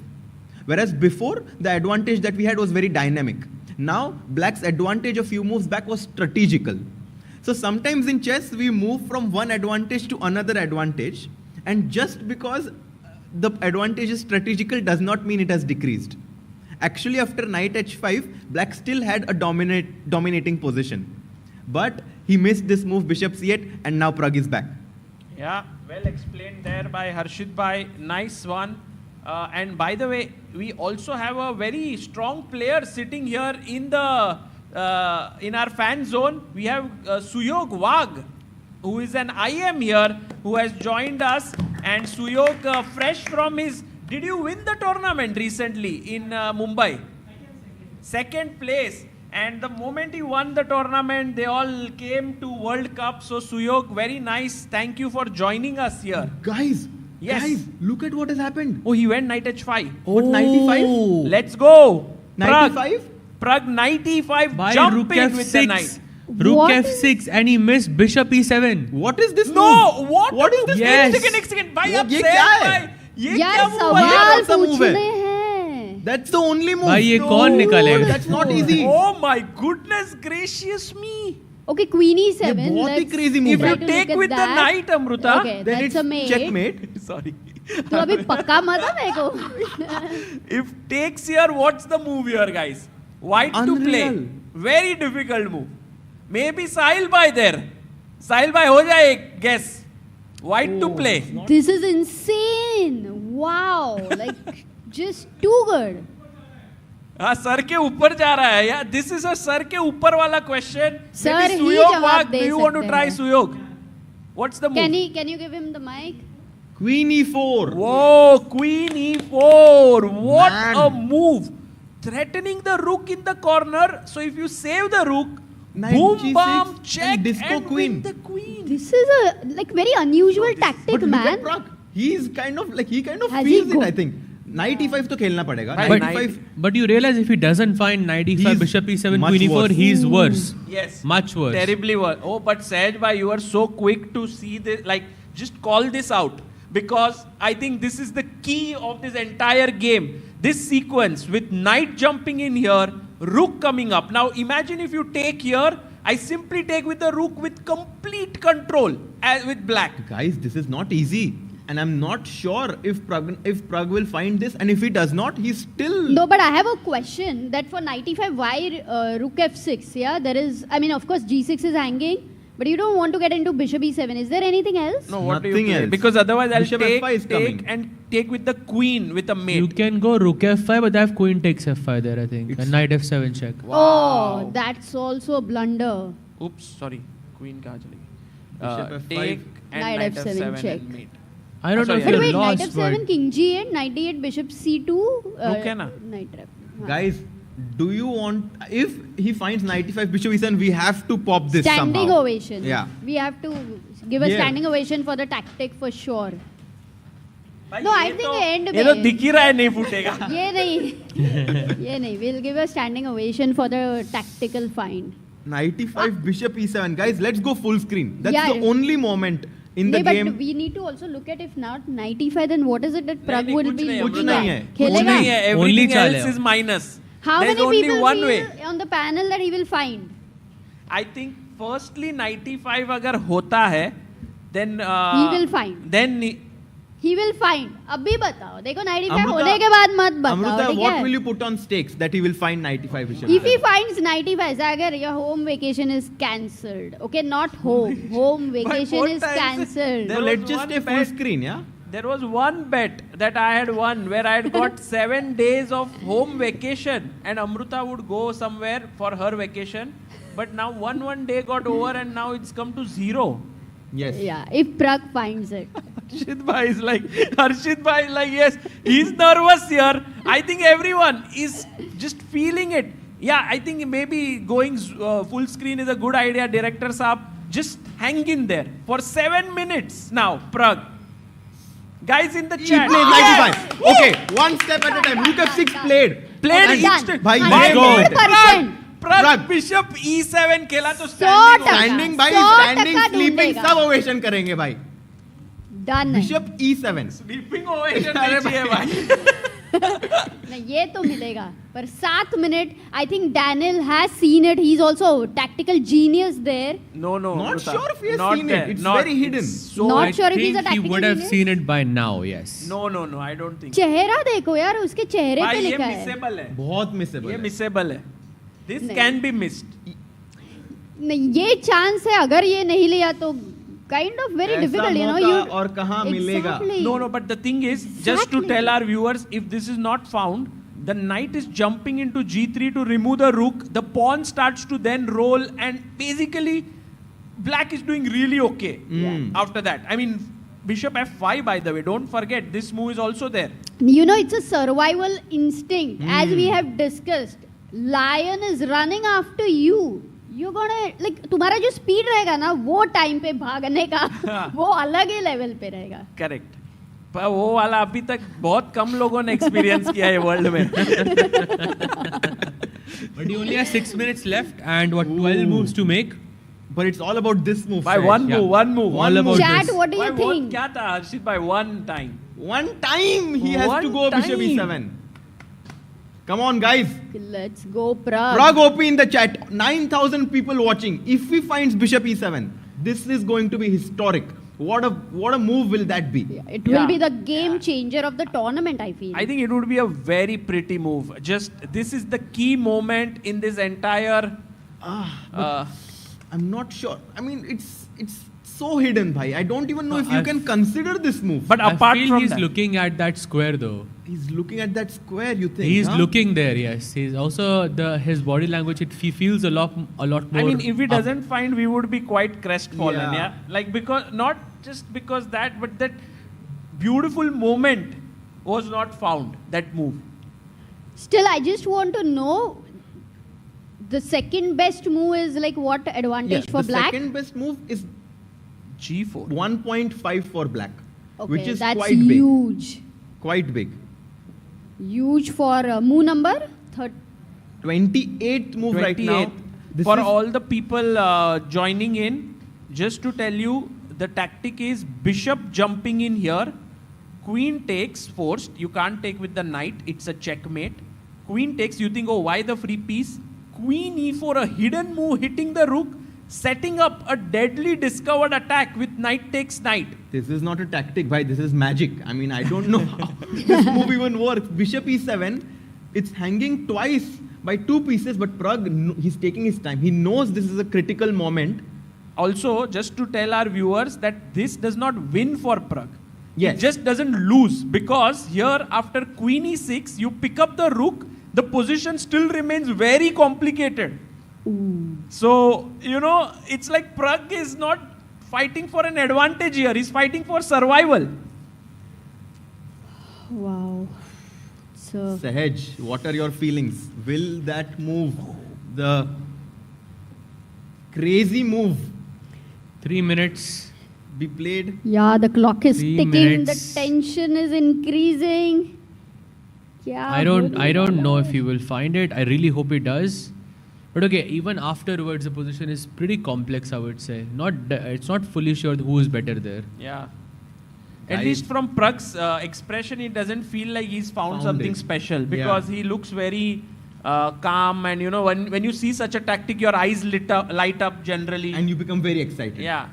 S17: Whereas before, the advantage that we had was very dynamic. Now, black's advantage a few moves back was strategical. So sometimes in chess, we move from one advantage to another advantage. And just because the advantage is strategical does not mean it has decreased. Actually, after knight h5, black still had a dominating position. But he missed this move, bishop c8, and now Pragg is back.
S14: Yeah, well explained there by Harshit Bhai. Nice one. And by the way, we also have a very strong player sitting here in the in our fan zone. We have Suyog Wag, who is an IM here, who has joined us. And Suyog, fresh from his... Did you win the tournament recently in Mumbai? Second place. And the moment he won the tournament, they all came to World Cup. So Suyog, very nice. Thank you for joining us here.
S17: Guys, look at what has happened.
S14: Oh, he went knight h5.
S17: What, 95?
S14: Let's go.
S17: 95?
S14: Pragg 95,
S11: By
S14: jump
S11: rook
S14: in with the knight.
S11: f6. Rook f6 and he missed bishop e7.
S17: What is this
S14: No,
S17: move?
S14: what
S17: is this?
S11: Yes.
S14: Next second. Bhai,
S17: ये
S14: upset,
S17: क्या है?
S14: bhai. ये
S12: यार
S14: क्या move
S12: सवाल
S14: है?
S17: कौन सा move है?
S12: पूछने हैं.
S17: That's the only move.
S11: भाई ये कौन निकालेगा?
S17: That's not easy.
S14: Oh my goodness gracious me.
S12: Okay, queen e7.
S17: ये बहुत ही
S12: Let's
S17: crazy move
S14: If
S12: try
S14: you
S12: to
S14: take
S12: look at
S14: with the
S12: that.
S14: knight, Amruta,
S12: Okay,
S17: Then
S12: that's
S17: it's
S12: a mate.
S17: checkmate.
S14: sorry.
S12: तो अभी पक्का मत है मेरे को.
S14: If takes here, what's the move here, guys? White to play.
S17: Unreal.
S14: Very difficult move. Maybe Sahil Bhai there. Sahil Bhai, ho jaye ek guess. White to play.
S12: This is insane. Wow, like just too good.
S14: हाँ sir के ऊपर जा रहा है यार. This is a sir के ऊपर वाला question.
S12: Sir,
S14: Maybe
S12: ही
S14: Suyog
S12: जवाब
S14: Wag,
S12: they
S14: do you want to
S12: सकते
S14: try
S12: हैं.
S14: Suyog? What's the move?
S12: Can you give him the mic?
S17: Queen e4.
S14: Whoa, Queen e4. What
S17: Man.
S14: a move. Threatening the rook in the corner. So if you save the rook,
S17: Knight
S14: boom,
S17: G6
S14: bam, check
S17: and disco queen.
S14: win the queen.
S12: This is a like very unusual tactic,
S17: But look
S12: man.
S17: at Pragg. He kind of
S12: Has he
S17: feels it,
S12: go-
S17: I think. Knight e5 तो खेलना पड़ेगा.
S14: Right,
S17: Knight
S14: knight-
S17: e5.
S11: But you realize if he doesn't find knight e5,
S17: He's
S11: bishop e7,
S17: much
S11: queen e4,
S17: worse.
S11: he's worse.
S14: Yes.
S11: Much worse.
S14: Terribly worse. Oh, but Sahaj Bhai, you are so quick to see this. Like, just call this out. Because I think this is the key of this entire game. This sequence with knight jumping in here, rook coming up. Now imagine if you take here, I simply take with the rook with complete control with black.
S17: Guys, this is not easy. And I'm not sure if Pragg will find this. And if he does not, he's still...
S12: No, but I have a question that for knight e5, why rook f6? Yeah, there is, I mean, of course, g6 is hanging. But you don't want to get into bishop e7. Is there anything else?
S14: No, what do
S17: Nothing
S14: you play?
S17: else.
S14: Because otherwise I'll
S17: Bishop
S14: take
S17: f5 is coming.
S14: and take with the queen with a mate.
S11: You can go rook f5, but they have queen takes f5 there, I think. And knight f7 check.
S12: Oh, that's also a blunder.
S14: Oops, sorry. Queen kahan chali
S17: Bishop
S14: gayi?
S17: f5.
S14: Take and
S12: Knight
S14: knight
S12: f7
S14: f7
S12: check.
S14: and mate.
S11: I don't know if
S12: But
S11: you're
S12: wait, knight
S11: lost,
S12: f7,
S11: but
S12: king g8, knight d8, bishop c2.
S14: Rook hai na?
S12: Knight ref.
S17: Guys, do you want, if he finds knight e5, bishop e7, we have to pop this
S12: Standing
S17: somehow.
S12: ovation.
S17: Yeah.
S12: We have to give a
S17: Yeah.
S12: standing ovation for the tactic for sure. No, I think end
S14: ये तो
S12: में.
S14: दिख ही रहा है नहीं फूटेगा.
S12: ये नहीं. We'll give a standing ovation for the tactical find.
S17: Knight e5, bishop e7. Guys, let's go full screen. That's
S12: Yeah.
S17: the only moment in the
S12: नहीं, but
S17: game.
S12: we need to also look at if not knight e5, then what is it that Pragg will be
S14: नहीं,
S12: looking
S17: नहीं
S12: at?
S17: है.
S14: कुछ
S12: खेलेगा?
S14: नहीं है. Everything else is minus.
S12: How
S14: There's
S12: many
S14: only
S12: people
S14: one
S12: feel
S14: way.
S12: on the panel that he will find?
S14: I think firstly knight e5 अगर होता है, then
S12: He will find.
S14: Then
S12: He will find. अभी बताओ. देखो knight e5
S17: Amruta-
S12: होने के बाद मत बताओ.
S17: Amruta,
S12: ठीक
S17: what
S12: है?
S17: will you put on stakes that he will find knight e5, bishop
S12: If he
S17: e7?
S12: finds knight e5, Sagar, your home vacation is cancelled. Okay, not home. Home vacation
S14: what
S12: is
S14: times-
S12: cancelled.
S17: So
S14: There
S17: let's
S14: was
S17: just
S14: one
S17: stay full
S14: bet.
S17: screen, yeah?
S14: there was one bet that I had won where I had got 7 days of home vacation and Amruta would go somewhere for her vacation. But now one day got over and now it's come to 0.
S17: Yes.
S12: Yeah, if Pragg finds it.
S14: Harshit Bhai is like, yes, he's nervous here. I think everyone is just feeling it. Yeah, I think maybe going full screen is a good idea. Director Saab, just hang in there for 7 minutes now, Pragg. Guys in the
S17: He
S14: chat.
S17: played
S14: Yes!
S17: 95. Okay, one step at a time. Rook f6 played.
S14: Played
S17: And-
S14: instant.
S17: Bhai,
S14: Bhai,
S17: let's go.
S14: Pragg,
S17: Pragg.
S14: Pragg, bishop e7 खेला तो
S17: Standing by,
S12: 100%
S17: standing, sleeping,
S12: ढूंढेगा.
S17: सब ovation करेंगे भाई.
S12: Done.
S17: Bishop e7.
S14: Sleeping ovation नहीं चाहिए भाई.
S12: नहीं, ये तो मिलेगा. पर 7 minute, I think Daniel has seen it. He's also a tactical genius there.
S14: No,
S17: Not
S14: Amruta.
S17: sure if he has
S14: Not
S17: seen
S14: there.
S17: it. It's
S14: Not-
S17: very hidden.
S14: So
S12: Not sure if he's a
S11: I think he
S12: tactical
S11: would have
S12: genius.
S11: seen it by now, yes.
S14: No, I don't think.
S12: चेहरा देखो यार, उसके चेहरे
S14: भाई
S12: पे
S14: ये
S12: लिखा है.
S14: missable है.
S17: बहुत missable
S14: ये
S17: है.
S14: missable है. This
S12: नहीं.
S14: can be missed.
S12: नहीं, ये चांस है. अगर ये नहीं लिया तो kind of very
S17: ऐसा
S12: difficult, you know.
S17: मौका
S12: You
S17: और कहाँ मिलेगा?
S12: Exactly.
S14: No, but the thing is, just to tell our viewers, if this is not found, the knight is jumping into g3 to remove the rook. The pawn starts to then roll, and basically, black is doing really okay after that. I mean, bishop f5, by the way. Don't forget, this move is also there.
S12: You know, it's a survival instinct. As we have discussed, lion is running after you. You're gonna, like, तुम्हारा जो speed रहेगा ना, वो time पे भागने का, वो अलग ही level पे रहेगा.
S14: Correct. पर वो वाला अभी तक बहुत कम लोगों ने एक्सपीरियंस किया है वर्ल्ड में.
S11: But he only has 6 minutes left and what 12 moves to make.
S17: But it's all about this move.
S14: By
S17: Sai.
S14: one
S11: Yeah.
S14: move, one move.
S11: All about
S12: Chat,
S11: this.
S12: what do you
S14: By
S12: think?
S14: what क्या था हर्षित भाई? One time.
S17: One time he has
S14: One
S17: to go bishop
S14: time.
S17: e7. Come on, guys.
S12: Let's go, Pragg.
S17: Pragg OP in the chat. 9,000 people watching. If he finds bishop e7, this is going to be historic. What a move will that be?
S12: It will be the game changer of the tournament, I feel.
S14: I think it would be a very pretty move. Just this is the key moment in this entire.
S17: I'm not sure. I mean, it's so hidden, bhai. I don't even know if you
S11: I
S17: can consider this move.
S14: But
S11: I
S14: apart
S11: feel
S14: from
S11: he's
S14: that,
S11: looking at that square though.
S17: He's looking at that square, you think?
S11: He's
S17: huh?
S11: looking there, yes. He's also his body language. He feels a lot more.
S14: I mean, if he
S11: up.
S14: doesn't find, we would be quite crestfallen.
S17: Yeah.
S14: Yeah, like because not just because that, but that beautiful moment was not found. That move.
S12: Still, I just want to know the second best move is like what advantage for
S17: the
S12: black?
S17: second best move is
S14: G4.
S17: 1.5 for black,
S12: Okay,
S17: which is
S12: that's
S17: quite big.
S12: huge.
S17: Quite big.
S12: Huge for move number
S17: 28th move right now.
S14: 28th.
S17: This
S14: For
S17: is-
S14: all the people joining in, just to tell you, the tactic is bishop jumping in here, queen takes forced. You can't take with the knight. It's a checkmate. Queen takes. You think, oh, why the free piece? Queen e4, a hidden move hitting the rook, setting up a deadly discovered attack with knight takes knight.
S17: This is not a tactic, bhai. This is magic. I mean, I don't know how this move even works. Bishop e7, it's hanging twice by 2 pieces, but Pragg, he's taking his time. He knows this is a critical moment.
S14: also, just to tell our viewers that this does not win for Pragg.
S17: Yes.
S14: It just doesn't lose, because here after queen e6, you pick up the rook, the position still remains very complicated. So, you know, it's like Pragg is not fighting for an advantage here, he's fighting for survival.
S12: Wow. So
S17: Sahaj, what are your feelings? Will that move, the crazy move,
S11: 3 minutes,
S17: be played?
S12: yeah, the clock is
S11: 3
S12: ticking,
S11: minutes.
S12: the tension is increasing. Yeah.
S11: I don't know if he will find it. I really hope he does. But okay, even afterwards, the position is pretty complex, I would say. It's not fully sure who is better there.
S14: Yeah. At least from Pragg's expression, it doesn't feel like he's found something special, because he looks very calm, and you know, when you see such a tactic, your eyes light up generally.
S17: And you become very excited.
S14: Yeah.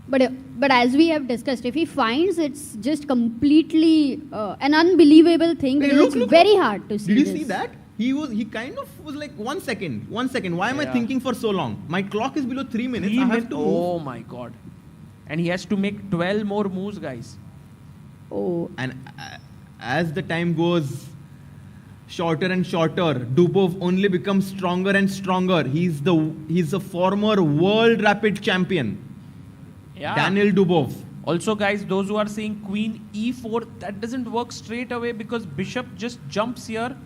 S12: But as we have discussed, if he finds, it's just completely an unbelievable thing, because it's very hard to see.
S17: Did you
S12: this.
S17: see that? He kind of was like 1 second. Why am I thinking for so long? My clock is below 3 minutes. I have to move.
S14: Oh my God. And he has to make 12 more moves, guys.
S12: Oh.
S17: And as the time goes shorter and shorter, Dubov only becomes stronger and stronger. He's a former world rapid champion.
S14: Yeah.
S17: Daniel Dubov.
S14: Also, guys, those who are saying queen e4, that doesn't work straight away, because bishop just jumps here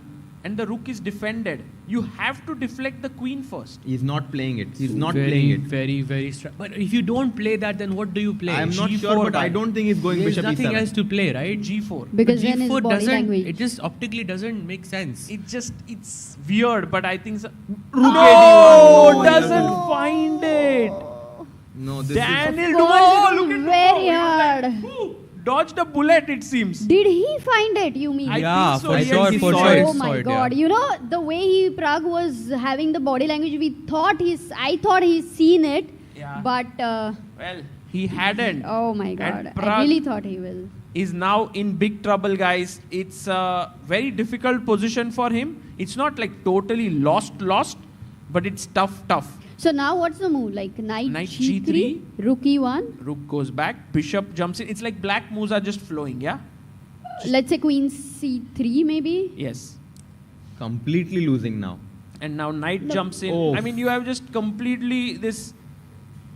S14: and the rook is defended. You have to deflect the queen first.
S17: He's not playing it. He's not
S11: very,
S17: playing it.
S11: Very, very strong. But if you don't play that, then what do you play?
S17: I'm not sure, but I don't think he's going
S11: There's
S17: bishop
S11: nothing
S17: e7.
S11: else to play, right?
S14: G4.
S12: Because
S11: But
S12: then his
S11: G4
S12: body
S11: doesn't,
S12: language.
S11: it just optically doesn't make sense.
S14: It's weird, but I think...
S17: No!
S14: Doesn't find it.
S17: No, this
S14: Daniel,
S12: Oh,
S14: look at
S12: very hard.
S14: dodged a bullet, it seems.
S12: Did he find it, you mean?
S14: I think so.
S11: for sure, for sure.
S12: Oh my God! You know, the way Pragg was having the body language, I thought he's seen it, but
S14: well, he hadn't.
S12: Oh my God!
S14: And
S12: I really thought he will.
S14: Is now in big trouble, guys. It's a very difficult position for him. It's not like totally lost, but it's tough.
S12: So now what's the move? Like knight
S14: G3,
S12: rook e1.
S14: Rook goes back, bishop jumps in. It's like black moves are just flowing, yeah?
S12: Let's say queen c3 maybe.
S14: Yes.
S17: Completely losing now.
S14: And now knight jumps in.
S17: Oh.
S14: I mean, you have just completely this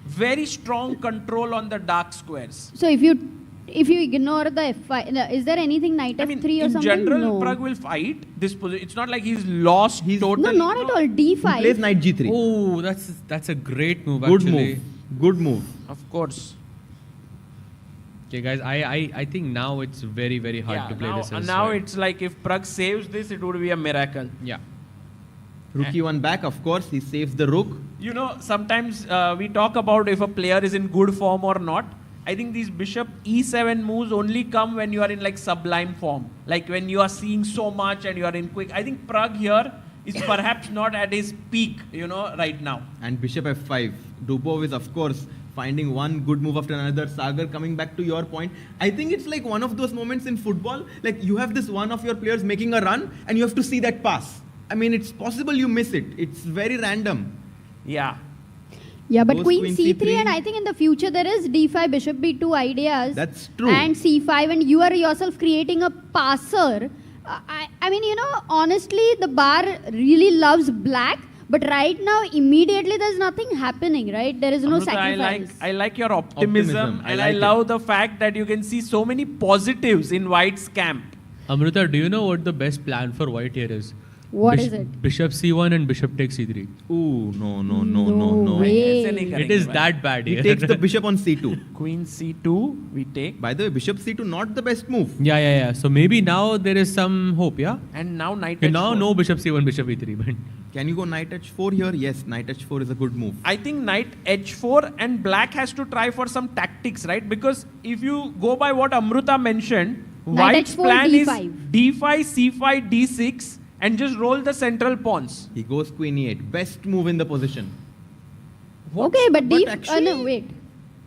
S14: very strong control on the dark squares.
S12: So if you ignore the f5, is there anything knight f3 or
S14: in
S12: something?
S14: general,
S12: No.
S14: Pragg will fight this position. It's not like he's lost totally.
S12: No, not at all. D5.
S17: He plays knight g3.
S11: Oh, that's a great move,
S17: Good
S11: actually.
S17: Good move.
S14: Of course.
S11: Okay, guys, I think now it's very, very hard to play this.
S14: Now it's like if Pragg saves this, it would be a miracle.
S11: Yeah.
S17: Rook e1 back, of course. He saves the rook.
S14: You know, sometimes we talk about if a player is in good form or not. I think these bishop e7 moves only come when you are in like sublime form. Like when you are seeing so much and you are in quick. I think Pragg here is perhaps not at his peak, right now.
S17: And bishop f5. Dubov is, of course, finding one good move after another. Sagar, coming back to your point, I think it's like one of those moments in football, like you have this one of your players making a run and you have to see that pass. I mean, it's possible you miss it. It's very random.
S14: Yeah.
S12: Yeah, but
S17: Goes
S12: queen
S17: queen
S12: c3,
S17: C3.
S12: and I think in the future there is d5, bishop b2 ideas.
S17: That's true.
S12: And c5, and you are yourself creating a passer. I mean, honestly, the bar really loves black, but right now, immediately there's nothing happening, right? There is no
S14: Amruta,
S12: sacrifice.
S14: I like your optimism and I love the fact that you can see so many positives in White's camp.
S11: Amruta, do you know what the best plan for White here is?
S12: What is it?
S11: Bishop c1 and bishop takes c3.
S17: Ooh, no.
S11: It is that bad
S17: He
S11: here.
S17: takes the bishop on c2.
S14: Queen c2, we take.
S17: By the way, bishop c2 not the best move.
S11: Yeah. So maybe now there is some hope, yeah?
S14: And now knight
S11: Okay,
S14: h4.
S11: now no bishop c1, bishop e3. But
S17: Can you go knight h4 here? Yes, knight h4 is a good move.
S14: I think knight h4 and black has to try for some tactics, right? Because if you go by what Amruta mentioned,
S12: Knight
S14: White's
S12: h4,
S14: plan
S12: d5.
S14: is d5, c5, d6 and just roll the central pawns.
S17: He goes queen e8. Best move in the position.
S12: Okay, but
S17: actually-
S12: no, wait.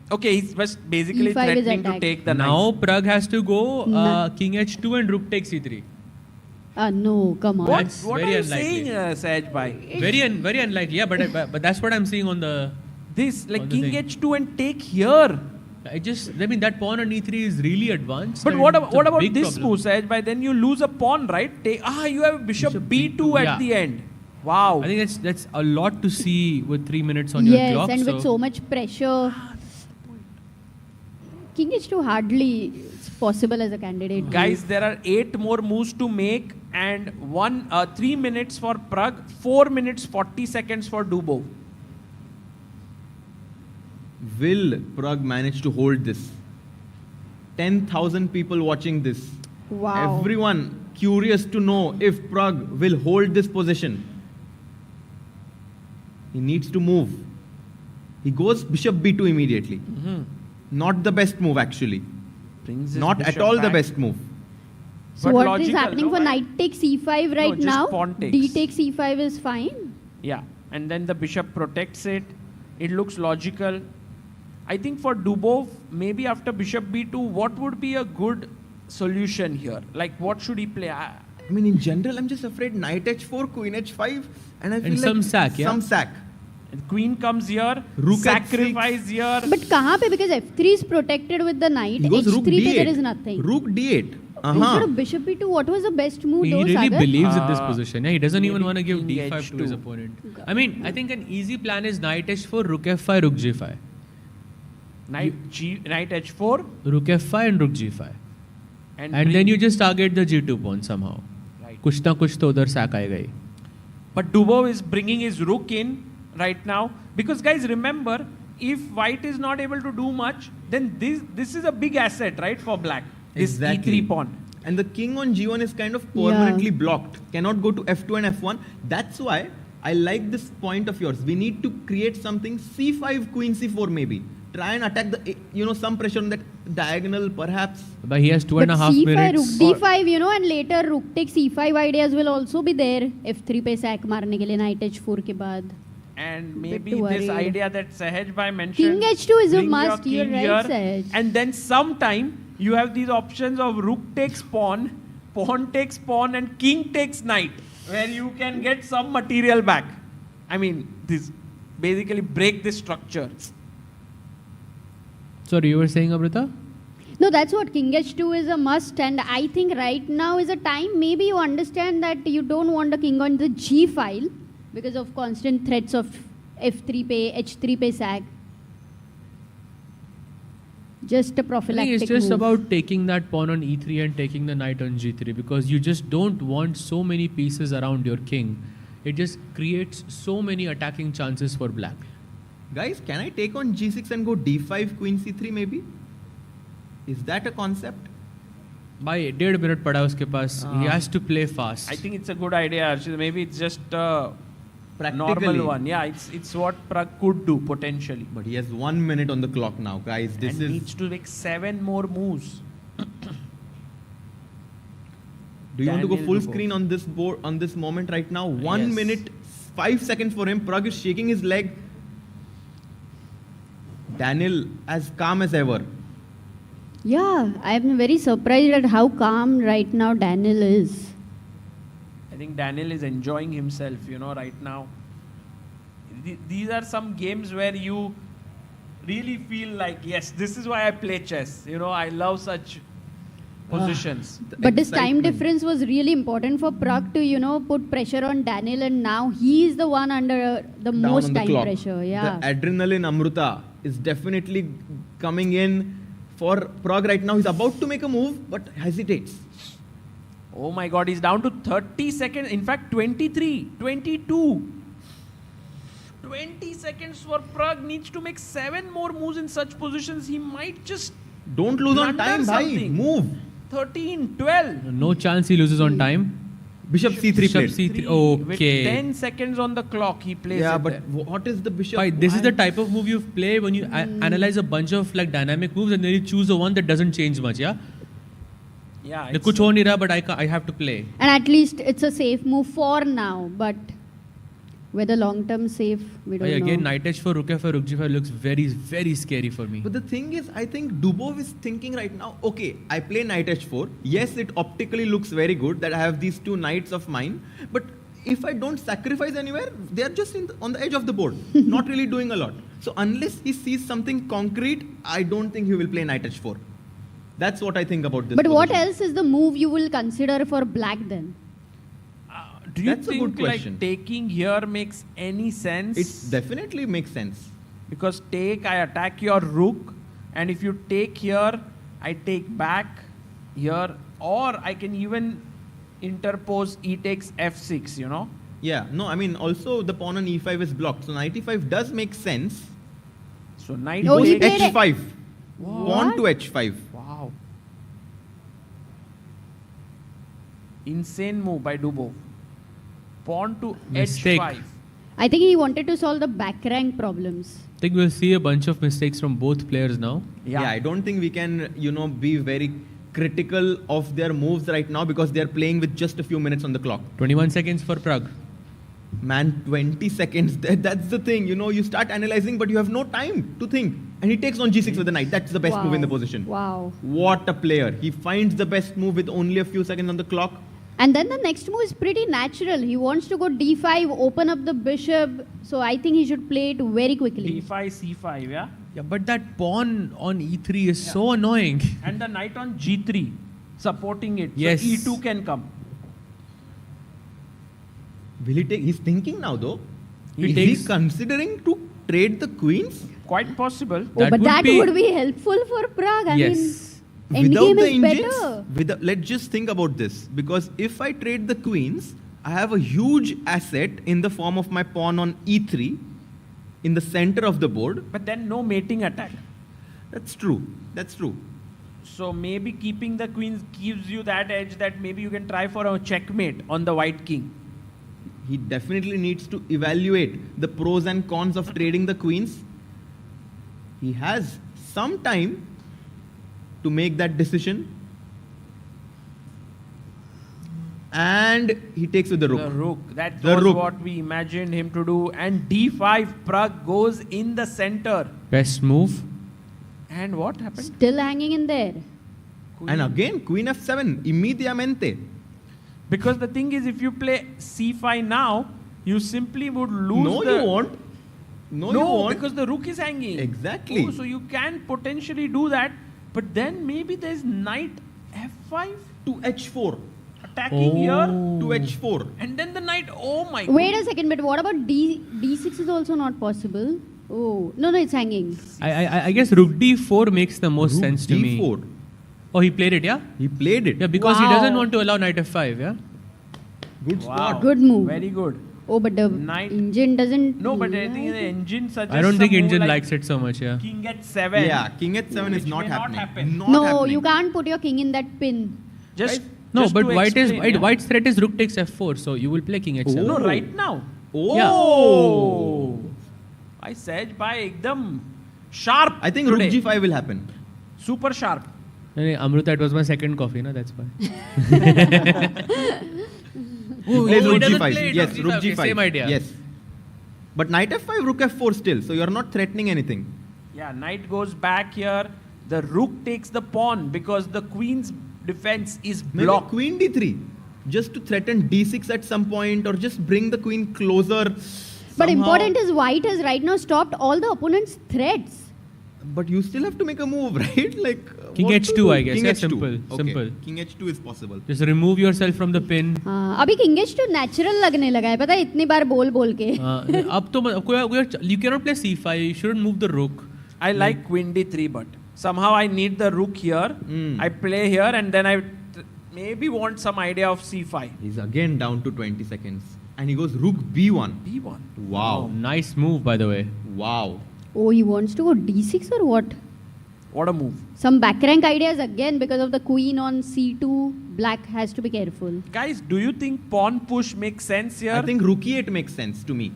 S14: Okay, he's just basically
S12: E5 is
S14: threatening to
S12: attacked.
S14: take the
S11: now
S14: knight.
S11: Pragg has to go king h2 and rook takes e3.
S12: No, come on.
S11: That's
S14: What are
S11: very
S14: you
S11: unlikely.
S14: saying, Sahaj bhai?
S11: Very unlikely, yeah, but that's what I'm seeing on the
S14: this, like
S11: On the
S14: king
S11: thing.
S14: h2 and take here.
S11: I mean, that pawn on e3 is really advanced.
S14: But
S11: and
S14: what
S11: it's a
S14: about
S11: big
S14: this
S11: problem.
S14: move, Sahaj? By then you lose a pawn, right? You have bishop b2 at
S11: yeah.
S14: the end. Wow.
S11: I think that's a lot to see with 3 minutes on your
S12: Yes,
S11: clock.
S12: and with so much pressure. King h2 hardly is possible as a candidate.
S14: Guys, there are 8 more moves to make and 3 minutes for Pragg, 4 minutes 40 seconds for Dubov.
S17: Will Pragg manage to hold this? 10,000 people watching this.
S12: Wow.
S17: Everyone curious to know if Pragg will hold this position. He needs to move. He goes bishop b2 immediately. Not the best move actually.
S14: Brings his
S17: Not at
S14: bishop
S17: all the
S14: back.
S17: best move.
S12: So
S14: But
S12: what is
S14: logical,
S12: happening
S14: no?
S12: for knight takes e5 right
S14: just
S12: now?
S14: pawn takes.
S12: D takes e5 is fine.
S14: Yeah, and then the bishop protects it. It looks logical. I think for Dubov, maybe after bishop b2, what would be a good solution here? Like, what should he play?
S17: I mean, in general, I'm just afraid knight h4, queen h5, and I feel
S11: And
S17: like
S11: some sack, yeah?
S17: Some sack.
S14: And queen comes here,
S17: Rook
S14: sacrifice here.
S12: But kahan pe? Because f3 is protected with the knight.
S17: He goes rook
S12: h3 pe
S17: d8.
S12: there is nothing.
S17: Rook d8.
S12: Instead of bishop b2, what was the best move
S11: He
S12: though,
S11: really
S12: Sagar?
S11: believes in this position. Yeah, he doesn't even
S14: maybe
S11: want to give
S14: king
S11: d5 to
S14: h2.
S11: his opponent. I mean, I think an easy plan is knight h4, rook f5, rook g5.
S14: Knight h4.
S11: Rook f5 and rook g5.
S14: And
S11: then you just target the g2 pawn somehow.
S14: Right.
S11: कुछ ना कुछ तो उधर sack आएगा ही.
S14: But Dubov is bringing his rook in right now. Because guys, remember, if white is not able to do much, then this is a big asset, right, for black. This
S17: Exactly.
S14: e3 pawn.
S17: And the king on g1 is kind of permanently blocked. Cannot go to f2 and f1. That's why I like this point of yours. We need to create something c5, queen c4 maybe. Try and attack the, some pressure on that diagonal perhaps.
S11: But he has 2.5
S12: c5,
S11: minutes.
S12: rook d5, and later rook takes e5 ideas will also be there. f3 pe sack marne ke liye knight h4 ke baad.
S14: And maybe
S12: too
S14: this
S12: worried.
S14: idea that Sahaj bhai mentioned.
S12: King h2 is a
S14: bring your
S12: must, you're
S14: king
S12: right,
S14: here,
S12: Sahaj.
S14: And then sometime you have these options of rook takes pawn, pawn takes pawn, and king takes knight, where you can get some material back. I mean, this basically break this structure.
S11: Sorry, you were saying, Amrita?
S12: No, that's what king h2 is a must, and I think right now is a time. Maybe you understand that you don't want the king on the g file because of constant threats of f3 pe, h3 pe sack. Just a
S11: I
S12: prophylactic
S11: think it's just
S12: move.
S11: about taking that pawn on e3 and taking the knight on g3 because you just don't want so many pieces around your king. It just creates so many attacking chances for black.
S17: Guys, can I take on g6 and go d5, queen c3 maybe? Is that a concept?
S11: By 1.5 minute pada uske paas. He has to play fast.
S14: I think it's a good idea, Arjun. Maybe it's just a
S17: Practically.
S14: normal one. Yeah, it's what Pragg could do potentially.
S17: But he has 1 minute on the clock now, guys. This
S14: And
S17: is
S14: needs to make 7 more moves.
S17: Do you want to go
S14: Daniel
S17: full
S14: Dubov.
S17: screen on this board on this moment right now? 1
S14: Yes.
S17: minute, 5 seconds for him. Pragg is shaking his leg. Daniel as calm as ever.
S12: Yeah, I'm very surprised at how calm right now Daniel is.
S14: I think Daniel is enjoying himself, right now. These are some games where you really feel like, yes, this is why I play chess. I love such positions.
S12: But this time difference was really important for Pragg to, put pressure on Daniel, and now he is the one under the
S17: Down
S12: most
S17: on the
S12: time
S17: clock.
S12: pressure. Yeah.
S17: The adrenaline Amrita is definitely coming in for Pragg right now. He's about to make a move, but hesitates.
S14: Oh my God, he's down to 30 seconds. In fact, 23, 22. 20 seconds for Pragg. Needs to make 7 more moves in such positions. He might just
S17: Don't lose on
S14: blunder
S17: time, bhai.
S14: something.
S17: Move.
S14: 13, 12.
S11: No chance he loses on time.
S17: Bishop c3
S11: Bishop
S17: played.
S11: c3.
S14: With
S11: Okay.
S14: 10 seconds on the clock, he plays
S17: Yeah,
S14: it
S17: but
S14: there.
S17: what is the bishop?
S11: Fine, this is
S17: Why?
S11: the type of move you play when you analyze a bunch of dynamic moves and then you choose the one that doesn't change much, yeah?
S14: Yeah,
S11: The kuch ho nahi raha, but I have to play.
S12: And at least it's a safe move for now, but whether long term safe, we don't know.
S11: Again, knight h4, rook f4, rook g5 looks very, very scary for me.
S17: But the thing is, I think Dubov is thinking right now, okay, I play knight h4. Yes, it optically looks very good that I have these 2 knights of mine. But if I don't sacrifice anywhere, they are just on the edge of the board, not really doing a lot. So unless he sees something concrete, I don't think he will play knight h4. That's what I think about this.
S12: But what
S17: position.
S12: else is the move you will consider for black then?
S14: Do you
S17: That's a
S14: think
S17: good question.
S14: like taking here makes any sense?
S17: It definitely makes sense.
S14: Because take, I attack your rook, and if you take here, I take back here, or I can even interpose e takes f6, you know?
S17: Yeah, no, I mean also the pawn on e5 is blocked. So knight e5 does make sense.
S14: So knight
S17: He goes
S14: takes
S17: h5.
S14: What?
S17: Pawn to h5.
S14: Wow. Insane move by Dubov. Pawn to
S11: Mistake.
S14: h5.
S12: I think he wanted to solve the back rank problems.
S11: I think we'll see a bunch of mistakes from both players now.
S17: Yeah, I don't think we can, be very critical of their moves right now because they're playing with just a few minutes on the clock.
S11: 21 seconds for Pragg.
S17: Man, 20 seconds. That's the thing. You start analyzing, but you have no time to think. And he takes on g6 with the knight. That's the best move in the position.
S12: Wow.
S17: What a player. He finds the best move with only a few seconds on the clock.
S12: And then the next move is pretty natural. He wants to go d5, open up the bishop. So I think he should play it very quickly.
S14: d5, c5, yeah?
S11: Yeah, but that pawn on e3 is so annoying.
S14: And the knight on g3, supporting it.
S11: Yes.
S14: So e2 can come.
S17: Will he take? He's thinking now though.
S14: He
S17: Is
S14: takes-
S17: he considering to trade the queens?
S14: Quite possible.
S12: Oh, but that would be helpful for Pragg. I mean, endgame is better.
S17: Let's just think about this. Because if I trade the queens, I have a huge asset in the form of my pawn on e3 in the center of the board.
S14: But then no mating attack.
S17: That's true. That's true.
S14: So maybe keeping the queens gives you that edge that maybe you can try for a checkmate on the white king.
S17: He definitely needs to evaluate the pros and cons of trading the queens. He has some time to make that decision. And he takes with the rook.
S14: The rook. That
S17: The
S14: was
S17: rook.
S14: what we imagined him to do. And d5, Pragg goes in the center.
S11: Best move.
S14: And what happened?
S12: Still hanging in there.
S17: And again, queen f7, immediatamente.
S14: Because the thing is, if you play c5 now, you simply would lose
S17: No,
S14: the...
S17: you won't. No, you won't.
S14: because the rook is hanging.
S17: Exactly.
S14: Oh, so you can potentially do that. But then maybe there's knight f5
S17: to h4.
S14: Attacking here
S17: to h4.
S14: and then the knight, oh my
S12: Wait a second, but what about d6 is also not possible? Oh, no, it's hanging.
S11: I guess rook d4 makes the most sense to me.
S17: d4.
S11: Oh, he played it, yeah?
S17: He played it.
S11: Yeah, because he
S12: Wow.
S11: doesn't want to allow knight f5, yeah?
S17: Good
S14: Wow.
S12: Good move.
S14: Very good.
S12: Oh, but the
S14: Knight.
S12: engine doesn't...
S14: No, but I think the engine suggests
S11: I don't think
S14: some move
S11: engine
S14: like
S11: likes it so much, yeah.
S14: king h7.
S17: Yeah, king h7 is
S14: which
S17: not
S14: may
S17: happening.
S14: happen.
S17: Not
S12: No,
S17: happening.
S12: you can't put your king in that pin.
S14: Just
S11: No,
S14: just
S11: but
S14: to explain, yeah.
S11: white's threat is rook takes f4, so you will play king h7.
S14: No, right now.
S17: Oh.
S14: I said by ekdam sharp.
S17: I think
S14: today.
S17: rook g5 will happen.
S14: Super sharp.
S11: No, Amruta, it was my second coffee, no? That's why.
S17: He plays
S11: he
S17: rook
S11: doesn't
S17: g5.
S11: play it,
S17: Yes, rook
S11: okay,
S17: g5.
S11: same idea.
S17: Yes. But knight f5, rook f4 still. So you're not threatening anything.
S14: Yeah, knight goes back here. The rook takes the pawn because the queen's defense is
S17: Maybe
S14: blocked.
S17: queen d3. Just to threaten d6 at some point or just bring the queen closer.
S12: But
S17: somehow.
S12: important is white has right now stopped all the opponent's threats.
S17: But you still have to make a move, right? Like
S11: King
S17: what to
S11: h2,
S17: do?
S11: I guess.
S17: King
S11: Yeah,
S17: h2.
S11: simple.
S17: Okay.
S11: Simple.
S17: King h2 is possible.
S11: Just remove yourself from the pin.
S12: अभी king h2 natural लगने लगा है पता है इतनी बार बोल के
S11: अब तो you cannot play c5. You shouldn't move the rook.
S14: I like queen d3, but somehow I need the rook here. I play here and then I maybe want some idea of c5.
S17: He's again down to 20 seconds. And he goes rook b1.
S14: b1.
S17: Wow.
S11: Nice move, by the way.
S17: Wow.
S12: Oh, he wants to go d6 or what?
S14: What a move.
S12: Some back rank ideas again because of the queen on c2. Black has to be careful.
S14: Guys, do you think pawn push makes sense here?
S17: I think rook e8 makes sense to me.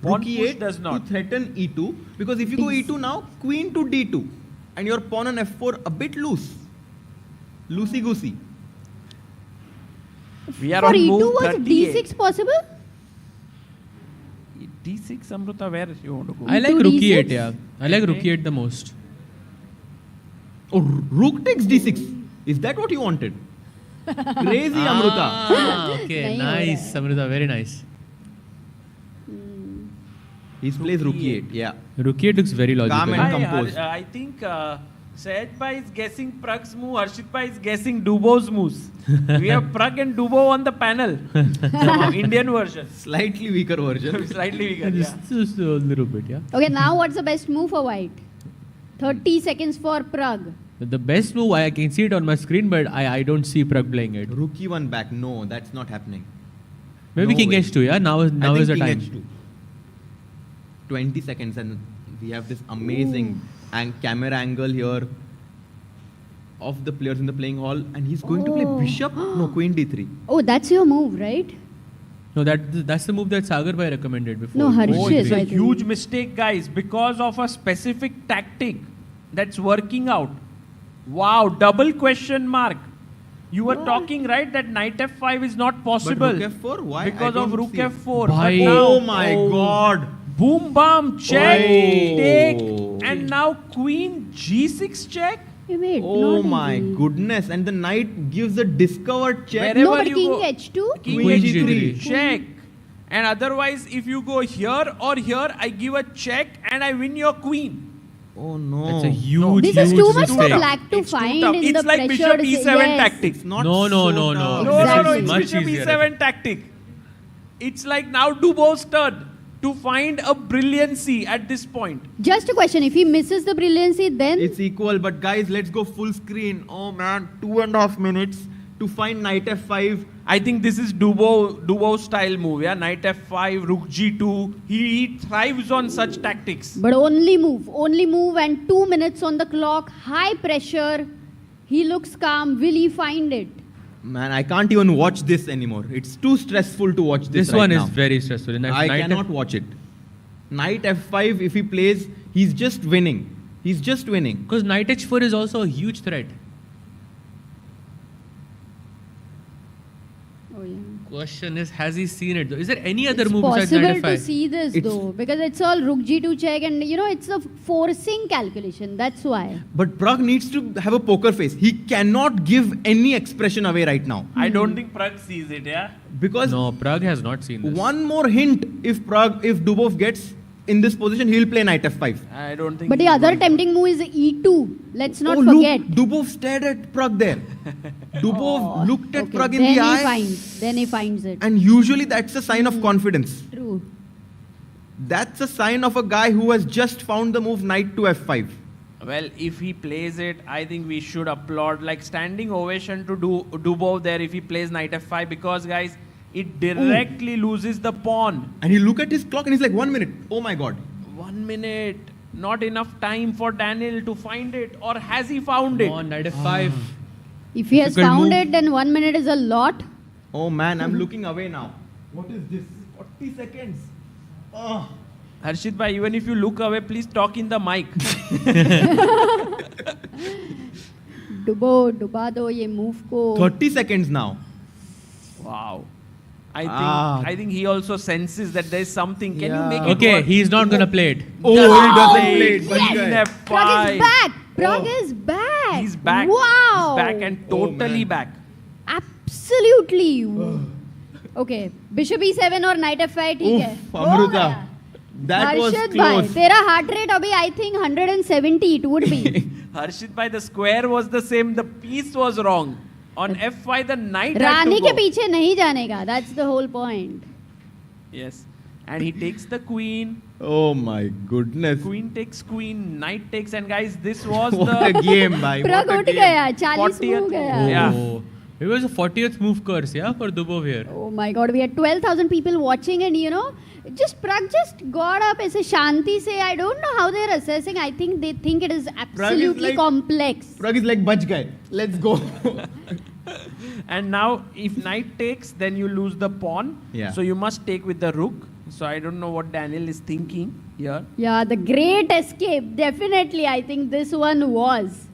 S14: Pawn
S17: Rook
S14: push
S17: e8
S14: does not.
S17: to threaten e2. Because if you go e2 now, queen to d2. And your pawn on f4 a bit loose. Loosey-goosey.
S14: We are
S12: For
S14: on
S12: e2
S14: move
S12: was
S14: 38.
S12: d6 possible?
S14: d6, Amruta, where you want to go?
S11: I like
S12: E2
S11: rook
S12: d6?
S11: e8, yeah. I like rook e8 the most.
S17: Oh, rook takes d6. Is that what you wanted? Crazy, Amruta.
S11: Ah, okay,
S12: Nahi ho
S11: nice, Amruta, very nice.
S17: He plays rook e8. Yeah.
S11: Rook e8 looks very logical.
S17: Calm and composed.
S14: I think Sahaj Bhai is guessing Pragg's move. Harshit Bhai is guessing Dubo's moves. We have Pragg and Dubo on the panel. Somehow, Indian version.
S17: Slightly weaker version.
S14: Slightly weaker, yeah.
S11: Just a little bit, yeah.
S12: Okay, now what's the best move for white? 30 seconds for Pragg.
S11: The best move, I can see it on my screen, but I don't see Pragg playing it.
S17: Rook e1 back. No, that's not happening.
S11: Maybe
S17: No
S11: King
S17: way.
S11: H2, yeah? Now is the
S17: King
S11: time.
S17: H2. 20 seconds and we have this amazing camera angle here of the players in the playing hall, and he's going to play bishop. No, queen d3.
S12: Oh, that's your move, right?
S11: No, that's the move that Sagar Bhai recommended before.
S12: No, Harshit,
S14: It's a
S12: I think.
S14: huge mistake, guys, because of a specific tactic that's working out. Wow, double question mark. You were talking, right, that knight f5 is not possible.
S17: But rook f4? Why?
S14: Because
S17: I
S14: of
S17: don't
S14: rook
S17: see.
S14: f4.
S11: Bhai.
S14: But now,
S17: Oh my god.
S14: boom, bam, check, take,
S17: Oh.
S14: and now queen g6 check.
S12: Wait,
S17: Oh
S12: not
S17: my
S12: easy.
S17: goodness. And the knight gives a discovered check.
S14: Wherever
S12: No, but
S14: you
S12: king
S14: go,
S12: H2?
S14: King
S17: Queen
S14: H3
S17: G3.
S14: check. And otherwise, if you go here or here, I give a check and I win your queen.
S17: Oh no.
S11: That's a huge,
S12: This is
S11: huge
S12: too much for
S11: mistake.
S12: black to
S14: It's too
S12: find
S14: tough.
S12: in
S14: It's
S12: the
S14: like bishop
S12: pressured
S14: e7
S12: yes.
S14: tactics.
S17: Not
S11: No,
S17: so
S11: no,
S17: tough.
S11: no.
S14: No,
S12: Exactly.
S14: it's
S11: Much
S14: bishop
S11: easier.
S14: e7 tactic. It's like now Dubo's turn to find a brilliancy at this point.
S12: Just a question, if he misses the brilliancy, then
S17: It's equal, but guys, let's go full screen. Oh man, 2.5 minutes to find knight f5.
S14: I think this is Dubo style move, yeah? Knight f5, rook g2. He thrives on such tactics.
S12: but only move and 2 minutes on the clock, high pressure. He looks calm. Will he find it?
S17: Man, I can't even watch this anymore. It's too stressful to watch this
S11: This
S17: right
S11: one
S17: now.
S11: is very stressful.
S17: I cannot watch it. Knight f5, if he plays, he's just winning. He's just winning.
S11: Because knight h4 is also a huge threat.
S12: Oh, yeah.
S11: Question is, has he seen it though? Is there any other
S12: It's
S11: move besides
S12: possible
S11: knight
S12: to
S11: f5?
S12: see this
S17: It's-
S12: though, because it's all rook g2 check, and it's a forcing calculation. That's why.
S17: But Pragg needs to have a poker face. He cannot give any expression away right now.
S14: I don't think Pragg sees it, yeah?
S17: Because
S11: No, Pragg has not seen this.
S17: one more hint, if Dubov gets in this position, he'll play knight f5.
S14: I don't think.
S12: But the
S14: he's
S12: other
S14: going to.
S12: tempting move is e2. Let's not
S17: oh,
S12: forget.
S17: Look, Dubov stared at Pragg there. Dubov looked at
S12: Okay,
S17: Pragg in
S12: then
S17: the
S12: he
S17: eye.
S12: Then he finds it.
S17: And usually that's a sign of confidence.
S12: True.
S17: That's a sign of a guy who has just found the move knight to f5.
S14: Well, if he plays it, I think we should applaud. Like standing ovation to Dubov there if he plays knight f5, because guys, it directly loses the pawn.
S17: And he look at his clock and he's like, 1 minute. Oh my god.
S14: 1 minute. Not enough time for Daniel to find it. Or has he found it?
S11: Come on, knight f5.
S12: If he has
S11: Difficult
S12: found
S11: move.
S12: it, then 1 minute is a lot.
S17: Oh man, I'm looking away now. What is this? 40 seconds. Oh.
S14: Harshit bhai, even if you look away, please talk in the mic.
S12: डुबा दो ये move को.
S17: 30 seconds now.
S14: Wow. I think he also senses that there is something. Can you make it
S11: Okay,
S14: work?
S11: he's not gonna play it.
S17: Oh, he doesn't play it. But
S12: Yes!
S17: guy.
S12: Pragg is back. Pragg is back.
S14: He's back.
S12: Wow.
S14: He's back and totally back.
S12: Absolutely. Okay. Bishop e7 और knight f5 ठीक है.
S17: Oof, Amruta. That was
S12: हर्षित भाई,
S17: close.
S12: तेरा heart rate अभी I think 170 it would be.
S14: Harshit bhai, the square was the same. The piece was wrong. On f5, the knight had
S12: Rani
S14: to
S12: के
S14: go.
S12: पीछे नहीं जाने का. That's the whole point.
S14: Yes. And he takes the queen.
S17: Oh my goodness.
S14: Queen takes queen. Knight takes. And guys, this was
S17: What
S14: the...
S17: a game, bhai.
S12: Pragg
S17: What a
S12: उठ
S17: game.
S12: गया. 40
S14: 40th
S12: हो गया.
S14: move. Yeah.
S11: Oh. It was a 40th move curse, yeah, for Dubov here.
S12: Oh my God, we had 12,000 people watching, and Pragg just got up as a Shanti say. I don't know how they're assessing. I think they think it is absolutely
S17: like-
S12: complex.
S17: Pragg is like, bach guy. Let's go.
S14: And now, if knight takes, then you lose the pawn.
S17: Yeah.
S14: So you must take with the rook. So I don't know what Daniel is thinking here.
S12: Yeah, the great escape. Definitely, I think this one was.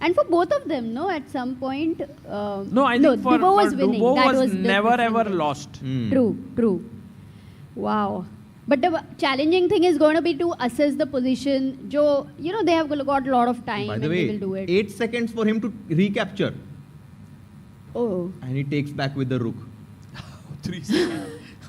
S12: And for both of them, no, at some point.
S14: No, I think for
S12: Dubo was winning.
S14: Dubo
S12: That
S14: was
S12: the
S14: never
S12: different
S14: ever
S12: thing.
S14: lost.
S12: True. Wow. But the challenging thing is going to be to assess the position. They have got a lot of time
S17: By
S12: and
S17: the
S12: they
S17: way,
S12: will do it.
S17: 8 seconds for him to recapture.
S12: Oh.
S17: And he takes back with the rook.
S14: 3 seconds.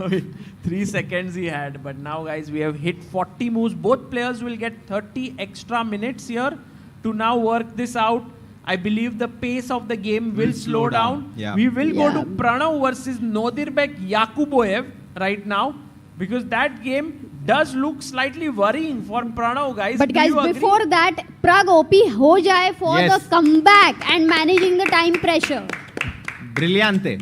S14: 3 seconds he had. But now, guys, we have hit 40 moves. Both players will get 30 extra minutes here to now work this out. I believe the pace of the game will slow down.
S17: Yeah.
S14: We will go to Pranav versus Nodirbek Yakuboev right now, because that game does look slightly worrying for Pranav, guys.
S12: But guys, before that, Pragg OP ho jaye for the comeback and managing the time pressure.
S17: Brillante.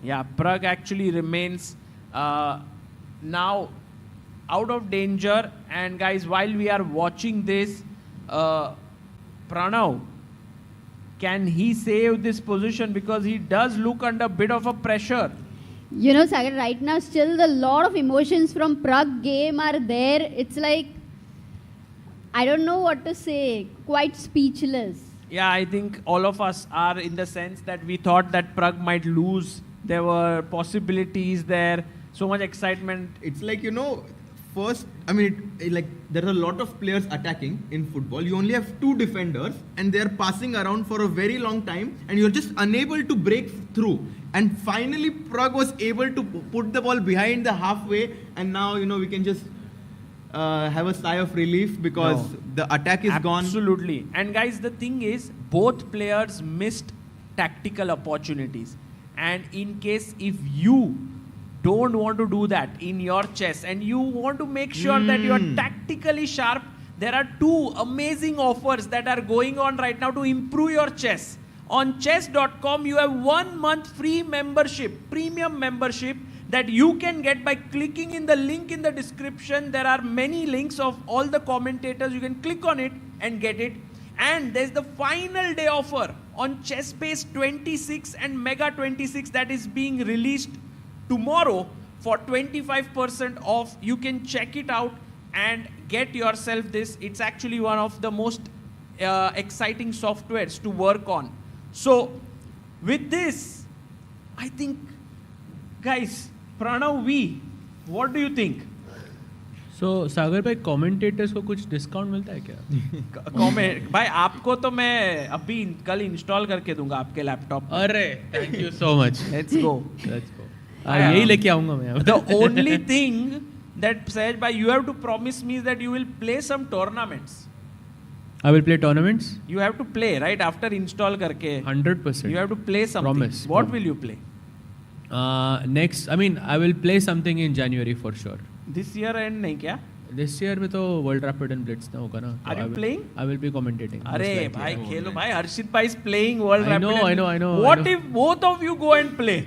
S14: Yeah, Pragg actually remains now out of danger. And guys, while we are watching this, Pranav, can he save this position? Because he does look under a bit of a pressure.
S12: You know, Sagar, right now still a lot of emotions from Pragg game are there. It's like, I don't know what to say, quite speechless.
S14: Yeah, I think all of us are, in the sense that we thought that Pragg might lose. There were possibilities there, so much excitement.
S17: It's like, you know, first, I mean, like there are a lot of players attacking in football. You only have 2 defenders and they're passing around for a very long time and you're just unable to break through. And finally, Pragg was able to put the ball behind the halfway, and now, you know, we can just have a sigh of relief because the attack is gone.
S14: Absolutely. And guys, the thing is, both players missed tactical opportunities. And in case if you don't want to do that in your chess and you want to make sure that you are tactically sharp, there are 2 amazing offers that are going on right now to improve your chess. On chess.com, you have 1 month free membership, premium membership, that you can get by clicking in the link in the description. There are many links of all the commentators. You can click on it and get it. And there's the final day offer on Chessbase 26 and Mega 26 that is being released tomorrow for 25% off. You can check it out and get yourself this. It's actually one of the most exciting softwares to work on. So with this, I think, guys, Pranav, what do you think?
S11: So सागर भाई commentators को कुछ discount मिलता है क्या?
S14: Comment भाई, आपको तो मैं अभी कल इंस्टॉल करके दूंगा आपके लैपटॉप.
S11: अरे, thank you so much.
S14: Let's go.
S11: Let's go. यही लेके आऊँगा मैं.
S14: The only thing that said by you have to promise me is that you will play some tournaments.
S11: I will play tournaments.
S14: You have to play right after install करके.
S11: 100%.
S14: You have to play something.
S11: Promise.
S14: What will you play?
S11: Next, I mean, I will play something in January for sure.
S14: This year end नहीं क्या?
S11: This year में तो World Rapid and Blitz ना होगा ना.
S14: Are you playing?
S11: I will be commentating.
S14: अरे भाई खेलो भाई. Harshit bhai is playing World Rapid.
S11: I know.
S14: What if both of you go and play?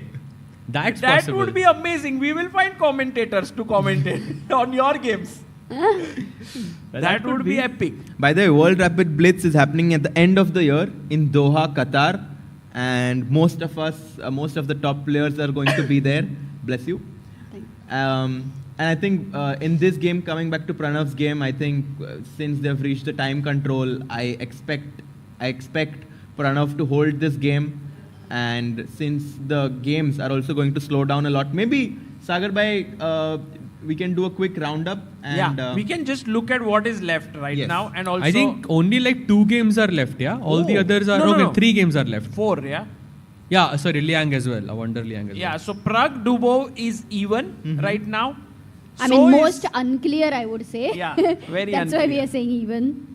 S11: That's
S14: that
S11: possible.
S14: would be amazing. We will find commentators to commentate on your games. That would be epic.
S17: By the way, World Rapid Blitz is happening at the end of the year in Doha, Qatar, and most of the top players are going to be there. Bless you. And I think in this game, coming back to Pranav's game, I think since they've reached the time control, I expect Pranav to hold this game. And since the games are also going to slow down a lot, maybe Sagar bhai, we can do a quick roundup. And,
S14: we can just look at what is left right now. And also,
S11: I think only like 2 games are left, yeah? All the others are... No. 3 games are left.
S14: 4, yeah?
S11: Yeah, sorry, Liang as well. I wonder Liang as well.
S14: Yeah, so Pragg Dubov is even right now.
S12: I mean, most unclear, I would say.
S14: Yeah, very
S12: That's
S14: unclear.
S12: why we are saying even.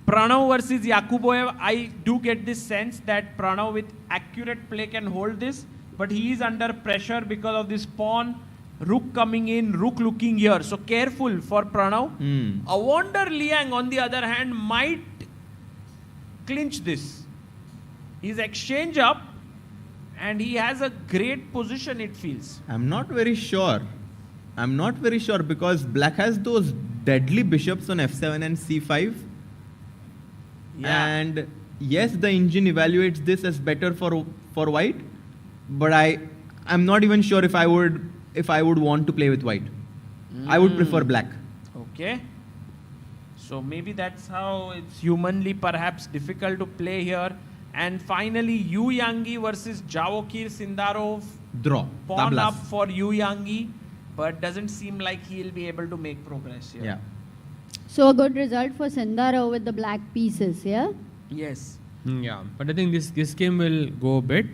S14: Pranav versus Yakuboev, I do get this sense that Pranav with accurate play can hold this, but he is under pressure because of this pawn, rook coming in, rook looking here. So careful for Pranav. I wonder Liang, on the other hand, might clinch this. He's exchange up and he has a great position, it feels.
S17: I'm not very sure because black has those deadly bishops on f7 and c5. And yes, the engine evaluates this as better for white, but I'm not even sure if I would want to play with white. I would prefer black.
S14: Okay. So maybe that's how it's humanly perhaps difficult to play here. And finally, Yu Yangi versus Javokir Sindarov.
S17: Draw.
S14: Pawn
S17: Tablas.
S14: up for Yu Yangi, but doesn't seem like he'll be able to make progress here.
S17: Yeah.
S12: So a good result for Sindarov with the black pieces, yeah?
S14: Yes.
S11: Yeah, but I think this game will go a bit.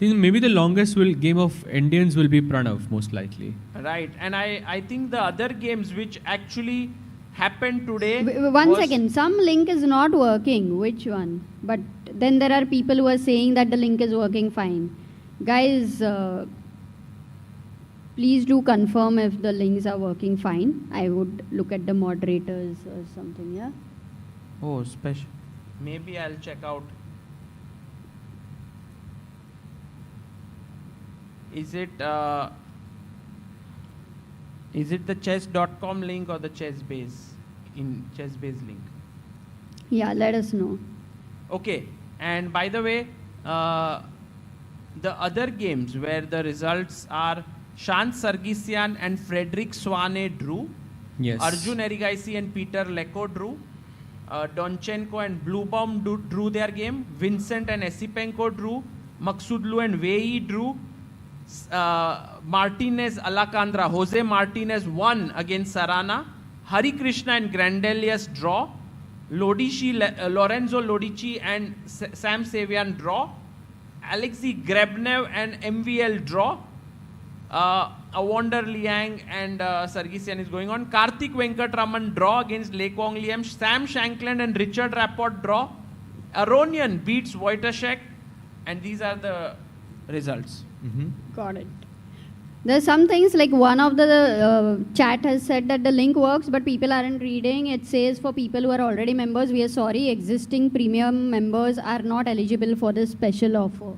S13: think maybe the longest game of Indians will be Pranav, most likely.
S14: Right, and I think the other games which actually happened today.
S12: One second, some link is not working. Which one? But then there are people who are saying that the link is working fine. Guys, please do confirm if the links are working fine. I would look at the moderators or something, yeah?
S14: Oh, special. Maybe I'll check out. Is it the chess.com link or the chessbase link?
S12: Yeah, let us know.
S14: Okay, and by the way, the other games where the results are Shant Sargsyan and Frederick Swane drew.
S13: Yes.
S14: Arjun Erigaisi and Peter Leko drew. Donchenko and Bluebaum drew their game. Vincent and Esipenko drew. Maksudlu and Wei drew. Martinez Alacandra, Jose Martinez won against Sarana. Harikrishna and Grandelius draw. Lorenzo Lodici and Sam Savian draw. Alexei Grebnev and MVL draw. Awonder Liang and Sargsyan is going on. Karthik Venkatraman draw against Lei Kwong Liam. Sam Shankland and Richard Rapport draw. Aronian beats Wojtaszek. And these are the results.
S12: Got it. There's some things like one of the chat has said that the link works, but people aren't reading. It says for people who are already members, we are sorry, existing premium members are not eligible for this special offer.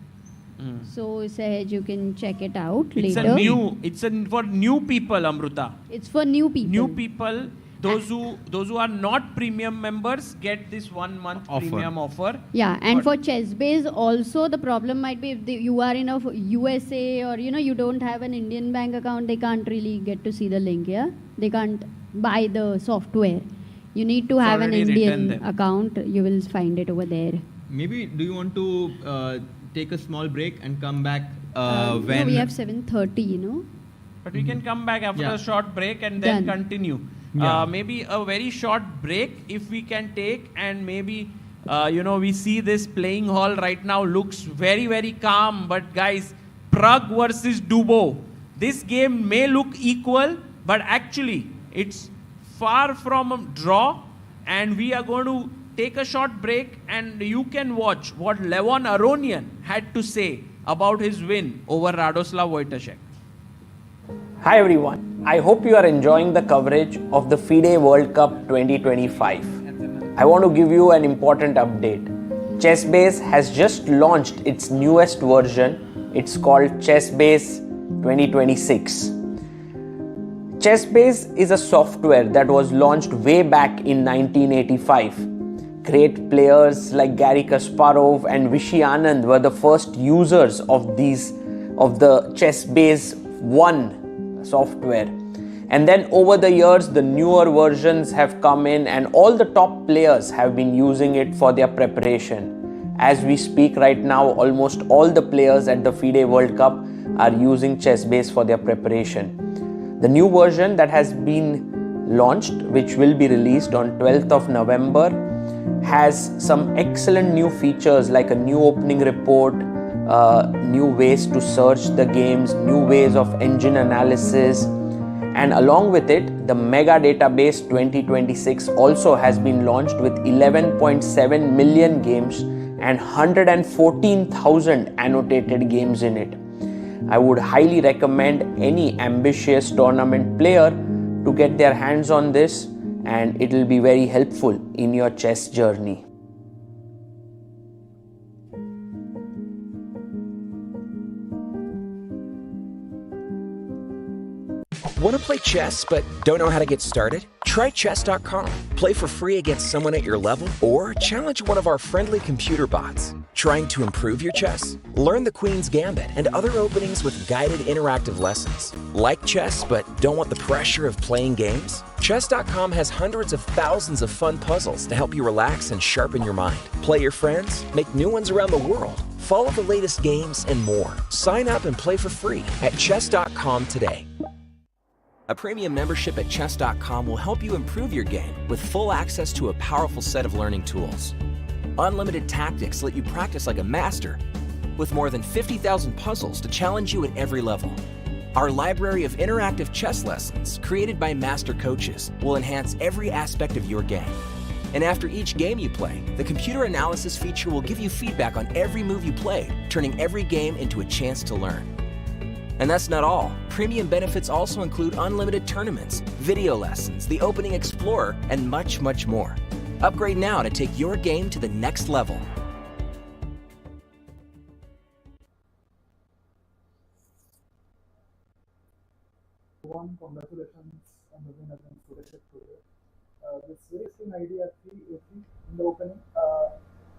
S12: So Sahaj, you can check it out later.
S14: It's for new people, Amruta.
S12: It's for new people.
S14: New people. Those who are not premium members get this 1 month premium offer.
S12: Yeah, and for Chessbase also the problem might be if you are in a USA or you don't have an Indian bank account, they can't really get to see the link. Yeah, they can't buy the software. You need to have an Indian account. You will find it over there.
S17: Maybe do you want to take a small break and come back when?
S12: No, we have 7:30.
S14: But we can come back after a short break and then continue. Maybe a very short break if we can take, and maybe we see this playing hall right now looks very, very calm, but guys, Pragg versus Dubo, this game may look equal, but actually it's far from a draw, and we are going to take a short break and you can watch what Levon Aronian had to say about his win over Radoslav Wojtaszek.
S1: Hi everyone, I hope you are enjoying the coverage of the FIDE World Cup 2025. I want to give you an important update. Chessbase has just launched its newest version. It's called Chessbase 2026. Chessbase is a software that was launched way back in 1985. Great players like Garry Kasparov and Vishy Anand were the first users of the Chessbase 1 software, and then over the years the newer versions have come in and all the top players have been using it for their preparation. As we speak right now, almost all the players at the FIDE World Cup are using Chessbase for their preparation. The new version that has been launched, which will be released on 12th of November, has some excellent new features like a new opening report, new ways to search the games, new ways of engine analysis, and along with it, the Mega Database 2026 also has been launched with 11.7 million games and 114,000 annotated games in it. I would highly recommend any ambitious tournament player to get their hands on this, and it will be very helpful in your chess journey.
S2: Want to play chess but don't know how to get started? Try chess.com. Play for free against someone at your level or challenge one of our friendly computer bots. Trying to improve your chess? Learn the Queen's Gambit and other openings with guided interactive lessons. Like chess but don't want the pressure of playing games? Chess.com has hundreds of thousands of fun puzzles to help you relax and sharpen your mind. Play your friends, make new ones around the world, follow the latest games, and more. Sign up and play for free at chess.com today. A premium membership at chess.com will help you improve your game with full access to a powerful set of learning tools. Unlimited tactics let you practice like a master, with more than 50,000 puzzles to challenge you at every level. Our library of interactive chess lessons, created by master coaches, will enhance every aspect of your game. And after each game you play, the computer analysis feature will give you feedback on every move you played, turning every game into a chance to learn. And that's not all. Premium benefits also include unlimited tournaments, video lessons, the opening Explorer, and much, much more. Upgrade now to take your game to the next level.
S20: Congratulations on the win against Suresh today. This very same idea 3-3 in the opening.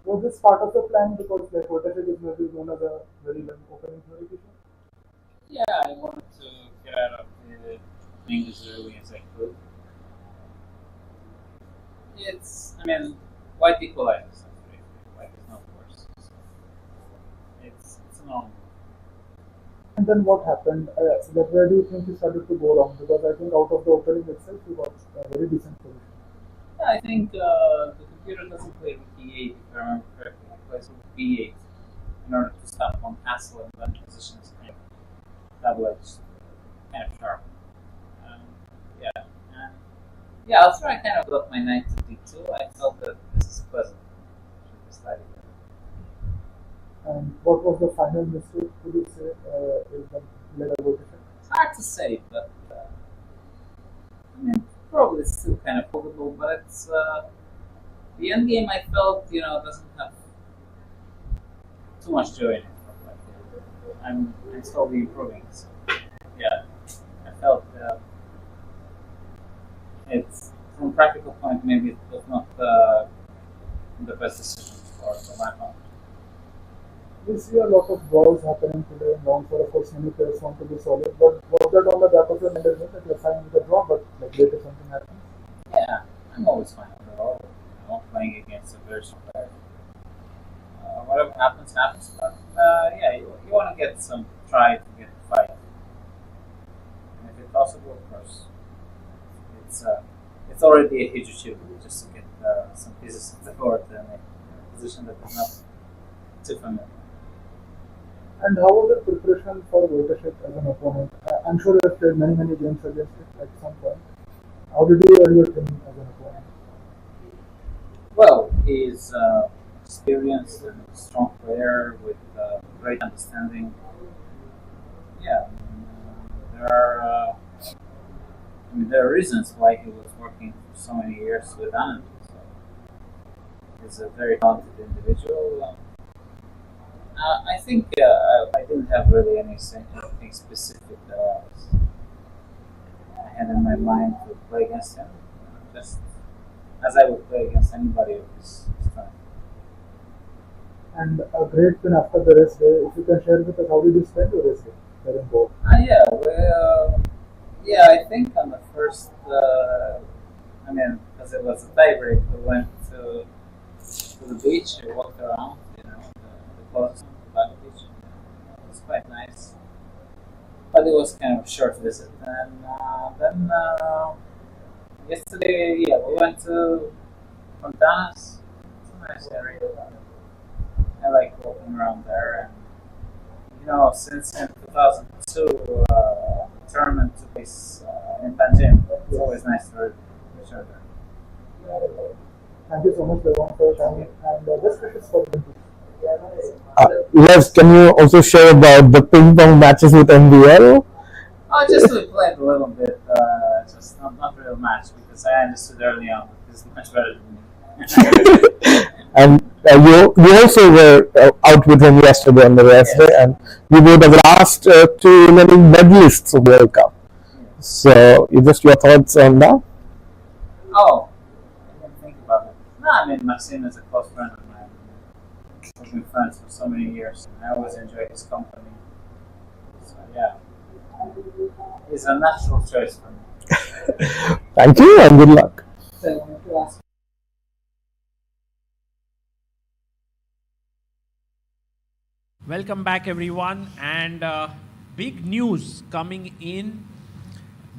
S20: Was this part of the plan because like Proteshik is maybe known as a very well opening theoretician?
S21: Yeah, I wanted to get out of the thing as early as I could. White equalizes. White is not worse. So it's a normal.
S20: And then what happened? Where do you think you started to go wrong? Because I think out of the opening itself, you got a very decent position.
S21: Yeah, I think the computer doesn't play with D8, if I remember correctly. It plays with B8 in order to stop one castle and then positions kind of double-edged, kind of sharp. Also I kind of got my knight to D2. I felt that this is pleasant. Should be slightly better.
S20: And what was the final mistake, would you say, in the later rotation?
S21: It's hard to say, but probably it's still kind of foldable, but it's the end game I felt, doesn't have too much joy in it. I'm slowly improving, so yeah, I felt it's from a practical point, maybe it was not the best decision for my part.
S20: We see a lot of draws happening today in long, of course many players want to be solid, but was that on the back of your mind as well, that you're fine with the draw, but like later something happens?
S21: Yeah, I'm always fine with it all. Playing against a very strong player. Whatever happens, but you want to try to get the fight. And if it's possible, of course, it's already a huge achievement just to get some pieces of the board in a position that is not too familiar.
S20: And how was the preparation for Proteshik as an opponent? I'm sure you have played many games against it at some point. How did you evaluate him as an opponent?
S21: Well, he's experienced and a strong player with great understanding. Yeah, there are reasons why he was working for so many years with Anand. So he's a very talented individual. I think I didn't have really anything specific that I had in my mind to play against him. Just as I would play against anybody of his time.
S20: And a great win after the race day. If you can share with us, how did you spend your race day there in Goa?
S21: I think on the first, because it was a tiebreak, we went to the beach, we walked around, the closest by the beach. It was quite nice. But it was kind of a short visit. And then yesterday, we went to Fontana's. It's a nice area. I like walking around there. And, since in 2002, tournament took place in Panjim, it's always nice to return there.
S20: Thank you so much, Devon, for your time. And best wishes for the
S22: Les, can you also share about the ping pong matches with MVL?
S21: Just we played a little bit, just not real match, because I understood early on that this is much better than me.
S22: And you also were out with him yesterday on the rest day, and you were the last two remaining medalists of the World Cup. So, your thoughts on that?
S21: Oh, I didn't think about it. No, Maxime is a close friend of mine. We've been friends for so many years, and I always enjoy his company. So, yeah, he's a natural choice for me.
S22: Thank you, and good luck.
S14: Welcome back, everyone, and big news coming in.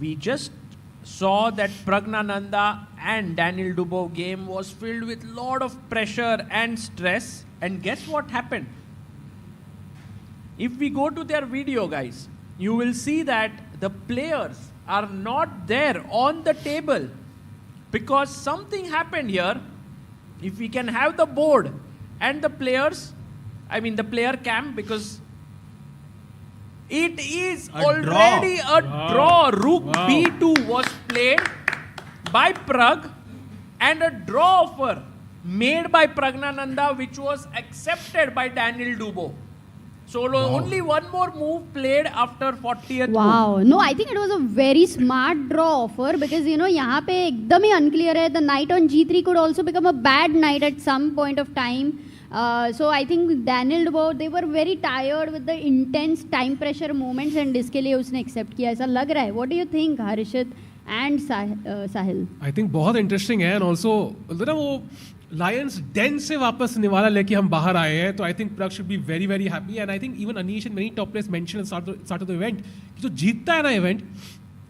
S14: We just saw that Pragg and Daniel Dubov game was filled with lot of pressure and stress, and guess what happened? If we go to their video, guys, you will see that the players are not there on the table because something happened here. If we can have the board and the players, I mean the player cam, because it is already a draw. Rook B2 was played by Pragg and a draw offer made by Pragnananda, which was accepted by Daniel Dubo. So only one more move played after 40th
S12: Wow.
S14: move.
S12: No, I think it was a very smart draw offer because यहाँ पे एकदम ही unclear है. The knight on G3 could also become a bad knight at some point of time. So I think Daniel Dubois, they were very tired with the intense time pressure moments and इसके लिए उसने accept किया, ऐसा लग रहा है. What do you think, Harishit and Sahil?
S13: I think बहुत interesting है, and also वो Lions den से वापस निवाला लेके हम बाहर आए हैं, तो I think Pragg should be very very happy, and I think even Anish and many top players mentioned at the start of the event कि जो जीतता है ना event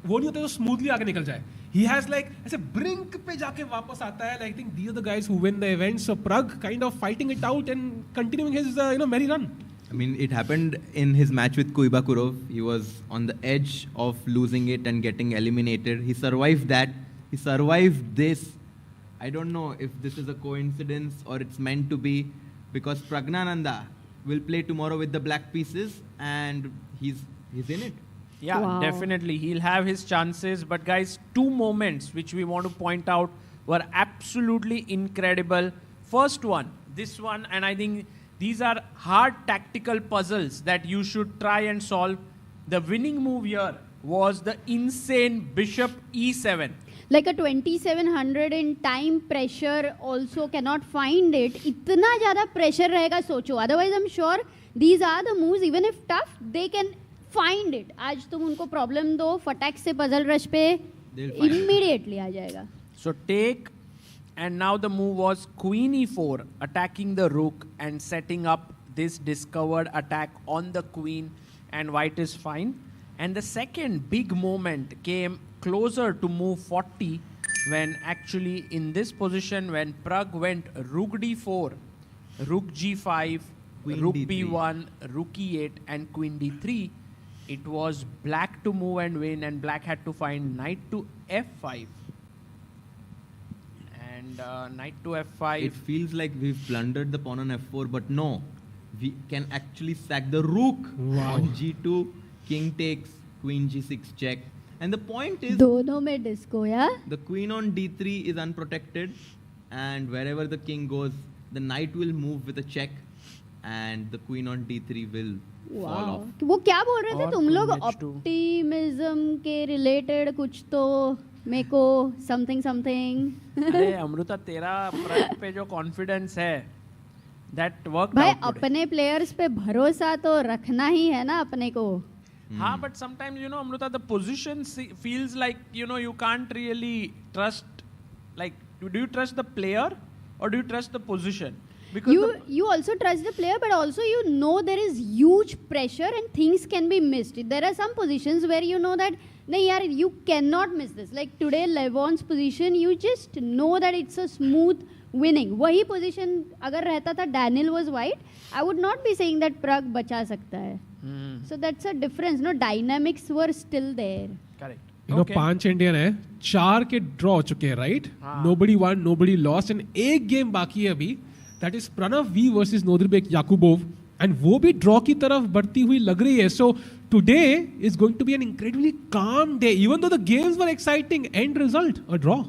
S13: वो नहीं होता जो smoothly आगे निकल जाए. He has like ऐसे brink पे जाके वापस आता है. Like, I think these are the guys who win the event. So Pragg kind of fighting it out and continuing his merry run.
S17: I mean, it happened in his match with Kuibakurov. He was on the edge of losing it and getting eliminated. He survived that. He survived this. I don't know if this is a coincidence or it's meant to be, because Pragnananda will play tomorrow with the black pieces and he's in it.
S14: Yeah, definitely. He'll have his chances. But guys, two moments which we want to point out were absolutely incredible. First one, this one, and I think these are hard tactical puzzles that you should try and solve. The winning move here was the insane Bishop E7.
S12: Like a 2700 in time pressure also cannot find it. इतना ज़्यादा pressure रहेगा सोचो. Otherwise, I'm sure these are the moves. Even if tough, they can find it. आज तुम उनको problem दो, फटाक से puzzle rush पे immediately आ जाएगा.
S14: So take, and now the move was Queen E4, attacking the rook and setting up this discovered attack on the queen, and white is fine. And the second big moment came closer to move 40, when actually in this position when Pragg went rook d4, rook g5,
S17: Queen
S14: rook
S17: d3.
S14: b1, rook e8 and queen d3, it was black to move and win, and black had to find knight to f5. And knight to f5.
S17: It feels like we've plundered the pawn on f4, but no. We can actually sack the rook on g2, king takes, queen g6 check. And the point is,
S12: दोनों में disco, yeah?
S17: the queen on d3 is unprotected, and wherever the king goes, the knight will move with a check, and the queen on d3 will fall off.
S12: वो क्या बोल रहे थे तुम लोग? Optimism के related कुछ तो मेरे को something.
S14: अरे अमृता, तेरा Pragg पे जो confidence है, that worked
S12: भाई
S14: out today.
S12: अपने players पे भरोसा तो रखना ही है ना अपने को.
S14: हाँ, but sometimes, Amruta, the position feels like, you can't really trust, like, do you trust the player or do you trust the position? Because
S12: you also trust the player, but also there is huge pressure and things can be missed. There are some positions where you know that you cannot miss this. Like today, Levon's position, you just know that it's a smooth winning. वही position अगर रहता था Daniel was white, I would not be saying that Pragg बचा सकता है. So that's a difference. No, dynamics were still there.
S14: Correct.
S13: Okay. 5 Indian है, 4 के draw हो चुके हैं, right? Nobody won, nobody lost, and एक game बाकी है अभी. That is Pranav V versus Nodirbek Yakubov, and वो भी draw की तरफ बढ़ती हुई लग रही है. So today is going to be an incredibly calm day, even though the games were exciting. End result, a draw.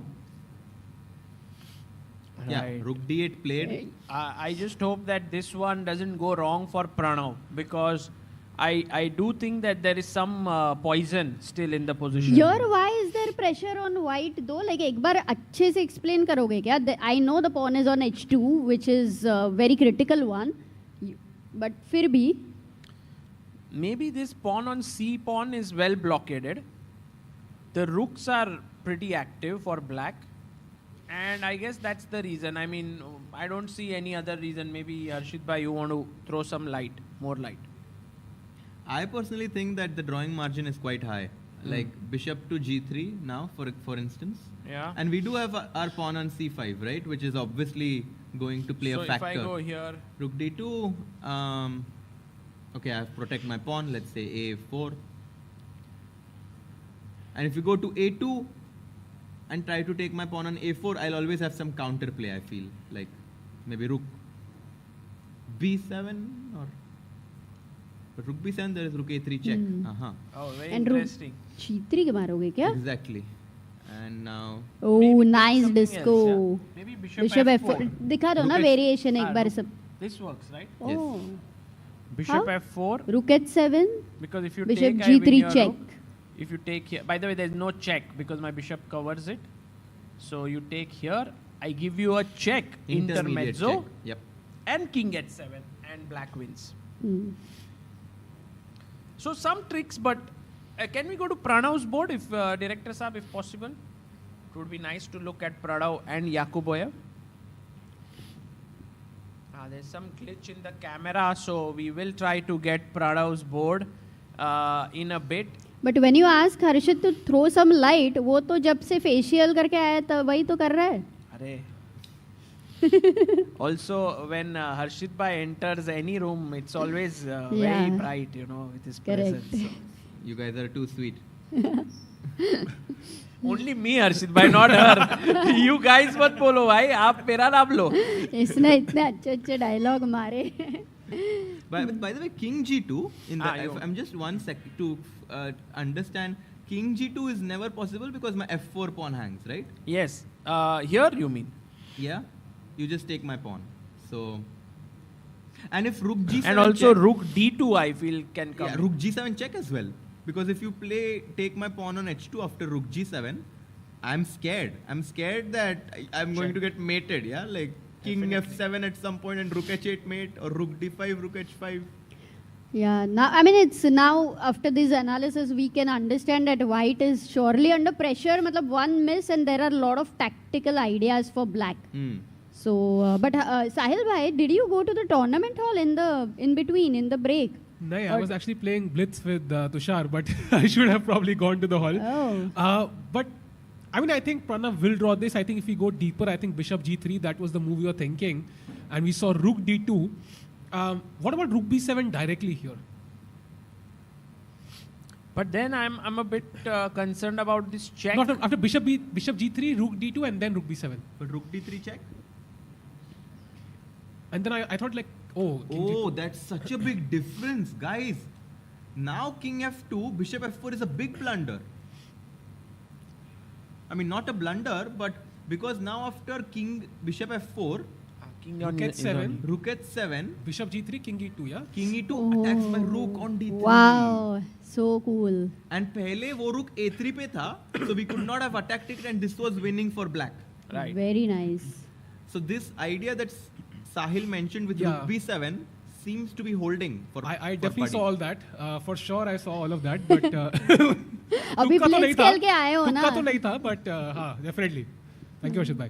S17: Yeah, rook d8 played.
S14: I just hope that this one doesn't go wrong for Pranav, because I do think that there is some poison still in the position.
S12: Here, why is there pressure on white though? Like एक बार अच्छे से explain करोगे क्या? I know the pawn is on h2, which is a very critical one, but फिर भी
S14: maybe this pawn on c pawn is well blockaded. The rooks are pretty active for black, and I guess that's the reason. I mean, I don't see any other reason. Maybe Harshit bhai, you want to throw some light, more light.
S17: I personally think that the drawing margin is quite high. Like bishop to g3 now, for instance.
S14: Yeah.
S17: And we do have our pawn on c5, right? Which is obviously going to play a factor.
S14: So if I go here,
S17: rook d2, Okay, I have to protect my pawn. Let's say a4. And if you go to a2 and try to take my pawn on a4, I'll always have some counter play, I feel. Like maybe rook b7 or... But rook b7, there is rook a3 check.
S14: Oh, very
S12: And
S14: interesting.
S12: rook g3 के मारोगे क्या?
S17: Exactly. And now...
S12: Oh, nice disco.
S14: Maybe
S12: bishop f4. दिखा दो ना variation एक बार सब.
S14: This works, right?
S12: Oh.
S14: Bishop
S12: How?
S14: f4.
S12: Rook h7.
S14: Because if you
S12: bishop
S14: take, I win
S12: g3
S14: your
S12: check.
S14: rook. If you take here, by the way, there's no check because my bishop covers it. So you take here. I give you a check,
S17: Intermediate
S14: intermezzo,
S17: check. Yep.
S14: and king h7, and black wins.
S12: Hmm.
S14: So some tricks, but can we go to Pranav's board if director Saab, if possible? It would be nice to look at Pranav and Yakuboyev. There's some glitch in the camera, so we will try to get Pranav's board in a bit.
S12: But when you ask Harshit to throw some light, वो तो जब से facial करके आया था वही तो कर रहा है.
S14: Arey. Also, when Harshit Bhai enters any room, it's always very bright, you know, with his presence. So.
S17: You guys are too sweet.
S14: Only me, Harshit Bhai, not her. You guys मत बोलो भाई, आप मेरा नाम लो.
S12: इसने इतने अच्छे dialogue मारे.
S17: By the way, King G2, I'm just 1 sec to understand. King G2 is never possible because my f4 pawn hangs, right?
S14: Yes. Here you mean?
S17: Yeah. You just take my pawn. So, and if rook g7
S14: and also
S17: check,
S14: rook d2 I feel can come.
S17: Yeah, rook g7 check as well. Because if you take my pawn on h2 after rook g7, I'm scared. I'm scared that I'm going to get mated. Yeah, like king f7 at some point and rook h8 mate, or rook d5, rook h5.
S12: Yeah, now I mean it's now after this analysis we can understand that white is surely under pressure. मतलब one miss and there are a lot of tactical ideas for black. So, but Sahil bhai, did you go to the tournament hall in between in the break?
S13: No, I was actually playing Blitz with Tushar, but I should have probably gone to the hall.
S12: Oh.
S13: But I mean, I think Pranav will draw this. I think if we go deeper, I think Bishop G3, that was the move we were thinking. And we saw Rook D2. What about Rook B7 directly here?
S14: But then I'm a bit concerned about this check.
S13: Not after Bishop G3, Rook D2, and then Rook B7.
S17: But Rook D3 check?
S13: And then I thought like, oh,
S17: that's such a big difference, guys. Now King F2, Bishop F4 is a big blunder. I mean, not a blunder, but because now after Bishop F4,
S13: Rook H7,
S17: Rook H7,
S13: Bishop G3, King E2, yeah?
S17: King E2 attacks my Rook on D3.
S12: Wow, so cool.
S17: And pehle wo Rook A3 pe tha, so we could not have attacked it, and this was winning for black.
S14: Right.
S12: Very nice.
S17: So this idea that Sahil mentioned with Rook B7 seems to be holding for
S13: I definitely saw all that. For sure, I saw all of that. But
S12: अभी Blitz खेल के आए हो ना?
S13: तुक्का तो नहीं था, but definitely. Thank you, Arshit bhai.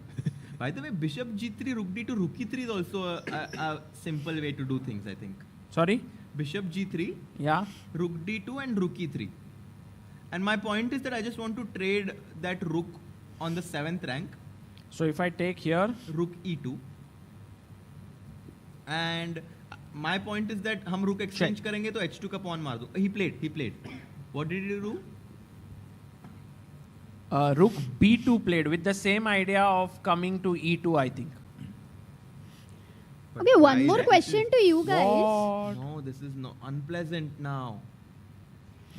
S17: By the way, Bishop G3, Rook D2, Rook E3 is also a simple way to do things, I think.
S14: Sorry?
S17: Bishop G3,
S14: yeah,
S17: Rook D2 and Rook E3. And my point is that I just want to trade that Rook on the 7th rank.
S14: So if I take here,
S17: Rook E2. And my point is that हम Rook exchange करेंगे तो H2 का pawn मार दो. He played. What did he do?
S14: Rook B2 played with the same idea of coming to E2, I think.
S12: Okay, one more question to you guys.
S17: No, this is unpleasant now.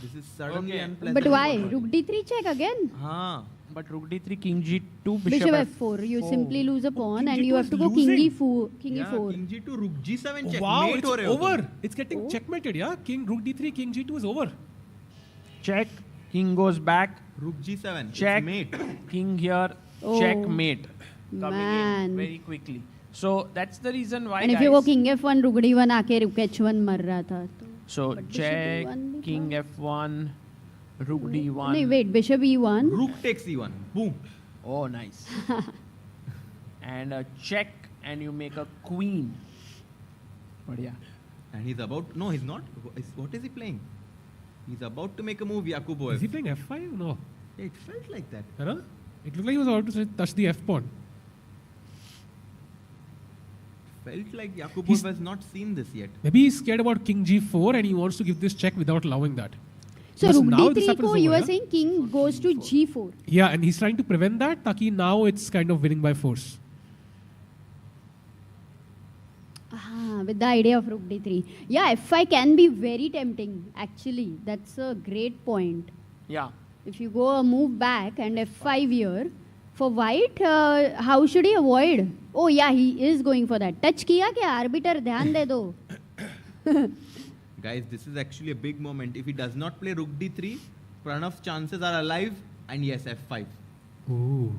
S17: This is suddenly unpleasant.
S12: But why? Rook D3 check again?
S14: But Rook D3, King G2,
S12: Bishop F4. You simply lose a pawn and you have to go King E4. King E4.
S17: King G2, Rook G7 check.
S13: Wow, it's over. It's getting checkmated, yeah? King Rook D3, King G2 is over.
S14: Check. King goes back.
S17: Rook G7.
S14: Check.
S17: Mate.
S14: King here. Checkmate. Coming
S12: Man.
S14: in very quickly. So that's the reason why.
S12: And if you go King F1, Rook D1 आके Rook H1 मर रहा था.
S14: So check. King F1. Rook D1.
S12: No, wait. Bishop E1.
S17: Rook takes E1. Boom.
S14: Oh, nice. And a check, and you make a queen. But yeah.
S17: And he's about. No, he's not. What is he playing? He's about to make a move, Yakuboyev.
S13: Is he playing F5? No.
S17: Yeah, it felt like that.
S13: Huh? It looked like he was about to touch the F pawn.
S17: Felt like Yakubov has not seen this yet.
S13: Maybe he's scared about king g4 and he wants to give this check without allowing that.
S12: So
S13: Because
S12: rook
S13: now this
S12: d3
S13: happens
S12: ko
S13: over,
S12: you are
S13: yeah?
S12: saying king goes to g4.
S13: Yeah, and he's trying to prevent that. Taki now it's kind of winning by force.
S12: With the idea of rook d3. Yeah, f5 can be very tempting, actually. That's a great point.
S14: Yeah.
S12: If you go a move back and f5 here, for white, how should he avoid? Oh yeah, he is going for that. Touch kiya kya? Arbiter, dhyan de do.
S17: Guys, this is actually a big moment. If he does not play rook d3, Pranav's chances are alive. And yes, f5.
S13: Ooh.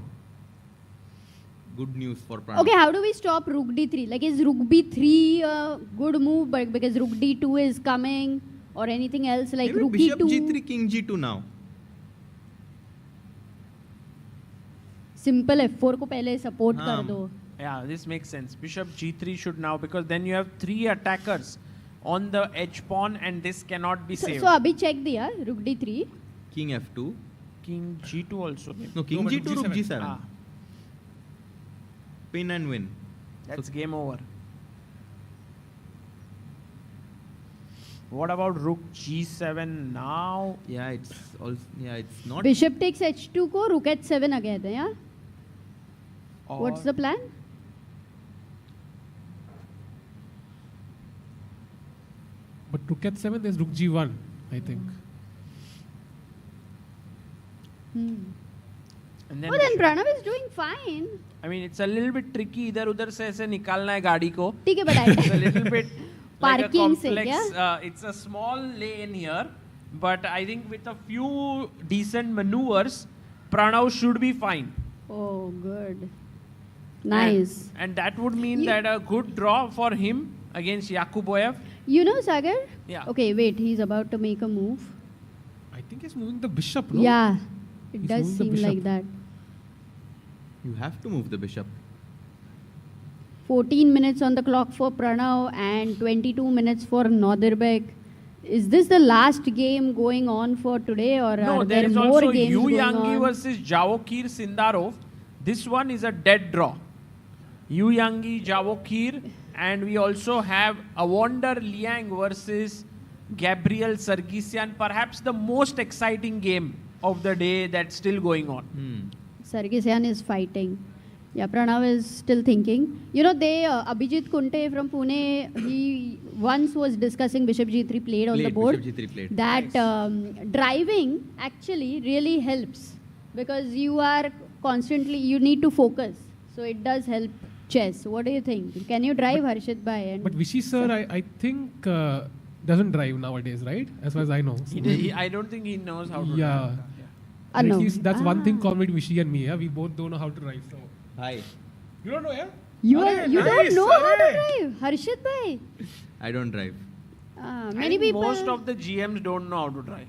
S17: Good news for Pranav.
S12: Okay, how do we stop rook d3? Like, is rook b3 a good move but because rook d2 is coming, or anything else like
S17: Maybe
S12: rook
S17: bishop
S12: e2?
S17: g3, king g2 now.
S12: Simple f4 को पहले support कर दो.
S14: Yeah, this makes sense. Bishop g3 should now, because then you have 3 attackers on the edge pawn and this cannot be saved.
S12: So अभी check दिया rook d3.
S17: King f2.
S14: King g2 also. Maybe.
S17: No, king g2, rook g7.
S14: Ah,
S17: Pin and win.
S14: that's game over. What about rook g7 now?
S17: Yeah, it's also, it's not.
S12: Bishop takes h2 को rook h7 आ गए थे, yeah? What's the plan?
S13: But rook h7, there's rook g1, I think.
S14: And then
S12: Oh, then Pranav is doing fine.
S14: I mean, it's a little bit tricky. इधर उधर से ऐसे निकालना है गाड़ी को.
S12: ठीक है, but
S14: It's a little bit like a
S12: Parking से,
S14: complex.
S12: क्या?
S14: It's a small lane here, but I think with a few decent maneuvers, Pranav should be fine.
S12: Oh, good. Nice.
S14: And that would mean that a good draw for him against Yakuboyev.
S12: You know, Sagar?
S14: Yeah.
S12: Okay, wait. He's about to make a move.
S13: I think he's moving the bishop, no?
S12: Yeah. It
S13: He's
S12: does
S13: moving the
S12: seem
S13: bishop.
S12: like that.
S17: You have to move the bishop.
S12: 14 minutes on the clock for Pranav and 22 minutes for Nordirbek. Is this the last game going on for today, or
S14: No,
S12: are
S14: there
S12: there
S14: is
S12: more
S14: also
S12: games
S14: Yu
S12: going
S14: Yangi
S12: on?
S14: versus Javokir Sindarov. This one is a dead draw. Yu Yangi, Javokir, and we also have Awonder Liang versus Gabriel Sargsyan. Perhaps the most exciting game of the day that's still going on.
S12: Sargsyan is fighting. Yeah, Pranav is still thinking. You know, Abhijit Kunte from Pune, he once was discussing Bishop G3 played on the board.
S17: Bishop G3 played.
S12: That driving actually really helps because you are constantly, you need to focus. So it does help chess. What do you think? Can you drive Harshit Bhai? And
S13: But Vishy sir, I think doesn't drive nowadays, right? As far as I know.
S14: I don't think he knows how to
S13: Yeah.
S14: drive.
S13: And
S12: no.
S13: at least that's one thing common with Vishy and me. Yeah? We both don't know how to drive. So.
S17: Hi.
S13: You don't know, yeah?
S12: You
S13: Arey,
S12: don't
S13: nice,
S12: know how to
S13: arey.
S12: drive, Harshit Bhai.
S17: I don't drive.
S14: I
S12: Many
S14: think
S12: people.
S14: most of the GMs don't know how to drive.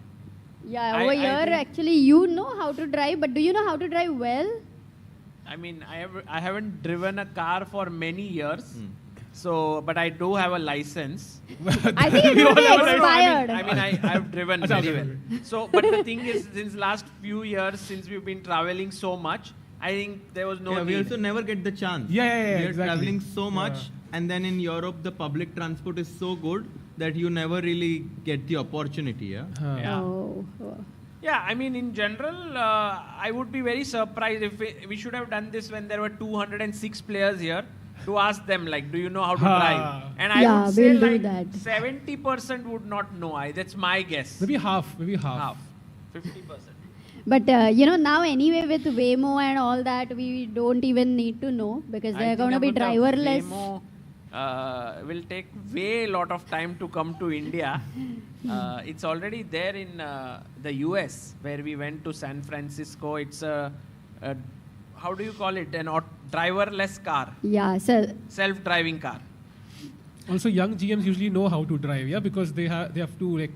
S12: Yeah,
S14: I
S12: over
S14: think-
S12: here actually you know how to drive, but do you know how to drive well?
S14: I mean, I haven't driven a car for many years. So, but I do have a license.
S12: I think it will be expired.
S14: I mean, I've driven very well. So, but the thing is, since last few years, since we've been traveling so much, I think there was no
S17: Yeah, we
S14: need.
S17: also never get the chance.
S13: Yeah,
S17: We are
S13: exactly.
S17: traveling so much, and then in Europe, the public transport is so good that you never really get the opportunity. Yeah.
S14: Yeah.
S12: Oh.
S14: Yeah, I mean, in general, I would be very surprised if we should have done this when there were 206 players here to ask them, like, do you know how to drive? And I
S12: Yeah,
S14: would say,
S12: we'll do
S14: like,
S12: that.
S14: 70% would not know. That's my guess.
S13: Maybe half.
S14: 50%.
S12: But you know, now anyway with Waymo and all that, we don't even need to know because
S14: I
S12: they're
S14: think
S12: going to be
S14: about the
S12: driverless.
S14: Waymo, will take way lot of time to come to India. It's already there in the US where we went to San Francisco. It's a how do you call it? An driverless car.
S12: Yeah, so
S14: Self-driving car.
S13: Also, young GMs usually know how to drive, yeah, because they have to like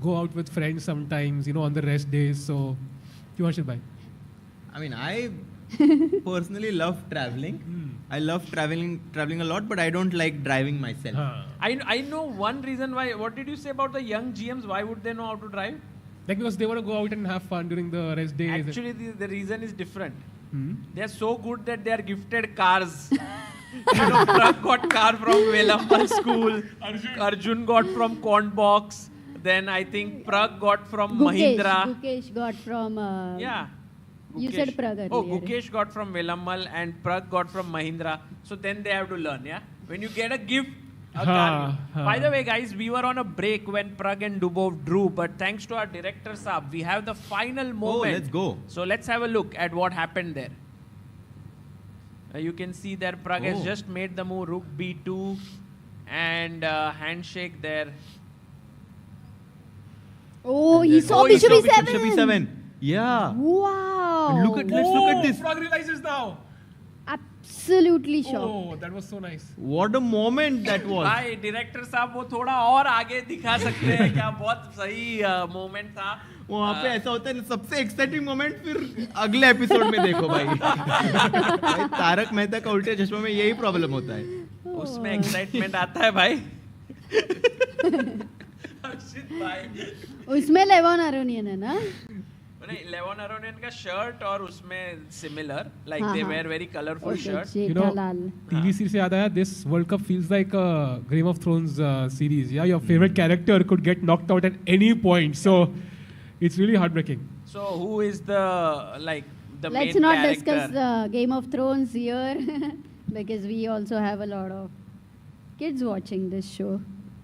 S13: go out with friends sometimes, on the rest days. So, you want to buy?
S17: I mean, I personally love traveling. I love traveling a lot, but I don't like driving myself.
S14: I know one reason why. What did you say about the young GMs? Why would they know how to drive?
S13: Like because they want to go out and have fun during the rest days.
S14: Actually, the reason is different. They are so good that they are gifted cars Pragg got car from Velampal school. Arjun got from Cornbox. Then I think Pragg got from Mahindra.
S12: Gukesh got from...
S14: Yeah.
S12: You said Pragg earlier.
S14: Oh, Gukesh got from Velampal and Pragg got from Mahindra. So then they have to learn, yeah? When you get a gift, a car. By the way, guys, we were on a break when Pragg and Dubov drew, but thanks to our director, Saab, we have the final moment.
S17: let's go.
S14: So let's have a look at what happened there. You can see there Pragg has just made the move Rook B2 and handshake there.
S12: Oh, he saw Bishop E7.
S17: Bishop E7. Yeah.
S12: Wow.
S17: And let's look at this.
S13: Pragg realizes now.
S12: Absolutely shocked.
S13: Oh, that was so nice.
S17: What a moment that was.
S14: भाई director साहब वो थोड़ा और आगे दिखा सकते हैं क्या बहुत सही मोमेंट था
S17: वहाँ पे ऐसा होता है सबसे एक्साइटिंग मोमेंट फिर अगले एपिसोड में देखो भाई भाई तारक मेहता का उल्टे चश्मा में यही प्रॉब्लम होता है
S14: उसमें एक्साइटमेंट आता है भाई हर्षित भाई
S12: उसमें लेवन अरोनियन है ना
S14: नहीं लेवन अरोनियन का शर्ट और उसमें similar like they were very colourful shirt
S13: You know, TV series से याद आया this World Cup feels like a Game of Thrones series. Yeah, your favorite character could get knocked out at any point. So it's really heartbreaking.
S14: So who is the like the
S12: Let's
S14: main
S12: not
S14: character?
S12: discuss the Game of Thrones here because we also have a lot of kids watching this show.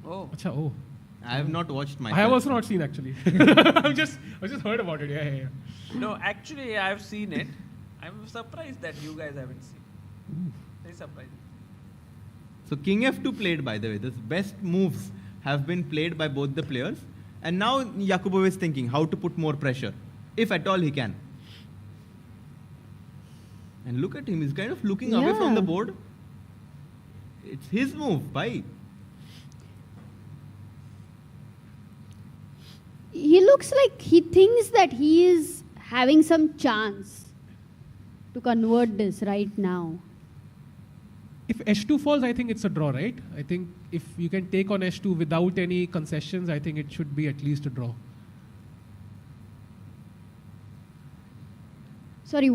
S14: Oh.
S13: Achha, oh.
S17: I have not watched myself.
S13: I have also not seen actually. I just heard about it. Yeah.
S14: No, actually I have seen it. I'm surprised that you guys haven't seen. Very surprising.
S17: So King F2 played, by the way. The best moves have been played by both the players. And now Yakubov is thinking how to put more pressure, if at all he can. And look at him, he's kind of looking away from the board. It's his move, bye.
S12: He looks like he thinks that he is having some chance to convert this right now.
S13: If H2 falls, I think it's a draw, right? I think if you can take on H2 without any concessions, I think it should be at least a draw.
S12: Sorry,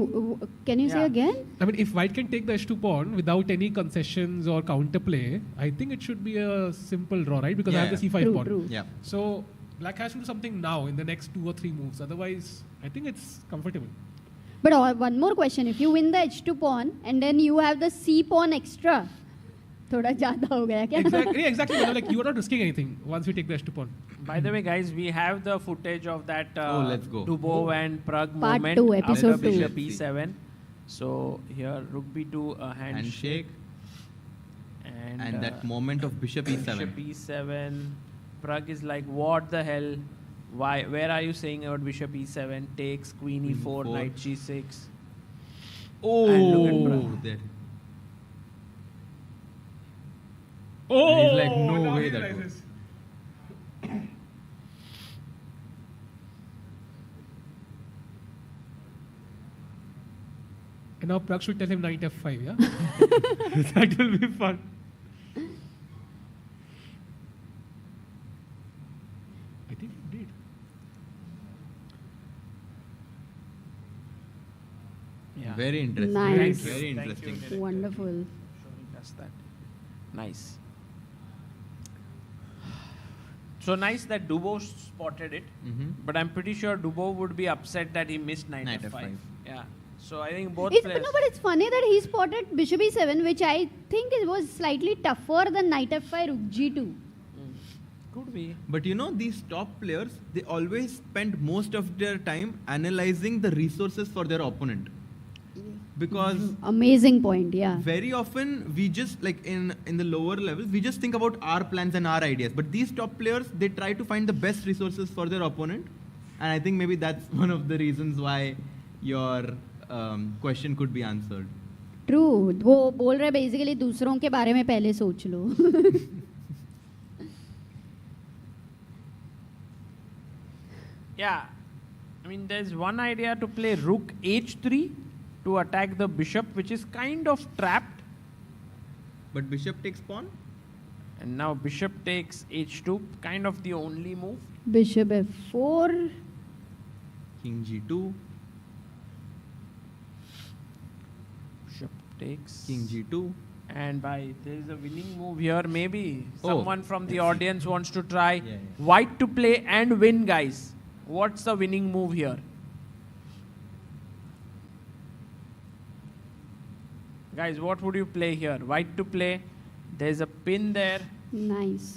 S12: can you say again?
S13: I mean, if White can take the H2 pawn without any concessions or counterplay, I think it should be a simple draw, right? Because I have the C5 pawn.
S17: Yeah.
S13: So Black has to do something now in the next 2 or 3 moves. Otherwise, I think it's comfortable.
S12: But one more question. If you win the H2 pawn and then you have the C pawn extra, थोड़ा ज़्यादा हो गया क्या?
S13: Exactly. Like you are not risking anything once you take the H2 pawn.
S14: By the way, guys, we have the footage of that
S17: let's go.
S14: Dubov and Pragg
S12: Part
S14: moment
S12: 2,
S14: after
S12: episode 2.
S14: Bishop E7. So here, Rook B2, a handshake.
S17: And that moment of Bishop E7.
S14: Bishop E7. Pragg is like, what the hell? Why? Where are you saying about Bishop E7? Takes Queen E4, Knight G6.
S17: Oh,
S14: and look at Pragg.
S17: There.
S13: Oh,
S17: and he's like, no way that goes.
S13: And now Pragg should tell him Knight F5, yeah? That will be fun. I think he did.
S14: Yeah.
S17: Very interesting.
S12: Nice.
S17: Very interesting.
S14: Thank you.
S12: Wonderful.
S14: Showing us that. Nice. So nice that Dubov spotted it, but I'm pretty sure Dubov would be upset that he missed Knight F5. Yeah. So I think both players.
S12: No, but it's funny that he spotted Bishop E7, which I think it was slightly tougher than Knight F5, Rook G2.
S14: Could be.
S17: But you know, these top players, they always spend most of their time analyzing the resources for their opponent. Because
S12: amazing point, yeah.
S17: very often we just like in the lower levels, we just think about our plans and our ideas. But these top players, they try to find the best resources for their opponent. And I think maybe that's one of the reasons why your question could be answered.
S12: True. वो बोल रहे basically दूसरों के बारे में पहले सोच लो.
S14: Yeah. I mean, there's one idea to play Rook H3 to attack the bishop, which is kind of trapped.
S17: But bishop takes pawn?
S14: And now bishop takes H2, kind of the only move.
S12: Bishop F4.
S17: King G2.
S14: Bishop takes.
S17: King G2.
S14: And there is a winning move here. Maybe
S17: Oh.
S14: someone from the audience wants to try
S17: Yeah.
S14: white to play and win, guys. What's the winning move here? Guys, what would you play here? White to play. There's a pin there.
S12: Nice.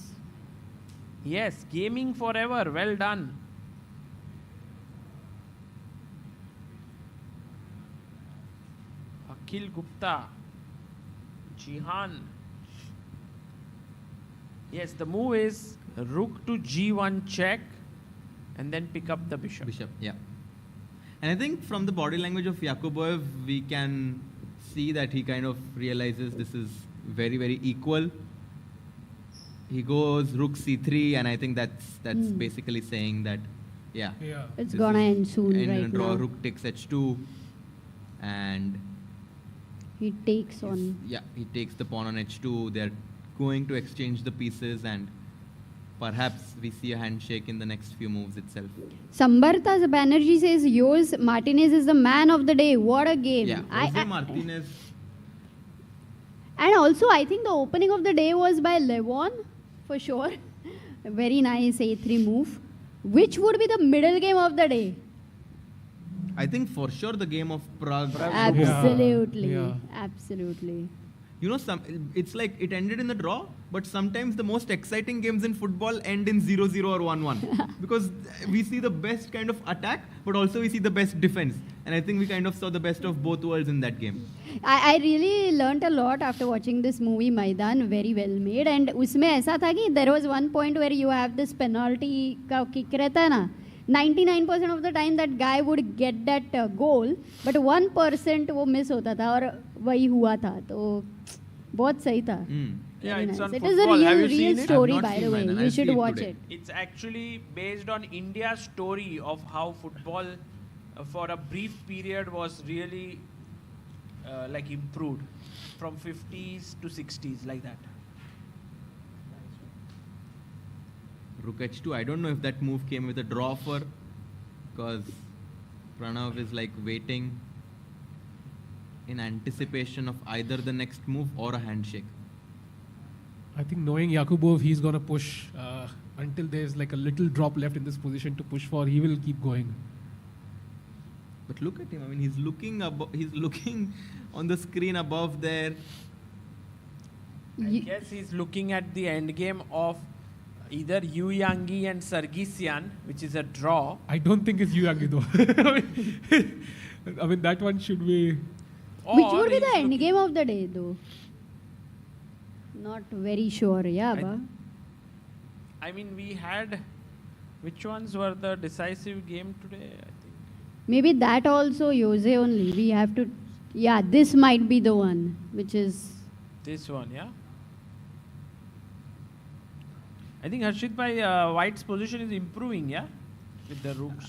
S14: Yes, gaming forever. Well done. Akhil Gupta. Jihan. Yes, the move is rook to g1 check and then pick up the bishop.
S17: Bishop, yeah. And I think from the body language of Yakuboev, we can see that he kind of realizes this is very, very equal. He goes rook c3, and I think that's basically saying that, yeah.
S12: It's
S17: this
S12: gonna
S17: is
S12: end soon,
S17: end
S12: right
S17: and draw.
S12: now.
S17: Rook takes h2, and
S12: He takes on.
S17: yeah, he takes the pawn on h2. They're going to exchange the pieces, and perhaps we see a handshake in the next few moves itself.
S12: Sambartha Banerjee says, Jose Martinez is the man of the day. What a game.
S17: Yeah, Jose Martinez.
S12: And also, I think the opening of the day was by Levon, for sure. A very nice a3 move. Which would be the middle game of the day?
S17: I think for sure the game of Pragg.
S12: Absolutely.
S17: Yeah.
S12: Absolutely.
S17: You know, it's like it ended in the draw, but sometimes the most exciting games in football end in 0-0 or 1-1 because we see the best kind of attack, but also we see the best defense. And I think we kind of saw the best of both worlds in that game.
S12: I really learnt a lot after watching this movie Maidan, very well made. And उसमें ऐसा था कि there was one point where you have this penalty का kick रहता है ना. 99% of the time that guy would get that goal, but 1% वो miss होता था और वही हुआ था. तो बहुत सही था.
S14: Yeah,
S12: Very
S14: it's
S12: nice.
S14: on
S12: It is a
S14: football. Have you
S12: real
S14: seen it?
S12: story,
S17: I've not
S12: by the
S17: seen
S12: way.
S17: Maidan.
S12: You
S17: I'll see
S12: should
S17: it
S12: watch
S17: today.
S12: it.
S14: It's actually based on India's story of how football for a brief period was really like improved from 50s to 60s, like that.
S17: Rook h2, I don't know if that move came with a draw offer because Pranav is like waiting in anticipation of either the next move or a handshake.
S13: I think knowing Yakubov, he's going to push until there's like a little drop left in this position to push for. He will keep going.
S17: But look at him. I mean, he's looking he's looking on the screen above there.
S14: I guess he's looking at the end game of either Yu Yangi and Sargsyan, which is a draw.
S13: I don't think it's Yuyangi though. I mean, that one should be.
S12: Which would be the end game of the day, though? Not very sure, yeah.
S14: I mean, we had. Which ones were the decisive game today? I think.
S12: Maybe that also Jose only. We have to. Yeah, this might be the one, which is.
S14: This one, yeah. I think Harshit Bhai, White's position is improving, yeah, with the rooks.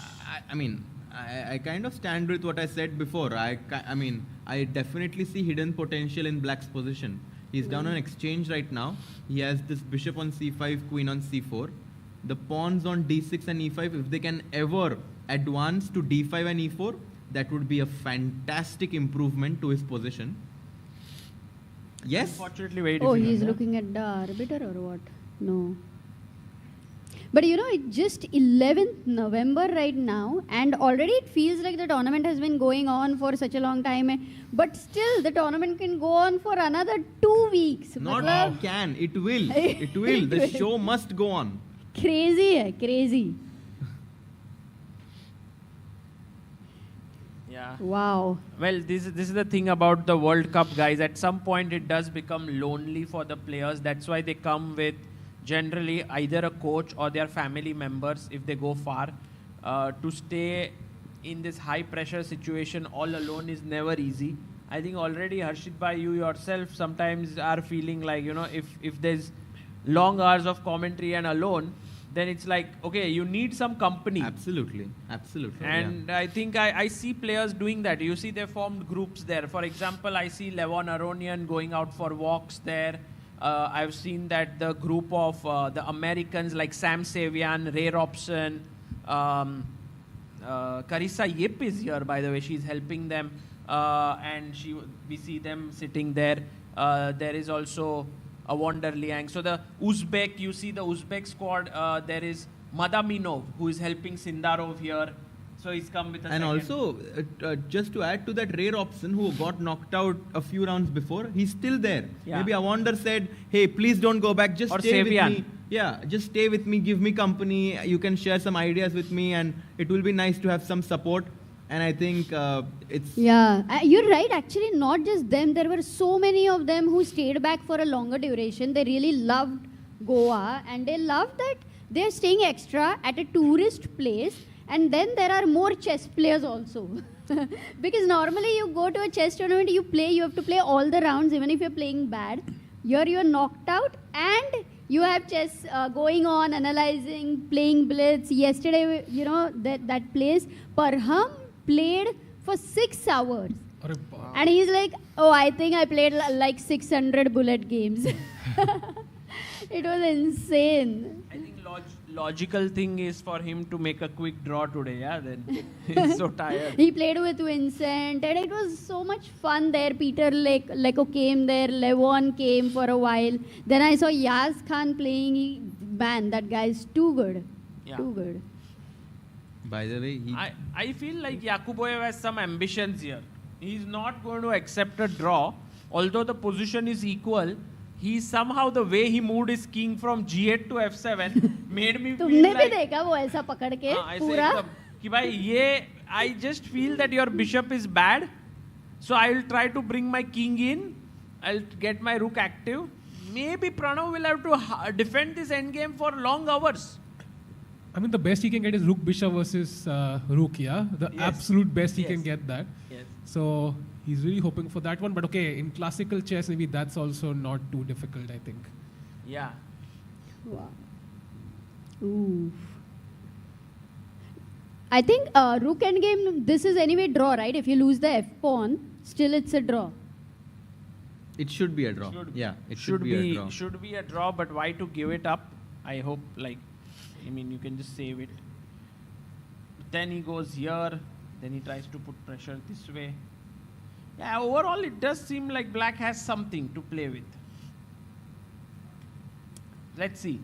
S17: I mean, I kind of stand with what I said before. I mean, I definitely see hidden potential in Black's position. He's down on exchange right now. He has this bishop on c5, queen on c4. The pawns on d6 and e5, if they can ever advance to d5 and e4, that would be a fantastic improvement to his position. Yes?
S14: Unfortunately, very
S12: Oh,
S14: difficult.
S12: he's looking at the arbiter or what? No. But you know, it's just 11th November right now, and already it feels like the tournament has been going on for such a long time. But still, the tournament can go on for another 2 weeks.
S17: Not
S12: Matlab,
S17: can, it will. It will. The show must go on.
S12: crazy hai, crazy.
S14: Yeah.
S12: Wow.
S14: Well, this is the thing about the World Cup, guys. At some point, it does become lonely for the players. That's why they come with generally either a coach or their family members if they go far. To stay in this high pressure situation all alone is never easy. I think already Harshit Bhai, you yourself sometimes are feeling like, you know, if there's long hours of commentary and alone, then it's like, okay, you need some company.
S17: Absolutely. Absolutely.
S14: And I think I see players doing that. You see they formed groups there. For example, I see Levon Aronian going out for walks there. I've seen that the group of the Americans like Sam Savian, Ray Robson, Carissa Yip is here, by the way. She's helping them. And we see them sitting there. There is also a Wonder Liang. So the Uzbek, you see the Uzbek squad, there is Madaminov, who is helping Sindarov here. So he's come with a
S17: And
S14: second.
S17: also, just to add to that, rare option who got knocked out a few rounds before, he's still there.
S14: Yeah.
S17: Maybe Awonder said, hey, please don't go back, just
S14: Or
S17: stay
S14: Savian.
S17: with me. Yeah, just stay with me, give me company, you can share some ideas with me, and it will be nice to have some support. And I think it's...
S12: Yeah, you're right. Actually, not just them. There were so many of them who stayed back for a longer duration. They really loved Goa, and they loved that they're staying extra at a tourist place. And then there are more chess players also. Because normally you go to a chess tournament, you have to play all the rounds, even if you're playing bad. Here you're knocked out, and you have chess going on, analyzing, playing blitz. Yesterday, that place, Parham played for 6 hours. And he's like, oh, I think I played like 600 bullet games. It was insane.
S14: I think logical thing is for him to make a quick draw today. Yeah, then he's so tired.
S12: He played with Vincent, and it was so much fun there. Peter Leko came there, Levon came for a while. Then I saw Yaz Khan playing. Man, that guy is too good.
S14: Yeah.
S12: Too good.
S17: By the way,
S14: I feel like Yakuboyev has some ambitions here. He's not going to accept a draw, although the position is equal. He somehow, the way he moved his king from G8 to F7 made me feel
S12: तुमने भी
S14: like
S12: देखा वो ऐसा पकड़ के
S14: ऐसे
S12: पूरा
S14: एकदम कि भाई ये I just feel that your bishop is bad, so I will try to bring my king in. I'll get my rook active. Maybe Pranav will have to defend this endgame for long hours.
S13: I mean, the best he can get is rook bishop versus rook, yeah? The
S14: Yes.
S13: absolute best he
S14: Yes.
S13: can get that.
S14: Yes.
S13: So he's really hoping for that one. But okay, in classical chess, maybe that's also not too difficult, I think.
S14: Yeah.
S12: Wow. Ooh. I think rook endgame, this is anyway draw, right? If you lose the f pawn, still it's a draw.
S17: it should be a draw. Yeah, it should be a draw.
S14: Should be a draw, but why to give it up? I hope, I mean, you can just save it. Then he goes here, then he tries to put pressure this way. Yeah, overall it does seem like black has something to play with. Let's see.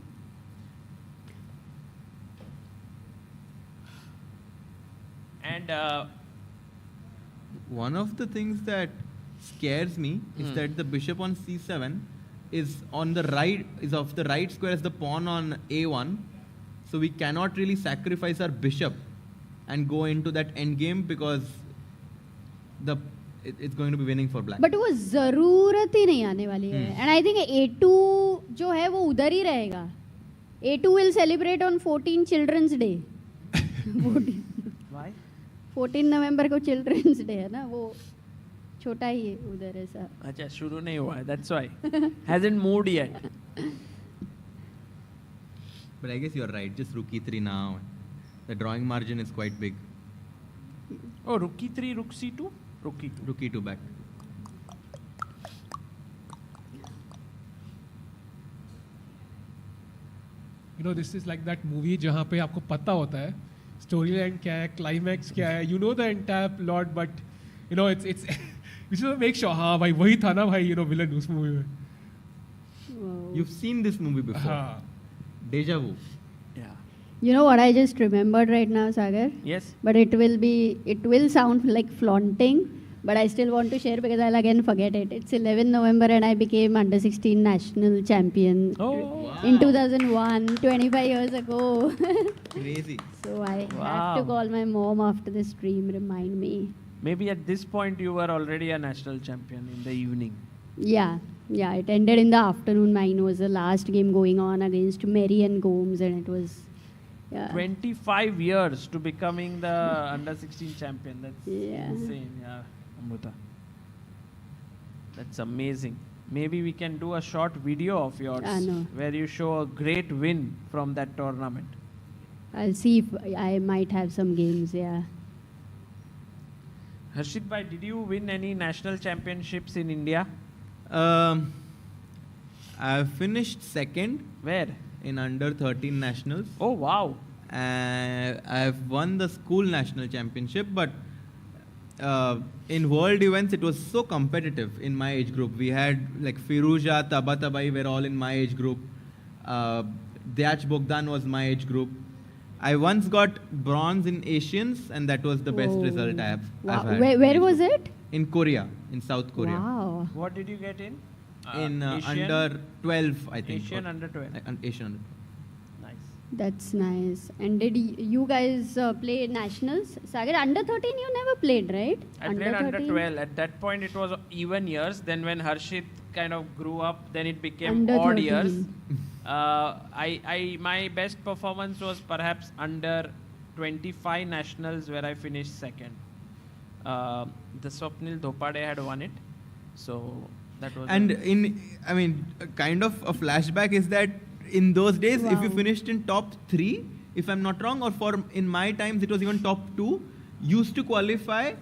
S14: And
S17: one of the things that scares me is that the bishop on c7 is on the right, is of the right square as the pawn on a1. So we cannot really sacrifice our bishop and go into that endgame because it's going to be winning for black.
S12: But वो जरूरत ही नहीं आने वाली है. And I think A2 जो है वो उधर ही रहेगा. A2 will celebrate on 14 Children's Day.
S14: Why?
S12: 14 November को Children's Day है ना, वो छोटा ही है उधर ऐसा.
S14: अच्छा शुरू नहीं हुआ है, that's why. Hasn't moved yet.
S17: But I guess you're right, just rook e3 now. The drawing margin is quite big.
S14: Oh, rook e3, rook c2? Rook e2.
S17: Rook e2 back.
S13: You know, this is like that movie जहाँ पे आपको पता होता है story line क्या है, climax क्या है. You know the entire plot, but you know it's we should make sure हाँ भाई वही था ना भाई, you know, villain उस movie में.
S17: You've seen this movie before.
S13: हाँ.
S17: Deja vu.
S12: You know what I just remembered right now, Sagar?
S14: Yes.
S12: But it will sound like flaunting, but I still want to share because I'll again forget it. It's 11 November and I became under 16 national champion in 2001, 25 years ago.
S17: Crazy.
S12: So I have to call my mom after the stream, remind me.
S14: Maybe at this point you were already a national champion in the evening.
S12: Yeah, it ended in the afternoon. Mine was the last game going on against Marian Gomes, and it was
S14: 25 years to becoming the under 16 champion. That's insane. Yeah, Amruta. That's amazing. Maybe we can do a short video of yours where you show a great win from that tournament.
S12: I'll see if I might have some games, yeah.
S14: Harshit bhai, did you win any national championships in India?
S17: I finished second.
S14: Where?
S17: In under 13 nationals.
S14: Oh wow.
S17: I've won the school national championship, but in world events, it was so competitive in my age group. We had like Firuza, Tabatabai were all in my age group. Dyach Bogdan was my age group. I once got bronze in Asians, and that was the best result I've had.
S12: Where was it?
S17: In Korea, in South Korea.
S12: Wow.
S14: What did you get in?
S17: Under 12, I think.
S14: Asian under 12.
S17: Asian under 12.
S12: That's nice. And did you guys play nationals? Sagar, under 13 you never played, right?
S14: I played under 12. At that point it was even years. Then when Harshit kind of grew up, then it became
S12: Under
S14: odd
S12: 13.
S14: years. My best performance was perhaps under 25 nationals where I finished second. The Swapnil Dhopade had won it. So that was...
S17: And kind of a flashback is that in those days, if you finished in top 3, if I'm not wrong, or in my times it was even top 2, used to qualify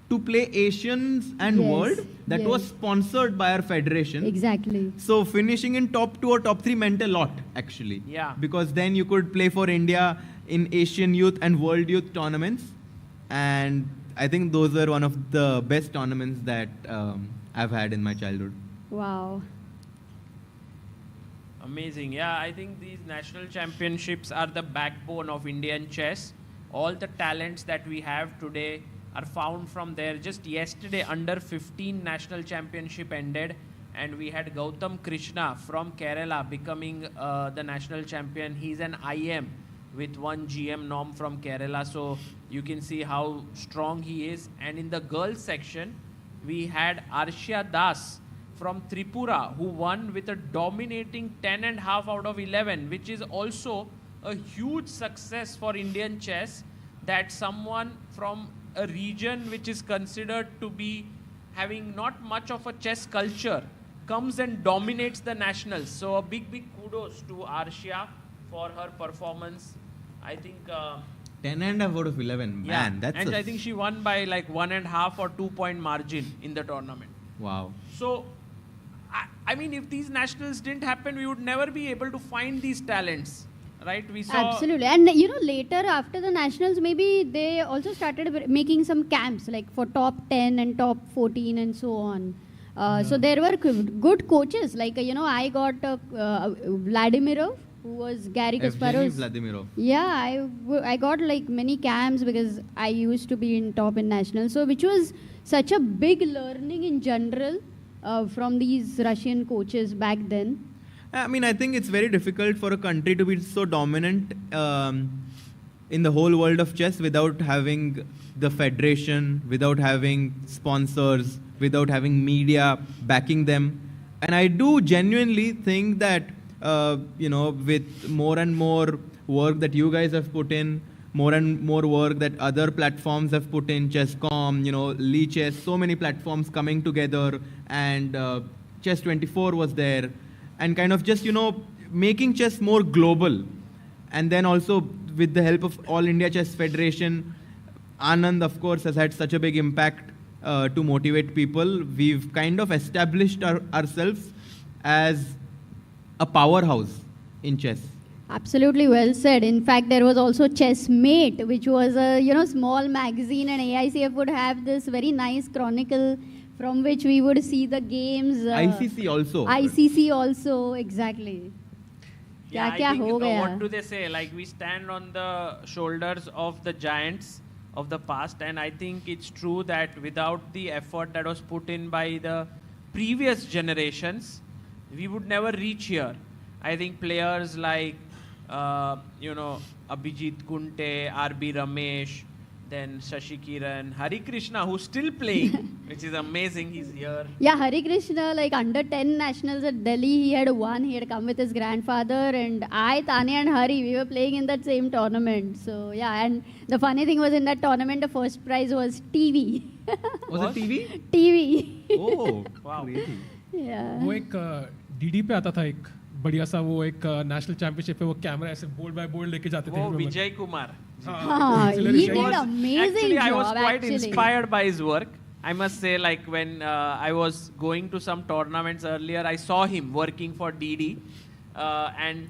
S17: to play Asians and World. That was sponsored by our federation.
S12: Exactly.
S17: So finishing in top 2 or top 3 meant a lot, actually.
S14: Yeah.
S17: Because then you could play for India in Asian Youth and World Youth tournaments. And I think those were one of the best tournaments that I've had in my childhood.
S12: Wow.
S14: Amazing. Yeah, I think these national championships are the backbone of Indian chess. All the talents that we have today are found from there. Just yesterday, under 15 national championship ended, and we had Gautam Krishna from Kerala becoming the national champion. He's an IM with 1 GM norm from Kerala, so you can see how strong he is. And in the girls section, we had Arshia Das from Tripura, who won with a dominating 10.5 out of 11, which is also a huge success for Indian chess, that someone from a region which is considered to be having not much of a chess culture comes and dominates the nationals. So a big kudos to Arshia for her performance. I think
S17: 10.5 out of 11,
S14: yeah,
S17: man, that's
S14: and I think she won by like 1.5 or 2 point margin in the tournament.
S17: Wow.
S14: So I mean, if these nationals didn't happen, we would never be able to find these talents, right? We saw...
S12: Absolutely. And later after the nationals, maybe they also started making some camps like for top 10 and top 14 and so on. So there were good coaches. Like, I got Vladimirov, who was Gary Kasparov's.
S17: Vladimirov.
S12: Yeah, I got like many camps because I used to be in top in nationals. So which was such a big learning in general. From these Russian coaches back then?
S17: I mean, I think it's very difficult for a country to be so dominant in the whole world of chess without having the federation, without having sponsors, without having media backing them. And I do genuinely think that, with more and more work that you guys have put in, more and more work that other platforms have put in, Chess.com, Lee Chess, so many platforms coming together, and Chess24 was there, and kind of just, making chess more global. And then also with the help of All India Chess Federation, Anand, of course, has had such a big impact to motivate people. We've kind of established ourselves as a powerhouse in chess.
S12: Absolutely well said. In fact, there was also Chessmate, which was a small magazine, and AICF would have this very nice chronicle from which we would see the games. ICC also, exactly.
S14: Yeah, I think, what do they say? Like, we stand on the shoulders of the giants of the past, and I think it's true that without the effort that was put in by the previous generations, we would never reach here. I think players like Abhijit Kunte, RB Ramesh, then Shashi Kiran, Harikrishna, who's still playing, which is amazing. He's here.
S12: Yeah, Harikrishna, like under 10 nationals at Delhi, he had won. He had come with his grandfather, and Tanya and Hari, we were playing in that same tournament. So yeah, and the funny thing was in that tournament, the first prize was TV.
S17: Was it TV?
S12: TV.
S17: Oh,
S14: wow.
S12: Yeah.
S13: वो एक DD पे आता था एक बढ़िया सा वो एक नेशनल चैंपियनशिप पे वो कैमरा ऐसे बोल्ड बाय बोल्ड लेके जाते थे
S14: वो Vijay Kumar
S12: he did amazing
S14: actually I was
S12: job,
S14: quite
S12: actually.
S14: inspired by his work. I must say, like when I was going to some tournaments earlier, I saw him working for DD and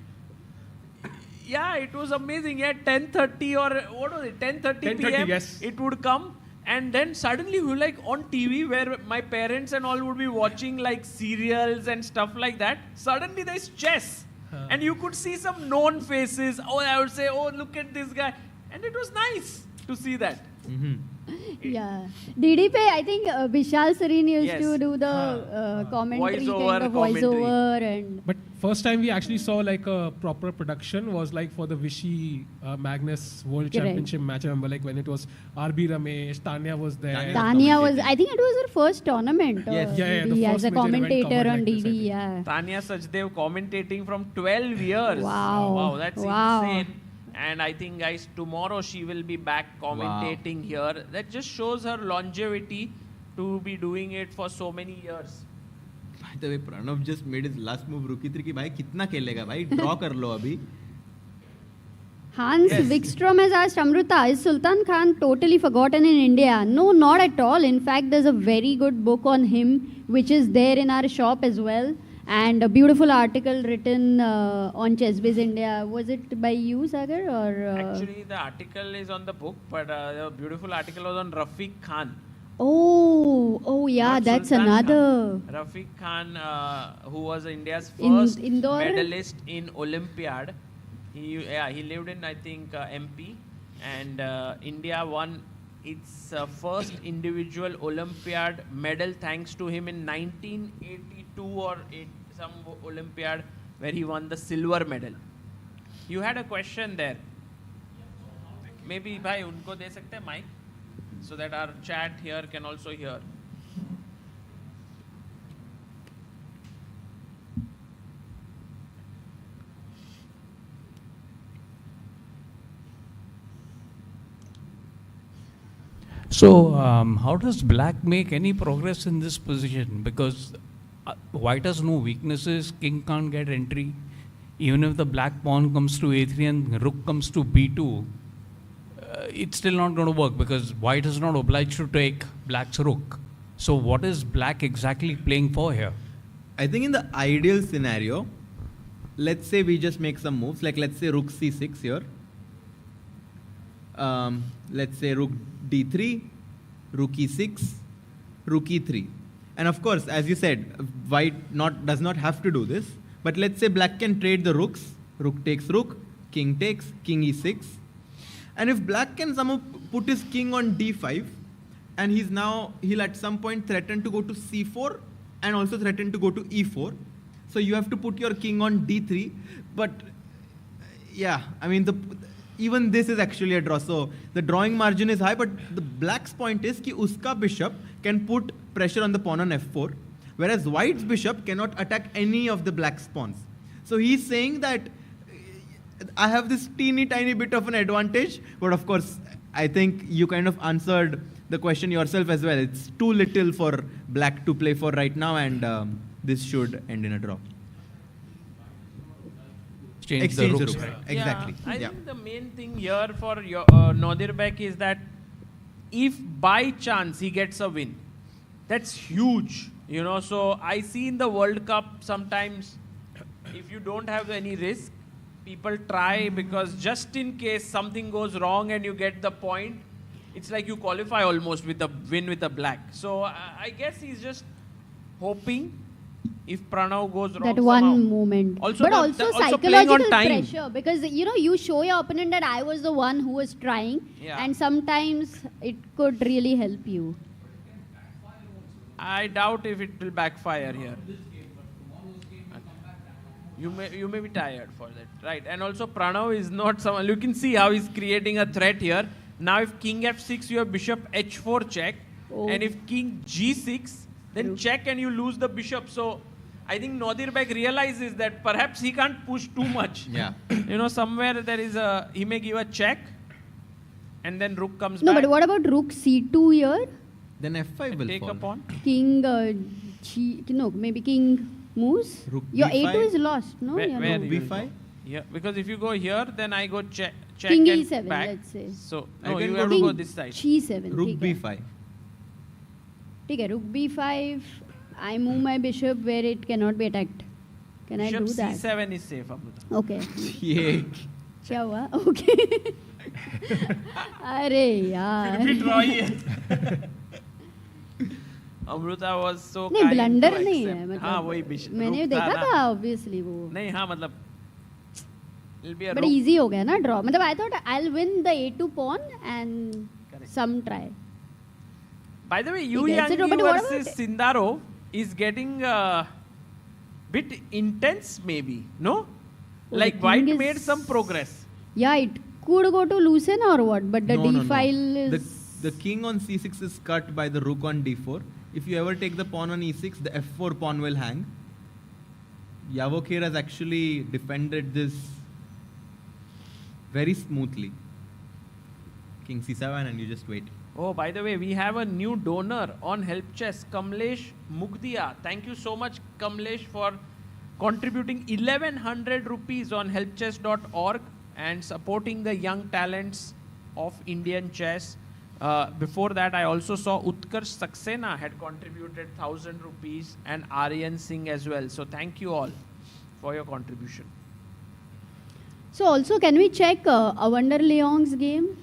S14: yeah, it was amazing. Yeah, 10:30 or what was it, 10:30 p.m.
S13: Yes.
S14: It would come And then suddenly we were like on TV where my parents and all would be watching like serials and stuff like that. Suddenly there's chess. And you could see some known faces. Oh, I would say, oh, look at this guy. And it was nice to see that.
S12: Yeah. DDP, I think Vishal Sareen used to do the commentary, kind of voiceover. And
S13: But first time we actually saw like a proper production was like for the Vichy Magnus World
S12: Correct.
S13: Championship match. I remember like when it was RB Ramesh, Tanya was there.
S12: Tanya was, I think it was her first tournament.
S13: Yes. Yeah, the
S12: DD,
S13: first
S12: as a
S13: major event
S12: commentator
S13: covered
S12: on
S13: like this, I
S12: DD, yeah.
S14: Tanya Sachdev commentating from 12 years.
S12: Wow.
S14: Wow, that's
S12: Wow.
S14: insane. And I think, guys, tomorrow she will be back commentating here. That just shows her longevity to be doing it for so many years.
S17: By the way, Pranav just made his last move rookie 3 ki bhai kitna khelega bhai draw kar lo abhi.
S12: Hans Wikström has asked Amruta, is Sultan Khan totally forgotten in India? No, not at all. In fact, there's a very good book on him, which is there in our shop as well. And a beautiful article written on Chessbiz India. Was it by you, Sagar? Or,
S14: Actually, the article is on the book, but the beautiful article was on Rafiq Khan.
S12: Oh, yeah,
S14: Not
S12: that's
S14: Sultan
S12: another.
S14: Khan. Rafiq Khan, who was India's first
S12: Indore?
S14: medalist in Olympiad. He lived in, I think, MP. And India won its first individual Olympiad medal thanks to him in 1982 or some Olympiad where he won the silver medal. You had a question there. Maybe bhai unko de sakte hai mic so that our chat here can also hear.
S16: So, how does black make any progress in this position? Because white has no weaknesses, king can't get entry. Even if the black pawn comes to a3 and rook comes to b2, it's still not going to work because white is not obliged to take black's rook. So, what is black exactly playing for here?
S17: I think in the ideal scenario, let's say we just make some moves, like let's say rook c6 here. Let's say rook d3, rook e6, rook e3. And of course, as you said, white does not have to do this. But let's say black can trade the rooks. Rook takes rook, king takes, king e6. And if black can somehow put his king on d5, and he'll at some point threaten to go to c4 and also threaten to go to e4. So you have to put your king on d3. But yeah, I mean, even this is actually a draw. So the drawing margin is high, but the black's point is that uska bishop can put pressure on the pawn on f4, whereas white's bishop cannot attack any of the black's pawns. So he's saying that I have this teeny tiny bit of an advantage, but of course, I think you kind of answered the question yourself as well. It's too little for black to play for right now, and this should end in a draw.
S16: Exchange the rooks.
S17: Right? Exactly.
S14: I think the main thing here for Nodirbek is that if by chance he gets a win, that's huge. You know, so I see in the World Cup sometimes if you don't have any risk, people try because just in case something goes wrong and you get the point, it's like you qualify almost with a win with a black. So I guess he's just hoping if Pranav goes wrong
S12: that one moment.
S14: Also
S12: but
S14: also
S12: psychological pressure because, you know, you show your opponent that I was the one who was trying, and sometimes it could really help you.
S14: I doubt if it will backfire here. You may be tired for that, right? And also Pranav is not someone, you can see how he's creating a threat here. Now if king f6, you have bishop h4 check, and if king g6, then check and you lose the bishop. So I think Nodirbek realizes that perhaps he can't push too much.
S17: Yeah.
S14: You know, somewhere there is he may give a check, and then rook comes
S12: No,
S14: back.
S12: but what about rook c2 here?
S17: Then f5 will
S14: take
S17: fall.
S14: a pawn.
S12: King, maybe king moves.
S17: Rook
S12: Your
S17: b5.
S12: a2 is lost, no?
S14: Where
S12: Yeah,
S14: you
S12: no.
S14: will
S17: b5?
S14: go? Yeah, because if you go here, then I go check
S12: King
S14: and
S12: e7,
S14: back.
S12: let's say.
S14: So
S17: I
S14: no,
S17: can
S14: you
S17: go
S14: have to
S12: king
S14: go this side.
S12: g7.
S17: Rook
S12: ठीक है.
S17: b5.
S12: ठीक है, rook b5. I move my bishop where it cannot be attacked. Can
S14: Bishop
S12: I do that?
S14: c7 is safe, Amruta.
S12: Okay.
S17: Yeah.
S12: क्या हुआ? Okay. अरे यार.
S14: फिर भी draw ही है. अमृता was so
S12: नहीं
S14: kind
S12: ब्लंडर
S14: to
S12: नहीं
S14: accept.
S12: है मतलब.
S14: हाँ वही
S12: मैंने देखा था obviously वो.
S14: नहीं हाँ मतलब. It'll be a
S12: But easy हो गया ना draw. मतलब I thought I'll win the A2 pawn and some try.
S14: By the way, Yu
S12: He gets it,
S14: Yangi
S12: but what
S14: versus Sindaro is getting bit intense maybe, no?
S12: Oh,
S14: Like
S12: the
S14: White
S12: king
S14: made
S12: is-
S14: some progress.
S12: Yeah, it could go to loosen or what, but the
S17: No,
S12: D
S17: no, no.
S12: file is.
S17: The king on c6 is cut by the rook on d4. If you ever take the pawn on e6, the f4 pawn will hang. Yavokir has actually defended this very smoothly. King c7 and you just wait.
S14: Oh, by the way, we have a new donor on Help Chess, Kamlesh Mugdia. Thank you so much, Kamlesh, for contributing 1100 rupees on helpchess.org and supporting the young talents of Indian chess. Before that, I also saw Utkarsh Saxena had contributed 1000 rupees and Aryan Singh as well. So thank you all for your contribution.
S12: So also, can we check Avander Leong's game?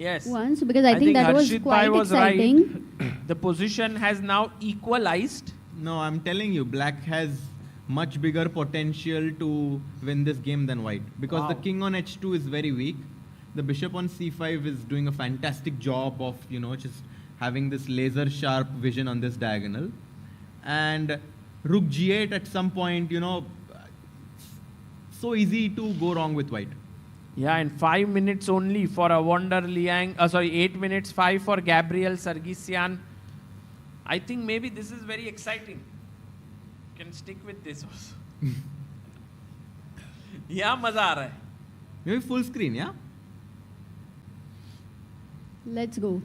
S14: Yes.
S12: Once, because I think that was
S14: Harshit
S12: quite
S14: Bhai was
S12: exciting.
S14: Right. The position has now equalized.
S17: No, I'm telling you, black has much bigger potential to win this game than white. Because the king on h2 is very weak. The bishop on c5 is doing a fantastic job of, you know, just having this laser sharp vision on this diagonal. And rook g8 at some point, you know, so easy to go wrong with white.
S14: Yeah, and 5 minutes only for Avander Liang. 8 minutes 5 for Gabriel Sargsyan. I think maybe this is very exciting. Can stick with this also. Yeah, maza aa raha hai.
S17: Maybe full screen, yeah?
S12: Let's go.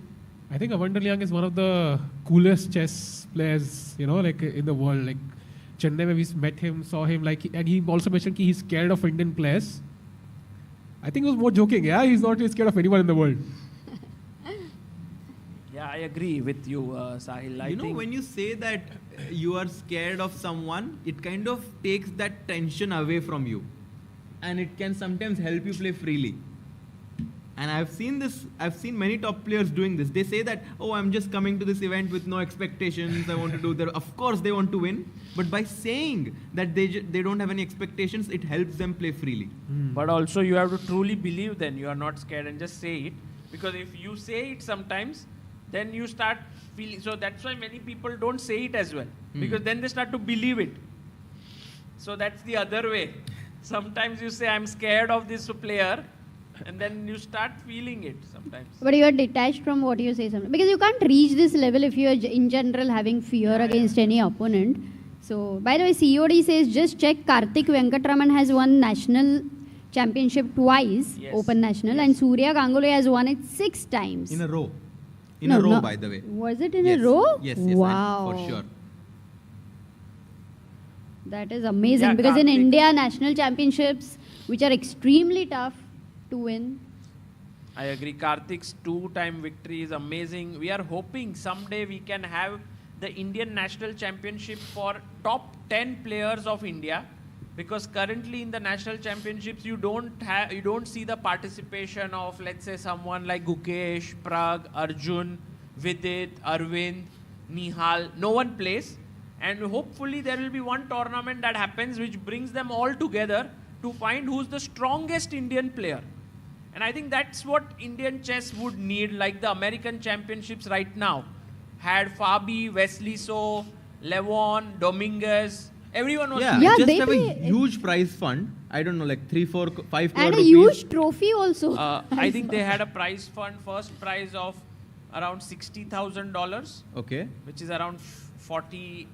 S13: I think Avander Liang is one of the coolest chess players, you know, like in the world. Like Chennai, where we met him, saw him, like, and he also mentioned he's scared of Indian players. I think he was more joking. Yeah, he's not scared of anyone in the world.
S14: Yeah, I agree with you, Sahil. I
S17: You know,
S14: think
S17: when you say that you are scared of someone, it kind of takes that tension away from you. And it can sometimes help you play freely. And I've seen many top players doing this. They say that, oh, I'm just coming to this event with no expectations. I want to do that. Of course, they want to win. But by saying that they don't have any expectations, it helps them play freely.
S14: But also you have to truly believe then. You are not scared and just say it. Because if you say it sometimes, then you start feeling. So that's why many people don't say it as well. Because then they start to believe it. So that's the other way. Sometimes you say, I'm scared of this player. And then you start feeling it sometimes.
S12: But you are detached from what you say sometimes. Because you can't reach this level if you are in general having fear against any opponent. So, by the way, COD says just check Karthik Venkatraman has won national championship twice, Open National, and Surya Ganguly has won it 6 times.
S17: In a row. By the way.
S12: Was it in a row?
S17: Yes,
S12: wow.
S17: for sure.
S12: That is amazing.
S14: Yeah,
S12: because in
S14: Karthik.
S12: India, national championships, which are extremely tough to win.
S14: I agree. Karthik's 2-time victory is amazing. We are hoping someday we can have the Indian National Championship for top 10 players of India. Because currently in the national championships, you don't see the participation of, let's say, someone like Gukesh, Pragg, Arjun, Vidit, Arvind, Nihal. No one plays. And hopefully there will be one tournament that happens which brings them all together to find who's the strongest Indian player. And I think that's what Indian chess would need, like the American championships right now. Had Fabi, Wesley So, Levon, Dominguez, everyone was
S17: just have a huge prize fund. I don't know, like 3, 4, 5 crore
S12: And a
S17: rupees.
S12: huge trophy also.
S14: I think they had a prize fund, first prize of around $60,000.
S17: Okay.
S14: Which is around 50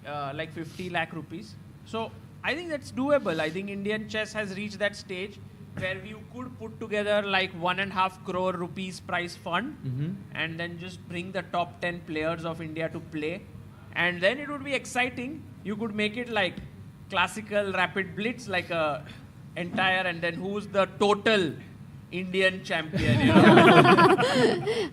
S14: lakh rupees. So I think that's doable. I think Indian chess has reached that stage where you could put together like 1.5 crore rupees prize fund and then just bring the top 10 players of India to play. And then it would be exciting. You could make it like classical rapid blitz, like a entire, and then who's the total Indian champion, you know?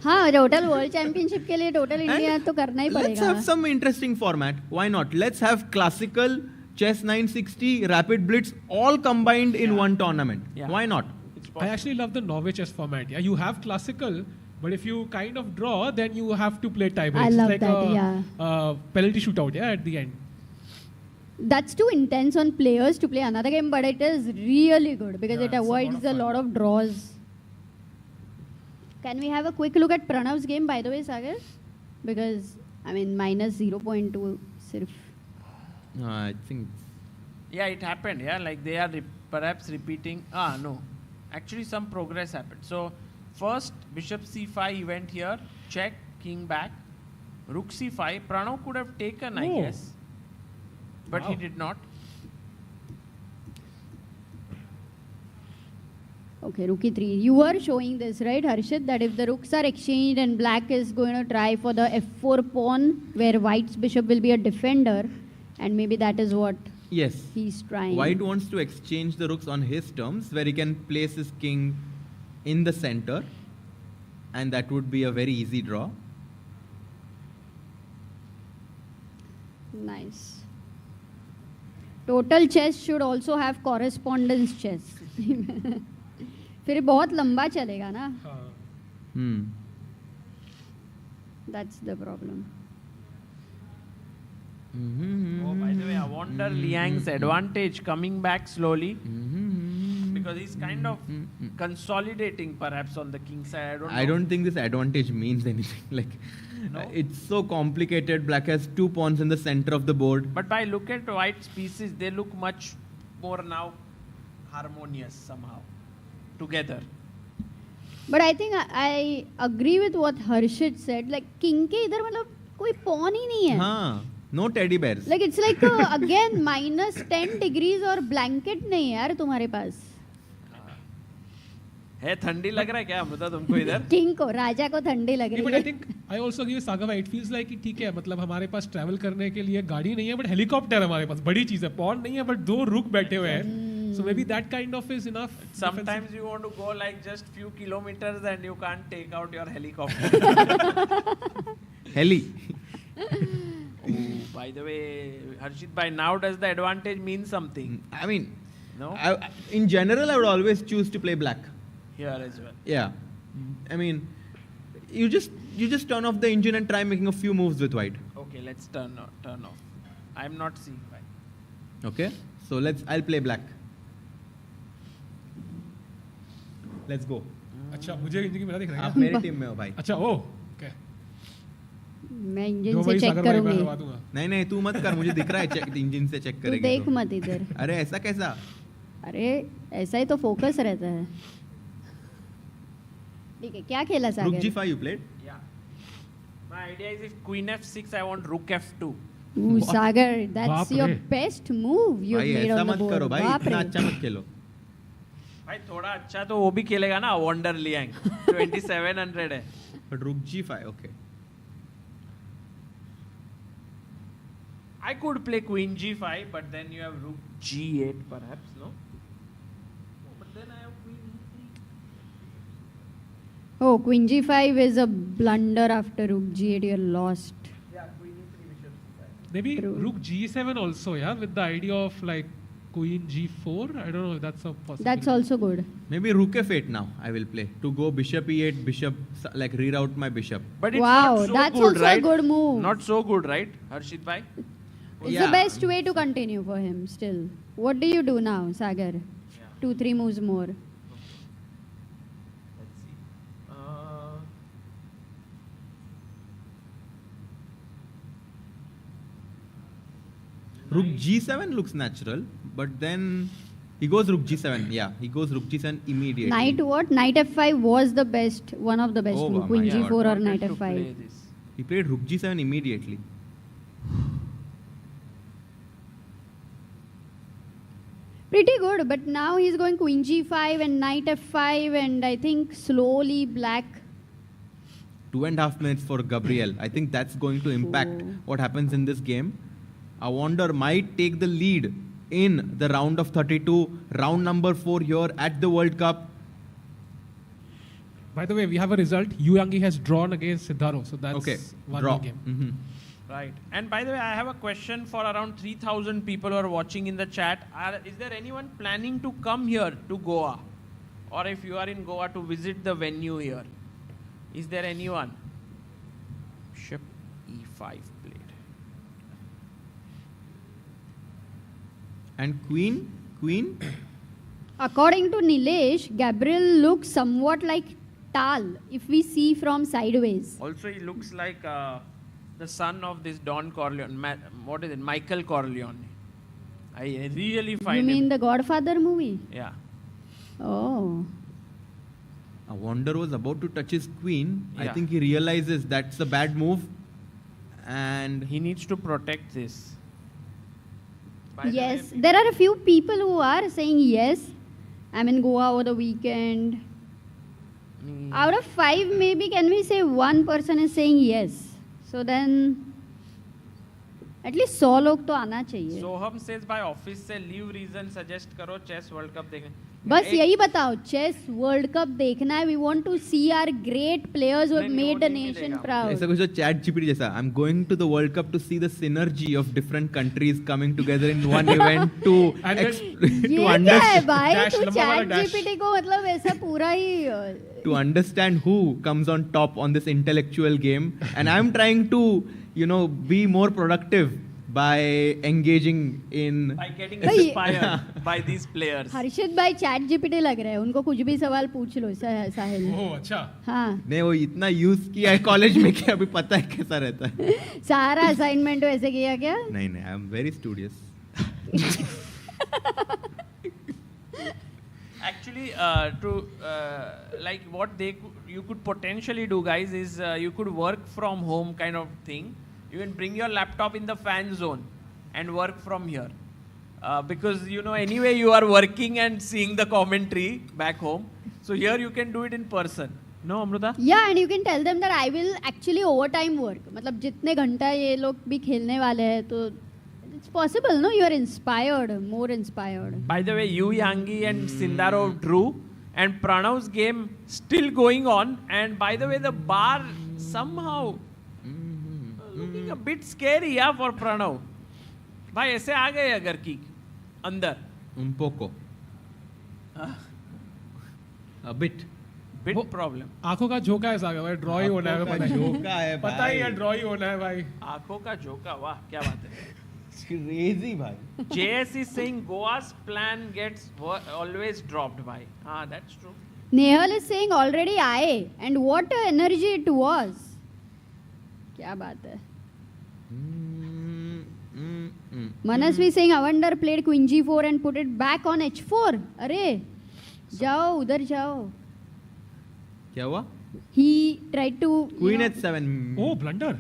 S12: हाँ, total world championship के लिए total India तो करना ही
S17: Let's
S12: पड़ेगा.
S17: have some interesting format. Why not? Let's have classical, chess 960, rapid blitz all combined in one tournament.
S14: Yeah.
S17: Why not?
S14: It's
S13: I actually love the Norway chess format. Yeah, you have classical, but if you kind of draw, then you have to play tiebreaks.
S12: I love
S13: it's like
S12: that,
S13: a penalty shootout, yeah, at the end.
S12: That's too intense on players to play another game, but it is really good because it avoids a lot of draws. Can we have a quick look at Pranav's game, by the way, Sagar? Because, I mean, minus 0.2 sirf.
S17: I think...
S14: Yeah, it happened. Yeah, like they are perhaps repeating. No. Actually, some progress happened. So, first, bishop c5, he went here. Check, king back. Rook c5. Pranav could have taken, I guess. But he did not.
S12: Okay, rook e3. You were showing this, right, Harshit, that if the rooks are exchanged and black is going to try for the f4 pawn, where white's bishop will be a defender, and maybe that is what he's trying.
S17: White wants to exchange the rooks on his terms, where he can place his king in the center, and that would be a very easy draw.
S12: Nice. Total chess should also have correspondence chess. फिर बहुत लंबा चलेगा ना. That's the problem.
S14: Oh, by the way, I wonder Liang's advantage coming back slowly because he's kind of consolidating perhaps on the king side.
S17: I don't think this advantage means anything. Like, it's so complicated. Black has 2 pawns in the center of the board.
S14: But by look at white's pieces, they look much more now harmonious somehow together.
S12: But I think I agree with what Harshit said. Like king के इधर मतलब कोई pawn ही नहीं है.
S17: हाँ. No teddy bears.
S12: Like it's like again minus 10 degrees और blanket नहीं है यार तुम्हारे पास.
S14: है ठंडी लग रहा है क्या अमृता तुमको इधर?
S12: किंग को राजा को ठंडी लग रही है.
S13: But I think I also agree with Saga. It feels like कि ठीक है मतलब हमारे पास travel करने के लिए गाड़ी नहीं है but helicopter हमारे पास बड़ी चीज है. pawn नहीं है but 2 रुक बैठे हुए हैं. So maybe that kind of is enough.
S14: Sometimes you want to go like just few kilometers and you can't take out your helicopter.
S17: Heli.
S14: By the way, Harshit, by now does the advantage mean something?
S17: I mean,
S14: no.
S17: In general, I would always choose to play black.
S14: Here as well.
S17: Yeah, I mean, you just turn off the engine and try making a few moves with white.
S14: Okay, let's turn off. I'm not seeing white.
S17: Okay, so I'll play black. Let's go.
S13: अच्छा मुझे engine की मेरा दिख रहा है.
S17: आप मेरी team में हो भाई.
S13: अच्छा ओ okay.
S12: मैं इंजन से चेक करूंगी.
S17: नहीं तू मत कर मुझे दिख रहा है चेक इंजन से चेक करेगी.
S12: तू देख मत इधर.
S17: अरे ऐसा कैसा?
S12: अरे ऐसा ही तो फोकस रहता है. ठीक है क्या खेला सागर?
S17: Rook g5 you played?
S14: Yeah. My idea is if queen f6 I want rook f2.
S12: Ooh, Sagar, that's your best move you've made on the board.
S17: भाई ऐसा मत करो भाई इतना अच्छा मत खेलो.
S14: भाई थोड़ा अच्छा तो वो भी खेलेगा ना वंडर लियांग 2700 है.
S17: But rook g5 okay.
S14: I could play queen g5 but then you have rook g8 perhaps no? But then I have queen e3.
S12: Oh, queen g5 is a blunder after rook g8. You're lost.
S14: Yeah, queen e3 bishop c5.
S13: Maybe rook g7 also, yeah, with the idea of like queen g4. I don't know if that's a possibility.
S12: That's also good.
S17: Maybe rook f8 now I will play to go bishop e8, bishop like reroute my bishop.
S14: But it's
S12: wow,
S14: not so
S12: that's
S14: good,
S12: also
S14: right?
S12: a good move.
S14: Not so good, right, Harshit bhai?
S12: It's the best way to continue for him still. What do you do now, Sagar? 2-3 moves more.
S14: Let's see.
S17: Rook g7 looks natural, but then he goes rook g7. Yeah, he goes rook g7 immediately.
S12: Knight what? Knight f5 was the best, one of the best moves. Queen g4 or knight f5.
S17: He played rook g7 immediately.
S12: Pretty good, but now he's going queen g5 and knight f5 and I think slowly black.
S17: 2.5 minutes for Gabriel. I think that's going to impact what happens in this game. I wonder might take the lead in the round of 32, round number 4 here at the World Cup.
S13: By the way, we have a result. Yu Yangi has drawn against Siddharo, so that's one
S17: draw.
S13: Game.
S14: Right. And by the way, I have a question for around 3,000 people who are watching in the chat. Is there anyone planning to come here to Goa? or if you are in Goa, to visit the venue here. Is there anyone? Bishop E5 played.
S17: And queen.
S12: According to Nilesh, Gabriel looks somewhat like Tal if we see from sideways.
S14: Also, he looks like the son of this Don Corleone. What is it? Michael Corleone. I really find
S12: You mean
S14: him.
S12: the Godfather movie?
S14: Yeah.
S12: Oh.
S17: Wonder was about to touch his queen. I
S14: Yeah.
S17: think he realizes that's a bad move. And
S14: he needs to protect this.
S12: Yes, there are a few people who are saying yes. I'm in Goa over the weekend. Out of 5, maybe can we say 1 person is saying yes? So then, at least 100 लोग तो आना चाहिए.
S14: Soham says by office से leave reason suggest करो chess World Cup देखने.
S12: बस यही बताओ, चेस वर्ल्ड कप देखना है. We want to see our great players who have made the nation proud.
S17: ऐसा कुछ चैट जीपीटी जैसा. I'm going to the World Cup to see the synergy of different countries coming together in one event to
S12: क्या है भाई, तू chat GPT को मतलब ऐसा पूरा ही
S17: to understand who comes on top on this intellectual game, and I'm trying to be more productive by engaging in
S14: by getting inspired by these players.
S12: हर्षित भाई chat GPT लग रहे हैं, उनको कुछ भी सवाल पूछ लो. साहिल.
S13: ओह अच्छा.
S12: हाँ.
S17: नहीं, वो इतना यूज किया है कॉलेज में कि अभी पता है कैसा रहता है.
S12: सारा असाइनमेंट वैसे किया क्या?
S17: नहीं, I am very studious.
S14: Actually, like what you could potentially do, guys, is you could work from home kind of thing. You can bring your laptop in the fan zone and work from here. Because, anyway, you are working and seeing the commentary back home. So here you can do it in person. No, Amruta?
S12: Yeah, and you can tell them that I will actually overtime work. मतलब जितने घंटा ये लोग भी खेलने वाले हैं, तो it's possible, no? You are inspired, more inspired.
S14: By the way, Yu Yangi and Sindarov drew, and Pranav's game still going on. And by the way, the bar somehow looking a bit scary, yeah, for Pranav. भाई ऐसे आ गए अगर की अंदर.
S17: Un poco. A bit.
S14: Bit problem.
S13: आंखों का झोंका ऐसा आ गया भाई. ड्रॉ ही होना है भाई.
S17: झोंका है भाई.
S13: पता ही है ड्रॉ ही होना है भाई.
S14: आंखों का झोंका, वाह क्या बात है.
S17: Crazy भाई.
S14: JS is saying Goa's plan gets always dropped भाई. हाँ, that's true.
S12: Nehal is saying already आए, and what a energy it was. क्या बात है. Manasvi saying Avandar played Queen G4 and put it back on H4. अरे जाओ उधर जाओ.
S17: क्या हुआ?
S12: He tried to
S17: Queen H7.
S13: Oh, blunder.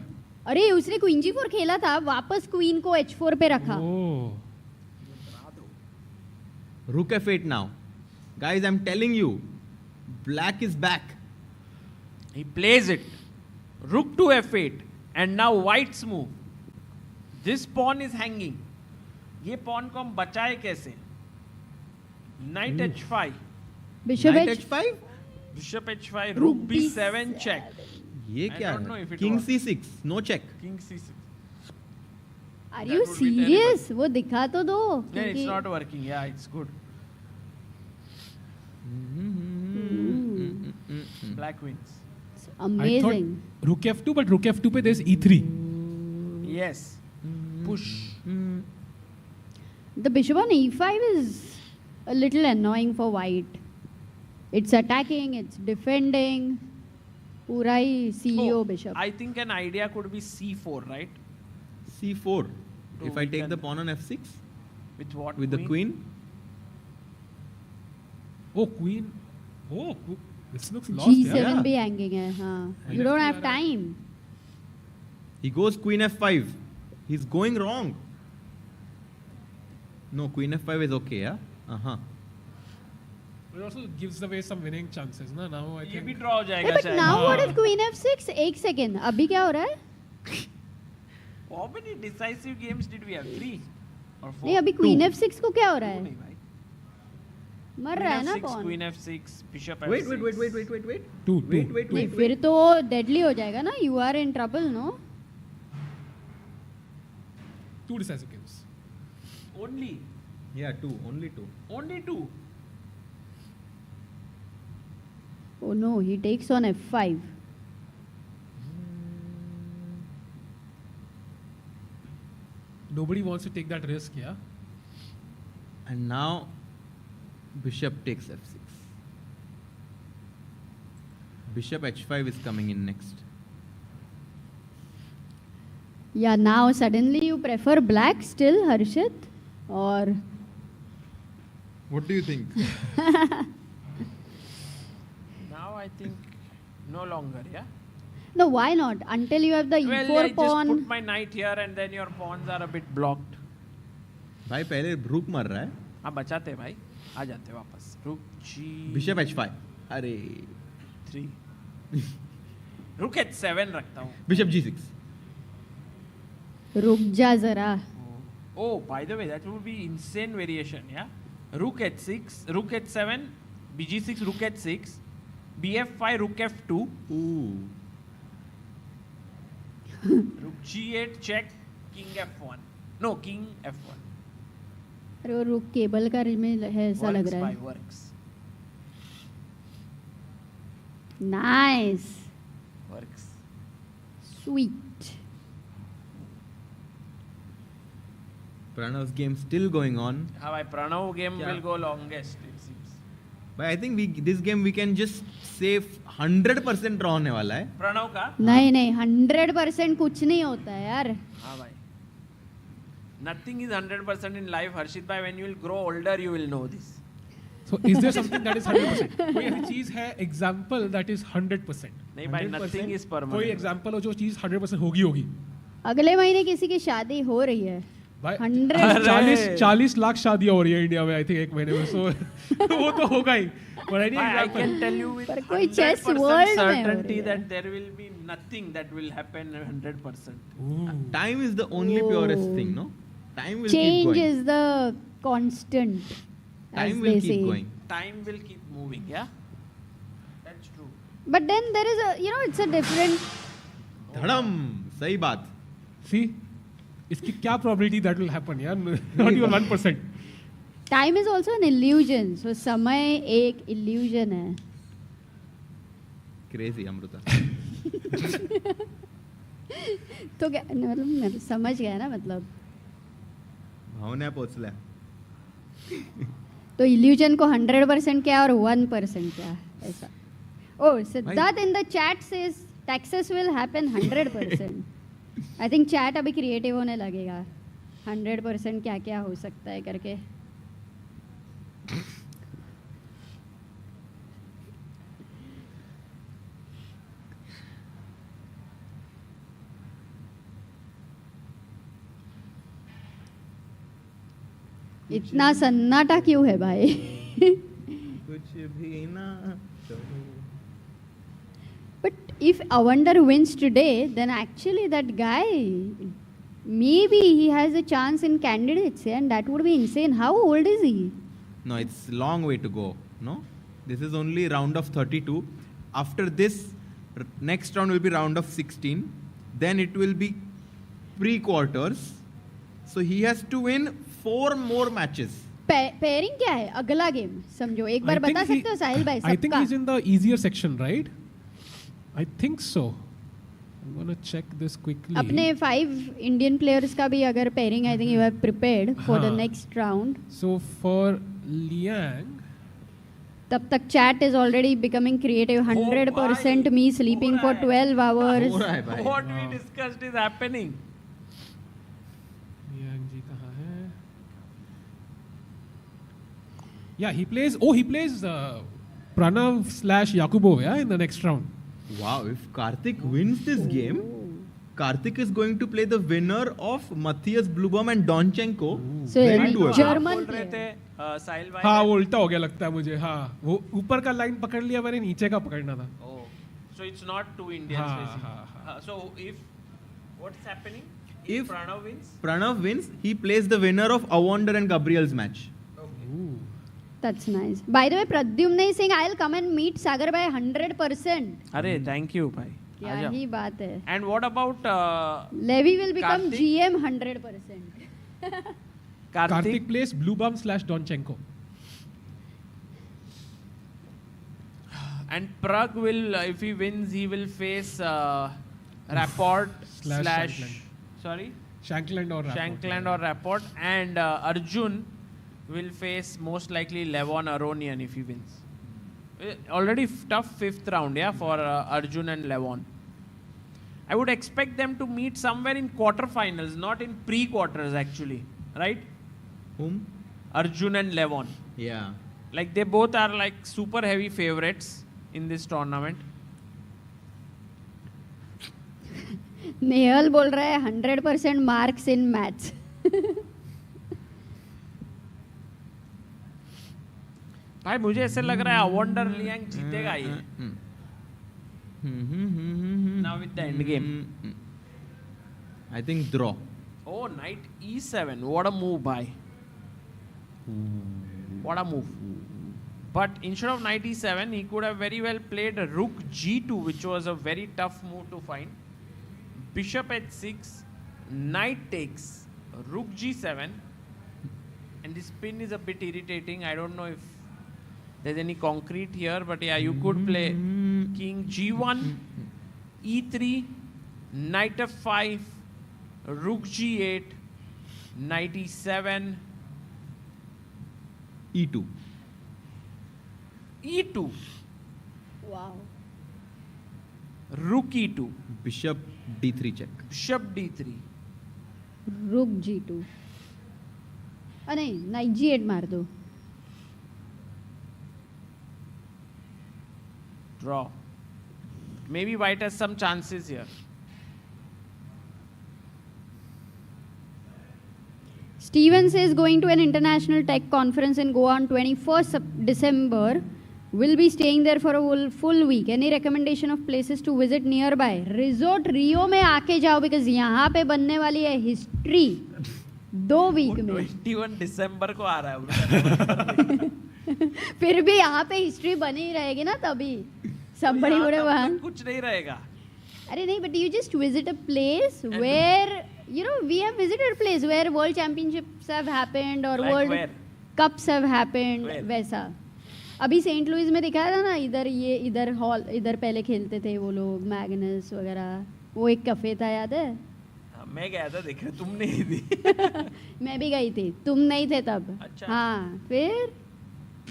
S12: अरे उसने Queen G4 खेला था, वापस Queen को H4 पे रखा.
S17: Rook F8 now. Guys, I'm telling you, black is back.
S14: He plays it. Rook to F8. And now white's move. This pawn is hanging. ये pawn को हम बचाए कैसे? Knight H5.
S12: Bishop
S17: Knight H5?
S14: Bishop H5. Rook B7 check.
S17: ये
S14: I
S17: क्या
S14: don't know if
S17: है?
S14: it
S17: King
S14: works.
S17: C6. No check.
S14: King C6.
S12: Are you serious? वो दिखा तो दो.
S14: No, it's not working. Yeah, it's good. Black wins.
S12: Amazing.
S13: I thought Rook F2, but Rook F2 पे there's E3.
S14: Yes. Push.
S12: The bishop on E5 is a little annoying for white. It's attacking, it's defending. पूरा ही CEO bishop.
S14: I think an idea could be C4, right?
S17: C4.
S14: To
S17: If I take
S14: weaken.
S17: the pawn on F6?
S14: With what?
S17: With the queen?
S13: Oh, queen. Oh, this looks lost.
S12: G7
S13: yeah.
S12: भी hanging है. हाँ. You don't have time.
S17: He goes Queen F5. He's going wrong. No, Queen F5 is okay, yeah? Uh-huh.
S13: It also gives away some winning chances, ना? Now I
S14: ये
S13: think.
S14: भी draw हो जाएगा
S12: But
S14: शायद.
S12: now what if Queen F6? एक second. अभी क्या हो रहा है?
S14: How many decisive games did we have? 3 or 4?
S12: नहीं अभी Queen F6 को क्या हो रहा
S14: नहीं
S12: है?
S14: भाई.
S12: मर रहा है ना
S14: Queen F6,
S12: कौन?
S14: Queen F6, Bishop F6.
S17: Wait.
S13: Two.
S12: नहीं फिर तो deadly हो जाएगा ना. You are in trouble, no?
S13: 2 decisive games.
S14: Only.
S17: Yeah, 2. Only 2.
S14: Only 2.
S12: Oh no, he takes on f5.
S13: Nobody wants to take that risk, yeah?
S17: And now bishop takes f6. Bishop h5 is coming in next.
S12: Yeah, now suddenly you prefer black still, Harshit? Or
S17: What do you think?
S14: Now I think no longer, yeah?
S12: no, why not? Until you have the
S14: Well,
S12: e4
S14: I just
S12: pawn.
S14: put my knight here and then your pawns are a bit blocked.
S17: भाई पहले रुक मर रहा है.
S14: हाँ बचाते भाई, आ जाते वापस. रुक जी.
S17: Bishop h5. अरे.
S14: 3. रुक h7 रखता हूँ.
S17: Bishop g6.
S12: रुक जा जरा.
S14: Oh, by the way, that would be insane variation, yeah? Rook h6, rook h7, bg6, rook h6, bf5, rook f2.
S17: Ooh.
S14: Rook g8, check, king f1. No, king f1.
S12: अरे वो रुक cable का में है ऐसा लग रहा है.
S14: Works.
S12: Nice.
S14: Works.
S12: Sweet.
S17: Pranav's game still going on.
S14: How I Pranav game
S17: Yeah.
S14: will go longest, it seems.
S17: But I think this game we can just say 100% draw होने वाला है.
S14: Pranav का?
S12: नहीं नहीं 100% कुछ नहीं होता है यार.
S14: हाँ भाई. Nothing is 100% in life, Harshit bhai. When you will grow older, you will know this.
S13: So is there something that is 100%? कोई ऐसी चीज है example that is 100%?
S14: नहीं भाई, nothing is permanent.
S13: कोई example हो जो चीज 100% होगी.
S12: अगले महीने किसी की शादी हो रही है.
S13: भाई
S12: 100
S13: 40 लाख शादियां हो रही है इंडिया में आई थिंक एक महीने में. So वो तो होगा ही. But any
S14: I
S13: example?
S14: can tell you with
S12: पर कोई chess
S14: 100%
S12: world में हो रही
S14: certainty
S12: है.
S14: that there will be nothing that will happen 100%.
S17: Time is the only purest thing, no? Time will keep
S12: Change
S17: going.
S12: is the constant.
S17: Time
S12: as
S17: will
S12: they
S17: keep
S12: say.
S17: going.
S14: Time will keep moving, yeah? That's true.
S12: But then there is a, it's a different.
S17: धड़म सही बात.
S13: See, इसकी क्या probability that will happen यार? Not even 1%.
S12: Time is also an illusion. So समय एक illusion है.
S17: Crazy Amrita.
S12: तो क्या मतलब समझ गया ना मतलब.
S17: भावना पोचल्या.
S12: तो illusion को 100% क्या और 1% क्या ऐसा. Oh, Siddharth in the chat says taxes will happen 100%. I think chat अभी creative होने लगेगा. 100% क्या क्या हो सकता है करके. इतना सन्नाटा क्यों है भाई?
S17: कुछ भी ना.
S12: But if Avander wins today, then actually that guy, maybe he has a chance in candidates, and that would be insane. How old is he?
S17: No, it's long way to go. No, this is only round of 32. After this, next round will be round of 16. Then it will be pre-quarters. So he has to win 4 more matches.
S12: Pairing क्या है? अगला game समझो. एक बार बता सकते हो साहिल भाई सबका?
S13: I think he's in the easier section, right? I think so. I'm gonna check this quickly.
S12: अपने 5 Indian players का भी अगर pairing I think you have prepared for the
S13: हाँ.
S12: next round.
S13: So for Liang,
S12: तब तक chat is already becoming creative. 100% me sleeping for 12 hours.
S17: हो रहा है भाई.
S14: What we discussed is happening.
S13: Liang जी कहाँ है? Yeah, he plays. Oh, he plays Pranav/Yakubov, yeah, in the next round.
S17: Wow, if Karthik wins this game, Karthik is going to play the winner of Matthias Blubom and Donchenko.
S12: So
S17: Very doable.
S12: German
S14: बोल रहे थे साहिल भाई.
S13: हाँ वो उल्टा हो गया लगता है मुझे. हाँ वो ऊपर का लाइन पकड़ लिया मैंने, नीचे का पकड़ना था.
S14: Oh, so it's not 2 Indians
S13: हाँ,
S14: facing.
S13: हाँ,
S14: So if what's happening?
S17: If
S14: Pranav wins,
S17: Pranav wins, he plays the winner of Avander and Gabriel's match.
S12: That's nice. By the way, Pradyumna is saying I'll come and meet Sagar by 100%.
S14: अरे thank you भाई.
S12: क्या ही बात है.
S14: And what about
S12: Levi will become
S14: Karthik?
S12: GM 100%.
S13: Karthik plays Blubom/Donchenko.
S14: And Pragg will, if he wins, he will face Rapport slash
S13: Shankland.
S14: sorry?
S13: Shankland or Rapport.
S14: Shankland or Rapport. And Arjun will face most likely Levon Aronian if he wins. Already tough fifth round, yeah, for Arjun and Levon. I would expect them to meet somewhere in quarterfinals, not in pre-quarters actually, right?
S17: Whom?
S14: Arjun and Levon.
S17: Yeah.
S14: Like they both are like super heavy favorites in this tournament.
S12: Nehal बोल रहा है 100% marks in maths.
S14: भाई मुझे ऐसे लग रहा है अवॉन्डर Liang जीतेगा ये. Now with the end game.
S17: I think draw.
S14: Oh, knight e7. What a move, bhai. What a move. But instead of knight e7, he could have very well played rook g2, which was a very tough move to find. Bishop h6, knight takes, rook g7. And this pin is a bit irritating. I don't know if there's any concrete here, but yeah, you could play king g1, e3, knight f5, rook g8, knight e7,
S17: e2.
S14: e2.
S12: Wow.
S14: Rook e2.
S17: Bishop d3 check.
S14: Bishop d3.
S12: Rook g2. नहीं, knight g8 मार दो.
S14: Draw. Maybe white has some chances here.
S12: Steven says going to an international tech conference in Goa on 21st December. Will be staying there for a full week. Any recommendation of places to visit nearby? Resort Rio में आके जाओ because यहाँ पे बनने वाली है history 2 week में.
S14: 21 December को आ रहा है.
S12: फिर भी यहाँ पे हिस्ट्री बनी रहेगी ना तभी सब बड़े बड़े वहाँ.
S14: कुछ नहीं रहेगा.
S12: अरे नहीं, but you just visit a place where you know we have visited a place where world championships have happened or
S14: Like
S12: world
S14: where?
S12: cups have happened.
S14: Where?
S12: वैसा अभी सेंट लुइस में दिखाया था ना, इधर हॉल इधर पहले खेलते थे वो लोग मैग्नस वगैरह. वो एक कैफे था, याद है?
S14: मैं गया था, देख रहे तुम नहीं थी.
S12: मैं भी गई थी, तुम नहीं थे तब.
S14: अच्छा.
S12: हाँ फिर.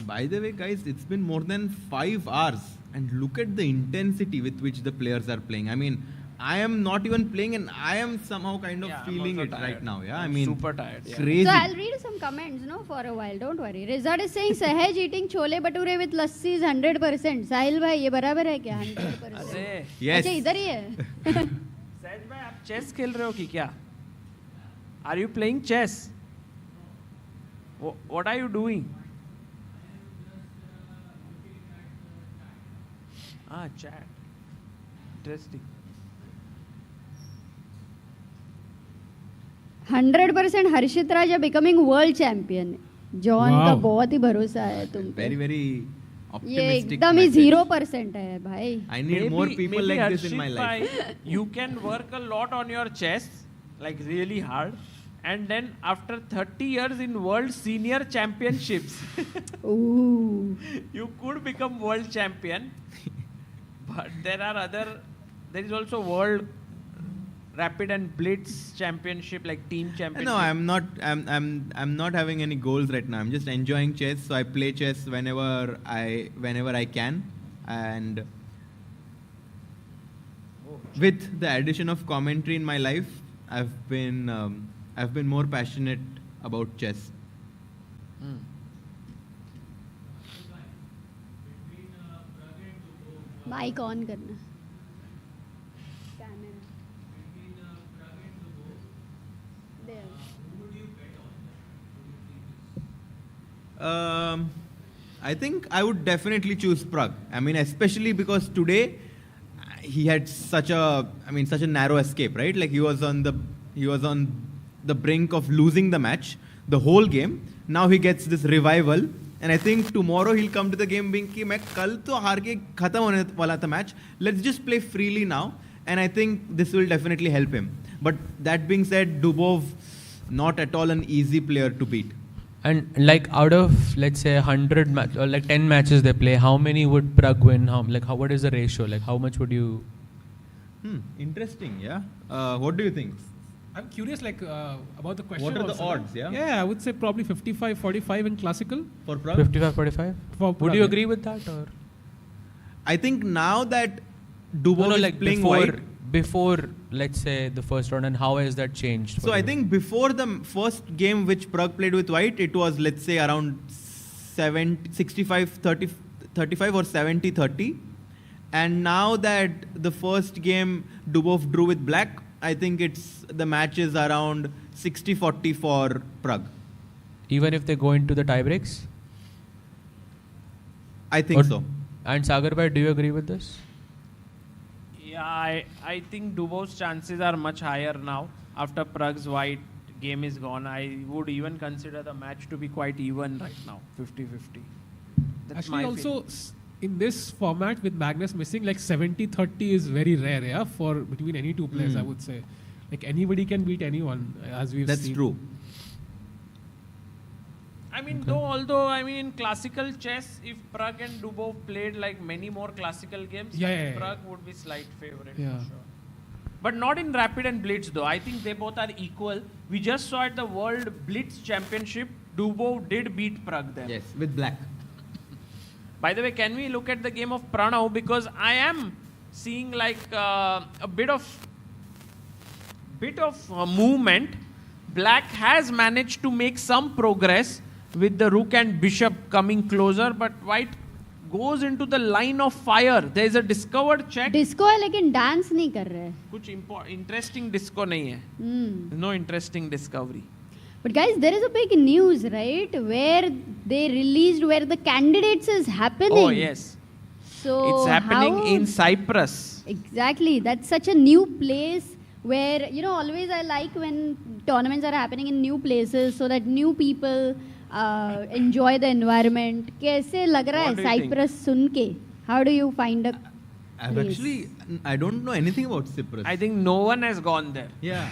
S17: By the way, guys, it's been more than 5 hours, and look at the intensity with which the players are playing. I mean, I am not even playing, and I am somehow kind of feeling it right now. Yeah, I mean,
S14: super tired. Yeah.
S17: Crazy.
S12: So I'll read some comments, no, for a while. Don't worry. Rizad is saying Sahaj eating chole bhature with lassi is 100%. Sahil bhai, ये बराबर है क्या? 100%.
S17: Yes.
S12: अच्छा इधर ही है.
S14: सहज भाई आप चेस खेल रहे हो कि क्या? Are you playing chess? What are you doing? Ah, chat. Interesting.
S12: 100% Harshit Raja becoming world champion. John का बहुत ही भरोसा है तुम पे.
S17: Very, very
S12: ये
S17: optimistic.
S12: एकदम ही 0% है भाई.
S17: I need more people
S14: maybe
S17: like this in my
S14: Harshit
S17: life.
S14: bhai, you can work a lot on your chess, like really hard, and then after 30 years in world senior championships,
S12: Ooh.
S14: you could become world champion. But there is also world rapid and blitz championship, like team championship.
S17: No, I'm not having any goals right now. I'm just enjoying chess. So I play chess whenever I can, and with the addition of commentary in my life, I've been more passionate about chess.
S12: Mike on करना.
S17: I think I would definitely choose Pragg. I mean, especially because today he had such a narrow escape, right? Like he was on the brink of losing the match, the whole game. Now he gets this revival, and I think tomorrow he'll come to the game being कि मैं कल तो हार के खत्म होने वाला था match. Let's just play freely now, and I think this will definitely help him. But that being said, Dubov not at all an easy player to beat.
S11: And like out of let's say 100 or like 10 matches they play, how many would Pragg win? What is the ratio? Like how much would you?
S17: Interesting. Yeah. What do you think?
S13: I'm curious, about the question.
S17: What are the
S13: also,
S17: odds? Yeah.
S13: Yeah, I would say probably 55-45 in classical.
S17: For Pragg?
S11: 55-45. Would you agree with that, or?
S17: I think now that Dubov is playing
S11: before, let's say, the first round, and how has that changed?
S17: So I think before the first game which Pragg played with white, it was, let's say, around 65-35 or 70-30. And now that the first game Dubov drew with black, I think the match is around 60-40 for Pragg.
S11: Even if they go into the tiebreaks?
S17: I think so.
S11: And Sagar bhai, do you agree with this?
S14: Yeah, I think Dubov's chances are much higher now. After Pragg's white game is gone, I would even consider the match to be quite even right now, 50-50. That's
S13: Actually,
S14: my
S13: also
S14: feeling.
S13: in this format with Magnus missing, like 70-30 is very rare, yeah, for between any two players, I would say. Like anybody can beat anyone, as we've seen.
S17: That's true.
S14: I mean, although in classical chess, if Pragg and Dubov played like many more classical games, Pragg would be slight favorite for sure. But not in Rapid and Blitz though. I think they both are equal. We just saw at the World Blitz Championship, Dubov did beat Pragg there.
S17: Yes, with black.
S14: By the way, can we look at the game of Pranav? Because I am seeing like a bit of movement. Black has managed to make some progress with the rook and bishop coming closer, but white goes into the line of fire. There is a discovered check.
S12: Disco है लेकिन dance नहीं कर रहे.
S14: कुछ interesting disco नहीं है. No interesting discovery.
S12: But guys, there is a big news, right? Where they released where the candidates is happening.
S14: Oh yes.
S12: So
S14: it's happening in Cyprus.
S12: Exactly. That's such a new place where, always I like when tournaments are happening in new places so that new people enjoy the environment. कैसे लग रहा है Cyprus सुन के? How do you find a
S17: I don't know anything about Cyprus.
S14: I think no one has gone there.
S17: Yeah.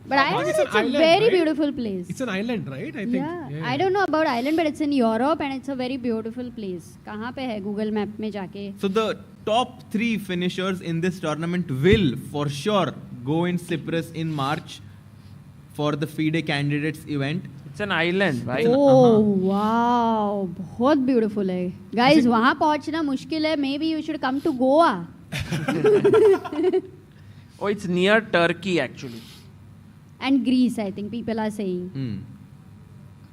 S12: But I heard it's a
S13: island,
S12: very
S13: right?
S12: beautiful place.
S13: It's an island, right? I think.
S12: Yeah. I don't know about island, but it's in Europe and it's a very beautiful place. कहाँ पे है Google Map में जाके?
S17: So the top 3 finishers in this tournament will for sure go in Cyprus in March for the FIDE candidates event.
S14: It's an island, right?
S12: Oh wow, बहुत beautiful है. Guys, वहाँ पहुँचना मुश्किल है. Maybe you should come to Goa.
S14: Oh, it's near Turkey actually.
S12: And Greece, I think people are saying.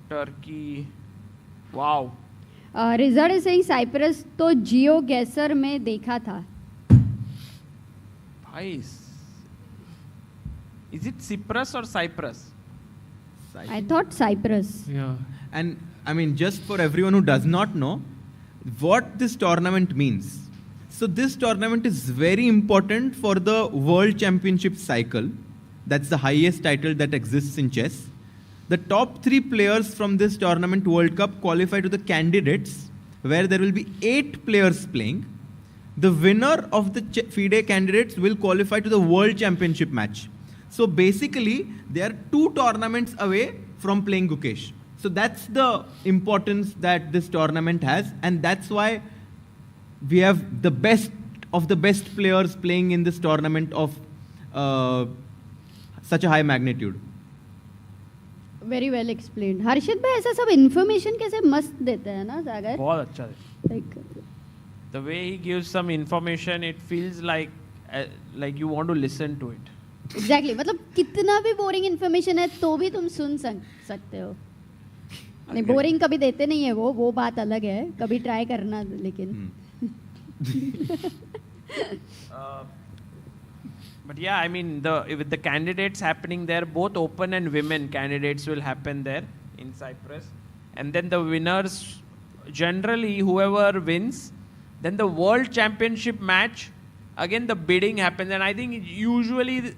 S14: Turkey. Wow.
S12: Rizad is saying Cyprus तो GeoGuessr में देखा था.
S14: Nice. Is it Cyprus or Cyprus?
S12: I thought Cyprus.
S13: Yeah.
S17: And I mean, just for everyone who does not know what this tournament means. So this tournament is very important for the World Championship cycle. That's the highest title that exists in chess. The top 3 players from this tournament World Cup qualify to the candidates, where there will be 8 players playing. The winner of the FIDE candidates will qualify to the World Championship match. So basically, they are 2 tournaments away from playing Gukesh. So that's the importance that this tournament has, and that's why we have the best of the best players playing in this tournament of such a high magnitude.
S12: Very well explained. हर्षित भाई ऐसा सब information कैसे मस्त देते हैं ना सागर?
S14: बहुत अच्छा है.
S12: Like
S14: the way he gives some information, it feels like you want to listen to it.
S12: Exactly. मतलब कितना भी boring information है तो भी तुम सुन सकते हो. नहीं boring कभी देते नहीं है वो बात अलग है. कभी try करना लेकिन.
S14: But yeah, I mean, with the candidates happening there, both open and women candidates will happen there in Cyprus. And then the winners, generally whoever wins, then the World Championship match, again the bidding happens. And I think usually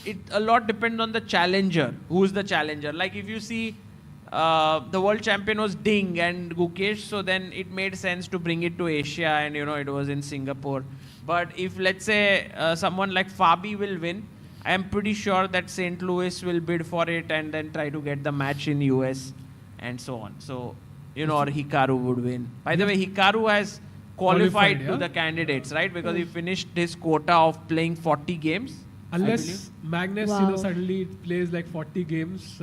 S14: it a lot depends on the challenger. Who's the challenger? Like if you see the world champion was Ding and Gukesh, so then it made sense to bring it to Asia, and it was in Singapore. But if let's say someone like Fabi will win, I am pretty sure that St. Louis will bid for it and then try to get the match in US. and so on. So, or Hikaru would win. By the way, Hikaru has qualified to the candidates, right? Because he finished his quota of playing 40 games.
S13: Unless Magnus, suddenly plays like 40 games.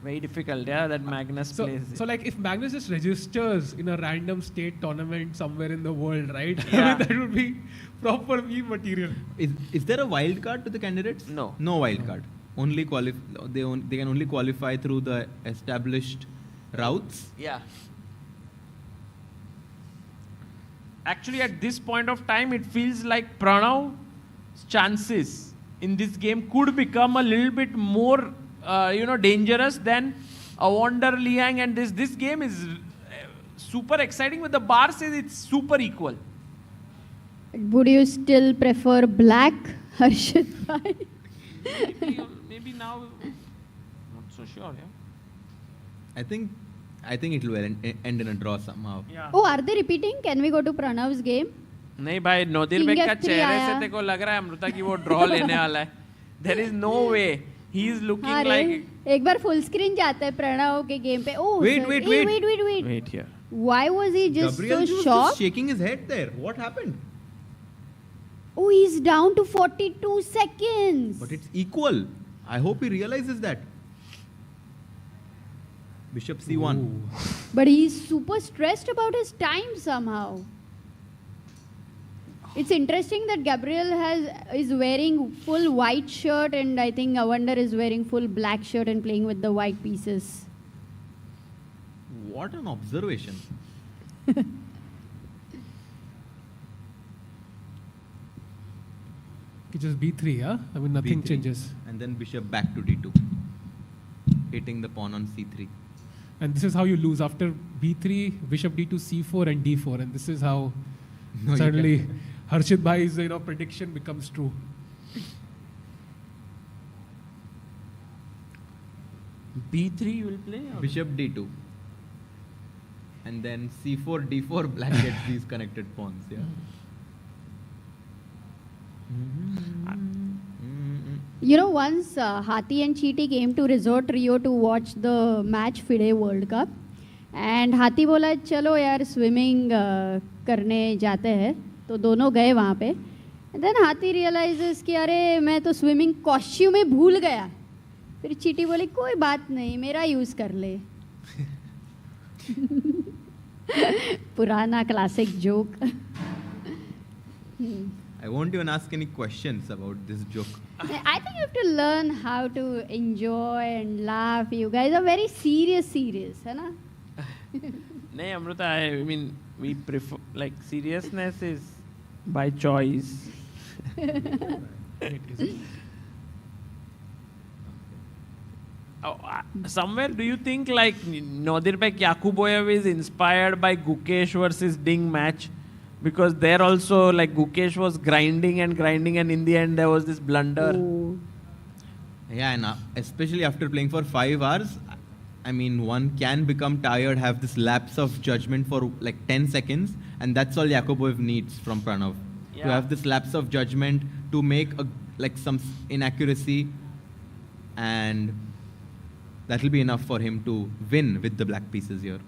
S14: Very difficult, that Magnus plays.
S13: So like if Magnus just registers in a random state tournament somewhere in the world, right?
S14: Yeah.
S13: That would be proper meme material.
S17: Is there a wild card to the candidates?
S14: No.
S17: No wild card. Only they can only qualify through the established routes.
S14: Yeah. Actually, at this point of time, it feels like Pranav's chances in this game could become a little bit more, dangerous than Evander Liang. And this game is super exciting, but the bar says it's super equal.
S12: Would you still prefer black, Harshit bhai?
S14: Maybe now, not so sure.
S17: I think it will end in a draw somehow.
S14: Yeah.
S12: Oh, are they repeating? Can we go to Pranav's game?
S14: नहीं भाई नोदिर bag का
S12: King F3
S14: चेहरे से
S12: आया।
S14: तेरे को लग रहा है अमृता की वो ड्रॉ लेने वाला है. There is no way. He is looking
S12: अरे,
S14: like.
S12: एक बार फुल स्क्रीन जाता है प्रणव के गेम पे. Oh,
S17: Wait.
S14: Wait here.
S12: Why was he just
S17: Gabriel
S12: so
S17: was
S12: shocked?
S17: just shaking his head there. What happened?
S12: Oh, he's down to 42 seconds.
S17: But it's equal. I hope he realizes that. Bishop C1.
S12: But he's super stressed about his time somehow. It's interesting that Gabriel is wearing full white shirt and I think Evander is wearing full black shirt and playing with the white pieces.
S17: What an observation.
S13: It's just B3, huh? I mean, nothing
S17: B3.
S13: changes.
S17: And then bishop back to D2. Hitting the pawn on C3.
S13: And this is how you lose. After B3, bishop D2, C4 and D4. And this is how
S17: No, you
S13: suddenly Harshit Bhai's prediction becomes true.
S14: B3 you will play? Or?
S17: Bishop D2. And then C4, D4, black gets these connected pawns. Yeah.
S12: Once Hathi and Cheety came to Resort Rio to watch the match FIDE World Cup. And Hathi बोला चलो यार swimming करने जाते हैं. तो दोनों गए वहाँ पे. And then Hathi realizes कि अरे मैं तो swimming costume में भूल गया. फिर चीटी बोली कोई बात नहीं मेरा यूज़ कर ले. पुराना classic joke.
S17: I won't even ask any questions about this joke.
S12: I think you have to learn how to enjoy and laugh. You guys are very serious, है ना?
S14: नहीं Amrita, I mean we prefer like seriousness is by choice. Somewhere do you think like Nodirbek Yakuboyev is inspired by Gukesh versus Ding match? Because there also like Gukesh was grinding and in the end there was this blunder.
S17: Yeah, and especially after playing for 5 hours, I mean, one can become tired, have this lapse of judgment for like 10 seconds, and that's all Yakuboyev needs from Pranav.
S14: Yeah.
S17: To have this lapse of judgment, to make some inaccuracy, and that will be enough for him to win with the black pieces here.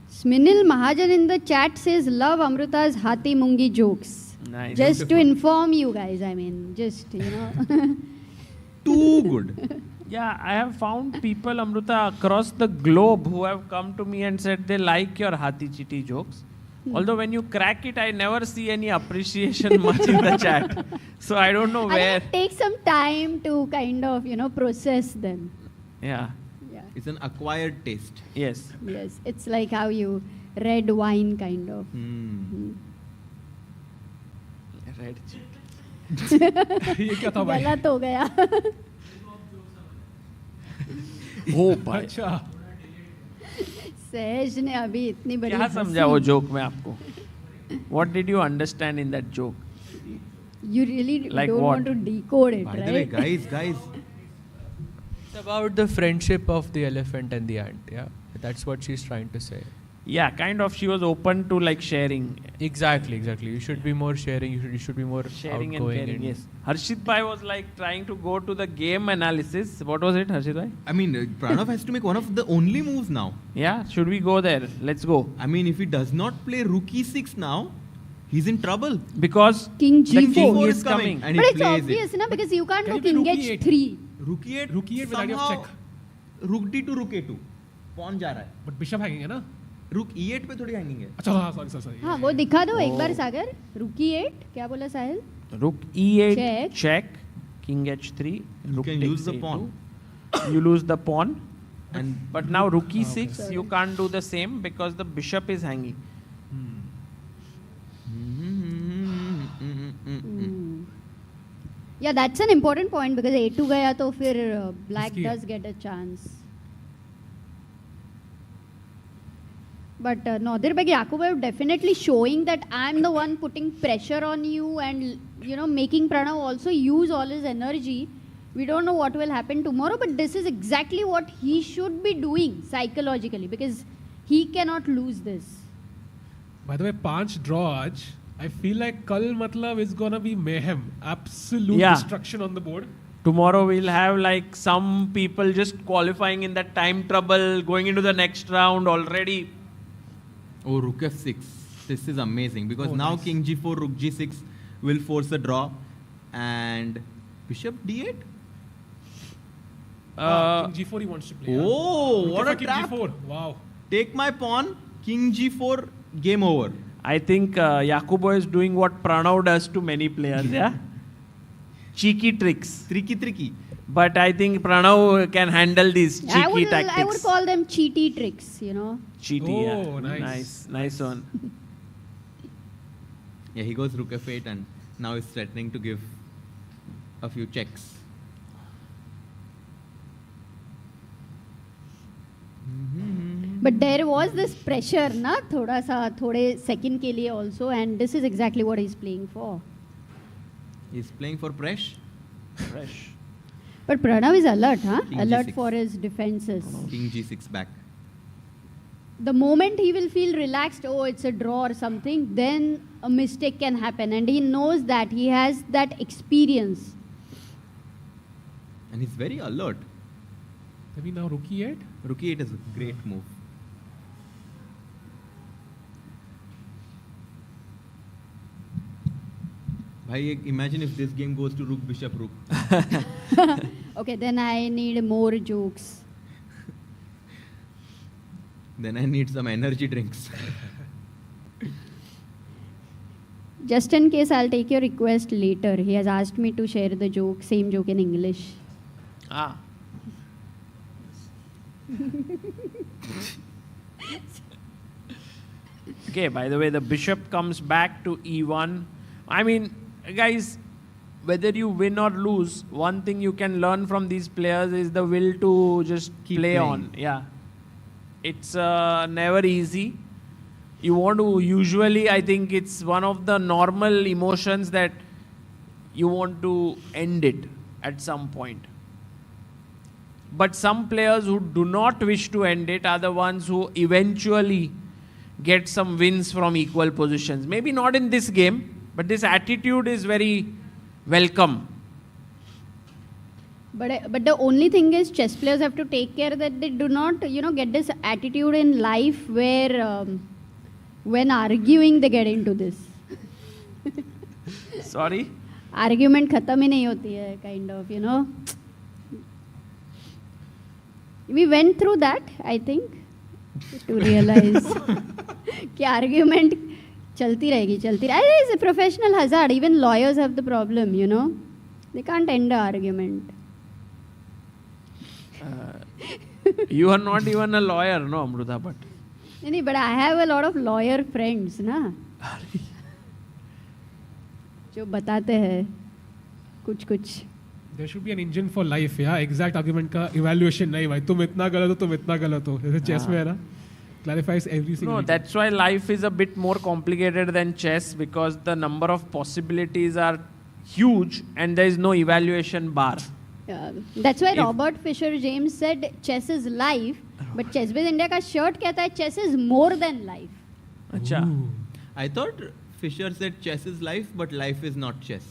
S12: Sminil Mahajan in the chat says, love Amrita's Hathi Mungi jokes.
S14: Nice.
S12: Just to inform you guys, I mean, just,
S17: Too good.
S14: Yeah, I have found people, Amrita, across the globe who have come to me and said they like your Hathi Chiti jokes. Although when you crack it, I never see any appreciation much in the chat. So I don't know where.
S12: I think it takes some time to kind of, process them.
S14: Yeah.
S17: It's an acquired taste.
S14: Yes.
S12: Yes, it's like how you red wine kind of.
S14: Red
S13: ये क्या था भाई?
S12: गलत हो गया.
S14: हो भाई.
S13: अच्छा.
S12: सहज ने अभी इतनी बड़ी
S14: क्या समझा वो joke में आपको? What did you understand in that joke?
S12: You really
S14: Like
S12: don't
S14: what?
S12: want to decode it,
S17: By
S12: right?
S17: the way, guys.
S11: It's about the friendship of the elephant and the ant, yeah? That's what she's trying to say.
S14: Yeah, kind of. She was open to like sharing.
S11: Exactly. You should be more sharing. You should be more
S14: Sharing and
S11: outgoing.
S14: caring, yes. Harshit Bhai was like trying to go to the game analysis. What was it, Harshit Bhai?
S17: I mean, Pranav has to make one of the only moves now.
S14: Yeah, should we go there? Let's go.
S17: I mean, if he does not play rook e6 now, he's in trouble.
S14: Because
S12: King
S14: the
S12: G4
S14: king is coming.
S17: And
S12: But
S17: he
S12: it's
S17: plays
S12: obvious,
S17: it.
S12: na, because you can't
S13: Can
S12: do
S13: you
S12: king
S13: play rook
S12: h3.
S17: Rook e8,
S13: Rook e8 with idea of
S17: somehow
S13: check.
S17: rook d to rook a2. Pawn जा रहा है.
S13: But bishop hanging है ना?
S17: Rook e8 पे थोड़ी hanging है.
S13: अच्छा हाँ sorry.
S12: हाँ वो दिखा दो एक बार सागर. Rook e8 क्या बोला साहिल?
S14: Rook e8
S12: Check.
S14: check. King h3.
S17: You
S14: Rook
S17: can
S14: takes
S17: use the
S14: a2.
S17: pawn.
S14: You lose the pawn. But now rook e6 you can't do the same because the bishop is hanging.
S12: Yeah, that's an important point because a2 गया तो फिर black
S13: Risky है.
S12: does get a chance. But Nadirbek Yakubev definitely showing that I'm the one putting pressure on you and making Pranav also use all his energy. We don't know what will happen tomorrow, but this is exactly what he should be doing psychologically because he cannot lose this.
S13: By the way, 5 draw आज. I feel like kal matlab is gonna be mayhem, absolute
S14: Yeah.
S13: destruction on the board.
S14: Tomorrow we'll have like some people just qualifying in that time trouble, going into the next round already.
S17: Oh, rook f6. This is amazing because now
S13: nice.
S17: king g4, rook g6 will force a draw. And bishop d8?
S13: King g4 he wants to play.
S17: Oh, what a
S13: King
S17: trap.
S13: G4. Wow.
S17: Take my pawn, king g4, game over.
S14: I think Yakubo is doing what Pranav does to many players, yeah? Cheeky tricks.
S17: Tricky.
S14: But I think Pranav can handle these cheeky tactics.
S12: I would call them cheaty tricks,
S14: Cheaty,
S13: Oh,
S14: yeah.
S13: nice.
S14: Nice one.
S17: Yeah, he goes rook f8 and now he's threatening to give a few checks.
S12: But there was this pressure, na, thode second ke liye also, and this is exactly what he's playing for.
S17: He's playing for Presh.
S12: But Pranav is alert, huh?
S17: King
S12: Alert
S17: G6.
S12: for his defenses.
S17: King g6 back.
S12: The moment he will feel relaxed, oh, it's a draw or something, then a mistake can happen. And he knows that. He has that experience.
S17: And he's very alert.
S13: Maybe now rook e8?
S17: Rook e8 is a great move. Bhai, imagine if this game goes to rook, bishop, rook.
S12: Okay, then I need more jokes.
S17: Then I need some energy drinks.
S12: Just in case, I'll take your request later. He has asked me to share the joke, same joke in English.
S14: Ah. Okay, by the way, the bishop comes back to e1. I mean, guys, whether you win or lose, one thing you can learn from these players is the will to just
S17: Keep
S14: play
S17: playing.
S14: on. Yeah. It's never easy. You want to, usually, I think it's one of the normal emotions that you want to end it at some point. But some players who do not wish to end it are the ones who eventually get some wins from equal positions. Maybe not in this game, but this attitude is very welcome.
S12: But the only thing is chess players have to take care that they do not, get this attitude in life where when arguing they get into this.
S14: Sorry?
S12: Argument khatam hi nahi hoti hai, kind of, We went through that, I think, to realize कि argument chalti rahegi. It's a professional hazard. Even lawyers have the problem, They can't end the argument.
S14: You are not even a lawyer, no, Amruta, but.
S12: But I have a lot of lawyer friends, na? जो बताते हैं कुछ.
S13: There should be an engine for life, yeah. Exact argument का evaluation नहीं भाई. तुम इतना गलत हो, तुम इतना गलत हो. जैसे chess में है ना. Clarifies every single.
S14: No, that's why life is a bit more complicated than chess because the number of possibilities are huge and there is no evaluation bar.
S12: That's why Robert Fisher James said chess is life, but Chessbiz India का shirt कहता है chess is more than life.
S17: अच्छा. I thought Fisher said chess is life, but life is not chess.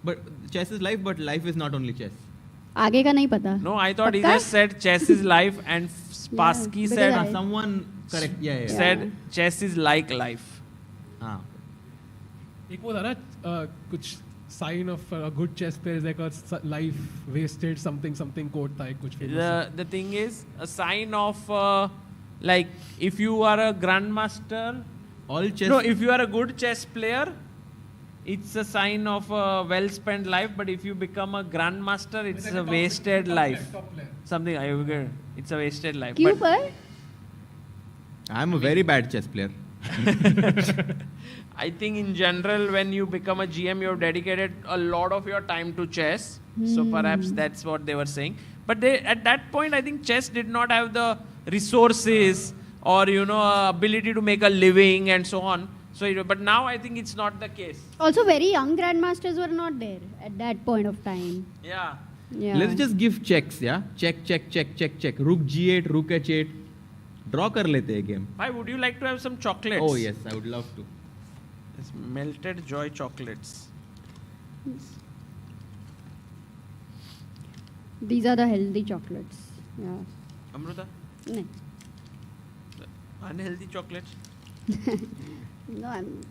S17: But chess is life, but life is not only chess.
S12: आगे का नहीं पता.
S14: No, I thought he just said chess is life, and Spassky said
S17: someone correct. Yeah.
S14: Said chess is like life.
S17: हाँ.
S13: एक वो था ना कुछ sign of a good chess player is like a life wasted something quote था एक कुछ famous.
S14: The thing is a sign of like if you are a grandmaster.
S17: All chess.
S14: No, if you are a good chess player, it's a sign of a well-spent life. But if you become a grandmaster, it's a wasted life. Something I get. It's a wasted life.
S12: क्यों पर?
S17: I'm a very bad chess player.
S14: I think in general, when you become a GM, you have dedicated a lot of your time to chess. So perhaps that's what they were saying. But at that point, I think chess did not have the resources or ability to make a living and so on. So, but now I think it's not the case.
S12: Also, very young grandmasters were not there at that point of time.
S14: Yeah.
S17: Let's just give checks, yeah. Check. Rook G8, Rook H8. Draw kar lete hai game.
S14: Why would you like to have some chocolates?
S17: Oh yes, I would love to.
S14: It's melted joy chocolates.
S12: These are the healthy chocolates. Yeah.
S14: Amruta?
S12: No.
S14: Unhealthy chocolates?
S12: No, I'm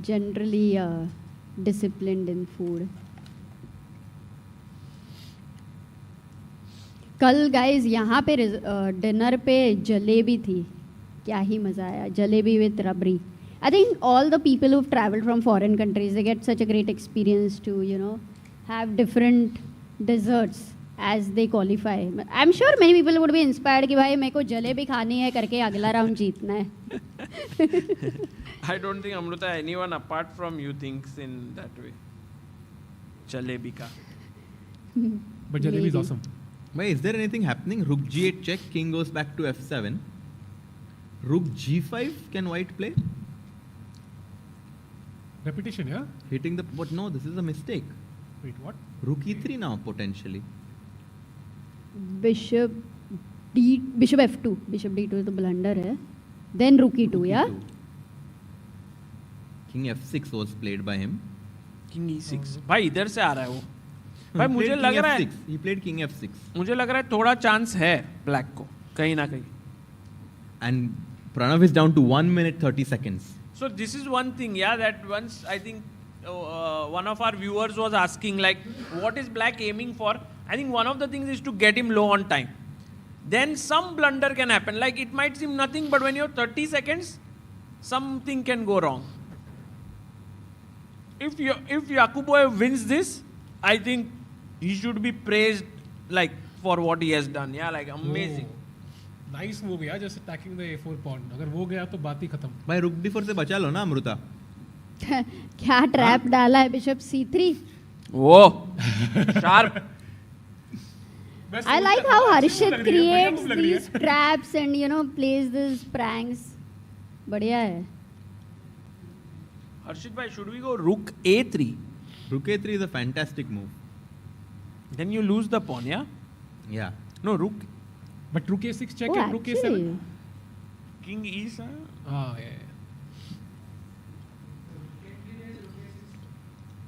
S12: generally disciplined in food. कल guys यहाँ पे dinner पे जलेबी थी. क्या ही मज़ा आया. Jalebi with rabri. I think all the people who've traveled from foreign countries, they get such a great experience to, have different desserts as they qualify. I'm sure many people would be inspired कि भाई मेरे को जलेबी खानी है करके अगला round जीतना है.
S14: I don't think Amruta anyone apart from you thinks in that way. Jalebi ka.
S13: But jalebi is awesome.
S17: Wait, is there anything happening? Rook G8 check, king goes back to F7. Rook G5, can white play?
S13: Repetition, yeah?
S17: Hitting the... But no, this is a mistake.
S13: Wait, what?
S17: Rook E3 now, potentially.
S12: Bishop F2. Bishop D2 is the blunder है. Then Rook E2, yeah?
S17: King F6 was played by him.
S14: King E6. भाई इधर से आ रहा है वो. भाई मुझे लग रहा है.
S17: He played King F6.
S14: मुझे लग रहा है थोड़ा चांस है ब्लैक को कहीं ना कहीं.
S17: And Pranav is down to 1 minute 30 seconds.
S14: So this is one thing, yeah, that once I think one of our viewers was asking like, what is black aiming for? I think one of the things is to get him low on time. Then some blunder can happen. Like it might seem nothing, but when you have 30 seconds, something can go wrong. If Yakuboev wins this, I think he should be praised like for what he has done. Yeah, like amazing.
S13: Nice move, yeah, just attacking the A4 pawn. अगर वो गया तो बात ही खत्म.
S17: भाई Rook D4 से बचा लो ना अमृता.
S12: क्या ट्रैप डाला है Bishop C3?
S14: वो sharp.
S12: I like how Harshit creates these traps and plays these pranks. बढ़िया है.
S14: Harshit bhai, should we go Rook A3?
S17: Rook A3 is a fantastic move.
S14: Then you lose the pawn, yeah?
S17: Yeah.
S14: No, Rook.
S13: But Rook A6 check and Rook A7.
S14: King E7.
S13: Ah, yeah.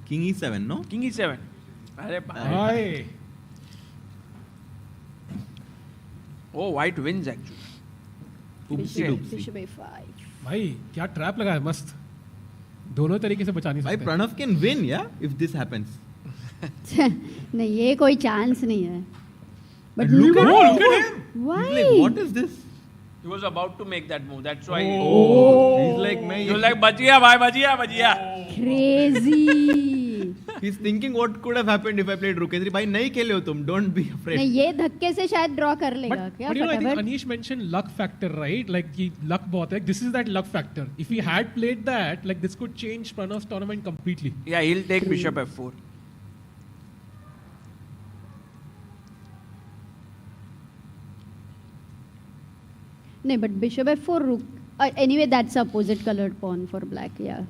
S17: King E7, no?
S14: King E7. अरे
S13: भाई.
S14: Oh, white wins actually.
S12: Bishop A5.
S13: भाई क्या trap लगा है मस्त. दोनों तरीके से बचा नहीं सकते.
S17: भाई Pranav can win, yeah, if this happens.
S12: नहीं ये कोई चांस नहीं है. But
S17: look at him.
S12: Why?
S17: He's like, what is this?
S14: He was about to make that move. That's why.
S17: He's like,
S14: He was like, बचिया भाई, बचिया.
S12: Crazy.
S17: He's thinking what could have happened if I played Rook A3. भाई नहीं खेले हो तुम. Don't be afraid.
S12: नहीं ये धक्के से शायद draw कर लेगा. क्या
S13: But I think Anish mentioned luck factor, right? Like luck बहुत है. This is that luck factor. If he had played that, like this could change Pranav's tournament completely.
S14: Yeah, he'll take Bishop F4.
S12: No, but Bishop F4 Rook. Anyway, that's opposite colored pawn for black. Yeah.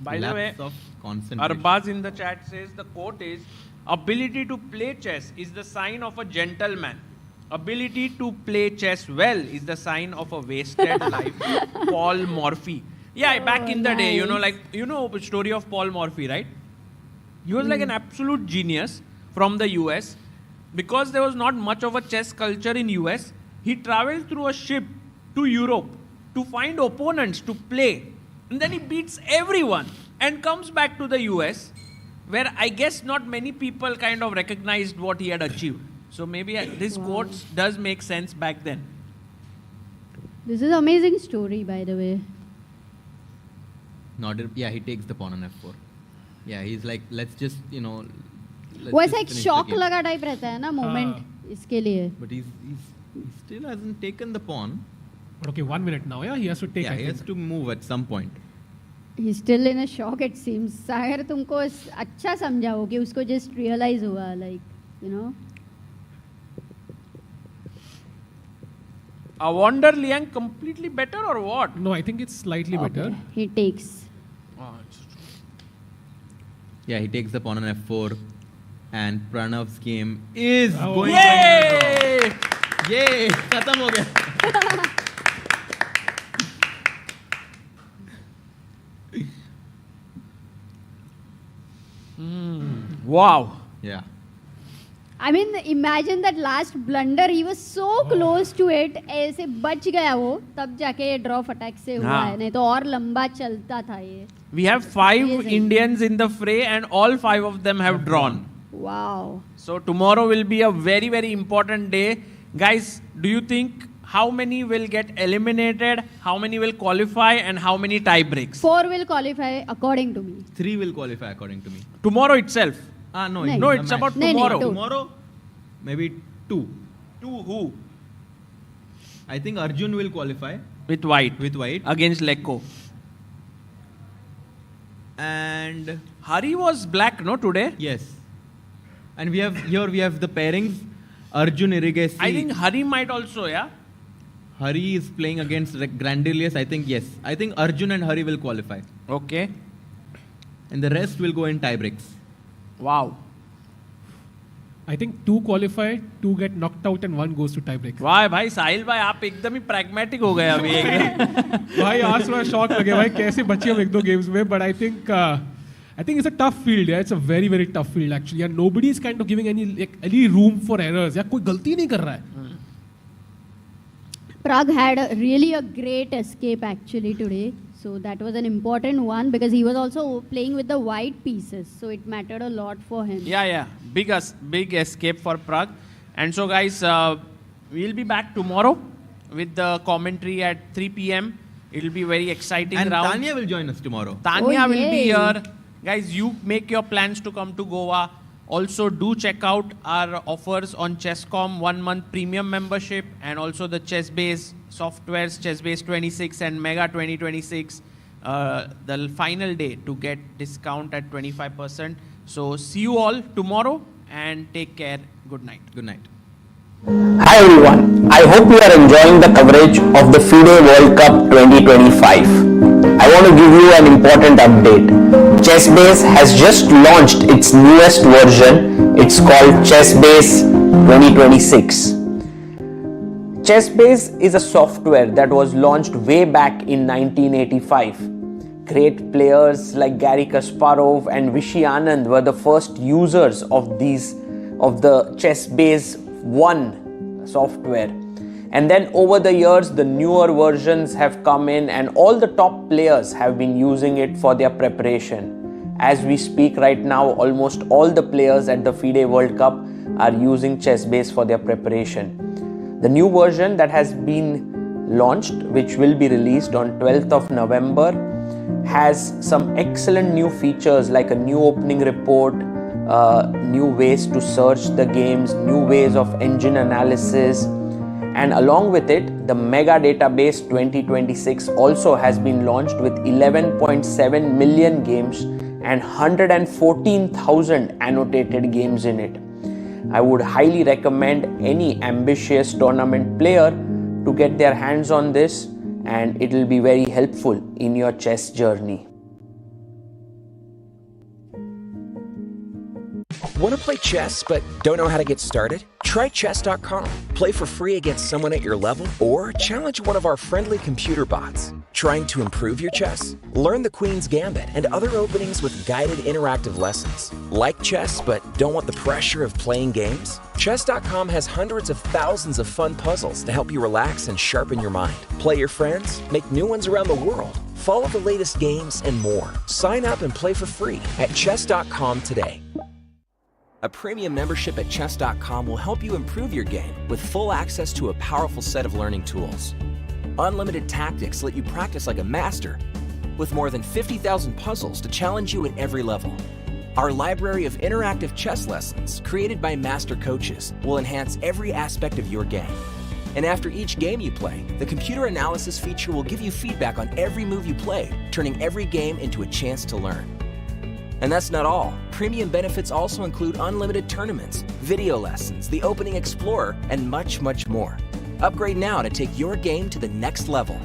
S14: By the way,
S17: of concentration.
S14: Arbaz in the chat says the quote is ability to play chess is the sign of a gentleman. Ability to play chess well is the sign of a wasted life. Paul Morphy. Yeah, back in the day, the story of Paul Morphy, right? He was like an absolute genius from the US. Because there was not much of a chess culture in US, he traveled through a ship to Europe to find opponents to play. And then he beats everyone and comes back to the US, where I guess not many people kind of recognized what he had achieved. So maybe this quote does make sense back then.
S12: This is an amazing story, by the way.
S3: He takes the pawn on f4. Yeah, he's like, let's just,
S12: वो ऐसा एक shock लगा type रहता है ना moment इसके लिए.
S3: But he still hasn't taken the pawn.
S13: But okay, 1 minute now, yeah? He has to take
S3: he has to move at some point.
S12: He's still in a shock, it seems. सागर तुमको अच्छा समझाओ कि उसको just realize हुआ, like,
S14: A Wonder Liang completely better or what?
S13: No, I think it's slightly better.
S12: He takes.
S3: Yeah, he takes the pawn on f4. And Pranav's game is going.
S14: Yay!
S3: Yay! Khatam ho gaya.
S14: Wow.
S3: Yeah.
S12: I mean, imagine that last blunder. He was so close to it. ऐसे बच गया वो, तब जाके ये draw फटाक से हुआ है. नहीं तो और लंबा चलता था ये.
S14: We have 5 Indians in the fray, and all 5 of them have drawn.
S12: Wow.
S14: So tomorrow will be a very, very important day. Guys, do you think how many will get eliminated, how many will qualify, and how many tie breaks?
S12: 4 will qualify according to me.
S3: 3 will qualify according to me.
S14: Tomorrow itself?
S3: No,
S14: no, it's about tomorrow.
S3: Tomorrow, maybe 2.
S14: 2 who?
S3: I think Arjun will qualify.
S14: With white.
S3: With white.
S14: Against Lekko.
S3: And
S14: Hari was black, no, today?
S3: Yes. And we have the pairings. Arjun Irrigasi.
S14: I think Hari might also, yeah?
S3: Hari is playing against Grandelius. I think yes. I think Arjun and Hari will qualify.
S14: Okay.
S3: And the rest will go in tie breaks.
S14: Wow.
S13: I think 2 qualify, 2 get knocked out, and 1 goes to tie break.
S14: वाह भाई साहिल भाई आप एकदम ही pragmatic हो गए अभी एकदम.
S13: भाई आज थोड़ा शॉक लगे भाई कैसे बचे हम 1-2 games में, but I think it's a tough field. Yeah, it's a very very tough field actually. And nobody is kind of giving any room for errors. या कोई गलती नहीं कर रहा है.
S12: Pragg had really a great escape actually today. So that was an important one because he was also playing with the white pieces. So it mattered a lot for him.
S14: Yeah. Big escape for Pragg. And so guys, we'll be back tomorrow with the commentary at 3 p.m. It'll be very exciting
S3: And
S14: round.
S3: Tanya will join us tomorrow.
S14: Tanya will be here. Guys, you make your plans to come to Goa. Also, do check out our offers on Chesscom 1-month premium membership and also the Chessbase softwares, Chessbase 26 and Mega 2026. The final day to get discount at 25%. So, see you all tomorrow and take care. Good night.
S3: Good night.
S1: Hi everyone, I hope you are enjoying the coverage of the FIDE World Cup 2025. I want to give you an important update. Chessbase has just launched its newest version. It's called Chessbase 2026. Chessbase is a software that was launched way back in 1985. Great players like Garry Kasparov and Vishy Anand were the first users of the Chessbase 1 software. And then over the years, the newer versions have come in and all the top players have been using it for their preparation. As we speak right now, almost all the players at the FIDE World Cup are using Chessbase for their preparation. The new version that has been launched, which will be released on 12th of November, has some excellent new features like a new opening report, new ways to search the games, new ways of engine analysis, and along with it, the Mega Database 2026 also has been launched with 11.7 million games and 114,000 annotated games in it. I would highly recommend any ambitious tournament player to get their hands on this, and it will be very helpful in your chess journey.
S2: Want to play chess but don't know how to get started? Try chess.com. Play for free against someone at your level or challenge one of our friendly computer bots. Trying to improve your chess? Learn the Queen's Gambit and other openings with guided interactive lessons. Like chess but don't want the pressure of playing games? Chess.com has hundreds of thousands of fun puzzles to help you relax and sharpen your mind. Play your friends, make new ones around the world, follow the latest games and more. Sign up and play for free at chess.com today. A premium membership at chess.com will help you improve your game with full access to a powerful set of learning tools. Unlimited tactics let you practice like a master with more than 50,000 puzzles to challenge you at every level. Our library of interactive chess lessons created by master coaches will enhance every aspect of your game. And after each game you play, the computer analysis feature will give you feedback on every move you play, turning every game into a chance to learn. And that's not all. Premium benefits also include unlimited tournaments, video lessons, the Opening Explorer, and much, much more. Upgrade now to take your game to the next level.